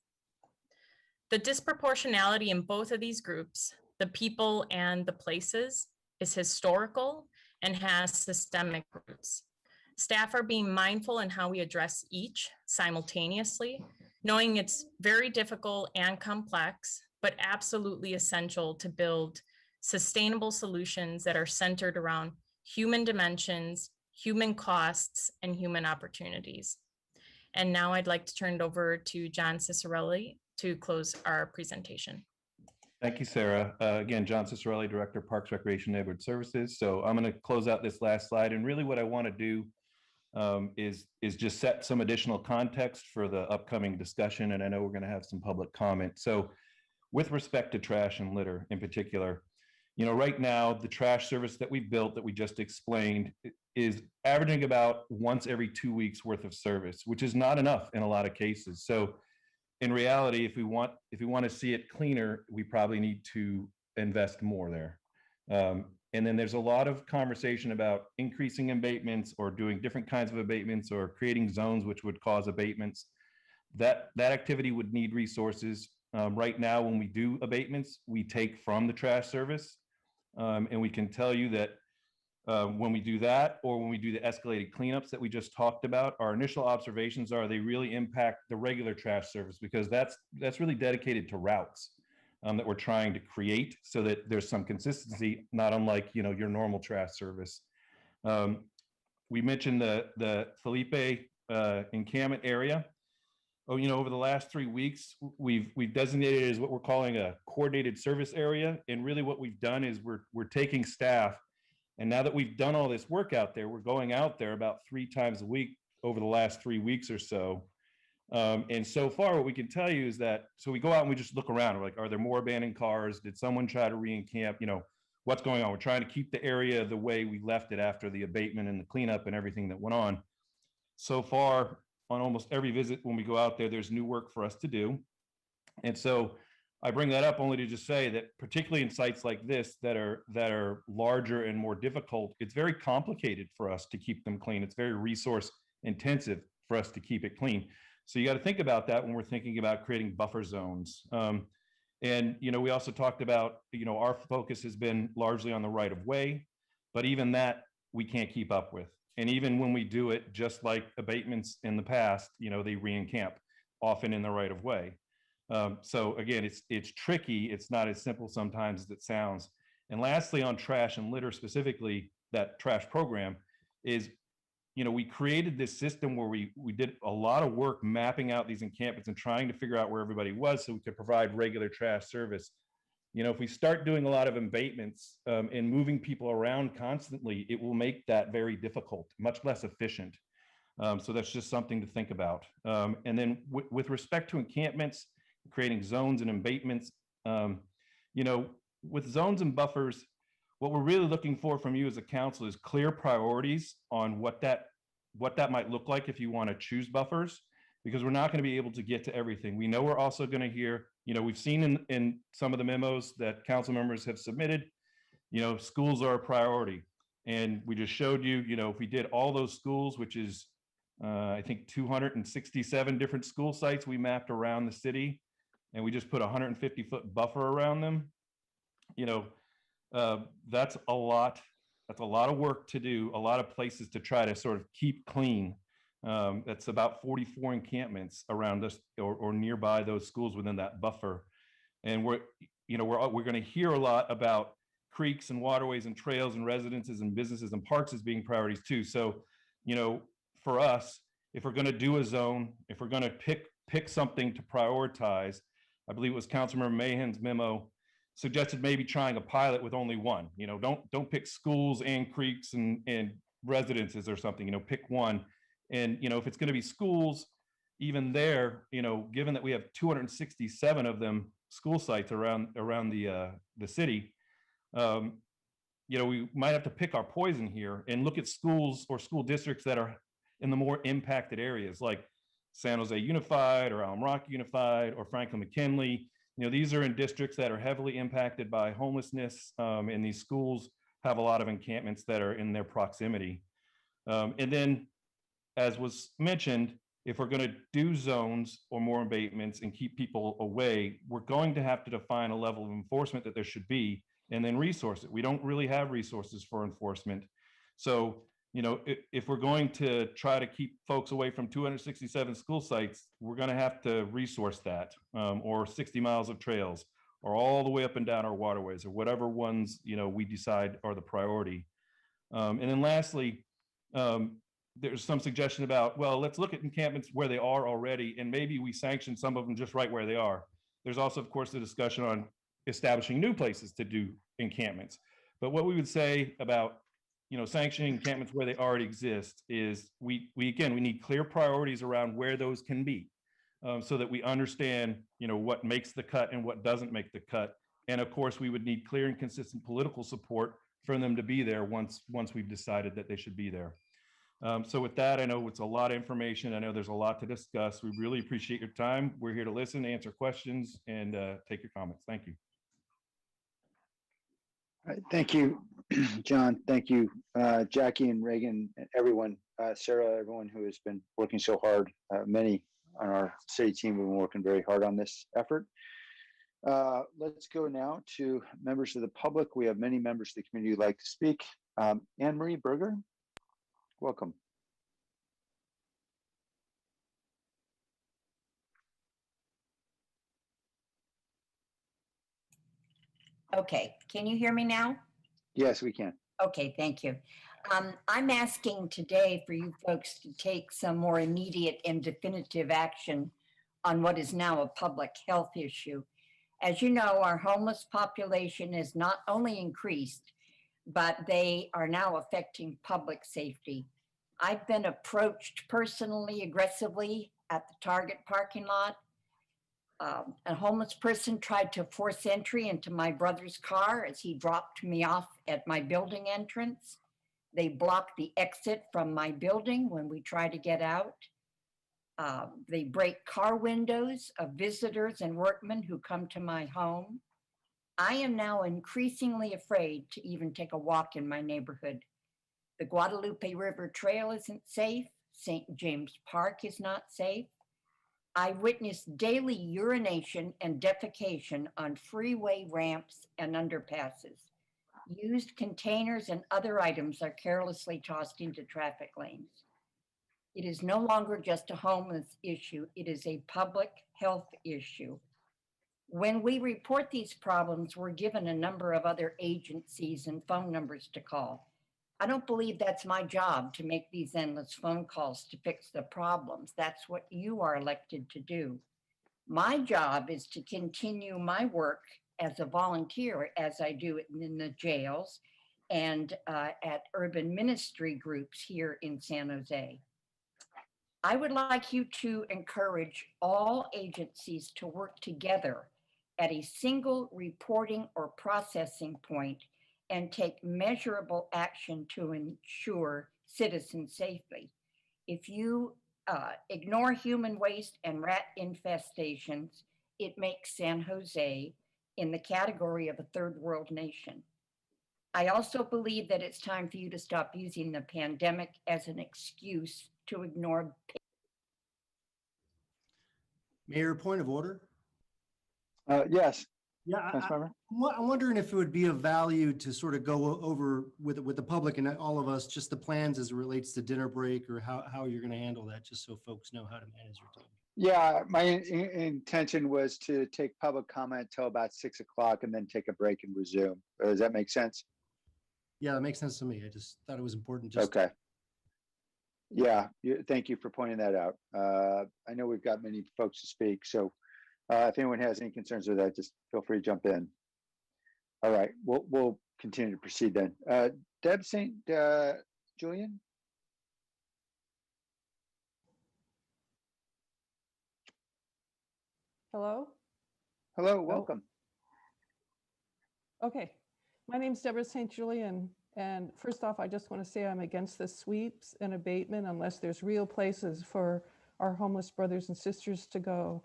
The disproportionality in both of these groups, the people and the places, is historical and has systemic roots. Staff are being mindful in how we address each simultaneously, knowing it's very difficult and complex, but absolutely essential to build sustainable solutions that are centered around human dimensions, human costs, and human opportunities. And now I'd like to turn it over to John Cicerelli to close our presentation. Thank you, Sarah. Again, John Cicerelli, Director, Parks, Recreation, Neighborhood Services. So I'm going to close out this last slide. And really what I want to do is just set some additional context for the upcoming discussion. And I know we're going to have some public comment. So with respect to trash and litter in particular, you know, right now, the trash service that we built that we just explained is averaging about once every 2 weeks worth of service, which is not enough in a lot of cases. So in reality, if we want to see it cleaner, we probably need to invest more there. And then there's a lot of conversation about increasing abatements or doing different kinds of abatements or creating zones which would cause abatements. That activity would need resources. Right now, when we do abatements, we take from the trash service. And we can tell you that when we do that, or when we do the escalated cleanups that we just talked about, our initial observations are they really impact the regular trash service because that's really dedicated to routes that we're trying to create so that there's some consistency, not unlike, you know, your normal trash service. We mentioned the Felipe encampment area. Oh, you know, over the last 3 weeks, we've designated it as what we're calling a coordinated service area. And really what we've done is we're taking staff. And now that we've done all this work out there, we're going out there about 3 times a week over the last 3 weeks or so. And so far, what we can tell you is that, so we go out and we just look around. We're like, are there more abandoned cars? Did someone try to re-encamp? You know, what's going on? We're trying to keep the area the way we left it after the abatement and the cleanup and everything that went on. So far, on almost every visit when we go out there, there's new work for us to do. And so I bring that up only to just say that particularly in sites like this that are larger and more difficult, it's very complicated for us to keep them clean. It's very resource intensive for us to keep it clean. So you got to think about that when we're thinking about creating buffer zones. And, you know, we also talked about, you know, our focus has been largely on the right of way, but even that we can't keep up with. And even when we do it, just like abatements in the past, you know, they re-encamp often in the right of way. So again, it's tricky. It's not as simple sometimes as it sounds. And lastly, on trash and litter specifically, that trash program is, we created this system where we did a lot of work mapping out these encampments and trying to figure out where everybody was so we could provide regular trash service. If we start doing a lot of abatements and moving people around constantly, it will make that very difficult, much less efficient. So that's just something to think about. And then with respect to encampments, creating zones and abatements, with zones and buffers, what we're really looking for from you as a council is clear priorities on what that might look like if you want to choose buffers, because we're not going to be able to get to everything. We know we're also going to hear, we've seen in some of the memos that council members have submitted, schools are a priority. And we just showed you, if we did all those schools, which is, I think 267 different school sites we mapped around the city, and we just put a 150-foot buffer around them, that's a lot of work to do, a lot of places to try to sort of keep clean. That's about 44 encampments around us or nearby those schools within that buffer. And we're going to hear a lot about creeks and waterways and trails and residences and businesses and parks as being priorities too. So, for us, if we're going to do a zone, if we're going to pick something to prioritize, I believe it was Councilmember Mahan's memo suggested maybe trying a pilot with only one. Don't pick schools and creeks and residences or something. Pick one. And if it's going to be schools, even there, given that we have 267 of them school sites around the city, we might have to pick our poison here and look at schools or school districts that are in the more impacted areas like San Jose Unified or Alum Rock Unified or Franklin McKinley. These are in districts that are heavily impacted by homelessness, and these schools have a lot of encampments that are in their proximity. And then, as was mentioned, if we're going to do zones or more abatements and keep people away, we're going to have to define a level of enforcement that there should be and then resource it. We don't really have resources for enforcement. So, if we're going to try to keep folks away from 267 school sites, we're going to have to resource that, or 60 miles of trails, or all the way up and down our waterways, or whatever ones, we decide are the priority. And then lastly, there's some suggestion about, well, let's look at encampments where they are already, and maybe we sanction some of them just right where they are. There's also, of course, the discussion on establishing new places to do encampments. But what we would say about sanctioning encampments where they already exist is we need clear priorities around where those can be, so that we understand, what makes the cut and what doesn't make the cut. And of course, we would need clear and consistent political support for them to be there once we've decided that they should be there. So with that, I know it's a lot of information. I know there's a lot to discuss. We really appreciate your time. We're here to listen, answer questions, and take your comments. Thank you. All right, thank you, John. Thank you, Jackie and Reagan, and everyone, Sarah, everyone who has been working so hard. Many on our city team have been working very hard on this effort. Let's go now to members of the public. We have many members of the community who'd like to speak. Anne-Marie Berger, welcome. Okay, can you hear me now? Yes, we can. Okay, thank you. I'm asking today for you folks to take some more immediate and definitive action on what is now a public health issue. As you know, our homeless population has not only increased, but they are now affecting public safety. I've been approached personally, aggressively at the Target parking lot. A homeless person tried to force entry into my brother's car as he dropped me off at my building entrance. They blocked the exit from my building when we try to get out. They break car windows of visitors and workmen who come to my home. I am now increasingly afraid to even take a walk in my neighborhood. The Guadalupe River Trail isn't safe. St. James Park is not safe. I witness daily urination and defecation on freeway ramps and underpasses. Used containers and other items are carelessly tossed into traffic lanes. It is no longer just a homeless issue. It is a public health issue. When we report these problems, we're given a number of other agencies and phone numbers to call. I don't believe that's my job to make these endless phone calls to fix the problems. That's what you are elected to do. My job is to continue my work as a volunteer, as I do it in the jails and at urban ministry groups here in San Jose. I would like you to encourage all agencies to work together at a single reporting or processing point and take measurable action to ensure citizen safety. If you ignore human waste and rat infestations, it makes San Jose in the category of a third world nation. I also believe that it's time for you to stop using the pandemic as an excuse to ignore. Mayor, point of order. Yes. Yeah, Councilmember? I'm wondering if it would be of value to sort of go over with the public and all of us, just the plans as it relates to dinner break or how you're going to handle that, just so folks know how to manage their time. Yeah, my intention was to take public comment till about 6 o'clock and then take a break and resume. Does that make sense? Yeah, that makes sense to me. I just thought it was important. Just Okay. Yeah, thank you for pointing that out. I know we've got many folks to speak, so if anyone has any concerns with that, just feel free to jump in. All right, we'll continue to proceed then. Deb St. Julian? Hello? Hello, welcome. Okay, my name's Deborah St. Julian, and first off, I just want to say I'm against the sweeps and abatement unless there's real places for our homeless brothers and sisters to go.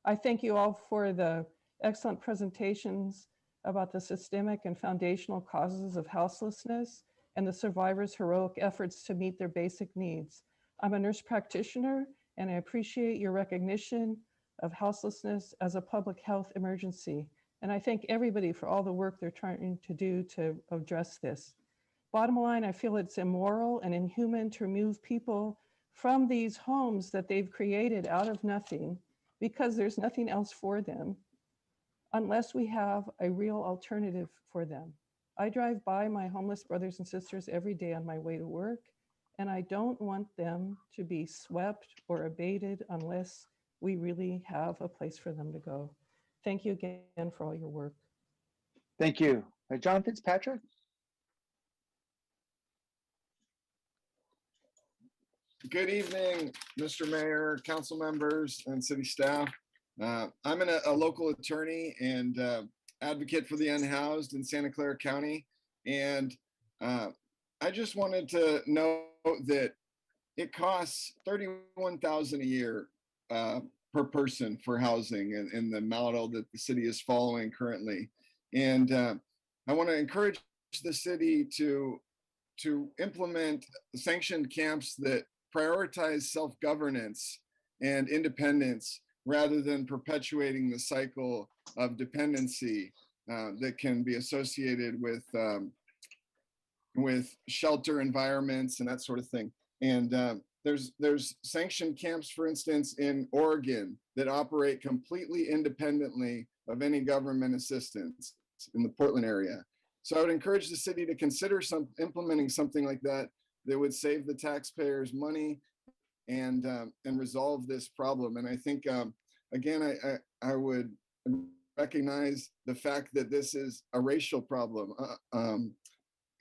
I thank you all for the excellent presentations about the systemic and foundational causes of houselessness and the survivors' heroic efforts to meet their basic needs. I'm a nurse practitioner, and I appreciate your recognition of houselessness as a public health emergency. And I thank everybody for all the work they're trying to do to address this. Bottom line, I feel it's immoral and inhuman to remove people from these homes that they've created out of nothing because there's nothing else for them unless we have a real alternative for them. I drive by my homeless brothers and sisters every day on my way to work, and I don't want them to be swept or abated unless we really have a place for them to go. Thank you again for all your work. Thank you. John Fitzpatrick? Good evening, Mr. Mayor, council members, and city staff. I'm a local attorney and advocate for the unhoused in Santa Clara County. And I just wanted to note that it costs $31,000 a year per person for housing in the model that the city is following currently. And I want to encourage the city to implement sanctioned camps that prioritize self-governance and independence rather than perpetuating the cycle of dependency that can be associated with shelter environments and that sort of thing. And there's sanctioned camps, for instance, in Oregon that operate completely independently of any government assistance in the Portland area. So I would encourage the city to consider implementing something like that would save the taxpayers money and resolve this problem. And I think, again, I would recognize the fact that this is a racial problem. And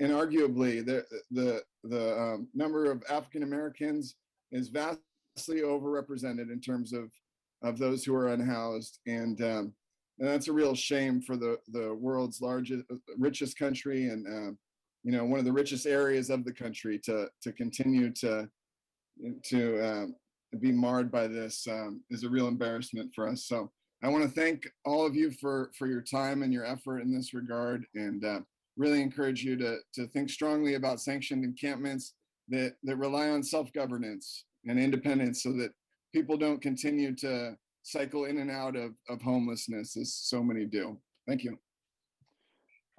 arguably, the number of African Americans is vastly overrepresented in terms of those who are unhoused, and that's a real shame for the world's richest country, and one of the richest areas of the country to continue to be marred by this is a real embarrassment for us. So I want to thank all of you for your time and your effort in this regard, and really encourage you to think strongly about sanctioned encampments that rely on self-governance and independence so that people don't continue to cycle in and out of homelessness as so many do. Thank you.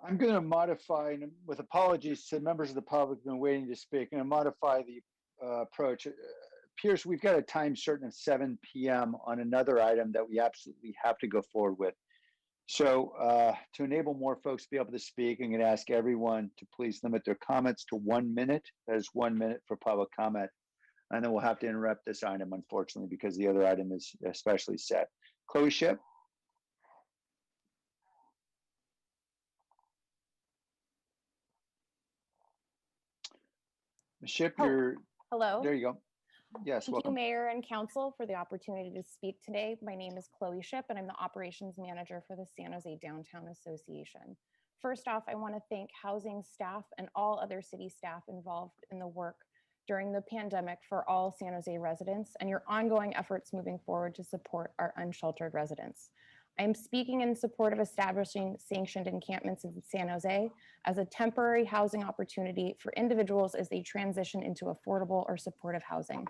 I'm going to modify, and with apologies to members of the public who've been waiting to speak, I'm going to modify the approach. Pierce, we've got a time certain of 7 p.m. on another item that we absolutely have to go forward with. So to enable more folks to be able to speak, I'm going to ask everyone to please limit their comments to 1 minute. That is 1 minute for public comment. And then we'll have to interrupt this item, unfortunately, because the other item is especially set. Chloe Ship. Ship, you're, Hello. there you go. Yes, Thank welcome. you, Mayor and Council, for the opportunity to speak today. My name is Chloe Ship, and I'm the Operations Manager for the San Jose Downtown Association. First off, I want to thank housing staff and all other city staff involved in the work during the pandemic for all San Jose residents and your ongoing efforts moving forward to support our unsheltered residents. I am speaking in support of establishing sanctioned encampments in San Jose as a temporary housing opportunity for individuals as they transition into affordable or supportive housing.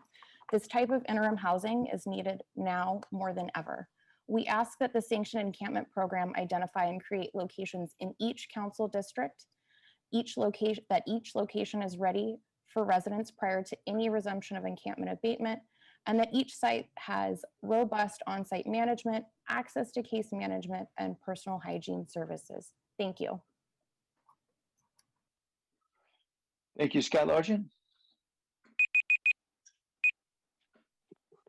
This type of interim housing is needed now more than ever. We ask that the sanctioned encampment program identify and create locations in each council district, each location is ready for residents prior to any resumption of encampment abatement, and that each site has robust on-site management, access to case management, and personal hygiene services. Thank you. Thank you, Scott Largent.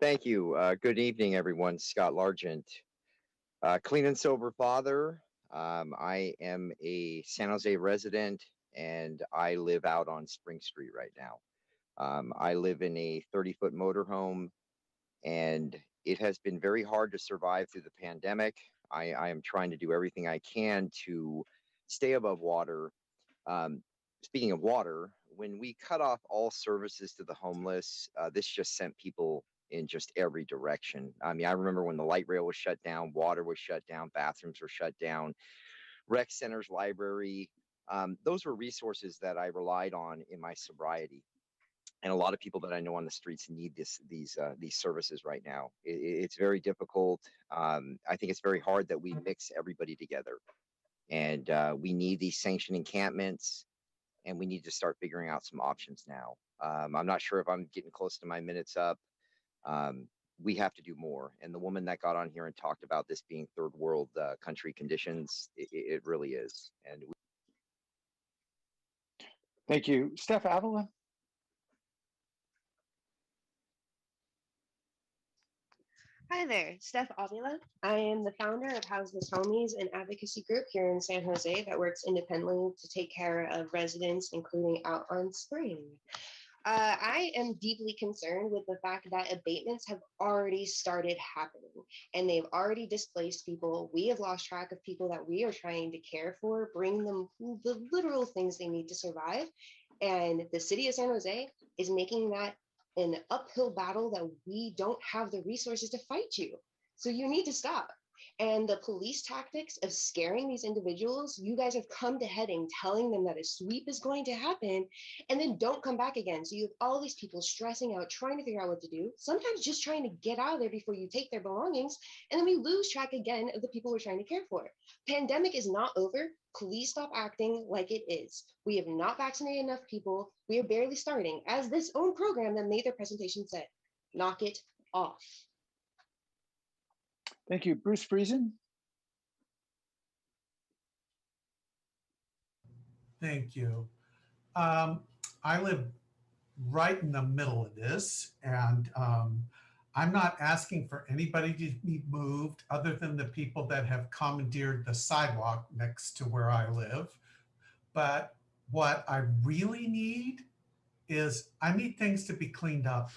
Thank you. Good evening, everyone. Scott Largent. Clean and sober father. I am a San Jose resident and I live out on Spring Street right now. I live in a 30-foot motorhome and it has been very hard to survive through the pandemic. I am trying to do everything I can to stay above water. Speaking of water, when we cut off all services to the homeless, this just sent people in just every direction. I mean, I remember when the light rail was shut down, water was shut down, bathrooms were shut down, rec centers, library. Those were resources that I relied on in my sobriety. And a lot of people that I know on the streets need these services right now. It's very difficult. I think it's very hard that we mix everybody together. And we need these sanctioned encampments, and we need to start figuring out some options now. I'm not sure if I'm getting close to my minutes up. We have to do more. And the woman that got on here and talked about this being third world country conditions, it really is. And Thank you. Steph Avila. Hi there, Steph Avila. I am the founder of Houseless Homies, an advocacy group here in San Jose that works independently to take care of residents, including out on Spring. I am deeply concerned with the fact that abatements have already started happening and they've already displaced people. We have lost track of people that we are trying to care for, bring them the literal things they need to survive. And the city of San Jose is making that an uphill battle that we don't have the resources to fight you. So you need to stop. And the police tactics of scaring these individuals, you guys have come to heading, telling them that a sweep is going to happen, and then don't come back again. So you have all these people stressing out, trying to figure out what to do, sometimes just trying to get out of there before you take their belongings. And then we lose track again of the people we're trying to care for. Pandemic is not over. Please stop acting like it is. We have not vaccinated enough people. We are barely starting, as this own program that made their presentation said. Knock it off. Thank you. Bruce Friesen. Thank you. I live right in the middle of this, and I'm not asking for anybody to be moved other than the people that have commandeered the sidewalk next to where I live. But what I really need is I need things to be cleaned up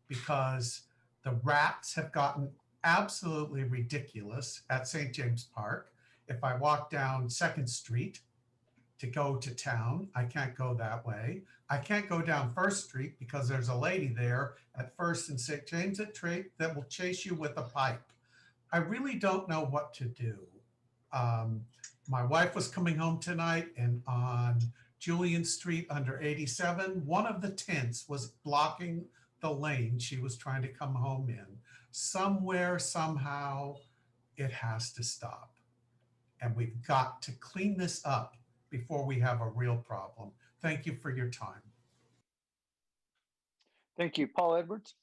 because the rats have gotten absolutely ridiculous at St. James Park. If I walk down 2nd Street to go to town, I can't go that way. I can't go down 1st Street because there's a lady there at 1st and St. James that will chase you with a pipe. I really don't know what to do. My wife was coming home tonight, and on Julian Street under 87, one of the tents was blocking the lane she was trying to come home in. Somewhere, somehow, it has to stop. And we've got to clean this up before we have a real problem. Thank you for your time. Thank you. Paul Edwards.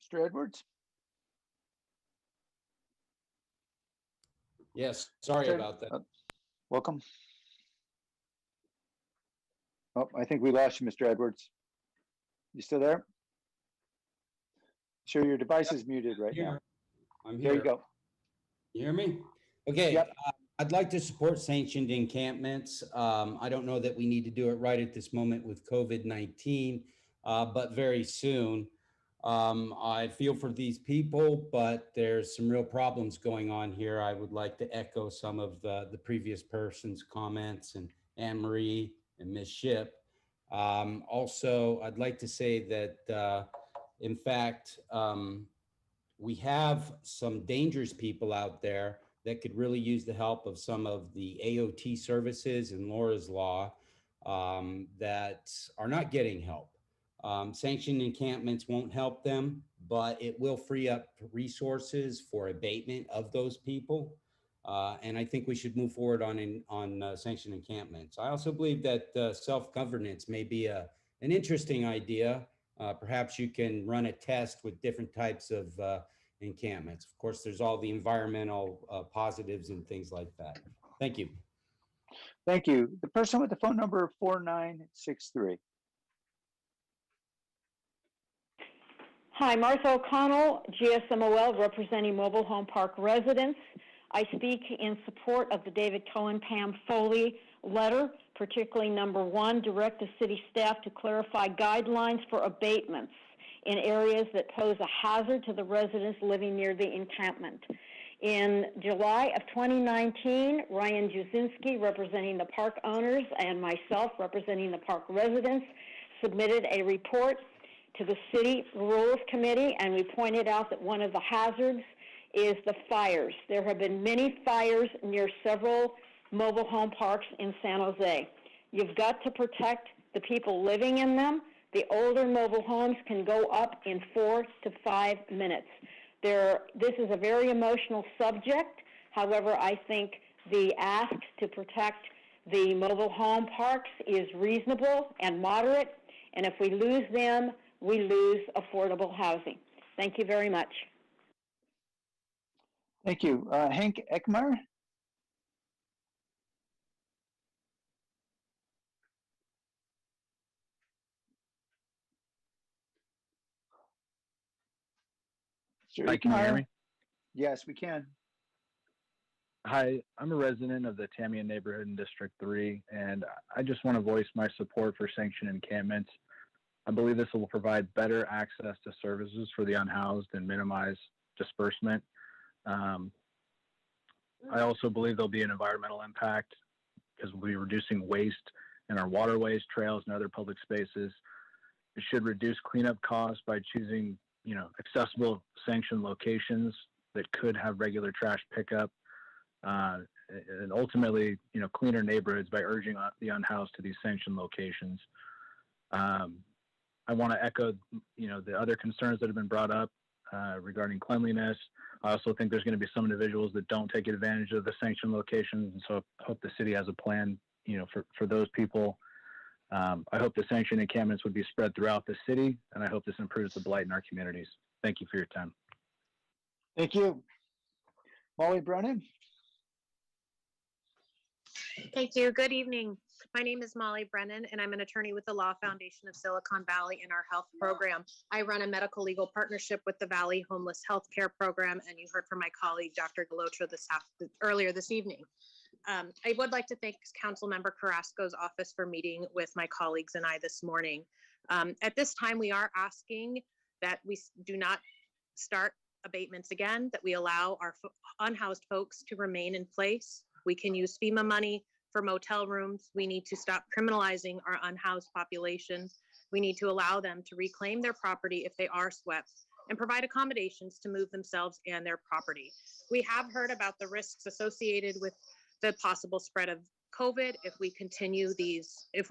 Mr. Edwards? Yes, sorry Mr. about that. Welcome. Oh, I think we lost you, Mr. Edwards. You still there? Sure, your device is muted right now. I'm There here. you go. You hear me? Okay. Yep. I'd like to support sanctioned encampments. I don't know that we need to do it right at this moment with COVID-19, but very soon. I feel for these people, but there's some real problems going on here. I would like to echo some of the previous person's comments and Anne Marie and Ms. Ship. Also, I'd like to say that, in fact, we have some dangerous people out there that could really use the help of some of the AOT services and Laura's Law that are not getting help. Sanctioned encampments won't help them, but it will free up resources for abatement of those people. And I think we should move forward on sanctioned encampments. I also believe that self-governance may be an interesting idea. Perhaps you can run a test with different types of encampments. Of course, there's all the environmental positives and things like that. Thank you. Thank you. The person with the phone number 4963. Hi, Martha O'Connell, GSMOL, representing mobile home park residents. I speak in support of the David Cohen, Pam Foley letter, particularly number 1, direct the city staff to clarify guidelines for abatements in areas that pose a hazard to the residents living near the encampment. In July of 2019, Ryan Juzinski, representing the park owners, and myself, representing the park residents, submitted a report to the City Rules Committee, and we pointed out that one of the hazards is the fires. There have been many fires near several mobile home parks in San Jose. You've got to protect the people living in them. The older mobile homes can go up in 4 to 5 minutes. This is a very emotional subject. However, I think the ask to protect the mobile home parks is reasonable and moderate, and if we lose them, we lose affordable housing. Thank you very much. Thank you. Hank Ekmar? Hi, can you hear me? Yes, we can. Hi, I'm a resident of the Tamiya neighborhood in District 3, and I just want to voice my support for sanctioned encampments. I believe this will provide better access to services for the unhoused and minimize disbursement. I also believe there'll be an environmental impact because we'll be reducing waste in our waterways, trails, and other public spaces. It should reduce cleanup costs by choosing, accessible sanctioned locations that could have regular trash pickup, and ultimately, cleaner neighborhoods by urging the unhoused to these sanctioned locations. I want to echo, the other concerns that have been brought up regarding cleanliness. I also think there's going to be some individuals that don't take advantage of the sanctioned locations, and so I hope the city has a plan, for those people. I hope the sanctioned encampments would be spread throughout the city, and I hope this improves the blight in our communities. Thank you for your time. Thank you. Molly Brennan? Thank you. Good evening. My name is Molly Brennan, and I'm an attorney with the Law Foundation of Silicon Valley in our health program. I run a medical legal partnership with the Valley Homeless Healthcare Program, and you heard from my colleague, Dr. Galotra, earlier this evening. I would like to thank Councilmember Carrasco's office for meeting with my colleagues and I this morning. At this time, we are asking that we do not start abatements again, that we allow our unhoused folks to remain in place. We can use FEMA money for motel rooms. We need to stop criminalizing our unhoused population. We need to allow them to reclaim their property if they are swept and provide accommodations to move themselves and their property. We have heard about the risks associated with the possible spread of COVID if we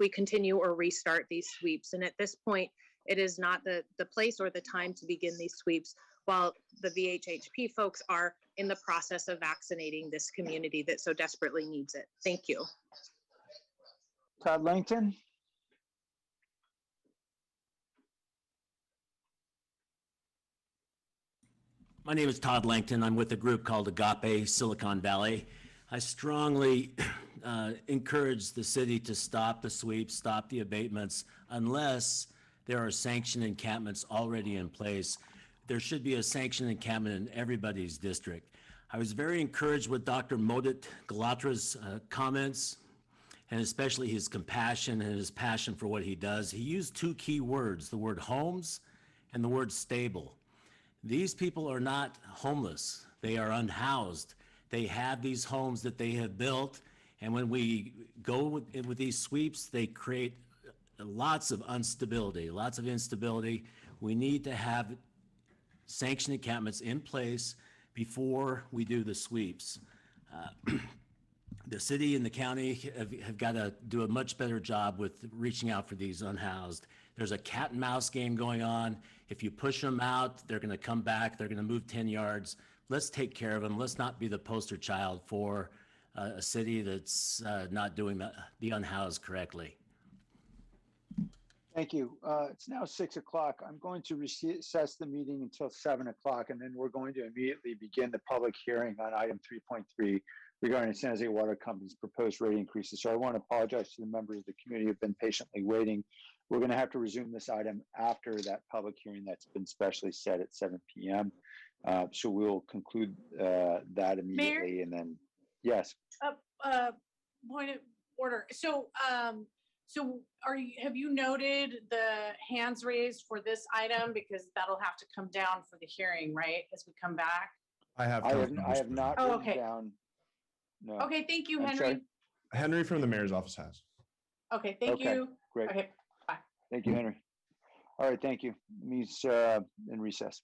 continue or restart these sweeps. And at this point, it is not the place or the time to begin these sweeps while the VHHP folks are in the process of vaccinating this community that so desperately needs it. Thank you. Todd Langton? My name is Todd Langton. I'm with a group called Agape Silicon Valley. I strongly encourage the city to stop the sweeps, stop the abatements, unless there are sanctioned encampments already in place. There should be a sanctioned encampment in everybody's district. I was very encouraged with Dr. Modit Galatra's comments, and especially his compassion and his passion for what he does. He used two key words, the word homes and the word stable. These people are not homeless. They are unhoused. They have these homes that they have built, and when we go with these sweeps, they create lots of instability, lots of instability. We need to have sanctioned encampments in place before we do the sweeps. The city and the county have got to do a much better job with reaching out for these unhoused. There's a cat and mouse game going on. If you push them out, they're going to come back. They're going to move 10 yards. Let's take care of them. Let's not be the poster child for a city that's not doing the unhoused correctly. Thank you. It's now 6 o'clock. I'm going to recess the meeting until 7 o'clock, and then we're going to immediately begin the public hearing on item 3.3 regarding San Jose Water Company's proposed rate increases. So I want to apologize to the members of the community who have been patiently waiting. We're going to have to resume this item after that public hearing that's been specially set at 7 p.m. So we'll conclude that immediately. Mayor? And then, yes. Point of order. So have you noted the hands raised for this item? Because that'll have to come down for the hearing, right? As we come back. I have not Oh, written down. No. Okay, thank you, I'm Henry. sorry? Henry from the mayor's office has. Okay, thank you. Great. Okay, bye. Thank you, Henry. All right, thank you. Means in recess.